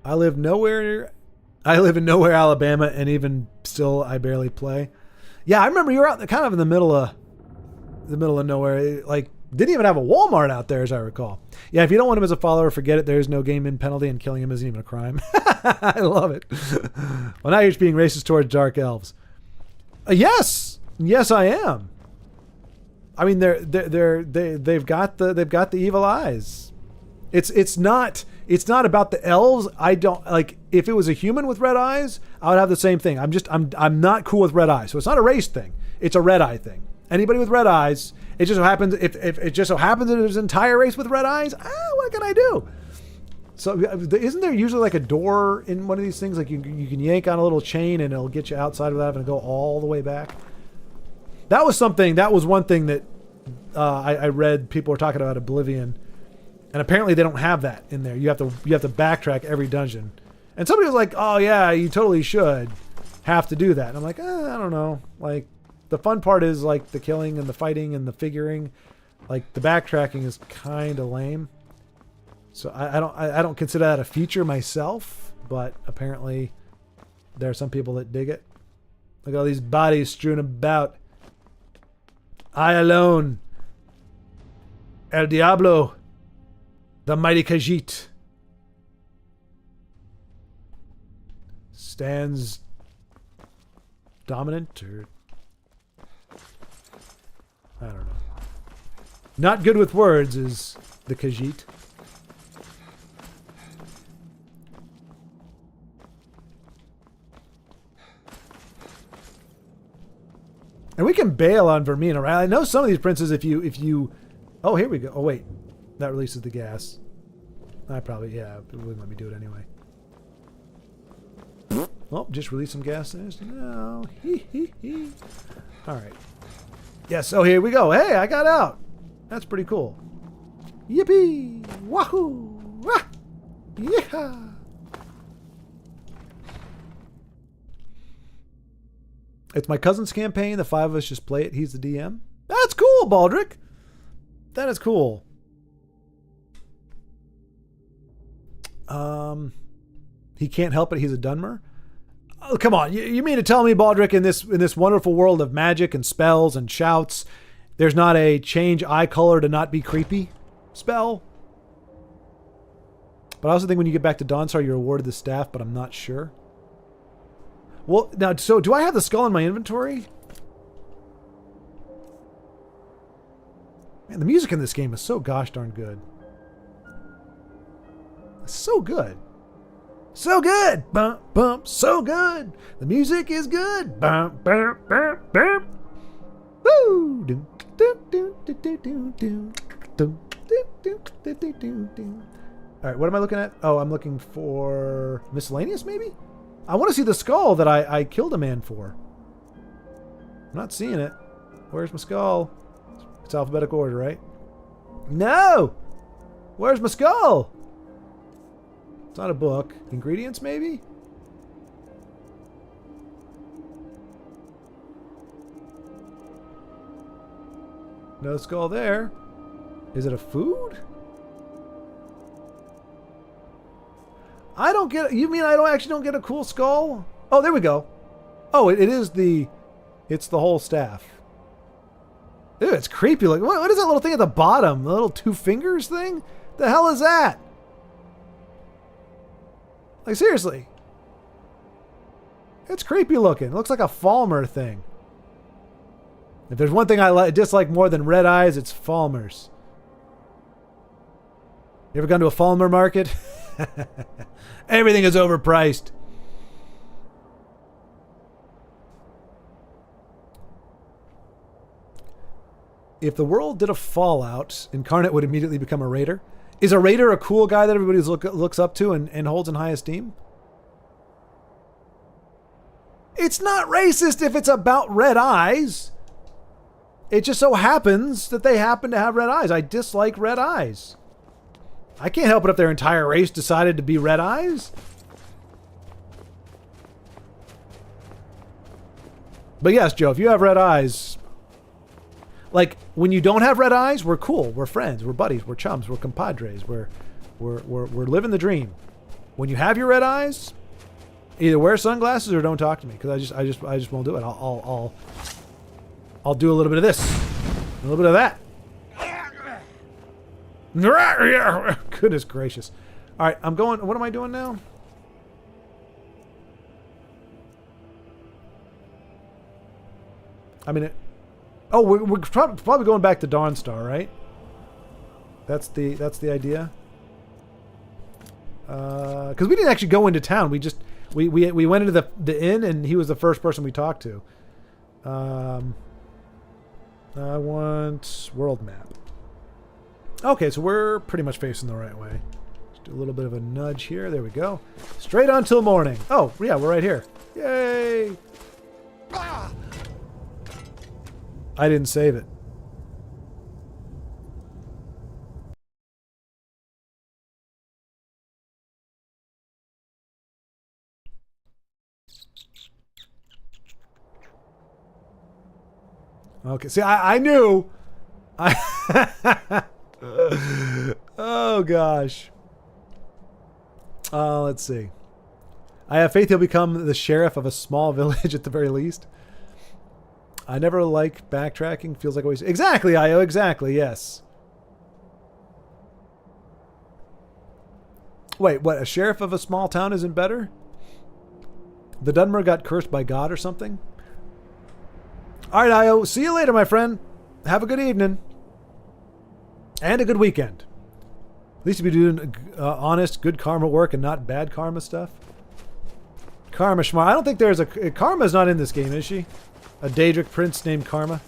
A: I live in Nowhere, Alabama, and even still, I barely play. Yeah, I remember you were out kind of in the middle of nowhere, like Didn't even have a Walmart out there, as I recall. Yeah, if you don't want him as a follower, forget it. There's no game-in penalty, and killing him isn't even a crime. I love it. Well, now you're just being racist towards dark elves. Yes, I am. I mean, they've got the evil eyes. It's not about the elves. I don't like. If it was a human with red eyes, I would have the same thing. I'm not cool with red eyes. So it's not a race thing. It's a red eye thing. Anybody with red eyes. It just so happens if it just so happens that there's an entire race with red eyes. What can I do? So isn't there usually like a door in one of these things? Like you can yank on a little chain and it'll get you outside without having to go all the way back. That was one thing that I read. People were talking about Oblivion, and apparently they don't have that in there. You have to backtrack every dungeon. And somebody was like, "Oh yeah, you totally should have to do that." And I'm like, I don't know. Like the fun part is like the killing and the fighting and the figuring. Like the backtracking is kind of lame. So I don't consider that a feature myself, but apparently there are some people that dig it. Look at all these bodies strewn about. I alone, El Diablo, the mighty Khajiit, stands dominant, or I don't know. Not good with words is the Khajiit. And we can bail on Vermina, right? I know some of these princes, if you... Oh, here we go. Oh, wait. That releases the gas. Yeah, it wouldn't let me do it anyway. Oh, just release some gas there. No. All right. Yes, oh, here we go. Hey, I got out. That's pretty cool. Yippee! Wahoo! Wah! Yeah! It's my cousin's campaign. The five of us just play it. He's the DM. That's cool, Baldric. That is cool. He can't help it. He's a Dunmer. Oh, come on. You mean to tell me, Baldric, in this wonderful world of magic and spells and shouts, there's not a change eye color to not be creepy spell? But I also think when you get back to Dawnstar, you're awarded the staff, but I'm not sure. Well, now, so do I have the skull in my inventory? Man, the music in this game is so gosh darn good. So good. So good. Bump, bump, so good. The music is good. Bump, bump, bump, bump. Woo! Doo, doo, doo, doo, doo, doo, doo. Doo, doo, doo, doo, doo, doo, doo. All right, what am I looking at? Oh, I'm looking for miscellaneous, maybe? I want to see the skull that I killed a man for. I'm not seeing it. Where's my skull? It's alphabetical order, right? No! Where's my skull? It's not a book. Ingredients, maybe? No skull there. Is it a food? I don't get... You mean I actually don't get a cool skull? Oh, there we go. Oh, it is the... It's the whole staff. Ew, it's creepy. Like, what is that little thing at the bottom? The little two fingers thing? The hell is that? Like, seriously. It's creepy looking. It looks like a Falmer thing. If there's one thing I dislike more than red eyes, it's Falmers. You ever gone to a Falmer market? Everything is overpriced. If the world did a Fallout, Incarnate would immediately become a raider. Is a raider a cool guy that everybody looks up to and holds in high esteem? It's not racist if it's about red eyes. It just so happens that they happen to have red eyes. I dislike red eyes. I can't help it if their entire race decided to be red eyes. But yes, Joe, if you have red eyes... Like, when you don't have red eyes, we're cool. We're friends. We're buddies. We're chums. We're compadres. We're living the dream. When you have your red eyes, either wear sunglasses or don't talk to me, because I just won't do it. I'll do a little bit of this, a little bit of that. Goodness gracious. All right, I'm going. What am I doing now? I mean, we're probably going back to Dawnstar, right? That's the idea. Because we didn't actually go into town. We went into the inn, and he was the first person we talked to. I want world map. Okay, so we're pretty much facing the right way. Just do a little bit of a nudge here. There we go. Straight on till morning. Oh, yeah, we're right here. Yay! Ah! I didn't save it. Okay, see, I knew. Oh, gosh. Let's see. I have faith he'll become the sheriff of a small village at the very least. I never like backtracking. Feels like always... Exactly, Io, exactly, yes. Wait, what? A sheriff of a small town isn't better? The Dunmer got cursed by God or something? Alright, Io. See you later, my friend. Have a good evening. And a good weekend. At least you'll be doing honest, good karma work and not bad karma stuff. Karma Schmar. I don't think there's a... Karma's not in this game, is she? A Daedric prince named Karma.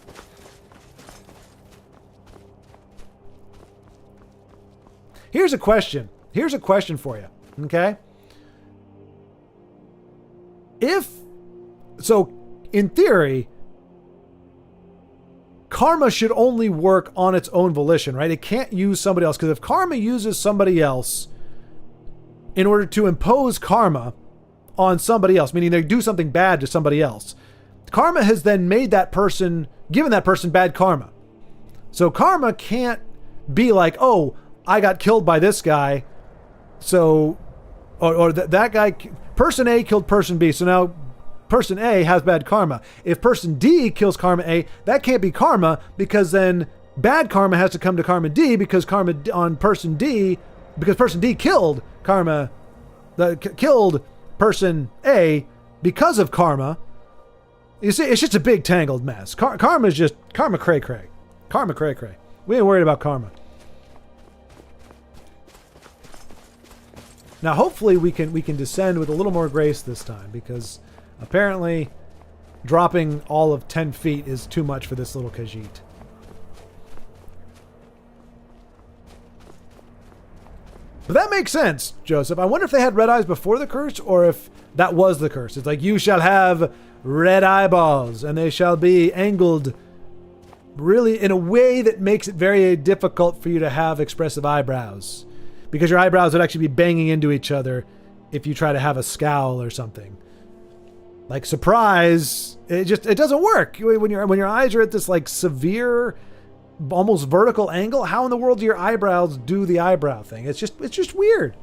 A: Here's a question. Here's a question for you. Okay? So, in theory... Karma should only work on its own volition, right? It can't use somebody else. Because if karma uses somebody else in order to impose karma on somebody else, meaning they do something bad to somebody else, karma has then made that person, given that person bad karma. So karma can't be like, oh, I got killed by this guy, so, or that guy, person A killed person B, so now person A has bad karma. If person D kills karma A, that can't be karma, because then bad karma has to come to karma D, because karma on person D, because person D killed karma, killed person A because of karma. You see, it's just a big tangled mess. Karma is just karma cray cray. Karma cray cray. We ain't worried about karma. Now hopefully we can descend with a little more grace this time, because apparently, dropping all of 10 feet is too much for this little Khajiit. But that makes sense, Joseph. I wonder if they had red eyes before the curse, or if that was the curse. It's like, you shall have red eyeballs, and they shall be angled really in a way that makes it very difficult for you to have expressive eyebrows. Because your eyebrows would actually be banging into each other if you try to have a scowl or something. Like, surprise, it doesn't work. When your eyes are at this like severe, almost vertical angle, how in the world do your eyebrows do the eyebrow thing? It's just weird.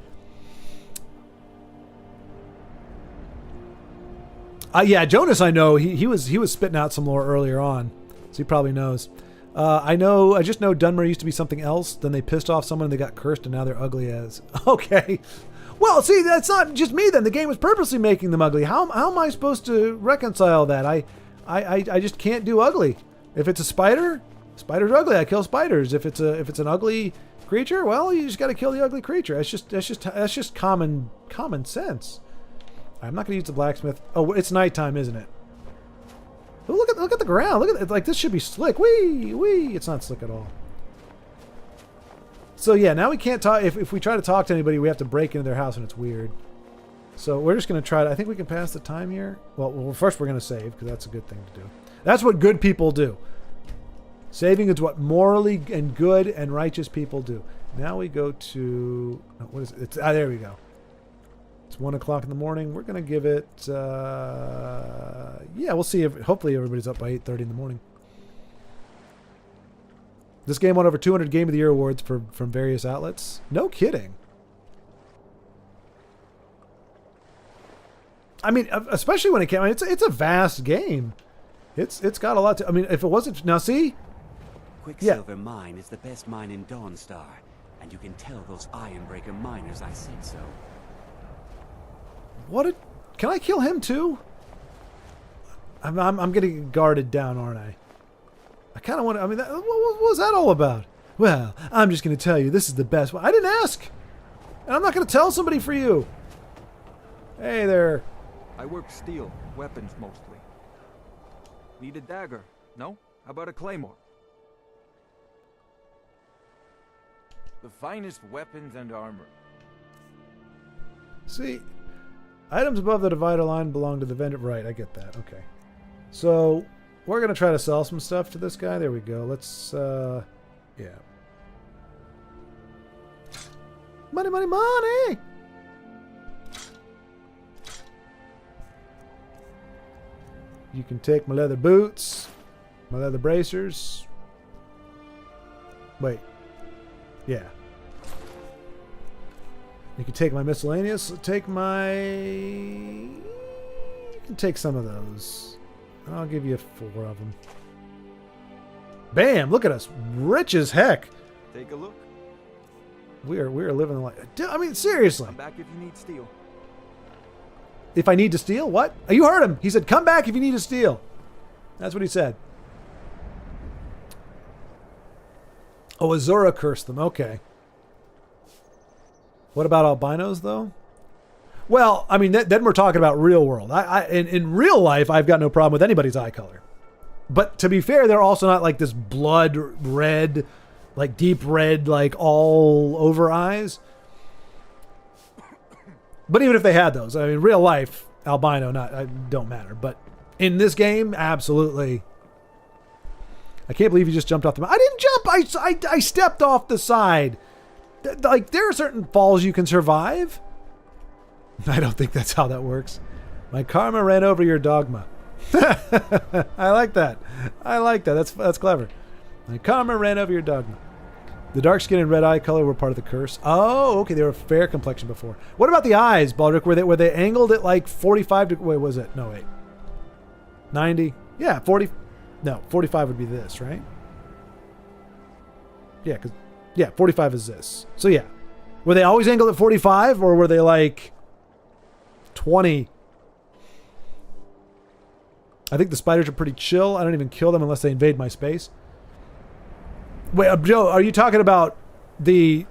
A: Yeah, Jonas, I know he was spitting out some lore earlier on, so he probably knows. I just know Dunmer used to be something else. Then they pissed off someone and they got cursed, and now they're ugly as. Okay. Well, see, that's not just me then. The game was purposely making them ugly. How am I supposed to reconcile that? I just can't do ugly. If it's a spider, spiders are ugly. I kill spiders. If it's an ugly creature, well, you just got to kill the ugly creature. That's just common sense. I'm not going to use the blacksmith. Oh, it's nighttime, isn't it? Oh, look at the ground. Look at it. Like, this should be slick. Wee. It's not slick at all. So yeah, now we can't talk. If we try to talk to anybody, we have to break into their house, and it's weird. So we're just going to try to... I think we can pass the time here. Well, first we're going to save, because that's a good thing to do. That's what good people do. Saving is what morally and good and righteous people do. Now we go to... What is it? There we go. It's 1 o'clock in the morning. We're going to give it... yeah, we'll see. Hopefully everybody's up by 8:30 in the morning. This game won over 200 Game of the Year awards from various outlets. No kidding. I mean, especially when it came... I mean, it's a vast game. It's got a lot to... I mean, if it wasn't... Now, see?
F: Quicksilver Mine is the best mine in Dawnstar, And you can tell those Ironbreaker miners I said so.
A: Can I kill him too? I'm getting guarded down, aren't I? I kind of want to... I mean, what was that all about? Well, I'm just going to tell you this is the best one. I didn't ask. And I'm not going to tell somebody for you. Hey there.
G: I work steel, weapons mostly. Need a dagger? No? How about a claymore? The finest weapons and armor.
A: See, items above the divider line belong to the vendor. Right, I get that. Okay. So, we're going to try to sell some stuff to this guy. There we go. Let's, yeah. Money, money, money! You can take my leather boots, my leather bracers. Wait. Yeah. You can take my miscellaneous. Take my... You can take some of those. I'll give you 4 of them. Bam! Look at us. Rich as heck.
G: Take a look.
A: We are living the life. I mean, seriously.
G: Come back if you need steel.
A: If I need to steal? What? Oh, you heard him. He said, come back if you need to steal. That's what he said. Oh, Azura cursed them. Okay. What about albinos, though? Well, I mean, then we're talking about real world. In real life, I've got no problem with anybody's eye color. But to be fair, they're also not like this blood red, like deep red, like all over eyes. But even if they had those, I mean, real life, albino, don't matter. But in this game, absolutely. I can't believe you just jumped off the mountain. I didn't jump. I stepped off the side. Like, there are certain falls you can survive. I don't think that's how that works. My karma ran over your dogma. I like that. I like that. That's clever. My karma ran over your dogma. The dark skin and red eye color were part of the curse. Oh, okay. They were fair complexion before. What about the eyes, Baldric? Were they angled at like 45 degrees? Wait, was it? No, wait. 90? Yeah, 40. No, 45 would be this, right? Yeah, 45 is this. So yeah. Were they always angled at 45 or were they like 20? I think the spiders are pretty chill. I don't even kill them unless they invade my space. Wait, Joe, are you talking about the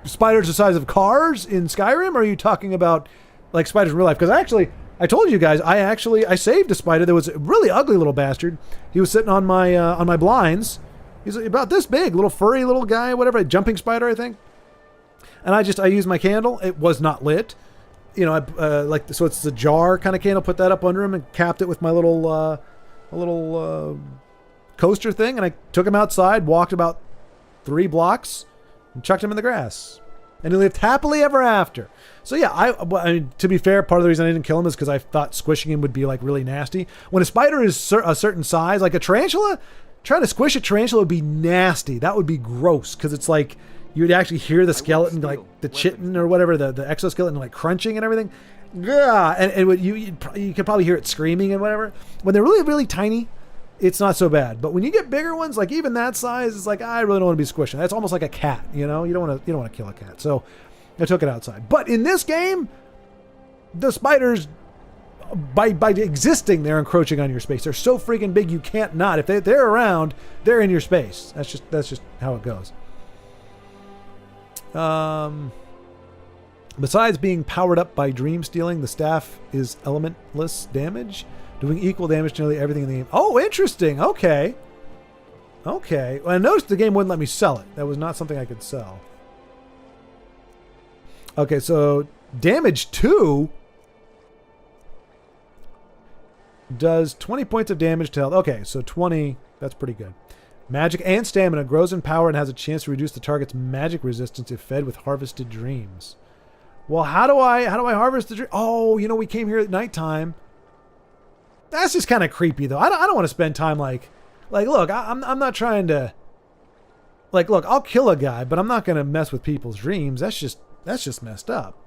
A: spiders the size of cars in Skyrim? Or are you talking about like spiders in real life? Because I told you guys, I saved a spider that was a really ugly little bastard. He was sitting on my blinds. He's about this big, little furry little guy, whatever, a jumping spider, I think. And I used my candle. It was not lit. You know, so it's the jar kind of candle. Put that up under him and capped it with my little coaster thing. And I took him outside, walked about 3 blocks, and chucked him in the grass. And he lived happily ever after. So yeah, I mean, to be fair, part of the reason I didn't kill him is because I thought squishing him would be like really nasty. When a spider is a certain size, like a tarantula, trying to squish a tarantula would be nasty. That would be gross because it's like you'd actually hear the skeleton, like the chitin or whatever, the exoskeleton, like crunching and everything. Yeah, and you could probably hear it screaming and whatever. When they're really, really tiny, it's not so bad. But when you get bigger ones, like even that size, it's like I really don't want to be squishing. That's almost like a cat, you know. You don't want to kill a cat. So I took it outside. But in this game, the spiders, by existing, they're encroaching on your space. They're so freaking big you can't not. If they're around, they're in your space. That's just how it goes. Besides being powered up by dream stealing, the staff is elementless damage, doing equal damage to nearly everything in the game. Oh, interesting. Okay. Well, I noticed the game wouldn't let me sell it. That was not something I could sell. Okay, so damage 2 does 20 points of damage to health. Okay, so 20, that's pretty good. Magic and stamina grows in power and has a chance to reduce the target's magic resistance if fed with harvested dreams. Well, how do I harvest the dream? Oh, you know, we came here at nighttime. That's just kind of creepy though. I don't want to spend time like look, I'm not trying to look, I'll kill a guy, but I'm not going to mess with people's dreams. That's just messed up.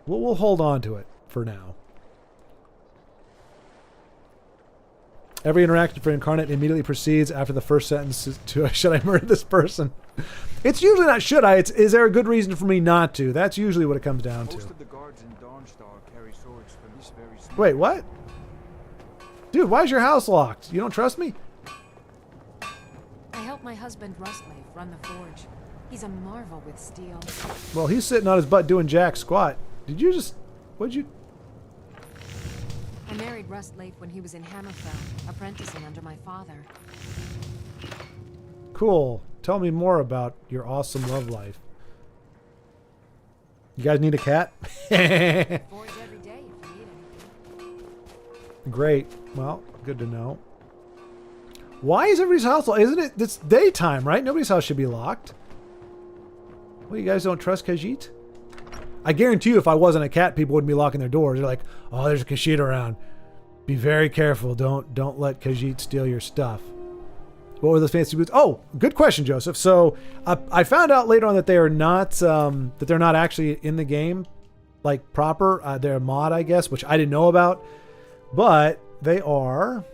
A: We'll hold on to it for now. Every interaction for Incarnate immediately proceeds after the first sentence to should I murder this person? It's usually not should I. It's is there a good reason for me not to? That's usually what it comes down to.
G: Most of the guards in Dawnstar carry swords for this very small.
A: Wait, what? Dude, why is your house locked? You don't trust me?
H: I help my husband Rustley run the forge. He's a marvel with steel.
A: Well, he's sitting on his butt doing jack squat. Did you just... What'd you...
H: I married Rustley when he was in Hammerfell, apprenticing under my father.
A: Cool. Tell me more about your awesome love life. You guys need a cat?
H: Forge every day if you need anything.
A: Great. Well, good to know. Why is everybody's house locked? Isn't it? It's daytime, right? Nobody's house should be locked. Well, you guys don't trust Khajiit? I guarantee you if I wasn't a cat, people wouldn't be locking their doors. They're like, oh, there's a Khajiit around. Be very careful. Don't let Khajiit steal your stuff. What were those fancy boots? Oh, good question, Joseph. So I found out later on that they are not that they're not actually in the game, like proper. They're a mod, I guess, which I didn't know about. But they are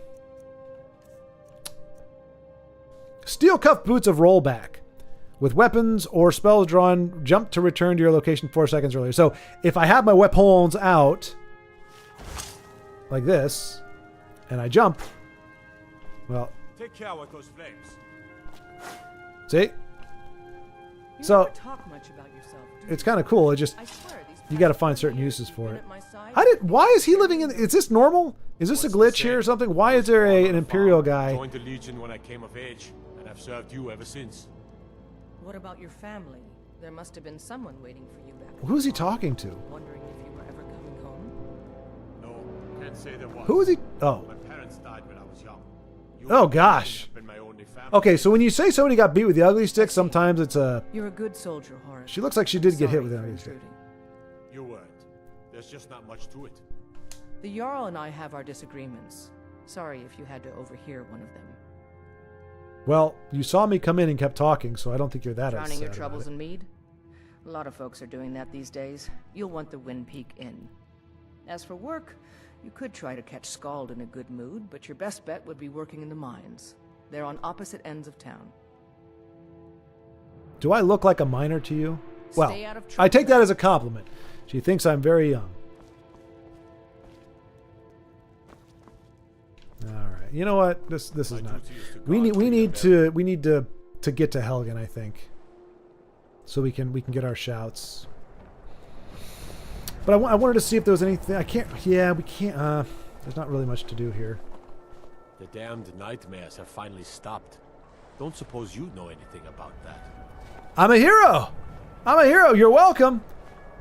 A: steel cuff boots of rollback. With weapons or spells drawn, jump to return to your location 4 seconds earlier. So if I have my weapons out like this, and I jump, well,
C: Take care with those flames.
A: see?
I: You
A: So
I: never talk much about yourself, do you?
A: it's kind of cool. It just
I: I swear, these
A: you got to
I: past
A: find
I: 20
A: certain
I: years
A: uses
I: you've
A: for
I: been
A: it.
I: at my side.
A: Why is he living in? Is this normal? Is this a glitch here or something? Why is there an Imperial guy?
C: Joined the Legion when I came of age, and I've served you ever since.
I: What about your family? There must have been someone waiting for you back.
A: Who's he
I: home.
A: talking to?
I: Wondering if you were ever coming home.
C: No, can't say there was.
A: Who is he? Oh.
C: My parents died when I was young. You
A: Oh,
C: and
A: gosh.
C: have been my only family.
A: Okay, so when you say somebody got beat with the ugly stick, sometimes it's a...
I: You're a good soldier, Horace.
A: She looks like she did get hit
I: Sorry
A: with the
I: for
A: ugly stick.
I: intruding.
C: You weren't. There's just not much to it.
I: The Jarl and I have our disagreements. Sorry if you had to overhear one of them.
A: Well, you saw me come in and kept talking, so I don't think you're that
I: Drowning
A: upset
I: your
A: about
I: troubles
A: it.
I: in mead? A lot of folks are doing that these days. You'll want the Wind Peak Inn. As for work, you could try to catch Scald in a good mood, but your best bet would be working in the mines. They're on opposite ends of town.
A: Do I look like a minor to you? Well,
I: Stay out of
A: I take that
I: trouble.
A: as a compliment. She thinks I'm very young. All right. You know what? This is
C: My
A: not.
C: duty is to
A: We
C: guard
A: need
C: the
A: we need to get to Helgen, I think. So we can get our shouts. But I wanted to see if there was anything. I can't. Yeah, we can't. There's not really much to do here.
C: The damned nightmares have finally stopped. Don't suppose you know anything about that.
A: I'm a hero. I'm a hero. You're welcome.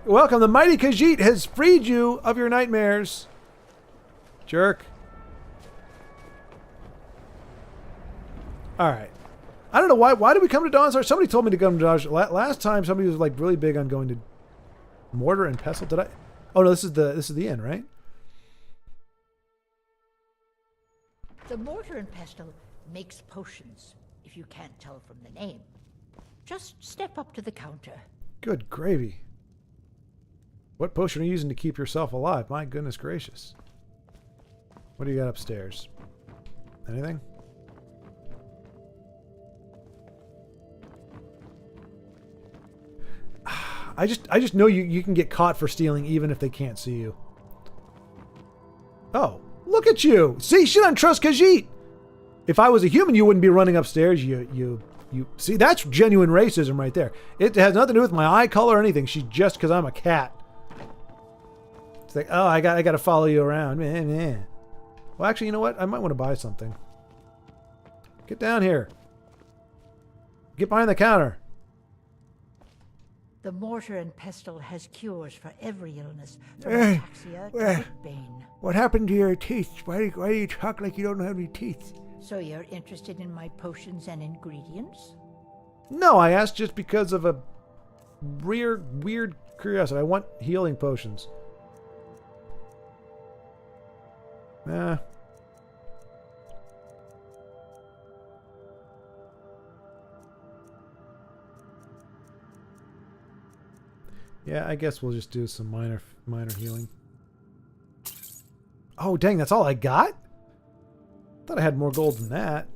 A: You're welcome. The mighty Khajiit has freed you of your nightmares. Jerk. All right. I don't know why. Why did we come to Dawnstar? Somebody told me to come to Dawnstar. Last time, somebody was like really big on going to Mortar and Pestle. Did I? Oh no, this is the inn, right?
J: The Mortar and Pestle makes potions, if you can't tell from the name. Just step up to the counter.
A: Good gravy. What potion are you using to keep yourself alive? My goodness gracious. What do you got upstairs? Anything? I just know you can get caught for stealing even if they can't see you. Oh, look at you. See, she doesn't trust Khajiit. If I was a human, you wouldn't be running upstairs. You see, that's genuine racism right there. It has nothing to do with my eye color or anything. She's just because I'm a cat. It's like, oh, I got to follow you around. Meh, meh. Well, actually, you know what? I might want to buy something. Get down here. Get behind the counter.
J: The Mortar and Pestle has cures for every illness, from ataxia to bane.
A: What happened to your teeth? Why do you talk like you don't have any teeth?
J: So you're interested in my potions and ingredients?
A: No, I asked just because of a weird curiosity. I want healing potions. Nah. Yeah, I guess we'll just do some minor healing. Oh, dang, that's all I got? Thought I had more gold than that.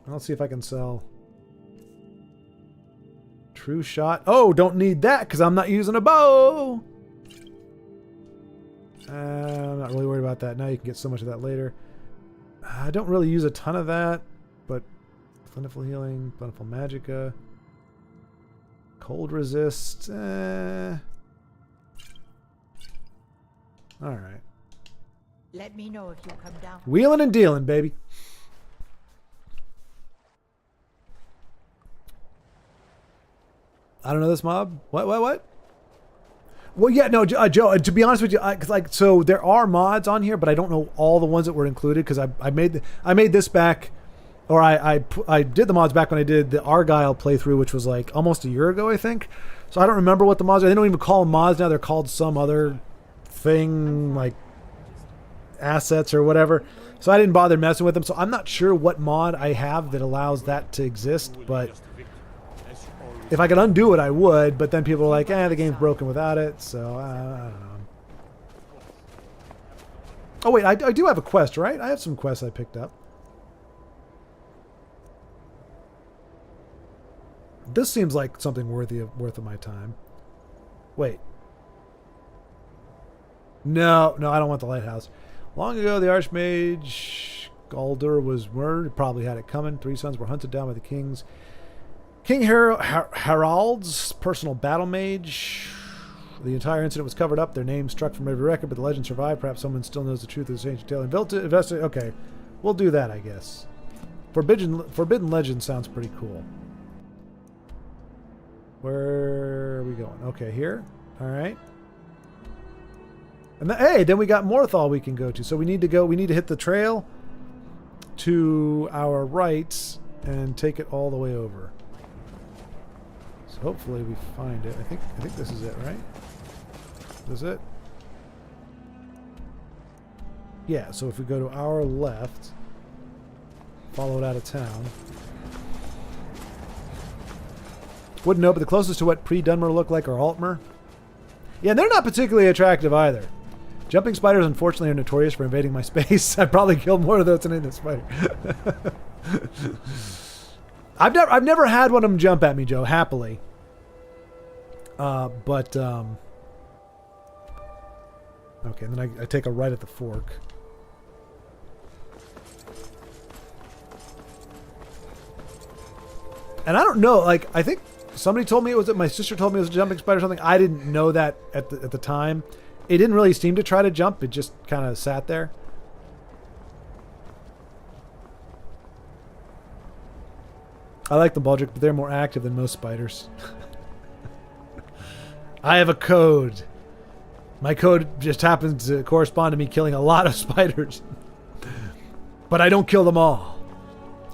A: Let's see if I can sell. True shot. Oh, don't need that because I'm not using a bow. I'm not really worried about that. Now you can get so much of that later. I don't really use a ton of that, but plentiful healing, plentiful magicka, cold resist. All right.
J: Let me know if you come down.
A: Wheeling and dealing, baby. I don't know this mob. What? Well, yeah, no, Joe. To be honest with you, so there are mods on here, but I don't know all the ones that were included because I made this back, or I did the mods back when I did the Argyle playthrough, which was like almost a year ago, I think. So I don't remember what the mods are. They don't even call them mods now. They're called some other thing, like assets or whatever. So I didn't bother messing with them. So I'm not sure what mod I have that allows that to exist, but if I could undo it, I would, but then people are like, the game's broken without it, so I don't know. Oh, wait, I do have a quest, right? I have some quests I picked up. This seems like something worth of my time. Wait. No, I don't want the lighthouse. Long ago, the Archmage Galdur was murdered. Probably had it coming. 3 sons were hunted down by the kings. King Harald's personal battle mage. The entire incident was covered up. Their names struck from every record, but the legend survived. Perhaps someone still knows the truth of this ancient tale and built it. Okay, we'll do that, I guess. Forbidden Legend sounds pretty cool. Where are we going? Okay, here. All right. And then we got Morthal we can go to. So we need to hit the trail to our right and take it all the way over. Hopefully we find it. I think this is it, right? This is it? Yeah, so if we go to our left, follow it out of town. Wouldn't know, but the closest to what pre-Dunmer look like are Altmer. Yeah, and they're not particularly attractive either. Jumping spiders, unfortunately, are notorious for invading my space. I probably killed more of those than any spider. I've never had one of them jump at me, Joe, happily. Okay, and then I take a right at the fork. And I don't know, like, I think somebody told me my sister told me it was a jumping spider or something. I didn't know that at the time. It didn't really seem to try to jump. It just kind of sat there. I like the baldric, but they're more active than most spiders. I have a code. My code just happens to correspond to me killing a lot of spiders. But I don't kill them all.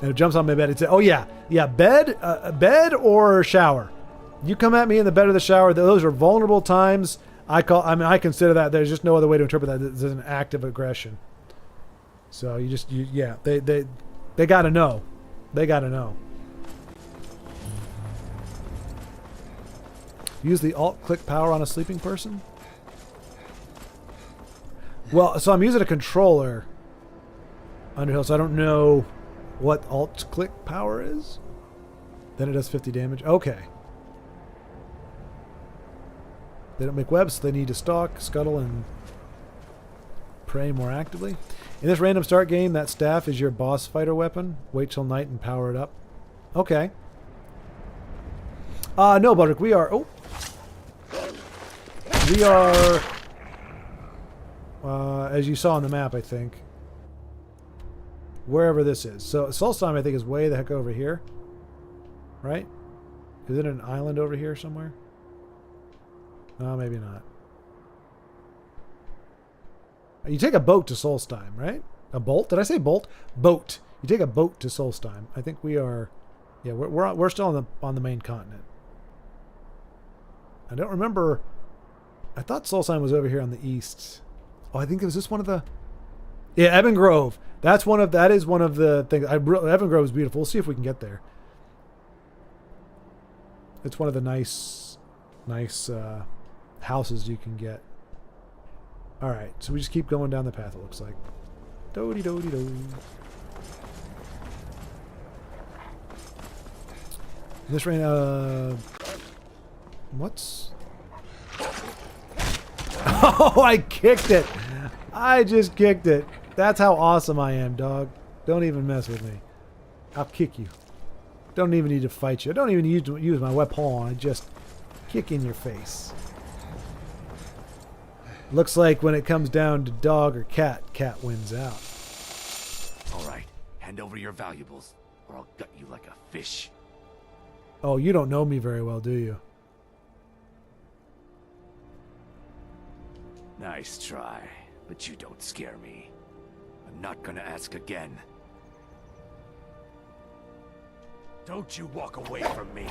A: And it jumps on my bed. It's oh yeah, bed or shower. You come at me in the bed or the shower. Those are vulnerable times. I consider that. There's just no other way to interpret that. This is an act of aggression. So they got to know. They got to know. Use the alt-click power on a sleeping person? Well, so I'm using a controller, Underhill, so I don't know what alt-click power is. Then it does 50 damage. Okay. They don't make webs, so they need to stalk, scuttle, and prey more actively. In this random start game, that staff is your boss fighter weapon. Wait till night and power it up. Okay. No, Budrick, we are... Oh. We are... as you saw on the map, I think. Wherever this is. So, Solstheim, I think, is way the heck over here. Right? Is it an island over here somewhere? No, maybe not. You take a boat to Solstheim, right? A bolt? Did I say bolt? Boat. You take a boat to Solstheim. I think we are... Yeah, we're still on the main continent. I don't remember... I thought Solstheim was over here on the east. Oh, I think it was this one of the... Yeah, Ebon Grove. That is one of the things. Ebon Grove is beautiful. We'll see if we can get there. It's one of the nice houses you can get. All right, so we just keep going down the path. It looks like. Doody doody do. This rain. What's... Oh, I kicked it. I just kicked it. That's how awesome I am, dog. Don't even mess with me. I'll kick you. Don't even need to fight you. I don't even need to use my weapon. I just kick in your face. Looks like when it comes down to dog or cat, cat wins out.
F: All right, hand over your valuables, or I'll gut you like a fish.
A: Oh, you don't know me very well, do you?
F: Nice try, but you don't scare me. I'm not gonna ask again. Don't you walk away from me.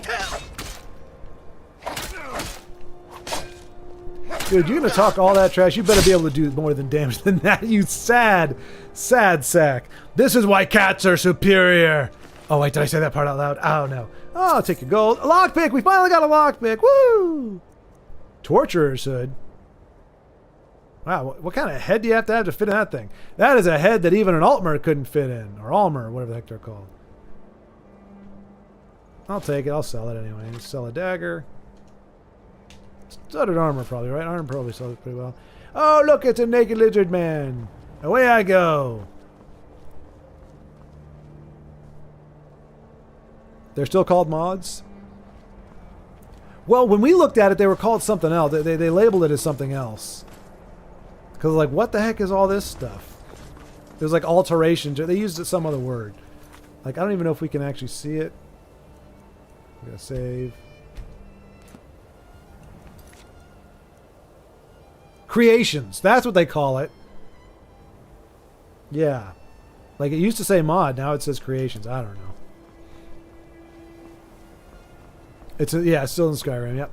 A: Dude, you're gonna talk all that trash. You better be able to do more than damage than that, you sad, sad sack. This is why cats are superior. Oh, wait, did I say that part out loud? Oh, no. Oh, I'll take your gold. A lockpick! We finally got a lockpick! Woo! Torturer's hood. Wow, what kind of head do you have to fit in that thing? That is a head that even an Altmer couldn't fit in. Or Almer, whatever the heck they're called. I'll take it. I'll sell it anyway. Sell a dagger. Studded armor, probably, right? Armor probably sells it pretty well. Oh, look, it's a naked lizard man. Away I go. They're still called mods? Well, when we looked at it, they were called something else. They labeled it as something else. Because, like, what the heck is all this stuff? It was like alterations. They used some other word. Like, I don't even know if we can actually see it. I'm going to save. Creations. That's what they call it. Yeah. Like, it used to say mod. Now it says creations. I don't know. It's still in Skyrim, yep.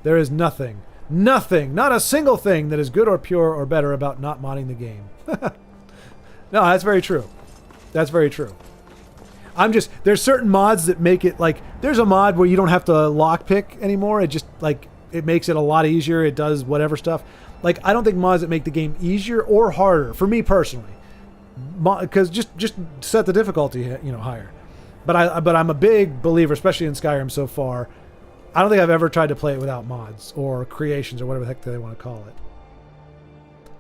A: There is nothing, not a single thing that is good or pure or better about not modding the game. No, that's very true. That's very true. There's certain mods that make it, like, there's a mod where you don't have to lockpick anymore. It just, like, it makes it a lot easier. It does whatever stuff. Like, I don't think mods that make the game easier or harder, for me personally. Because just set the difficulty, higher. But I'm a big believer, especially in Skyrim so far. I don't think I've ever tried to play it without mods or creations or whatever the heck they want to call it.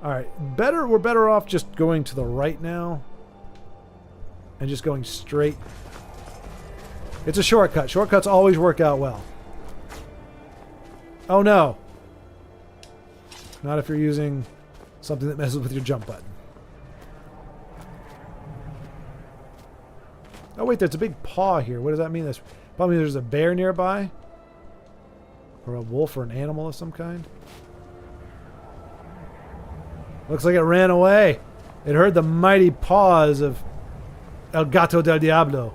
A: All right, we're better off just going to the right now and just going straight. It's a shortcut. Shortcuts always work out well. Oh no. Not if you're using something that messes with your jump button. Oh wait, there's a big paw here. What does that mean? That's probably there's a bear nearby? Or a wolf or an animal of some kind? Looks like it ran away. It heard the mighty paws of El Gato del Diablo.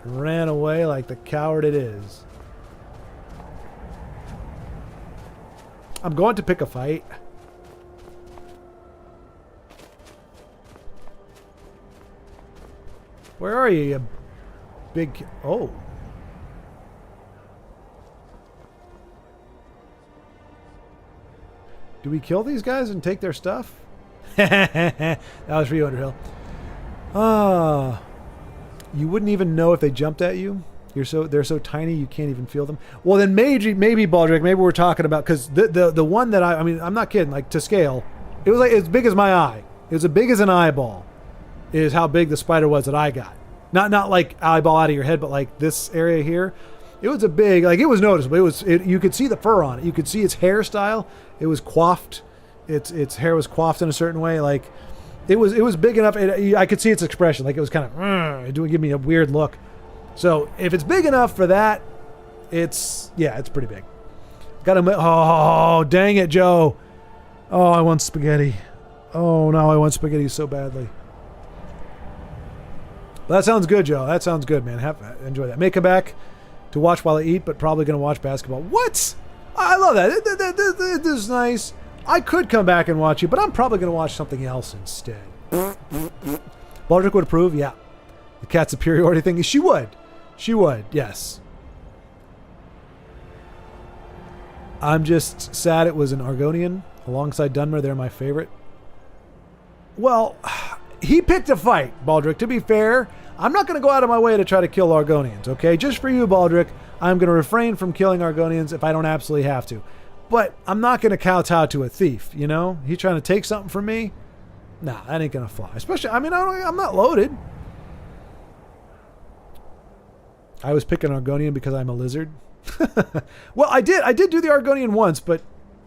A: It ran away like the coward it is. I'm going to pick a fight. Where are you, you big... Oh. Do we kill these guys and take their stuff? That was for you, Underhill. Ah. You wouldn't even know if they jumped at you? They're so tiny you can't even feel them. Well, then maybe Baldric, maybe we're talking about... Because the one that I mean, I'm not kidding. Like, to scale, it was like as big as my eye. It was as big as an eyeball. Is how big the spider was that I got. Not like eyeball out of your head, but like this area here. It was a big, like it was noticeable. You could see the fur on it. You could see its hairstyle. It was coiffed. Its hair was coiffed in a certain way. Like it was big enough. I could see its expression. Like it was kind of, it would give me a weird look. So if it's big enough for that, it's pretty big. Oh, dang it, Joe. Oh, I want spaghetti. Oh, no, I want spaghetti so badly. That sounds good, Joe. That sounds good, man. Enjoy that. May come back to watch while I eat, but probably going to watch basketball. What? I love that. This is nice. I could come back and watch you, but I'm probably going to watch something else instead. Baldric would approve? Yeah. The cat superiority thing? She would. She would, yes. I'm just sad it was an Argonian alongside Dunmer. They're my favorite. Well... He picked a fight, Baldric. To be fair, I'm not going to go out of my way to try to kill Argonians, okay? Just for you, Baldric, I'm going to refrain from killing Argonians if I don't absolutely have to. But I'm not going to kowtow to a thief, you know? He's trying to take something from me. Nah, that ain't going to fly. Especially, I mean, I'm not loaded. I was picking Argonian because I'm a lizard. Well, I did do the Argonian once, but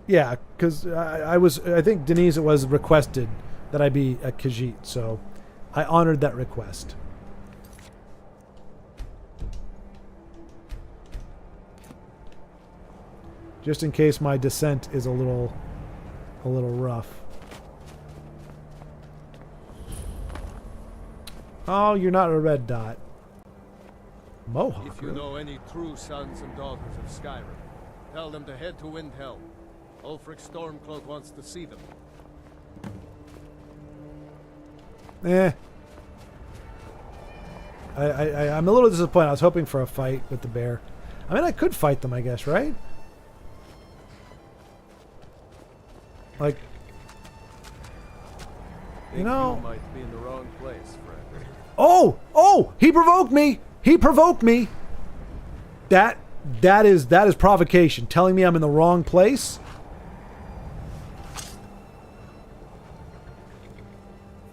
A: yeah, because I think Denise, it was requested that I be a Khajiit, so I honored that request. Just in case my descent is a little rough. Oh, you're not a red dot. Mohawk.
D: If you know any true sons and daughters of Skyrim, tell them to head to Windhelm. Ulfric Stormcloak wants to see them.
A: I'm a little disappointed. I was hoping for a fight with the bear. I mean, I could fight them, I guess, right? Like, you know.
D: You might be in the wrong place, friend.
A: Oh! He provoked me. He provoked me. That is provocation. Telling me I'm in the wrong place.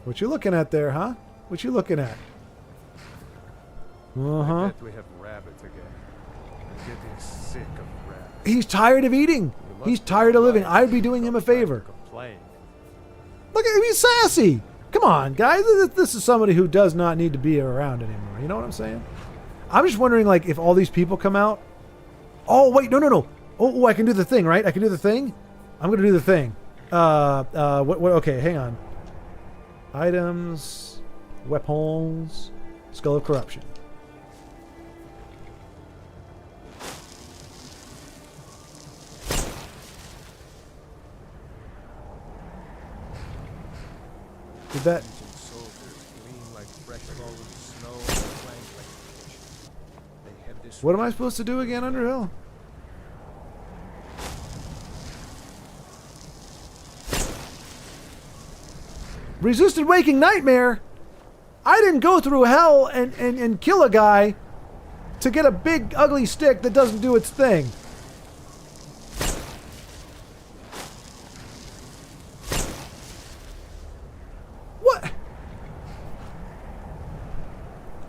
A: What you looking at there, huh? What you looking at?
D: I bet we have rabbits again. I'm getting sick of rabbits.
A: He's tired of eating. He's tired of living. I'd be doing him a favor. Look at him, he's sassy. Come on, guys. This is somebody who does not need to be around anymore. You know what I'm saying? I'm just wondering, like, if all these people come out. Oh, wait, no. Oh, I can do the thing, right? I can do the thing? I'm going to do the thing. Okay, hang on. Items, weapons, Skull of Corruption. Did that? What am I supposed to do again, Underhill? Resisted Waking Nightmare? I didn't go through hell and kill a guy to get a big ugly stick that doesn't do its thing. What?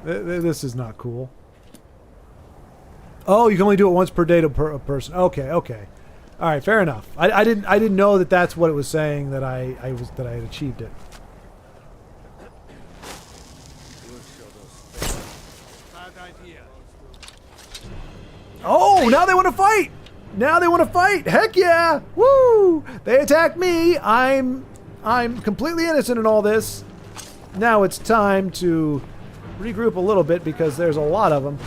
A: This is not cool. Oh, you can only do it once per day to a person. Okay. All right, fair enough. I didn't know that that's what it was saying, that I had achieved it. Oh, now they want to fight! Heck yeah! Woo! They attacked me. I'm completely innocent in all this. Now it's time to regroup a little bit because there's a lot of them.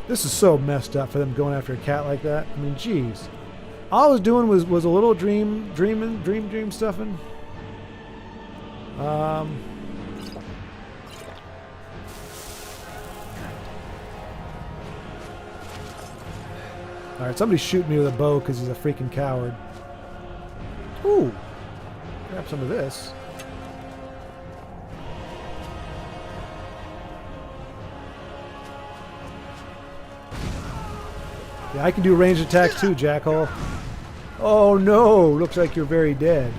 A: This is so messed up for them going after a cat like that. I mean, jeez. All I was doing was a little dream stuffing. All right, somebody's shooting me with a bow because he's a freaking coward. Ooh, grab some of this. Yeah, I can do ranged attacks too, Jackhole. Oh no, looks like you're very dead.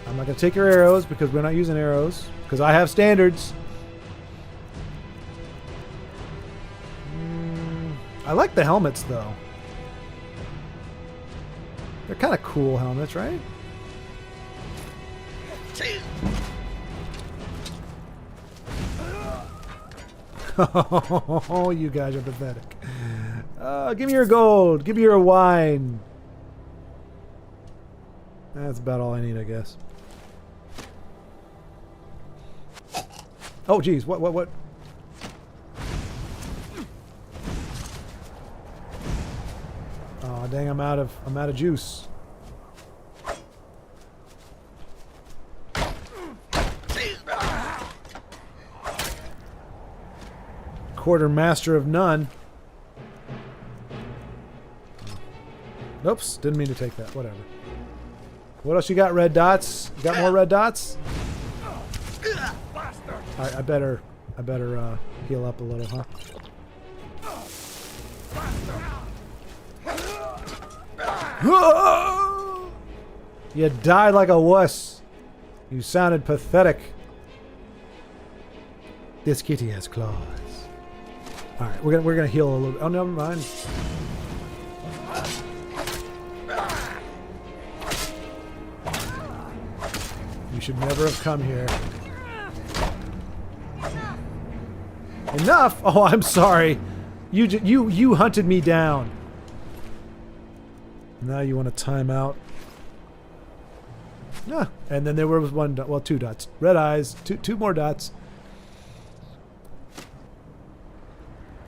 A: I'm not going to take your arrows because we're not using arrows. Because I have standards. I like the helmets though. They're kind of cool helmets, right? Oh, you guys are pathetic. Give me your gold. Give me your wine. That's about all I need, I guess. Oh, geez. What? Oh, dang, I'm out of juice. Quartermaster of none. Oops, didn't mean to take that. Whatever. What else you got, red dots? You got more red dots? Alright, I better heal up a little, huh? You died like a wuss. You sounded pathetic. This kitty has claws. Alright, we're gonna heal a little bit. Oh, never mind. You should never have come here. Enough! Oh, I'm sorry. You hunted me down. Now you want to time out. Yeah, and then there was one dot, well, 2 dots. Red eyes, two more dots.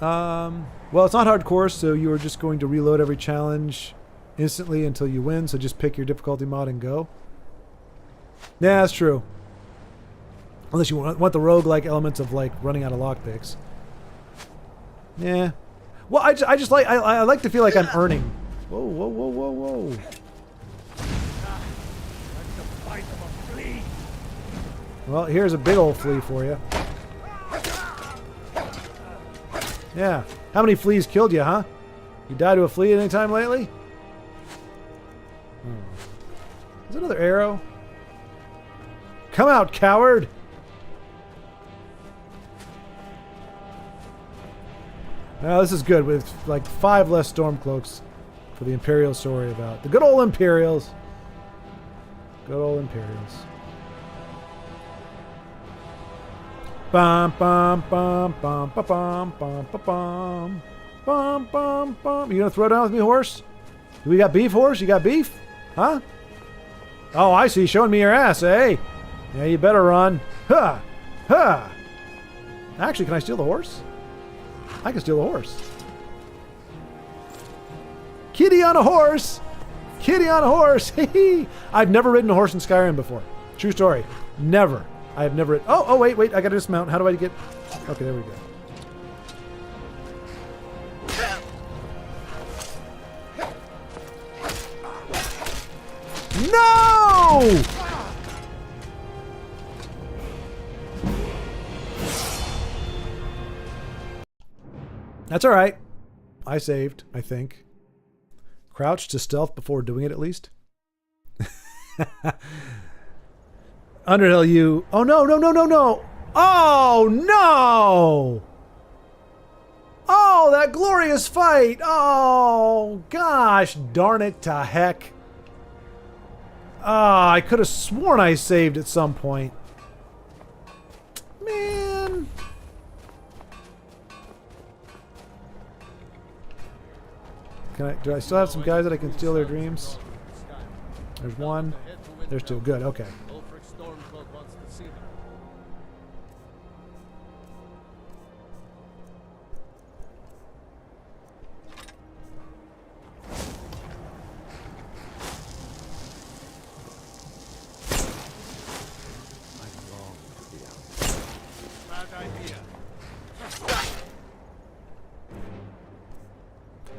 A: Well, it's not hardcore, so you are just going to reload every challenge instantly until you win, so just pick your difficulty mod and go. Yeah, that's true. Unless you want the roguelike elements of, like, running out of lockpicks. Yeah. Well, I just like, I like to feel like I'm earning. Whoa, whoa, whoa, whoa, whoa. Well, here's a big old flea for you. Yeah. How many fleas killed you, huh? You died to a flea at any time lately? Is another arrow? Come out, coward! Now this is good with like 5 less Stormcloaks for the Imperials to worry about. The good old Imperials. Good old Imperials. Bum bum bum bum bum bum bum bum bum bum bum. You gonna throw down with me, horse? Do we got beef, horse? You got beef? Huh? Oh, I see. Showing me your ass, eh? Yeah, you better run. Ha! Ha! Actually, can I steal the horse? I can steal the horse. Kitty on a horse! Kitty on a horse! I've never ridden a horse in Skyrim before. True story. Never. I have never ridden. Oh, wait. I gotta dismount. How do I get... Okay, there we go. No! That's alright. I saved, I think. Crouch to stealth before doing it, at least. Underhill, you... Oh, no! Oh, no! Oh, that glorious fight! Oh, gosh darn it to heck. Ah, I could have sworn I saved at some point. Man. Do I still have some guys that I can steal their dreams? There's one. There's 2. Good, okay.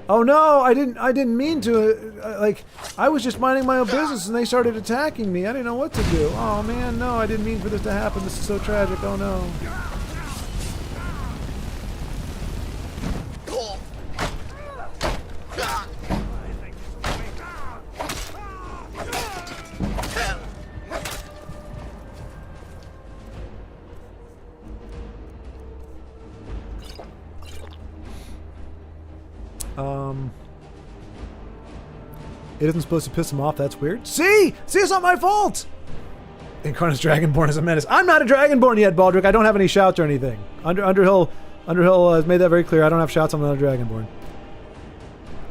A: Oh no, I didn't mean to, like, I was just minding my own business and they started attacking me. I didn't know what to do. Oh man, no, I didn't mean for this to happen. This is so tragic. Oh no. It isn't supposed to piss him off. That's weird. See, it's not my fault. Incarnate's Dragonborn is a menace. I'm not a Dragonborn yet, Baldric. I don't have any shouts or anything. Underhill has made that very clear. I don't have shouts. I'm not a Dragonborn.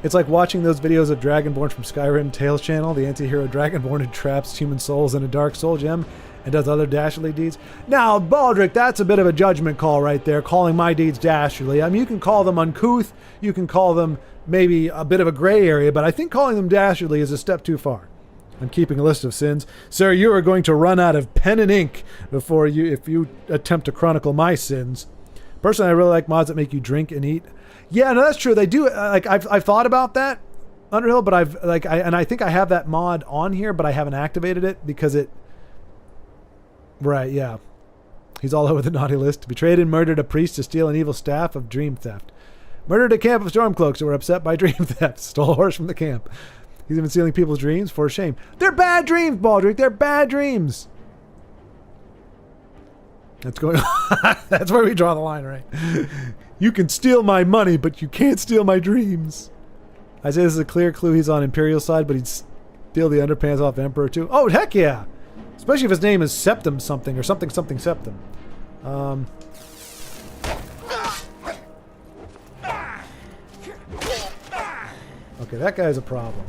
A: It's like watching those videos of Dragonborn from Skyrim Tales channel, the anti-hero Dragonborn who traps human souls in a dark soul gem and does other dastardly deeds. Now, Baldric, that's a bit of a judgment call right there, calling my deeds dastardly. I mean, you can call them uncouth, you can call them maybe a bit of a gray area, but I think calling them dastardly is a step too far. I'm keeping a list of sins. Sir, you are going to run out of pen and ink if you attempt to chronicle my sins. Personally, I really like mods that make you drink and eat. Yeah, no, that's true. They do. Like I've thought about that, Underhill, but I think I have that mod on here, but I haven't activated it because it. Right. Yeah. He's all over the naughty list. Betrayed and murdered a priest to steal an evil staff of dream theft. Murdered a camp of stormcloaks who were upset by dream theft. Stole a horse from the camp. He's even stealing people's dreams for shame. They're bad dreams, Baldric. They're bad dreams. That's going on. That's where we draw the line, right? You can steal my money, but you can't steal my dreams. I say this is a clear clue he's on Imperial side, but he'd steal the underpants off Emperor too. Oh, heck yeah. Especially if his name is Septim something or something Septim. Okay, that guy's a problem.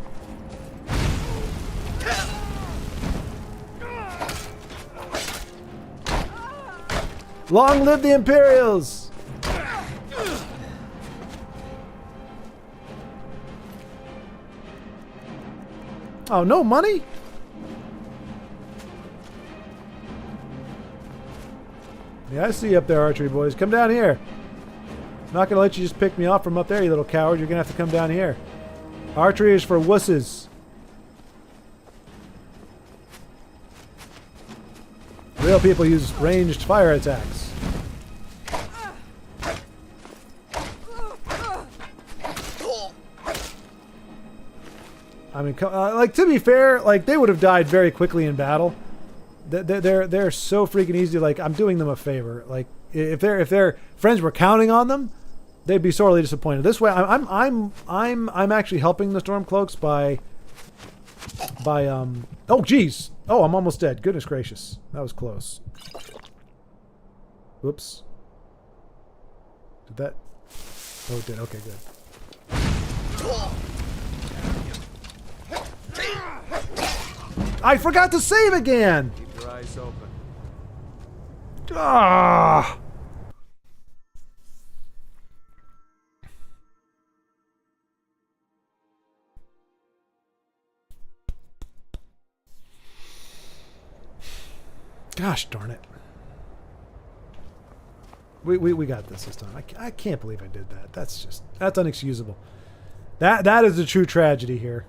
A: Long live the Imperials! Oh, no money? Yeah, I see you up there, archery boys. Come down here. I'm not going to let you just pick me off from up there, you little coward. You're going to have to come down here. Archery is for wusses. Real people use ranged fire attacks. I mean, like, to be fair, like, they would have died very quickly in battle. They're so freaking easy. Like, I'm doing them a favor. Like, if their friends were counting on them, they'd be sorely disappointed. This way, I'm actually helping the Stormcloaks by oh geez, oh, I'm almost dead. Goodness gracious, that was close. Whoops. Did that? Oh, it did. Okay, good. I forgot to save again.
D: Keep your eyes open.
A: Ah. Gosh darn it. We got this time. I can't believe I did that. That's unexcusable. That is the true tragedy here.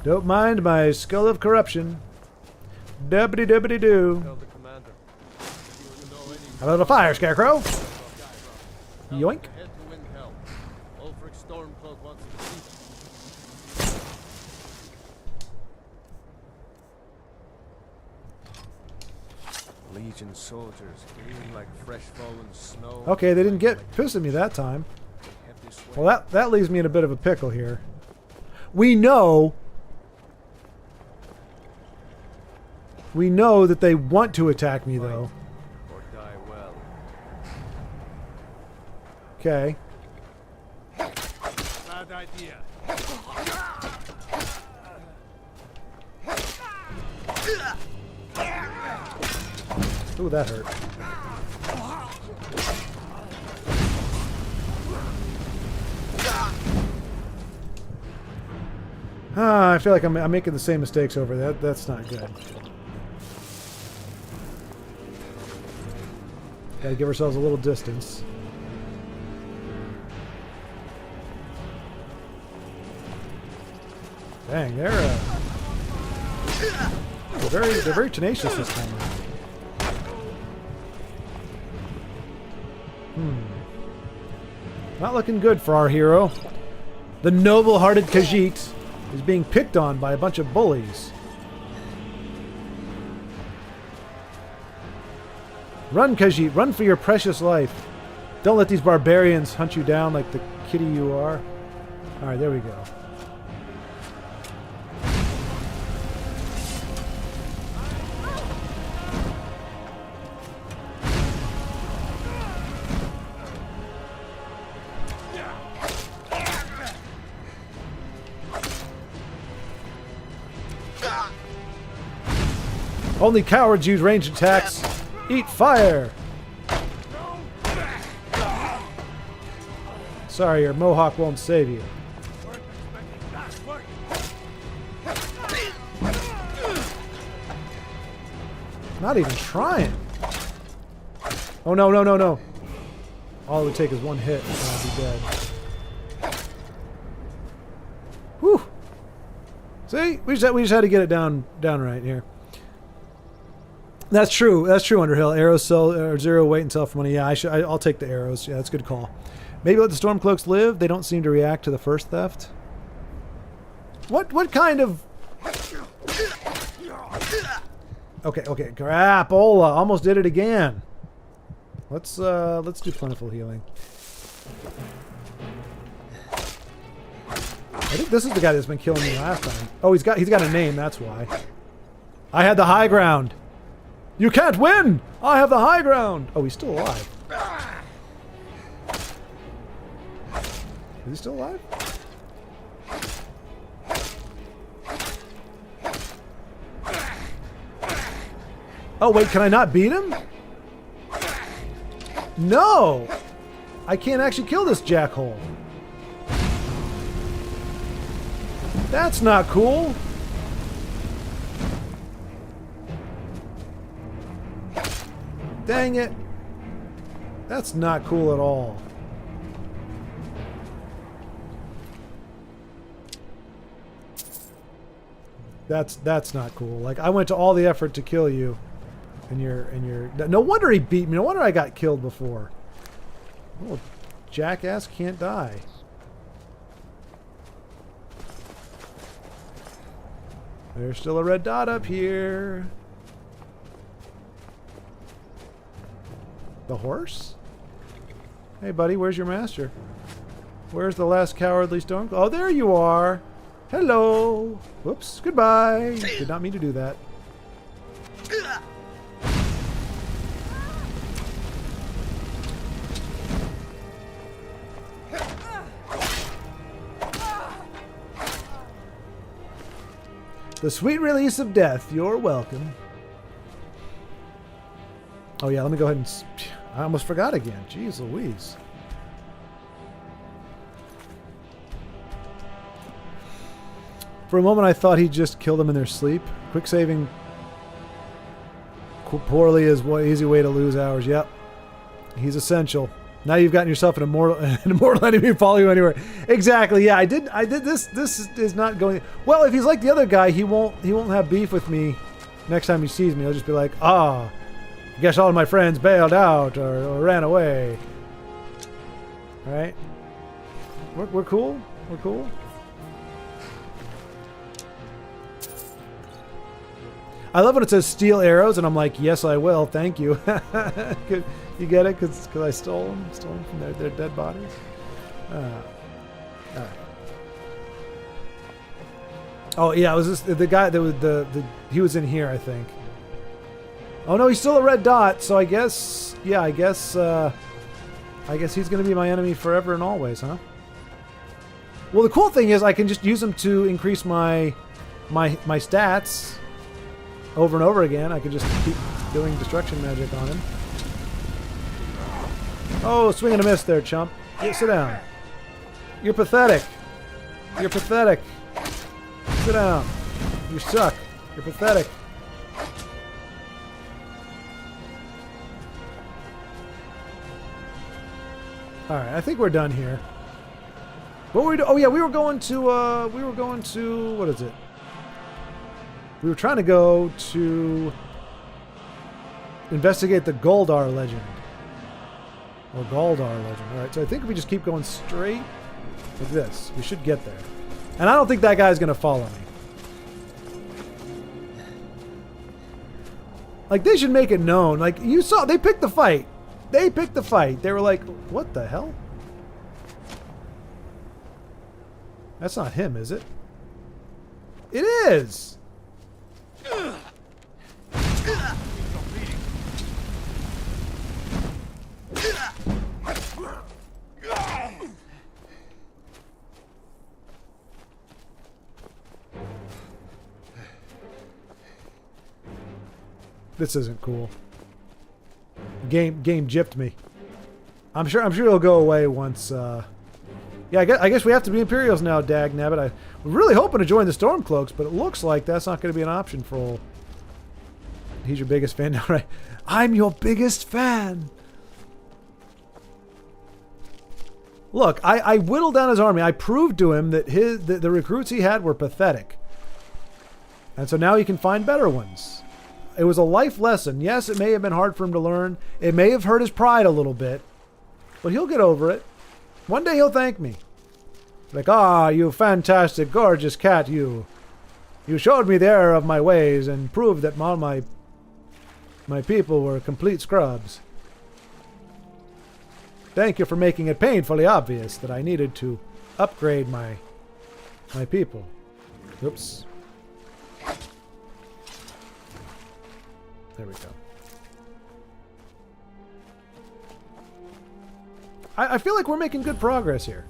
A: Don't mind my skull of corruption. Dubbity-dubbity-doo.
D: Tell the commander. If you know any
A: How about a fire, Scarecrow? Yoink.
D: head to Windhelm. Ulfric Stormcloak wants to see them. Legion soldiers gleaming like fresh fallen snow.
A: Okay, they didn't get pissed at me that time. Well, that leaves me in a bit of a pickle here. We know that they want to attack me, though.
D: Or die well.
A: Okay.
D: Bad idea.
A: Ooh, that hurt. I feel like I'm making the same mistakes over there. That's not good. Gotta give ourselves a little distance. Dang, they're very tenacious this time around. Not looking good for our hero. The noble-hearted Khajiit is being picked on by a bunch of bullies. Run, Khajiit, run for your precious life. Don't let these barbarians hunt you down like the kitty you are. Alright, there we go. Only cowards use ranged attacks. Eat fire! Sorry, your mohawk won't save you. Not even trying. Oh, no, no, no, no. All it would take is one hit and I'll be dead. Whew. See? We just had to get it down right here. That's true. That's true, Underhill. Arrows sell or 0 weight and sell for money. Yeah, I'll take the arrows. Yeah, that's a good call. Maybe let the Stormcloaks live. They don't seem to react to the first theft. What kind of... Okay, okay. Crapola. Almost did it again. Let's do plentiful healing. I think this is the guy that's been killing me last time. Oh, he's got a name, that's why. I had the high ground. You can't win! I have the high ground! Oh, he's still alive. Is he still alive? Oh, wait, can I not beat him? No! I can't actually kill this jackhole. That's not cool. Dang it. That's not cool at all. That's not cool. Like, I went to all the effort to kill you. And you're no wonder he beat me. No wonder I got killed before. Oh, jackass can't die. There's still a red dot up here. The horse? Hey, buddy, where's your master? Where's the last cowardly storm? Oh, there you are. Hello. Whoops. Goodbye. Did not mean to do that. The sweet release of death. You're welcome. Oh, yeah, let me go ahead and... I almost forgot again. Jeez Louise. For a moment, I thought he just killed them in their sleep. Quick saving poorly is one easy way to lose hours. Yep. He's essential. Now you've gotten yourself an immortal enemy follow you anywhere. Exactly. Yeah, I did this. This is not going... Well, if he's like the other guy, he won't have beef with me next time he sees me. He'll just be like, I guess all of my friends bailed out or ran away. All right. We're cool. We're cool. I love when it says steal arrows, and I'm like, yes, I will. Thank you. You get it? Because I stole them from their dead bodies. All right. Oh yeah, it was this, the guy that was he was in here, I think. Oh no, he's still a red dot. So I guess, yeah, I guess he's gonna be my enemy forever and always, huh? Well, the cool thing is I can just use him to increase my stats. Over and over again. I could just keep doing destruction magic on him. Oh, swing and a miss there, chump. Yeah, sit down. You're pathetic. You're pathetic. Sit down. You suck. You're pathetic. Alright, I think we're done here. What were we doing? Oh yeah, we were going to, what is it? We were trying to go to investigate the Goldar legend. Or Galdar legend. Alright, so I think if we just keep going straight like this, we should get there. And I don't think that guy's going to follow me. Like, they should make it known. Like, you saw, they picked the fight. They picked the fight. They were like, what the hell? That's not him, is it? It is! This isn't cool. Game gypped me. I'm sure it'll go away once. Yeah, I guess we have to be Imperials now, dag nabbit. I was really hoping to join the Stormcloaks, but it looks like that's not going to be an option for old He's your biggest fan now, right? I'm your biggest fan. Look, I whittled down his army. I proved to him that the recruits he had were pathetic. And so now he can find better ones. It was a life lesson. Yes, it may have been hard for him to learn. It may have hurt his pride a little bit. But he'll get over it. One day he'll thank me. Like, you fantastic, gorgeous cat, you. You showed me the error of my ways and proved that all my people were complete scrubs. Thank you for making it painfully obvious that I needed to upgrade my people. Oops. There we go. I feel like we're making good progress here.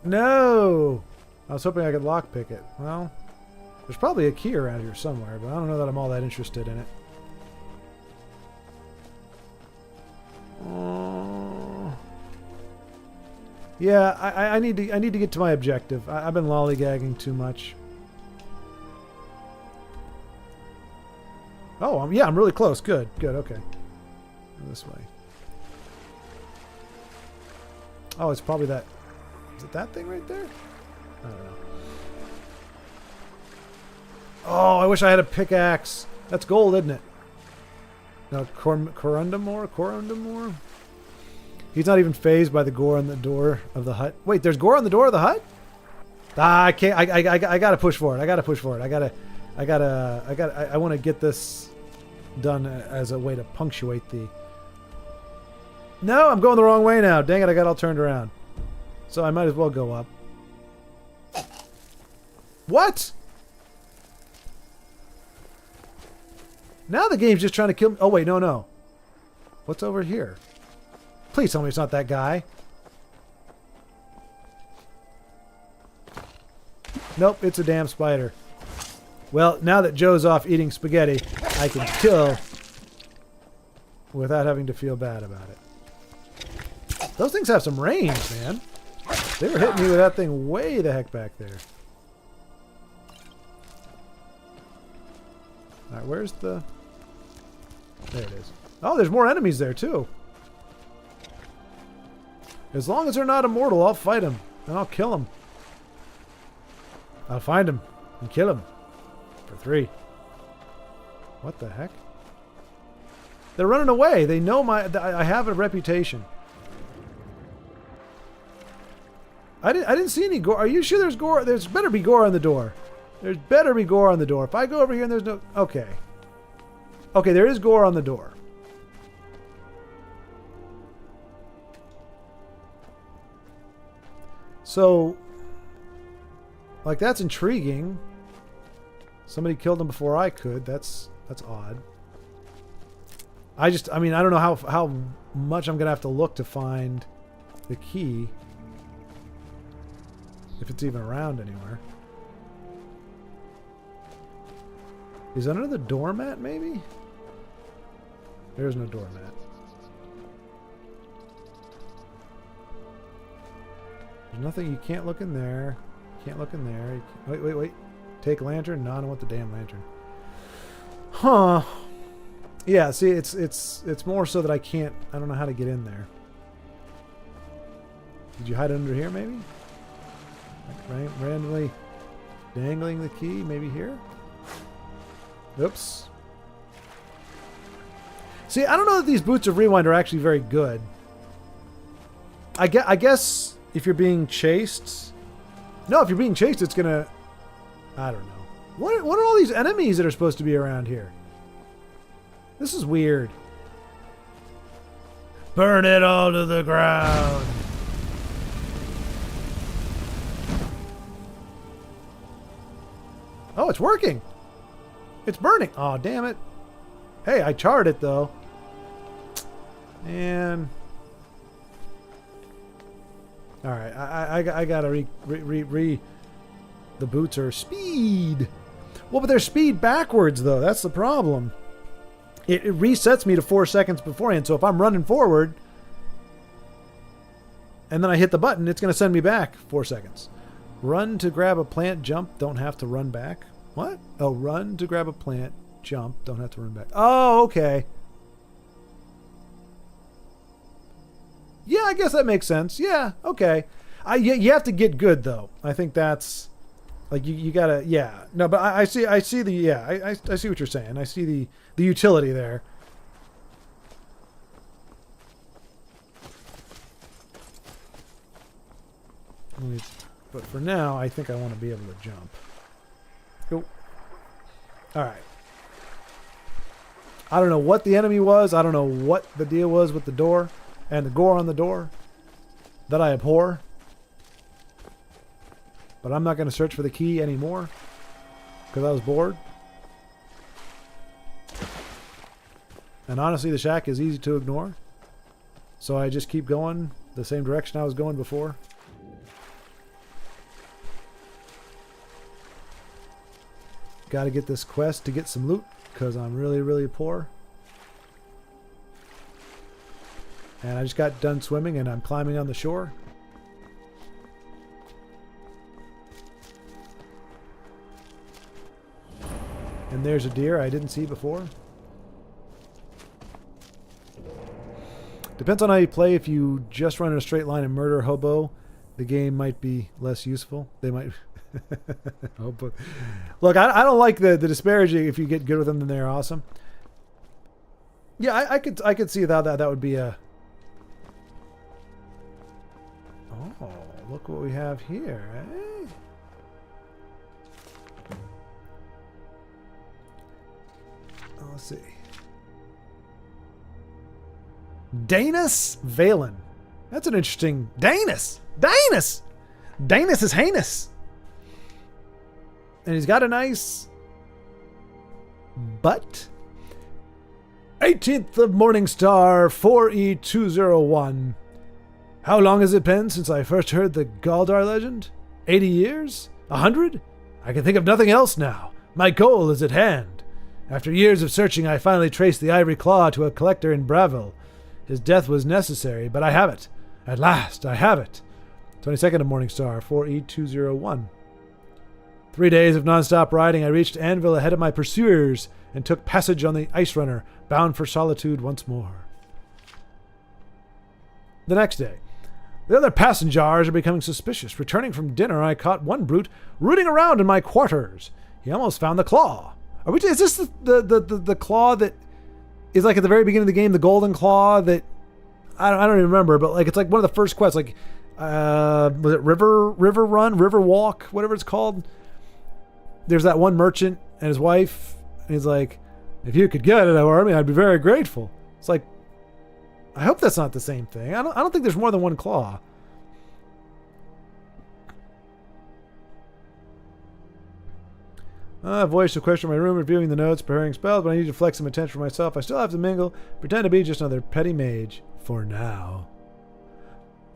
A: No! I was hoping I could lockpick it. Well, there's probably a key around here somewhere, but I don't know that I'm all that interested in it. Yeah, I need to get to my objective. I've been lollygagging too much. Oh, yeah, I'm really close. Good, okay. This way. Oh, it's probably that. Is it that thing right there? I don't know. Oh, I wish I had a pickaxe. That's gold, isn't it? No, Corundamore? He's not even phased by the gore on the door of the hut. Wait, there's gore on the door of the hut? I can't. I gotta push for it. I want to get this done as a way to punctuate the... No, I'm going the wrong way now. Dang it, I got all turned around. So I might as well go up. What? Now the game's just trying to kill me. Oh, wait, no. What's over here? Please tell me it's not that guy. Nope, it's a damn spider. Well, now that Joe's off eating spaghetti, I can kill without having to feel bad about it. Those things have some range, man. They were hitting me with that thing way the heck back there. Alright, where's the... There it is. Oh, there's more enemies there, too. As long as they're not immortal, I'll fight them. And I'll kill them. I'll find them and kill them. For 3. What the heck? They're running away. They know I have a reputation. I didn't see any gore. Are you sure there's gore? There's better be gore on the door. There's better be gore on the door. If I go over here and there's no... Okay. Okay, there is gore on the door. So... Like, that's intriguing. Somebody killed him before I could. That's odd. I mean, I don't know how much I'm going to have to look to find the key. If it's even around anywhere. Is that under the doormat, maybe? There's no doormat. There's nothing. You can't look in there. Can't look in there. Wait. Take lantern? No, I don't want the damn lantern. Huh. Yeah, see, it's more so that I don't know how to get in there. Did you hide under here, maybe? Like randomly dangling the key, maybe here? Oops. See, I don't know that these Boots of Rewind are actually very good. I guess if you're being chased... No, if you're being chased, it's gonna... I don't know. What are all these enemies that are supposed to be around here? This is weird. Burn it all to the ground. Oh, it's working. It's burning. Oh, damn it. Hey, I charred it, though. And... Alright, I gotta the boots are speed. Well, but they're speed backwards, though. That's the problem. It resets me to 4 seconds beforehand. So if I'm running forward and then I hit the button, it's going to send me back 4 seconds. Run to grab a plant, jump, don't have to run back. What? Oh, run to grab a plant, jump, don't have to run back. Oh, okay. Yeah, I guess that makes sense. Yeah, okay. You have to get good, though. I think that's... Like, you gotta... Yeah. No, but I see the... Yeah, I see what you're saying. I see the utility there. But for now, I think I want to be able to jump. Go. Alright. I don't know what the enemy was. I don't know what the deal was with the door and the gore on the door that I abhor. But I'm not going to search for the key anymore because I was bored. And honestly, the shack is easy to ignore. So I just keep going the same direction I was going before. Got to get this quest to get some loot because I'm really, really poor. And I just got done swimming and I'm climbing on the shore. And there's a deer I didn't see before. Depends on how you play. If you just run in a straight line and murder a hobo, the game might be less useful. They might... Look, I don't like the disparaging. If you get good with them, then they're awesome. Yeah, I could see how that would be a... Oh, look what we have here, eh? Oh, let's see. Danus Valen. That's an interesting... Danus! Danus! Danus is heinous! And he's got a nice butt. 18th of Morningstar, 4E201. How long has it been since I first heard the Galdar legend? 80 years? 100? I can think of nothing else now. My goal is at hand. After years of searching, I finally traced the ivory claw to a collector in Bravil. His death was necessary, but I have it. At last, I have it. 22nd of Morningstar, 4E201. 3 days of non-stop riding, I reached Anvil ahead of my pursuers and took passage on the Ice Runner, bound for Solitude once more. The next day. The other passengers are becoming suspicious. Returning from dinner, I caught one brute rooting around in my quarters. He almost found the claw. Is this the claw that is like at the very beginning of the game, the golden claw that... I don't even remember, but like it's like one of the first quests, like... was it River Run? River Walk? Whatever it's called. There's that one merchant and his wife, and he's like, if you could get it for me, I'd be very grateful. It's like, I hope that's not the same thing. I don't think there's more than one claw. I voiced a question in my room, reviewing the notes, preparing spells, but I need to flex some attention for myself. I still have to mingle, pretend to be just another petty mage for now.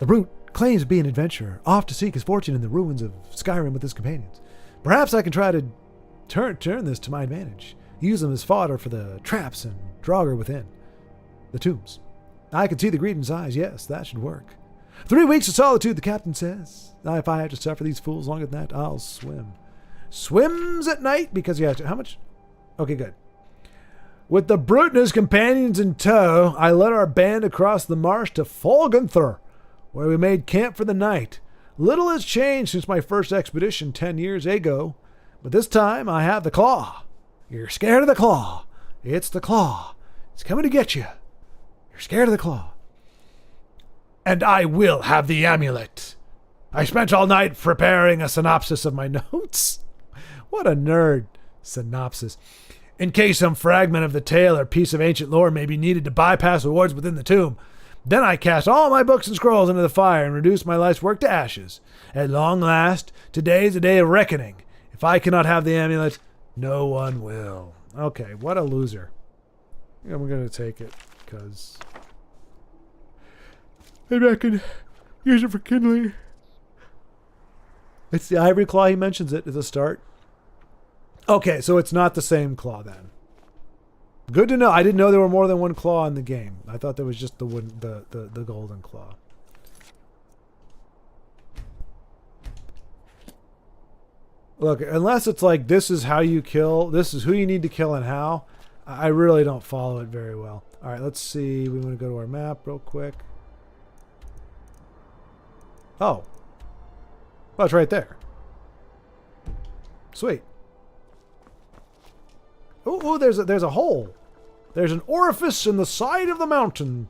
A: The brute claims to be an adventurer, off to seek his fortune in the ruins of Skyrim with his companions. Perhaps I can try to turn this to my advantage. Use them as fodder for the traps and Draugr within the tombs. I can see the greed in his eyes. Yes, that should work. 3 weeks of solitude, the captain says. If I have to suffer these fools longer than that, I'll swim. Swims at night because you have to... How much? Okay, good. With the brute and his companions in tow, I led our band across the marsh to Folgenthur, where we made camp for the night. Little has changed since my first expedition 10 years ago, but this time I have the claw. You're scared of the claw. It's the claw. It's coming to get you. You're scared of the claw. And I will have the amulet. I spent all night preparing a synopsis of my notes. What a nerd. Synopsis. In case some fragment of the tale or piece of ancient lore may be needed to bypass the wards within the tomb. Then I cast all my books and scrolls into the fire and reduced my life's work to ashes. At long last, today is a day of reckoning. If I cannot have the amulet, no one will. Okay, what a loser. I'm going to take it, because maybe I can use it for kindling. It's the ivory claw. He mentions it as a start. Okay, so it's not the same claw then. Good to know. I didn't know there were more than one claw in the game. I thought there was just the golden claw. Look, unless it's like this is how you kill, this is who you need to kill and how, I really don't follow it very well. All right, let's see. We want to go to our map real quick. Oh. Well, it's right there. Sweet. Ooh, there's a hole. There's an orifice in the side of the mountain.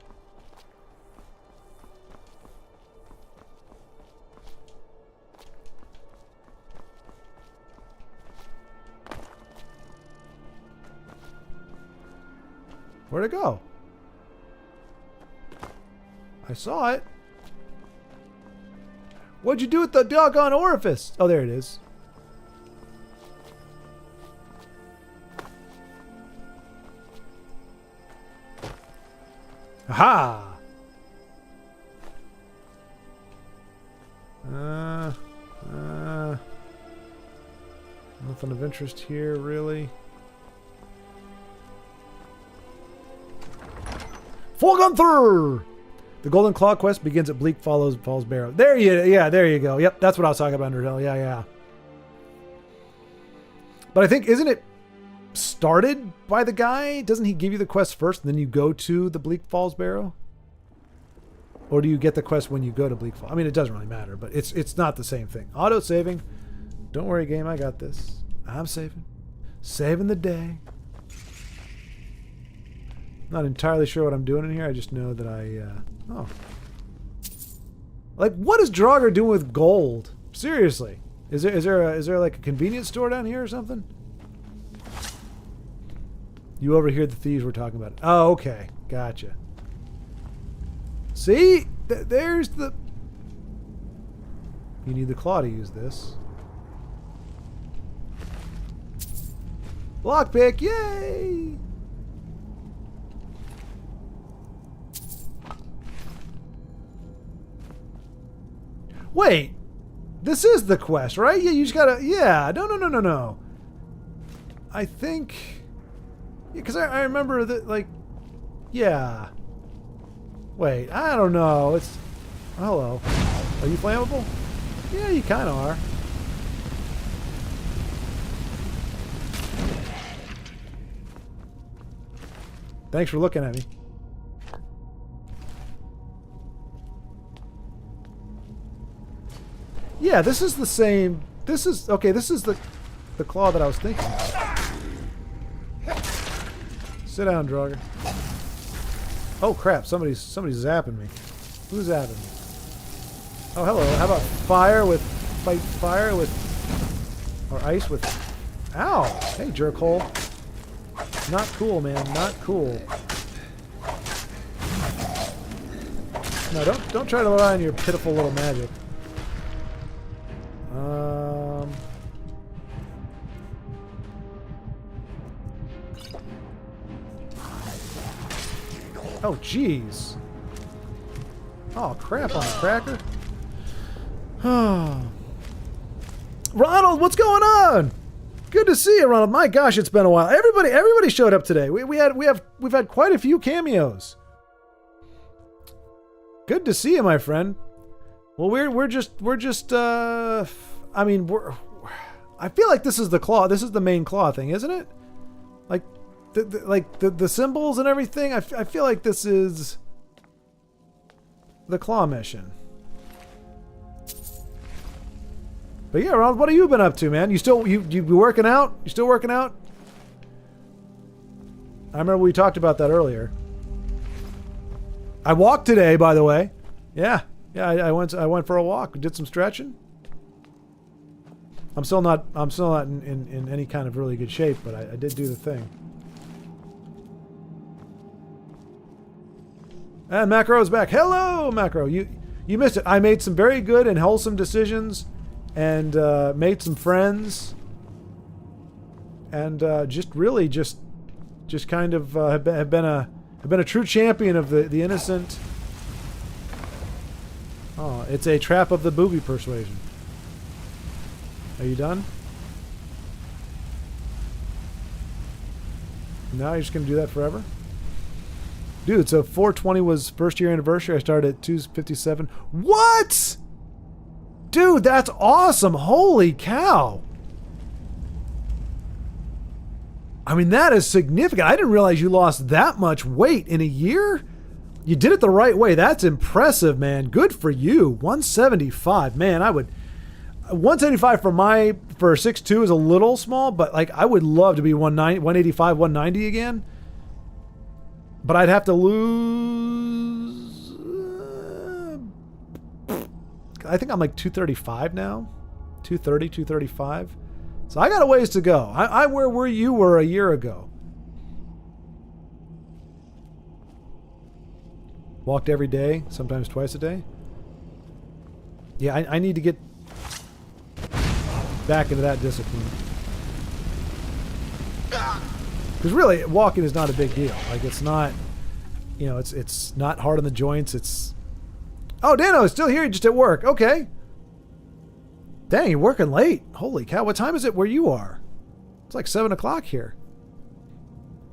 A: Where'd it go? I saw it. What'd you do with the doggone orifice? Oh, there it is. Aha! Nothing of interest here, really. Full Gunther! The Golden Claw quest begins at Bleak Falls Barrow. There you go. Yep, that's what I was talking about, Underhill. Yeah. But I think, isn't it started by the guy? Doesn't he give you the quest first and then you go to the Bleak Falls Barrow? Or do you get the quest when you go to Bleak Falls? I mean, it doesn't really matter, but it's not the same thing. Auto-saving. Don't worry, game, I got this. I'm saving. Saving the day. Not entirely sure what I'm doing in here. I just know that oh. Like, what is Draugr doing with gold? Seriously. Is there like a convenience store down here or something? You overhear the thieves we're talking about. Oh, okay. Gotcha. See? There's the... You need the claw to use this. Lockpick! Yay! Wait, this is the quest, right? Yeah, you just gotta... Yeah, no. I think... Yeah, because I remember that, like... Yeah. Wait, I don't know. It's... Hello. Are you flammable? Yeah, you kind of are. Thanks for looking at me. Yeah, this is the same. This is okay. This is the claw that I was thinking of. Sit down, Draugr. Oh crap! Somebody's zapping me. Who's zapping me? Oh hello. How about fire with fight fire with or ice with? Ow! Hey, jerkhole. Not cool, man. Not cool. No, don't try to rely on your pitiful little magic. Oh, jeez. Oh, crap on a cracker. Ronald, what's going on? Good to see you, Ronald. My gosh, it's been a while. Everybody showed up today. We've had quite a few cameos. Good to see you, my friend. Well, we're just I mean, I feel like this is the claw. This is the main claw thing, isn't it? Like the symbols and everything. I feel like this is the claw mission. But yeah, Ronald, what have you been up to, man? You working out? You still working out? I remember we talked about that earlier. I walked today, by the way. Yeah, I went for a walk. Did some stretching. I'm still not in any kind of really good shape, but I did do the thing. And Macro's back. Hello, Macro. You missed it. I made some very good and wholesome decisions, and made some friends, and just kind of have been a true champion of the innocent. Oh, it's a trap of the booby persuasion. Are you done? Now you're just gonna do that forever? Dude, so 420 was first year anniversary. I started at 257. What? Dude, that's awesome. Holy cow. I mean, that is significant. I didn't realize you lost that much weight in a year. You did it the right way. That's impressive, man. Good for you. 175. Man, 175 for 6'2" is a little small, but like I would love to be 185, 190 again. But I'd have to lose. I think I'm like 235 now. 230, 235. So I got a ways to go. I'm where you were a year ago. Walked every day, sometimes twice a day. Yeah, I need to get back into that discipline. Because really, walking is not a big deal. Like, it's not, you know, it's not hard on the joints. It's... Oh, Dano is still here, just at work. Okay. Dang, you're working late. Holy cow, what time is it where you are? It's like 7 o'clock here.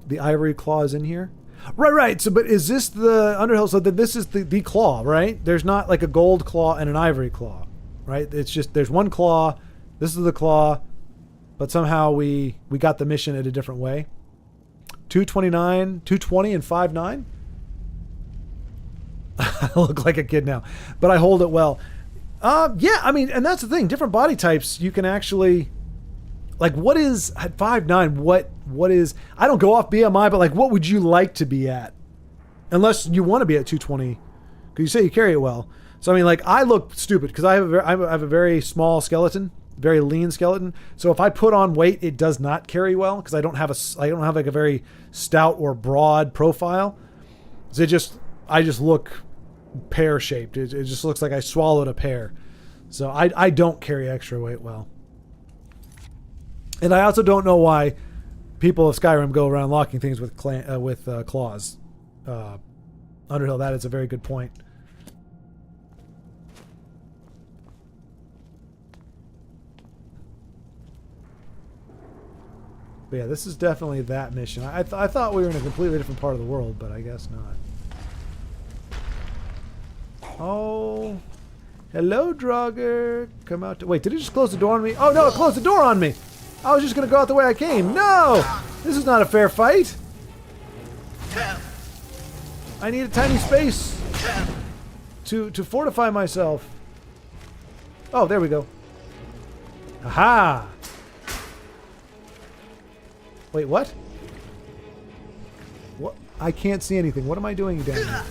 A: The ivory claw is in here. Right. So, but is this the Underhill? So that this is the claw, right? There's not like a gold claw and an ivory claw, right? It's just, there's one claw. This is the claw. But somehow we got the mission in a different way. 229, 220 and 5'9". I look like a kid now, but I hold it well. Yeah, I mean, and that's the thing. Different body types, you can actually... Like, what is at 5'9", what is... I don't go off BMI, but like, what would you like to be at? Unless you want to be at 220. Because you say you carry it well. So, I mean, like, I look stupid because I have a very small skeleton. Very lean skeleton. So if I put on weight, it does not carry well because I don't have like a very stout or broad profile. So I just look pear-shaped. It just looks like I swallowed a pear. So I don't carry extra weight well. And I also don't know why people of Skyrim go around locking things with claws. Underhill, that is a very good point. But yeah, this is definitely that mission. I thought we were in a completely different part of the world, but I guess not. Oh. Hello, Draugr. Come out. Wait, did it just close the door on me? Oh, no, it closed the door on me. I was just going to go out the way I came. No! This is not a fair fight. I need a tiny space to fortify myself. Oh, there we go. Aha! Wait, what? What? I can't see anything. What am I doing down here?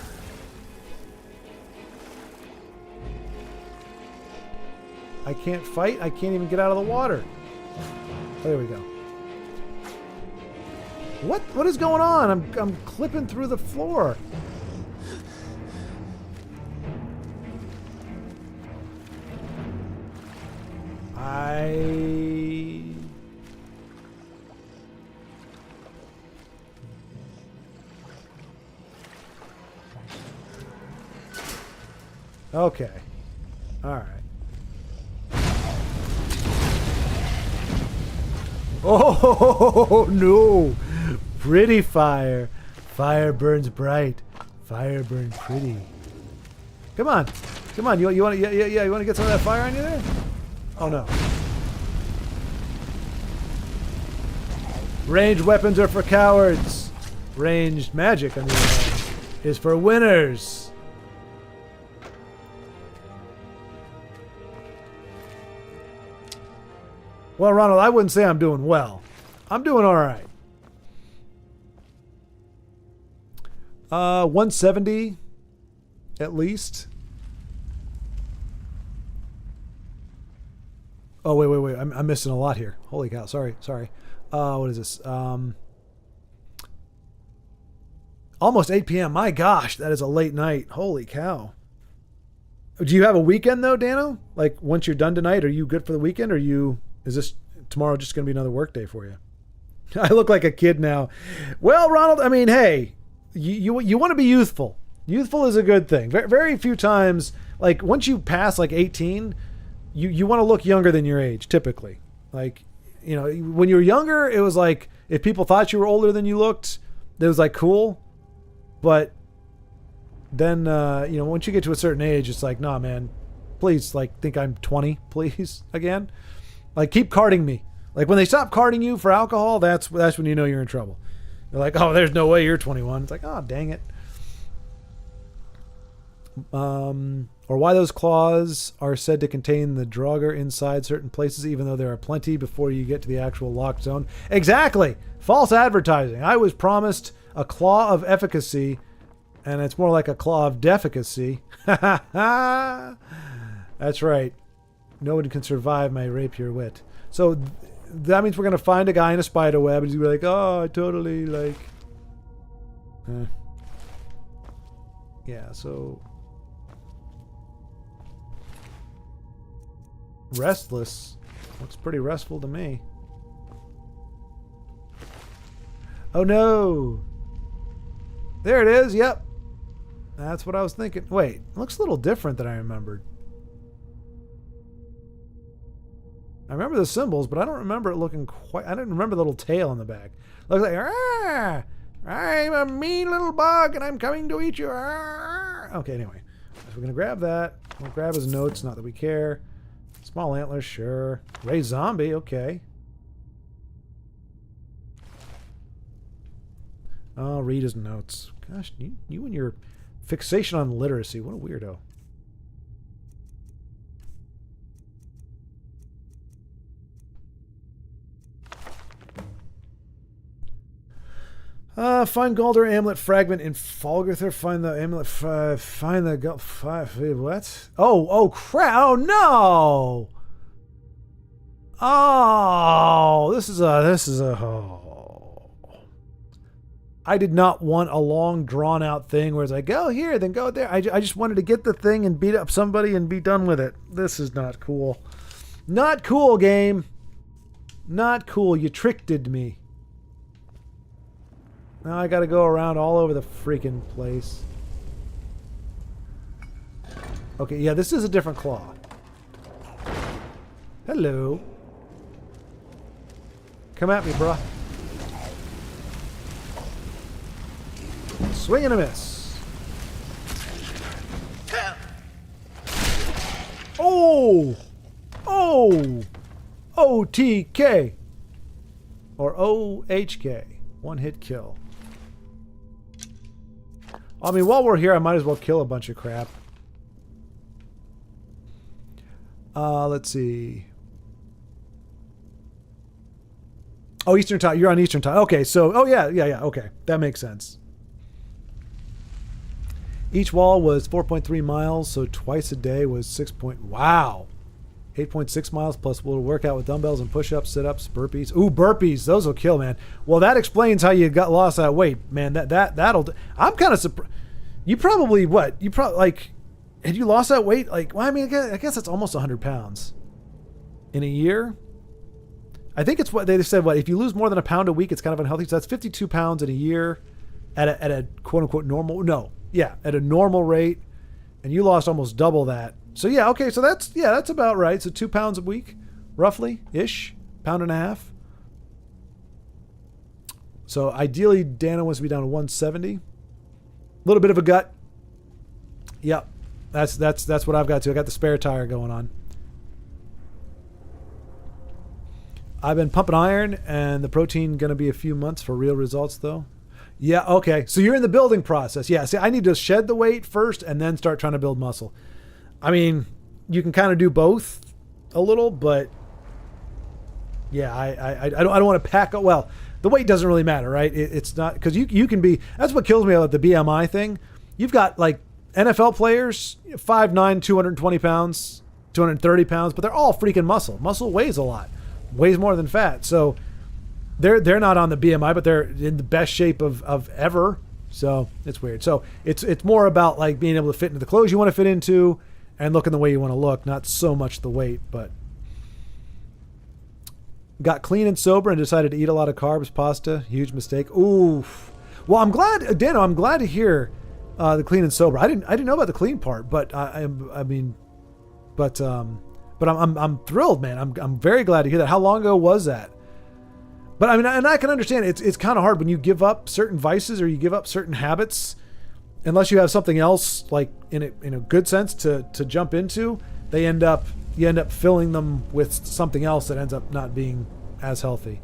A: I can't fight. I can't even get out of the water. There we go. What is going on? I'm clipping through the floor. Okay. All right. Oh, no. Pretty fire. Fire burns bright. Fire burns pretty. Come on. Come on. You want to you want to get some of that fire on you there? Oh, no. Ranged weapons are for cowards. Ranged magic, on the other hand, is for winners. Well, Ronald, I wouldn't say I'm doing well. I'm doing all right. 170, at least. Oh, wait. I'm missing a lot here. Holy cow. Sorry. What is this? Almost 8 p.m. My gosh, that is a late night. Holy cow. Do you have a weekend, though, Dano? Like, once you're done tonight, are you good for the weekend? Is this tomorrow just going to be another work day for you? I look like a kid now. Well, Ronald, I mean, hey, you want to be youthful. Youthful is a good thing. Very, very few times, like once you pass like 18, you want to look younger than your age, typically. Like, you know, when you were younger, it was like, if people thought you were older than you looked, it was like cool. But then, you know, once you get to a certain age, it's like, nah, man, please, like, think I'm 20, please, again. Like, keep carding me. Like when they stop carding you for alcohol, that's when you know you're in trouble. They're like, oh, there's no way you're 21. It's like, oh, dang it. Or why those claws are said to contain the Draugr inside certain places, even though there are plenty before you get to the actual locked zone. Exactly. False advertising. I was promised a claw of efficacy, and it's more like a claw of defecacy. That's right. Nobody can survive my rapier wit. So that means we're going to find a guy in a spider web, and he's going to be like, oh, I totally, like... Yeah, so... Restless. Looks pretty restful to me. Oh no! There it is, yep. That's what I was thinking. Wait, it looks a little different than I remembered. I remember the symbols, but I don't remember it looking quite... I didn't remember the little tail on the back. It looks like, ah, I'm a mean little bug and I'm coming to eat you. Ah. Okay, anyway. So we're going to grab that. We'll grab his notes, not that we care. Small antlers, sure. Ray zombie, okay. Oh, read his notes. Gosh, you and your fixation on literacy. What a weirdo. Find Galder amulet fragment in Falgother. Find the amulet. Find the what? Oh crap! Oh no! Oh, this is a. Oh. I did not want a long, drawn out thing where it's like, go here, then go there. I just wanted to get the thing and beat up somebody and be done with it. This is not cool. Not cool, game. Not cool. You tricked me. Now I gotta go around all over the freaking place. Okay, yeah, this is a different claw. Hello. Come at me, bruh. Swing and a miss. Oh! Oh! OTK. Or OHK. One hit kill. I mean, while we're here, I might as well kill a bunch of crap. Let's see. Oh, Eastern Time. You're on Eastern Time. Okay, so... Oh, yeah. Okay. That makes sense. Each wall was 4.3 miles, so twice a day was 6 point... Wow. 8.6 miles plus a little workout with dumbbells and push-ups, sit-ups, burpees. Ooh, burpees. Those will kill, man. Well, that explains how you got lost that weight, man. That'll... I'm kind of surprised. You probably, what? You probably, like... Had you lost that weight? Like, well, I mean, I guess that's almost 100 pounds. In a year? I think it's what they said, what? If you lose more than a pound a week, it's kind of unhealthy. So that's 52 pounds in a year at a quote-unquote normal... No. Yeah, at a normal rate. And you lost almost double that. So yeah, okay, so that's about right. So 2 pounds a week, roughly, ish, pound and a half. So ideally, Dana wants to be down to 170. A little bit of a gut. Yep, that's what I've got too. I got the spare tire going on. I've been pumping iron, and the protein going to be a few months for real results, though. Yeah, okay. So you're in the building process. Yeah, see, I need to shed the weight first and then start trying to build muscle. I mean, you can kind of do both a little, but yeah, I don't want to pack. Well, the weight doesn't really matter, right? It's not, because you can be. That's what kills me about the BMI thing. You've got like NFL players, 5'9", 220 pounds, 230 pounds, but they're all freaking muscle. Muscle weighs a lot, weighs more than fat. So they're not on the BMI, but they're in the best shape of ever. So it's weird. So it's more about like being able to fit into the clothes you want to fit into. And looking the way you want to look, not so much the weight, but got clean and sober and decided to eat a lot of carbs, pasta. Huge mistake. Ooh. Well, I'm glad, Dano. I'm glad to hear the clean and sober. I didn't know about the clean part, but I'm thrilled, man. I'm very glad to hear that. How long ago was that? But I mean, and I can understand it's kind of hard when you give up certain vices or you give up certain habits. Unless you have something else, like in a good sense, to jump into, you end up filling them with something else that ends up not being as healthy.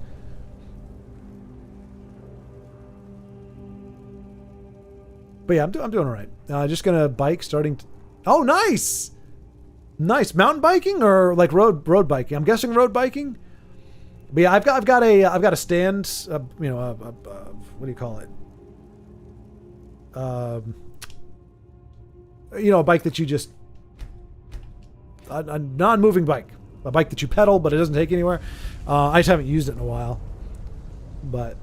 A: But yeah, I'm doing all right. Just gonna bike starting. Oh, nice, nice mountain biking or like road biking. I'm guessing road biking. But yeah, I've got a stand. You know, what do you call it? You know, a bike that you just a non-moving bike, a bike that you pedal, but it doesn't take you anywhere. I just haven't used it in a while, but.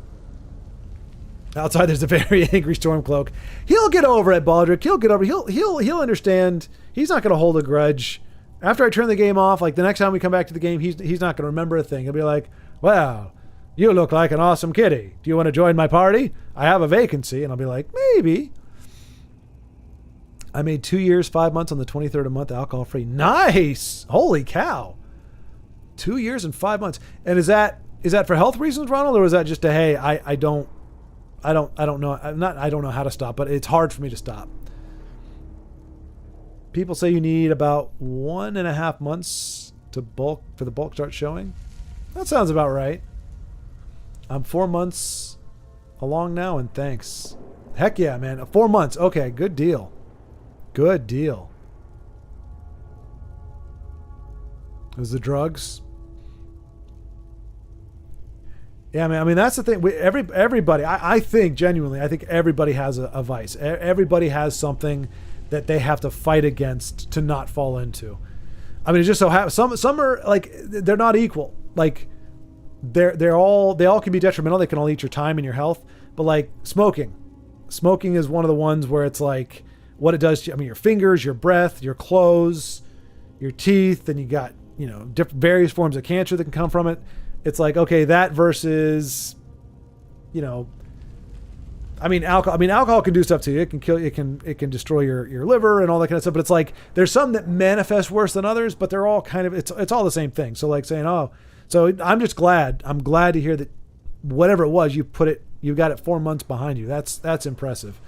A: Outside, there's a very angry Stormcloak. He'll get over it, Baldric. He'll get over. He'll understand. He's not going to hold a grudge. After I turn the game off, like the next time we come back to the game, he's not going to remember a thing. He'll be like, "Well, you look like an awesome kitty. Do you want to join my party? I have a vacancy." And I'll be like, "Maybe." I made 2 years, 5 months on the 23rd a month, alcohol free. Nice. Holy cow. 2 years and 5 months. And is that for health reasons, Ronald, or is that just hey, I don't know. I don't know how to stop, but it's hard for me to stop. People say you need about 1.5 months for the bulk start showing. That sounds about right. I'm 4 months along now, and thanks. Heck yeah, man. 4 months. Okay, good deal. Good deal. It was the drugs. Yeah, I mean that's the thing. Everybody, I think genuinely, I think everybody has a vice. Everybody has something that they have to fight against to not fall into. I mean, it's just so some are like they're not equal. Like they all can be detrimental. They can all eat your time and your health. But like smoking is one of the ones where it's like what it does to, I mean, your fingers, your breath, your clothes, your teeth, and you got various forms of cancer that can come from it. It's like, okay, that versus, alcohol can do stuff to you. It can kill you. It can destroy your liver and all that kind of stuff. But it's like, there's some that manifest worse than others, but they're all kind of, it's all the same thing. So like saying, so I'm just glad. I'm glad to hear that whatever it was, you got it 4 months behind you. That's impressive.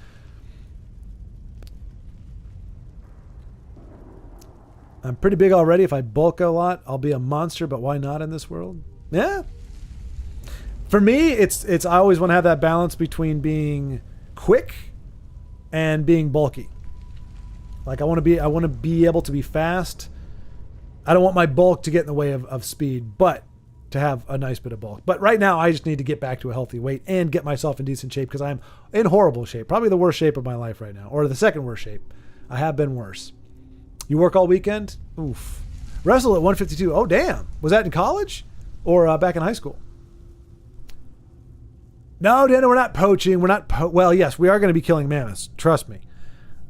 A: I'm pretty big already. If I bulk a lot, I'll be a monster, but why not in this world? Yeah. For me, it's I always want to have that balance between being quick and being bulky. Like I want to be able to be fast. I don't want my bulk to get in the way of speed, but to have a nice bit of bulk. But right now I just need to get back to a healthy weight and get myself in decent shape because I'm in horrible shape. Probably the worst shape of my life right now, or the second worst shape. I have been worse. You work all weekend? Oof. Wrestle at 152. Oh, damn. Was that in college? Or back in high school? No, Dana, we're not poaching. We're not well, yes, we are going to be killing mammoths. Trust me.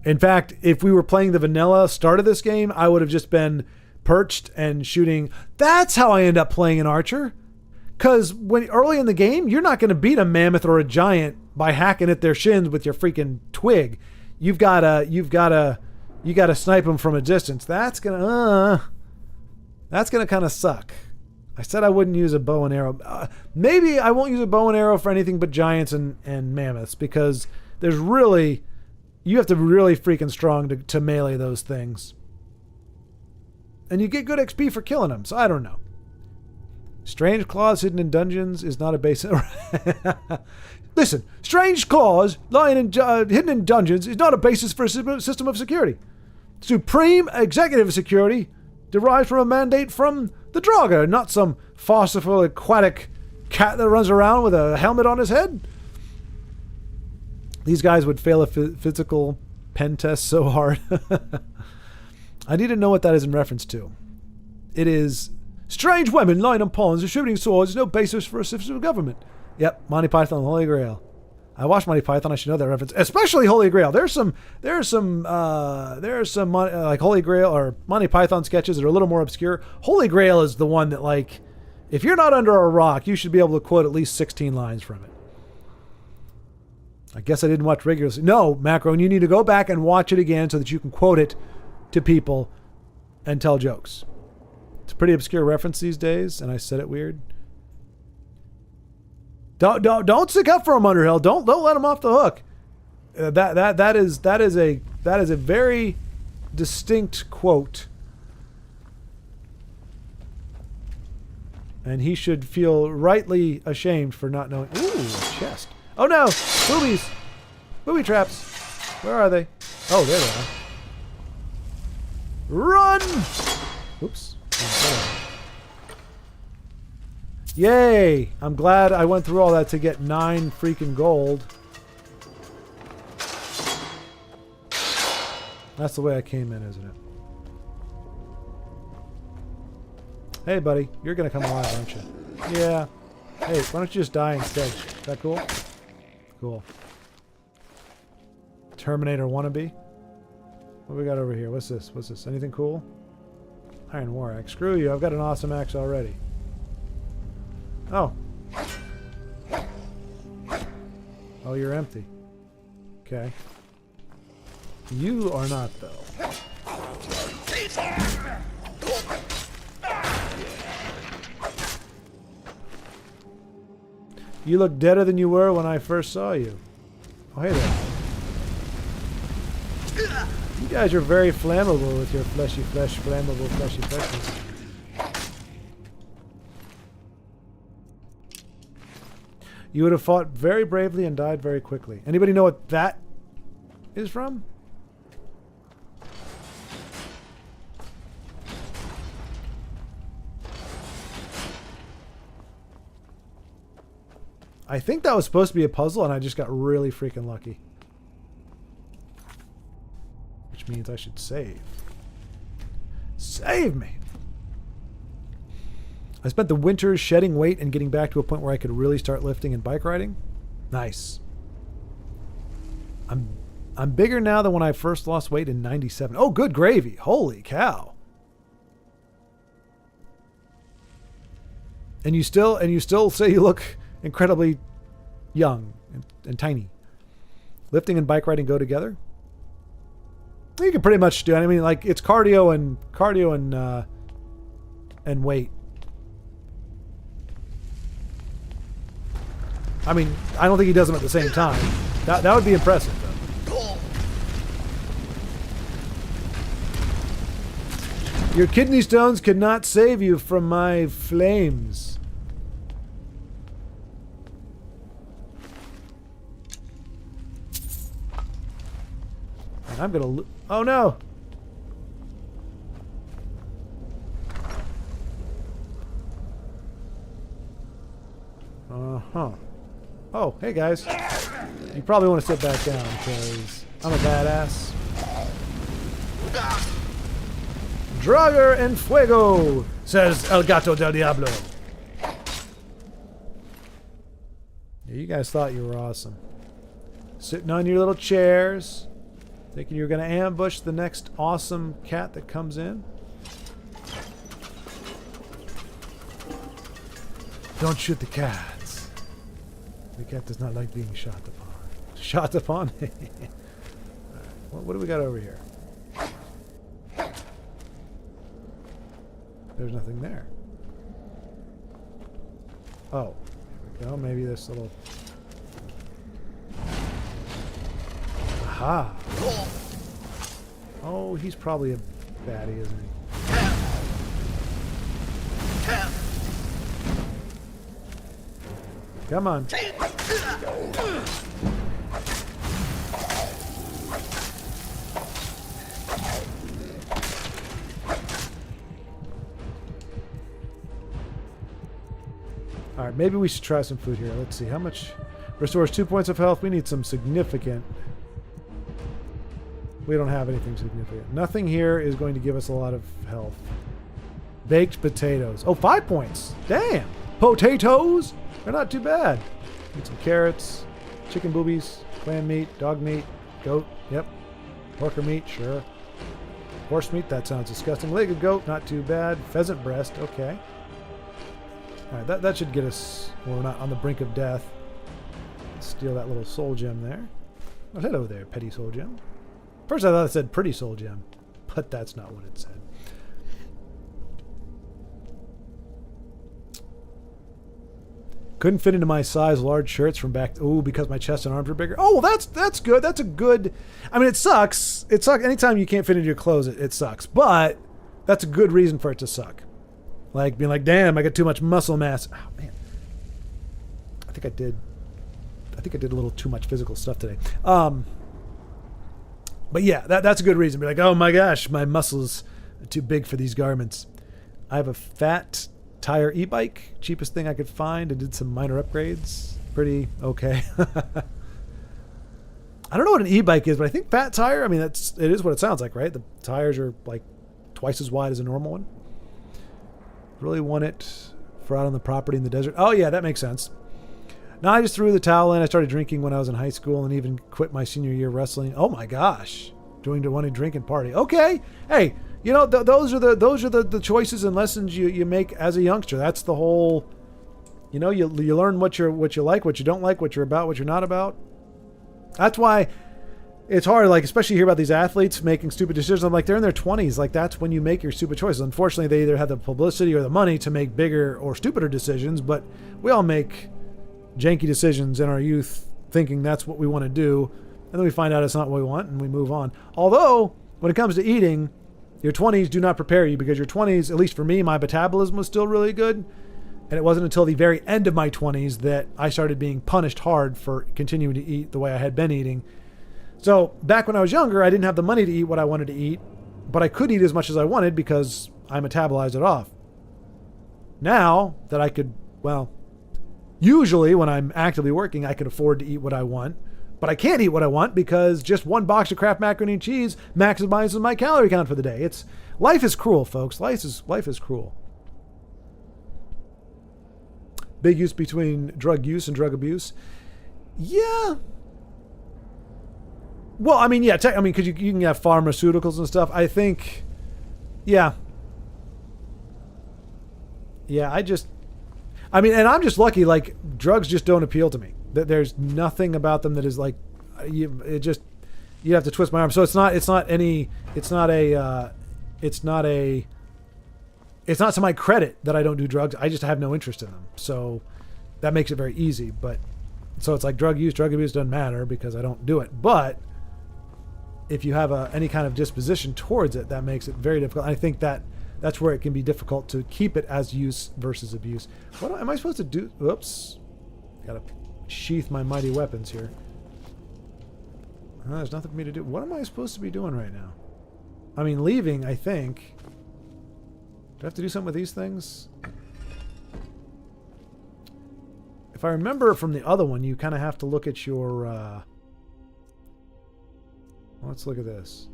A: In fact, if we were playing the vanilla start of this game, I would have just been perched and shooting. That's how I end up playing an archer. Because when early in the game, you're not going to beat a mammoth or a giant by hacking at their shins with your freaking twig. You gotta snipe them from a distance. That's gonna kind of suck. I said I wouldn't use a bow and arrow. Maybe I won't use a bow and arrow for anything but giants and mammoths because you have to be really freaking strong to melee those things. And you get good XP for killing them, so I don't know. Strange claws hidden in dungeons is not a base. Listen, strange claws hidden in dungeons is not a basis for a system of security. Supreme executive security derives from a mandate from the Draugr, not some farcical aquatic cat that runs around with a helmet on his head. These guys would fail a physical pen test so hard. I need to know what that is in reference to. It is strange women lying on ponds and shooting swords is no basis for a system of government. Yep, Monty Python and the Holy Grail. I watched Monty Python. I should know that reference, especially Holy Grail. There's some like Holy Grail or Monty Python sketches that are a little more obscure. Holy Grail is the one that, like, if you're not under a rock, you should be able to quote at least 16 lines from it. I guess I didn't watch rigorously. No, Macron, you need to go back and watch it again so that you can quote it to people and tell jokes. It's a pretty obscure reference these days, and I said it weird. Don't stick up for him, Underhill. Don't let him off the hook. That is a very distinct quote. And he should feel rightly ashamed for not knowing. Ooh, a chest. Oh no! Boobies! Booby traps! Where are they? Oh, there they are. Run! Oops. Yay! I'm glad I went through all that to get 9 freaking gold. That's the way I came in, isn't it? Hey, buddy. You're gonna come alive, aren't you? Yeah. Hey, why don't you just die instead? Is that cool? Cool. Terminator wannabe? What we got over here? What's this? What's this? Anything cool? Iron War Axe. Screw you. I've got an awesome axe already. Oh. Oh, you're empty. Okay. You are not, though. You look deader than you were when I first saw you. Oh, hey there. You guys are very flammable with your fleshy flesh, flammable fleshy fleshes. You would have fought very bravely and died very quickly. Anybody know what that is from? I think that was supposed to be a puzzle and I just got really freaking lucky. Which means I should save. Save me! I spent the winter shedding weight and getting back to a point where I could really start lifting and bike riding. Nice. I'm bigger now than when I first lost weight in 97. Oh, good gravy. Holy cow. And you still say you look incredibly young and tiny. Lifting and bike riding go together? You can pretty much do it. I mean, like, it's cardio and weight. I mean, I don't think he does them at the same time. That would be impressive, though. Your kidney stones could not save you from my flames. And I'm gonna... Oh, no! Uh-huh. Oh, hey guys. You probably want to sit back down because I'm a badass. Drager en fuego, says El Gato del Diablo. Yeah, you guys thought you were awesome. Sitting on your little chairs, thinking you're going to ambush the next awesome cat that comes in. Don't shoot the cat. The cat does not like being shot upon. Shot upon? Right. What do we got over here? There's nothing there. Oh, here we go. Maybe this little... Aha! Oh, he's probably a baddie, isn't he? Come on. Alright, maybe we should try some food here. Let's see. How much? Restores 2 points of health. We need some significant... We don't have anything significant. Nothing here is going to give us a lot of health. Baked potatoes. Oh, 5 points. Damn. Potatoes? They're not too bad. Need some carrots, chicken boobies, clam meat, dog meat, goat, yep. Porker meat, sure. Horse meat, that sounds disgusting. Leg of goat, not too bad. Pheasant breast, okay. Alright, that should get us, well, we're not on the brink of death. Steal that little soul gem there. Oh, hello there, petty soul gem. First I thought it said pretty soul gem, but that's not what it said. Couldn't fit into my size large shirts from back... Oh, because my chest and arms are bigger. Oh, well, that's good. That's a good... I mean, it sucks. It sucks. Anytime you can't fit into your clothes, it sucks. But that's a good reason for it to suck. Like being like, damn, I got too much muscle mass. Oh man, I think I did a little too much physical stuff today. But yeah, that's a good reason. Be like, oh my gosh, my muscles are too big for these garments. I have a fat tire e-bike, cheapest thing I could find. I did some minor upgrades. Pretty okay. I don't know what an e-bike is, but I think fat tire, I mean, it is what it sounds like, right? The tires are like twice as wide as a normal one. Really want it for out on the property in the desert. Oh yeah, that makes sense. Now I just threw the towel in. I started drinking when I was in high school and even quit my senior year wrestling. Oh my gosh. Joined one drinking party. Okay. Hey, you know, those are the choices and lessons you make as a youngster. That's the whole, you know, you learn what you like, what you don't like, what you're about, what you're not about. That's why it's hard, like, especially hear about these athletes making stupid decisions. I'm like, they're in their 20s. Like, that's when you make your stupid choices. Unfortunately, they either have the publicity or the money to make bigger or stupider decisions, but we all make janky decisions in our youth thinking that's what we want to do, and then we find out it's not what we want, and we move on. Although, when it comes to eating, your 20s do not prepare you, because your 20s, at least for me, my metabolism was still really good, and it wasn't until the very end of my 20s that I started being punished hard for continuing to eat the way I had been eating. So back when I was younger, I didn't have the money to eat what I wanted to eat, but I could eat as much as I wanted because I metabolized it off. Now that I could, well, usually when I'm actively working, I can afford to eat what I want, but I can't eat what I want because just one box of Kraft macaroni and cheese maximizes my calorie count for the day. Life is cruel, folks. Life is cruel. Big use between drug use and drug abuse. Yeah. Well, I mean, yeah, because you can have pharmaceuticals and stuff. I think, yeah. Yeah, and I'm just lucky, like, drugs just don't appeal to me. There's nothing about them that is like, you have to twist my arm. So it's not to my credit that I don't do drugs. I just have no interest in them. So that makes it very easy. But so it's like drug abuse doesn't matter because I don't do it. But if you have any kind of disposition towards it, that makes it very difficult. I think that's where it can be difficult to keep it as use versus abuse. What am I supposed to do? Oops. Gotta sheath my mighty weapons here. There's nothing for me to do. What am I supposed to be doing right now? I mean, leaving, I think. Do I have to do something with these things? If I remember from the other one, you kind of have to look at your... let's look at this.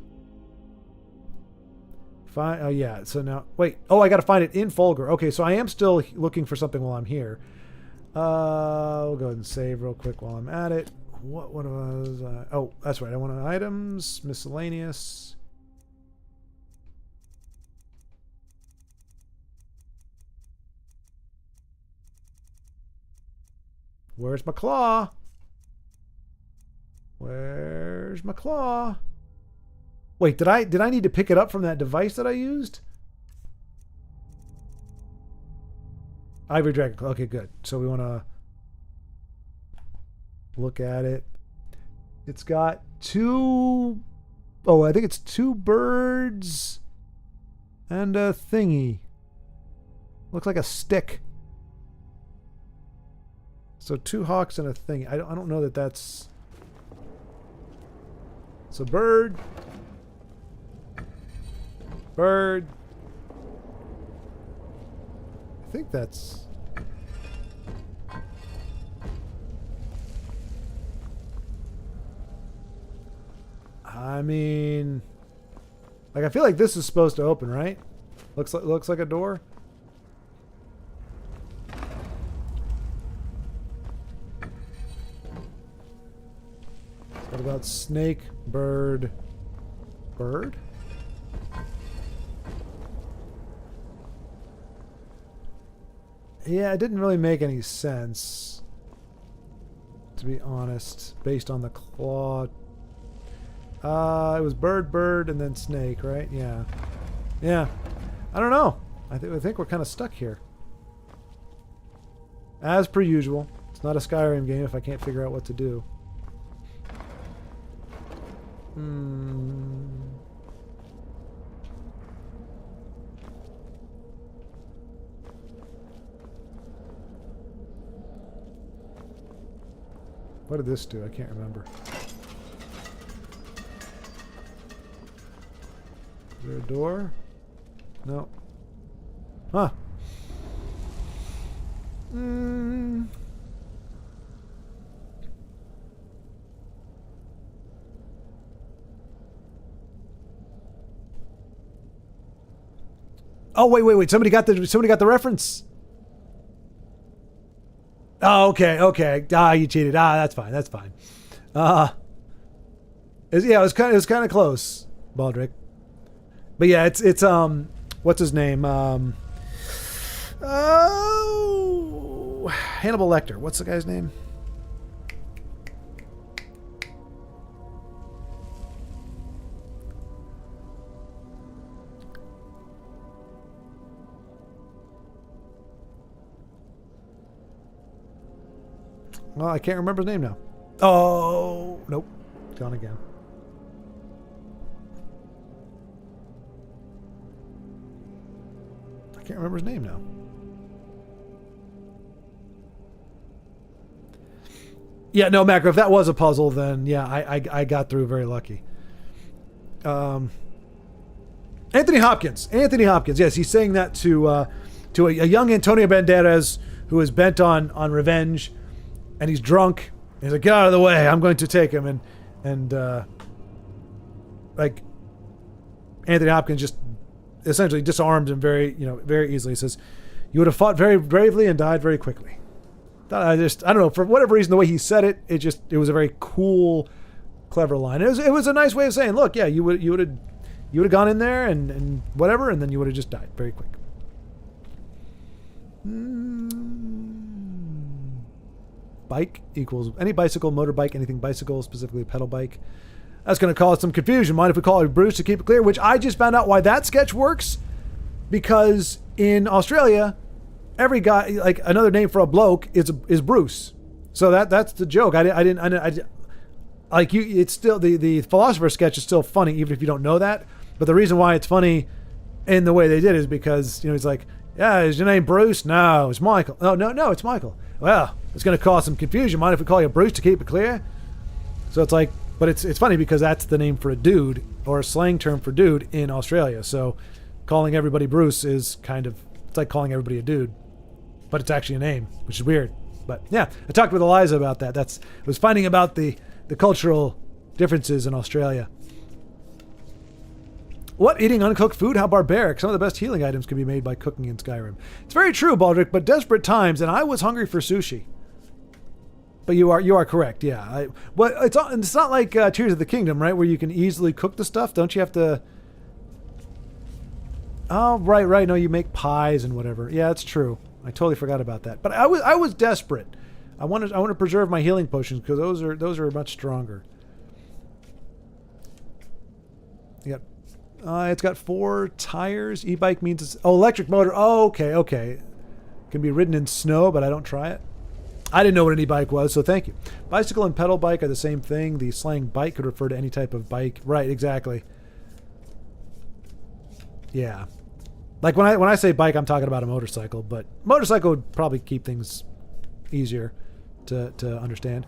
A: Oh, yeah. So now... Wait. Oh, I got to find it in Fulgur. Okay, so I am still looking for something while I'm here. We'll go ahead and save real quick while I'm at it. What was... oh, that's right. I want items. Miscellaneous. Where's my claw? Where's my claw? Wait, did I need to pick it up from that device that I used? Ivory Dragon Claw. Okay, good. So we want to look at it. It's got two... Oh, I think it's two birds and a thingy. Looks like a stick. So two hawks and a thing. I don't know that that's... So bird. Bird. I think that's... I mean... Like, I feel like this is supposed to open, right? Looks like a door. What about snake, bird, bird? Yeah, it didn't really make any sense, to be honest, based on the claw. It was bird, bird, and then snake, right? Yeah. Yeah. I don't know. I think we're kind of stuck here. As per usual. It's not a Skyrim game if I can't figure out what to do. Hmm. What did this do? I can't remember. Is there a door? No. Huh. Oh, wait. Somebody got the reference. Oh, okay. You cheated. That's fine. It was kind of close, Baldric. But yeah, it's what's his name? Hannibal Lecter. What's the guy's name? Well, I can't remember his name now. Oh, nope. Gone again. I can't remember his name now. Yeah, no, Macro, if that was a puzzle, then yeah, I got through very lucky. Anthony Hopkins. Yes, he's saying that to a young Antonio Banderas who is bent on revenge, and he's drunk. He's like, get out of the way, I'm going to take him. And like Anthony Hopkins just essentially disarmed him very easily. He says, you would have fought very bravely and died very quickly. I don't know, for whatever reason, the way he said it, it was a very cool, clever line. It was a nice way of saying, look, yeah, you would have gone in there and whatever, and then you would have just died very quick. Bike equals any bicycle, motorbike, anything bicycle, specifically pedal bike. That's going to cause some confusion. Mind if we call it Bruce to keep it clear? Which I just found out why that sketch works, because in Australia, every guy, like another name for a bloke is Bruce. So that's the joke. I didn't like you. It's still the philosopher sketch is still funny even if you don't know that. But the reason why it's funny in the way they did is because he's like, yeah, is your name Bruce? No, it's Michael. No, it's Michael. Well, it's going to cause some confusion. Mind if we call you Bruce to keep it clear? So it's like, but it's funny because that's the name for a dude, or a slang term for dude in Australia. So calling everybody Bruce is it's like calling everybody a dude, but it's actually a name, which is weird. But yeah, I talked with Eliza about that. I was finding about the cultural differences in Australia. What? Eating uncooked food? How barbaric. Some of the best healing items can be made by cooking in Skyrim. It's very true, Baldric, but desperate times, and I was hungry for sushi. But you are correct, yeah. It's not like Tears of the Kingdom, right, where you can easily cook the stuff. Don't you have to... Oh, right. No, you make pies and whatever. Yeah, it's true. I totally forgot about that. But I was desperate. I want to preserve my healing potions because those are much stronger. Yep. It's got 4 tires. E-bike means electric motor. Oh, okay. Can be ridden in snow, but I don't try it. I didn't know what an e-bike was, so thank you. Bicycle and pedal bike are the same thing. The slang bike could refer to any type of bike. Right, exactly. Yeah. Like when I say bike, I'm talking about a motorcycle, but motorcycle would probably keep things easier to understand.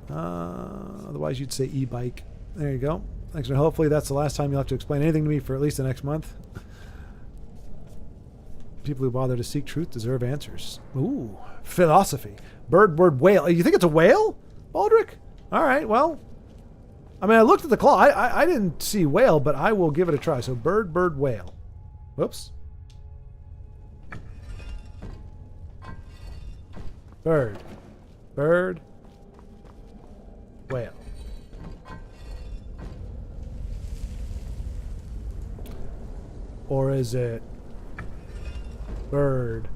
A: Otherwise, you'd say e-bike. There you go. Thanks, and hopefully that's the last time you'll have to explain anything to me for at least the next month. People who bother to seek truth deserve answers. Ooh, philosophy. Bird, word, whale. You think it's a whale, Baldric? All right, well. I mean, I looked at the claw. I didn't see whale, but I will give it a try. So bird, whale. Whoops. Bird, whale. Or is it bird?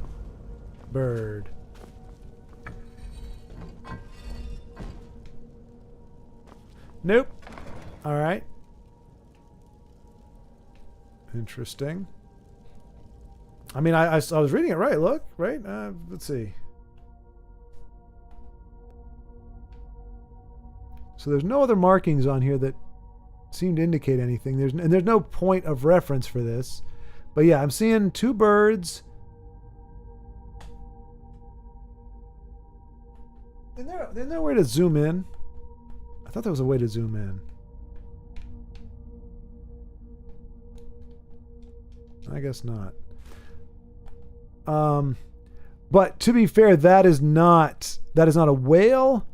A: Nope. All right. Interesting. I mean, I was reading it right. Look, right? Let's see. So there's no other markings on here that seem to indicate anything. There's no point of reference for this. But yeah, I'm seeing 2 birds. Isn't there a way to zoom in? I thought there was a way to zoom in. I guess not. But to be fair, that is not a whale.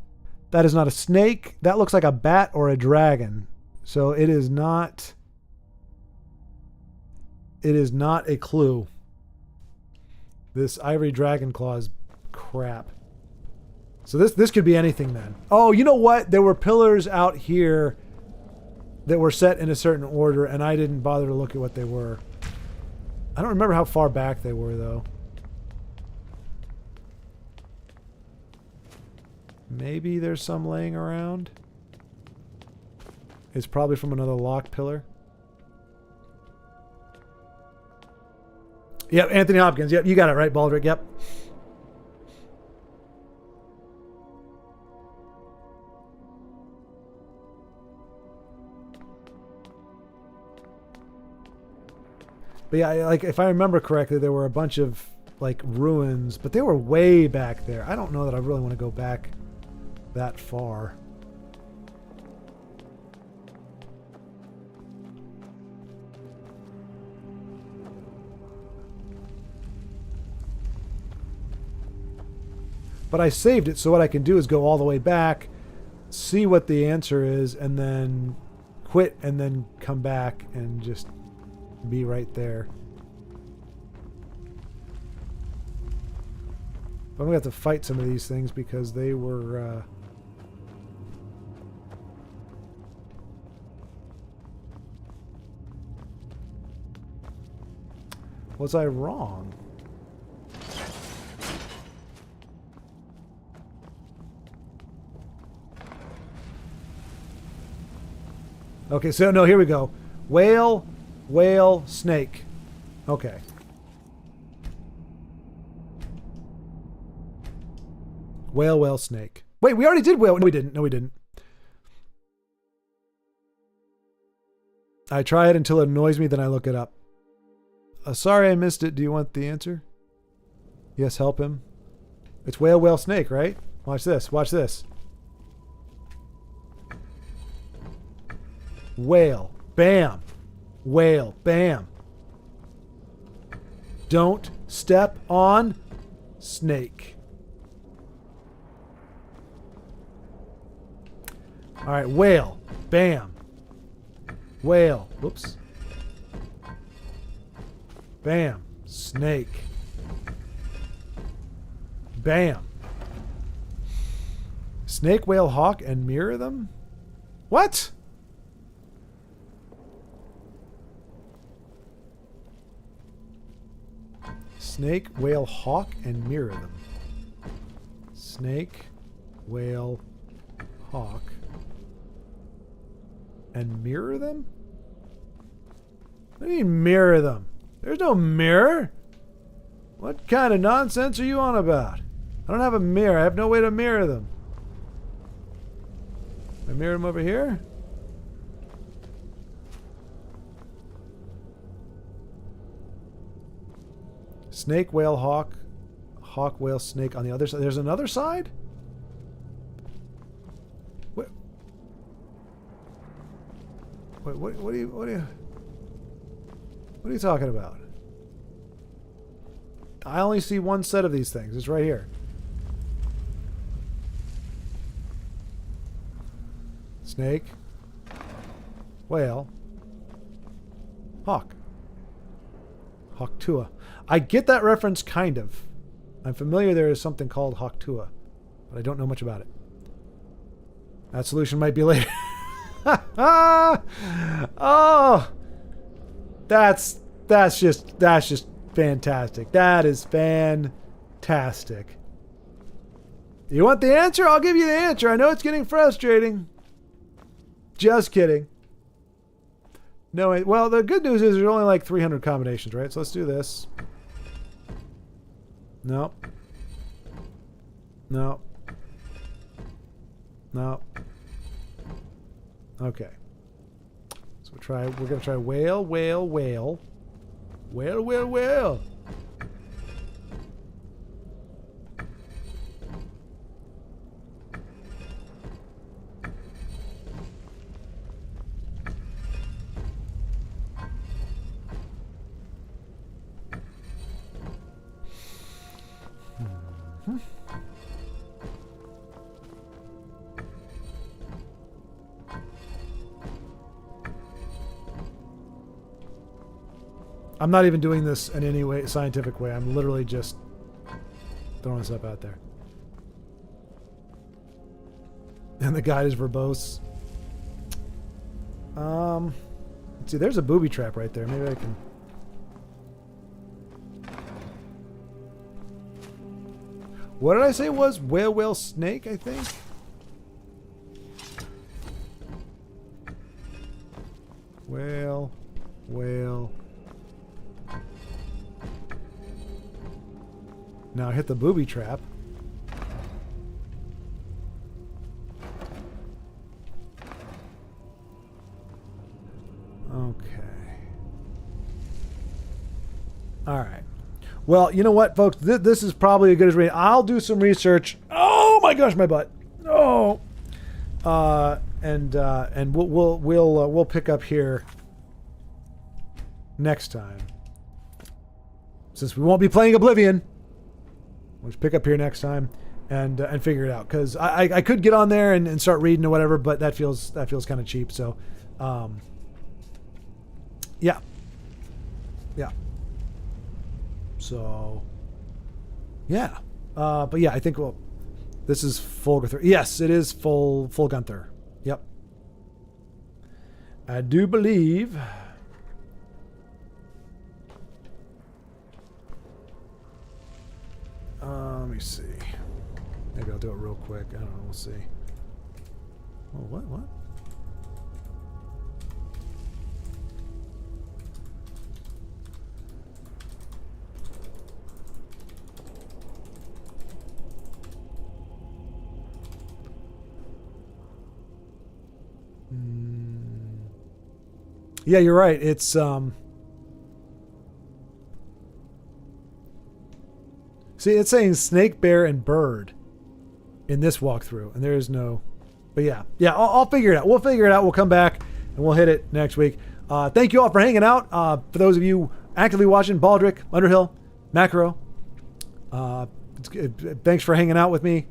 A: That is not a snake. That looks like a bat or a dragon. So it is not a clue. This ivory dragon claw is crap. So this could be anything then. Oh, you know what? There were pillars out here that were set in a certain order, and I didn't bother to look at what they were. I don't remember how far back they were, though. Maybe there's some laying around. It's probably from another locked pillar. Yep, Anthony Hopkins. Yep, you got it right, Baldrick. Yep. But yeah, like if I remember correctly, there were a bunch of like ruins, but they were way back there. I don't know that I really want to go back that far. But I saved it, so what I can do is go all the way back, see what the answer is, and then quit, and then come back and just be right there. But I'm going to have to fight some of these things because they were... Was I wrong? Okay, so no, here we go. Whale, whale, snake. Okay. Whale, whale, snake. Wait, we already did whale. No, we didn't. No, we didn't. I try it until it annoys me, then I look it up. Sorry I missed it. Do you want the answer? Yes, help him. It's whale, whale, snake, right? Watch this. Watch this. Whale. Bam. Whale. Bam. Don't step on snake. All right, whale. Bam. Whale. Whoops. Bam. Snake. Bam. Snake, whale, hawk, and mirror them? What? Snake, whale, hawk, and mirror them. Snake, whale, hawk, and mirror them? What do you mean mirror them? There's no mirror. What kind of nonsense are you on about? I don't have a mirror. I have no way to mirror them. I mirror them over here? Snake, whale, hawk. Hawk, whale, snake on the other side. There's another side? What are you talking about? I only see one set of these things. It's right here. Snake. Whale. Hawk. Hawktua. I get that reference, kind of. I'm familiar there is something called Hawktua, but I don't know much about it. That solution might be later. Oh, that's just fantastic. That is fantastic. You want the answer? I'll give you the answer. I know it's getting frustrating. Just kidding. No, well, the good news is there's only like 300 combinations, right? So let's do this. Nope. Nope. Nope. Okay. So we're gonna try whale, whale, whale. Whale, whale, whale. I'm not even doing this in any way, scientific way. I'm literally just throwing stuff out there. And the guide is verbose. Let's see, there's a booby trap right there. Maybe I can... What did I say it was? Whale snake, I think? Whale. Now hit the booby trap. Okay. All right. Well, you know what, folks? This is probably as good as reading. I'll do some research. Oh my gosh, my butt. Oh. And we'll pick up here next time. Since we won't be playing Oblivion, we'll just pick up here next time and figure it out. Because I could get on there and start reading or whatever, but that feels kind of cheap. So, yeah. So, yeah. But yeah, I think this is full Gunther. Yes, it is full Gunther. Yep. I do believe. Let me see. Maybe I'll do it real quick. I don't know. We'll see. Oh, what? Yeah, you're right. It's see, it's saying snake, bear, and bird in this walkthrough, and there is no. But yeah, I'll figure it out. We'll figure it out. We'll come back and we'll hit it next week. Thank you all for hanging out. For those of you actively watching, Baldric, Underhill, Macro. Thanks for hanging out with me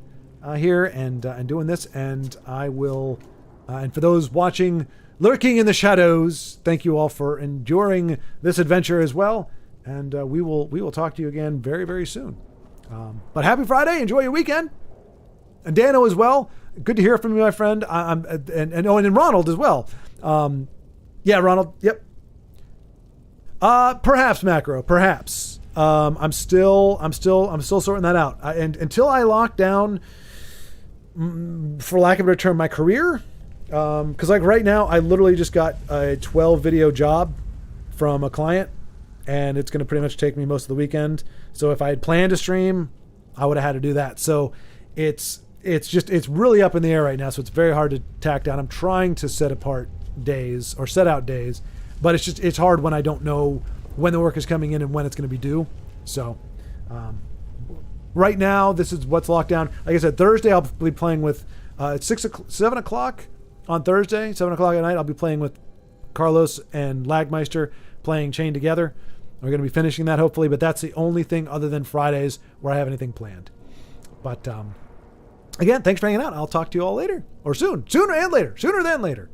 A: here and doing this. And I will. And for those watching, lurking in the shadows, thank you all for enduring this adventure as well. And we will talk to you again very, very soon. But happy Friday. Enjoy your weekend. And Dano as well. Good to hear from you, my friend. And Ronald as well. Yeah, Ronald. Yep. Perhaps Macro. Perhaps. I'm still sorting that out. And until I lock down, for lack of a better term, my career. Because like right now, I literally just got a 12 video job from a client, and it's going to pretty much take me most of the weekend. So if I had planned to stream, I would have had to do that. So it's really up in the air right now. So it's very hard to tack down. I'm trying to set out days, but it's hard when I don't know when the work is coming in and when it's going to be due. So right now, this is what's locked down. Like I said, Thursday I'll be playing with at 7 o'clock on Thursday, 7 o'clock at night. I'll be playing with Carlos and Lagmeister playing Chained Together. We're going to be finishing that hopefully, but that's the only thing other than Fridays where I have anything planned. But again, thanks for hanging out. I'll talk to you all later, or soon, sooner than later.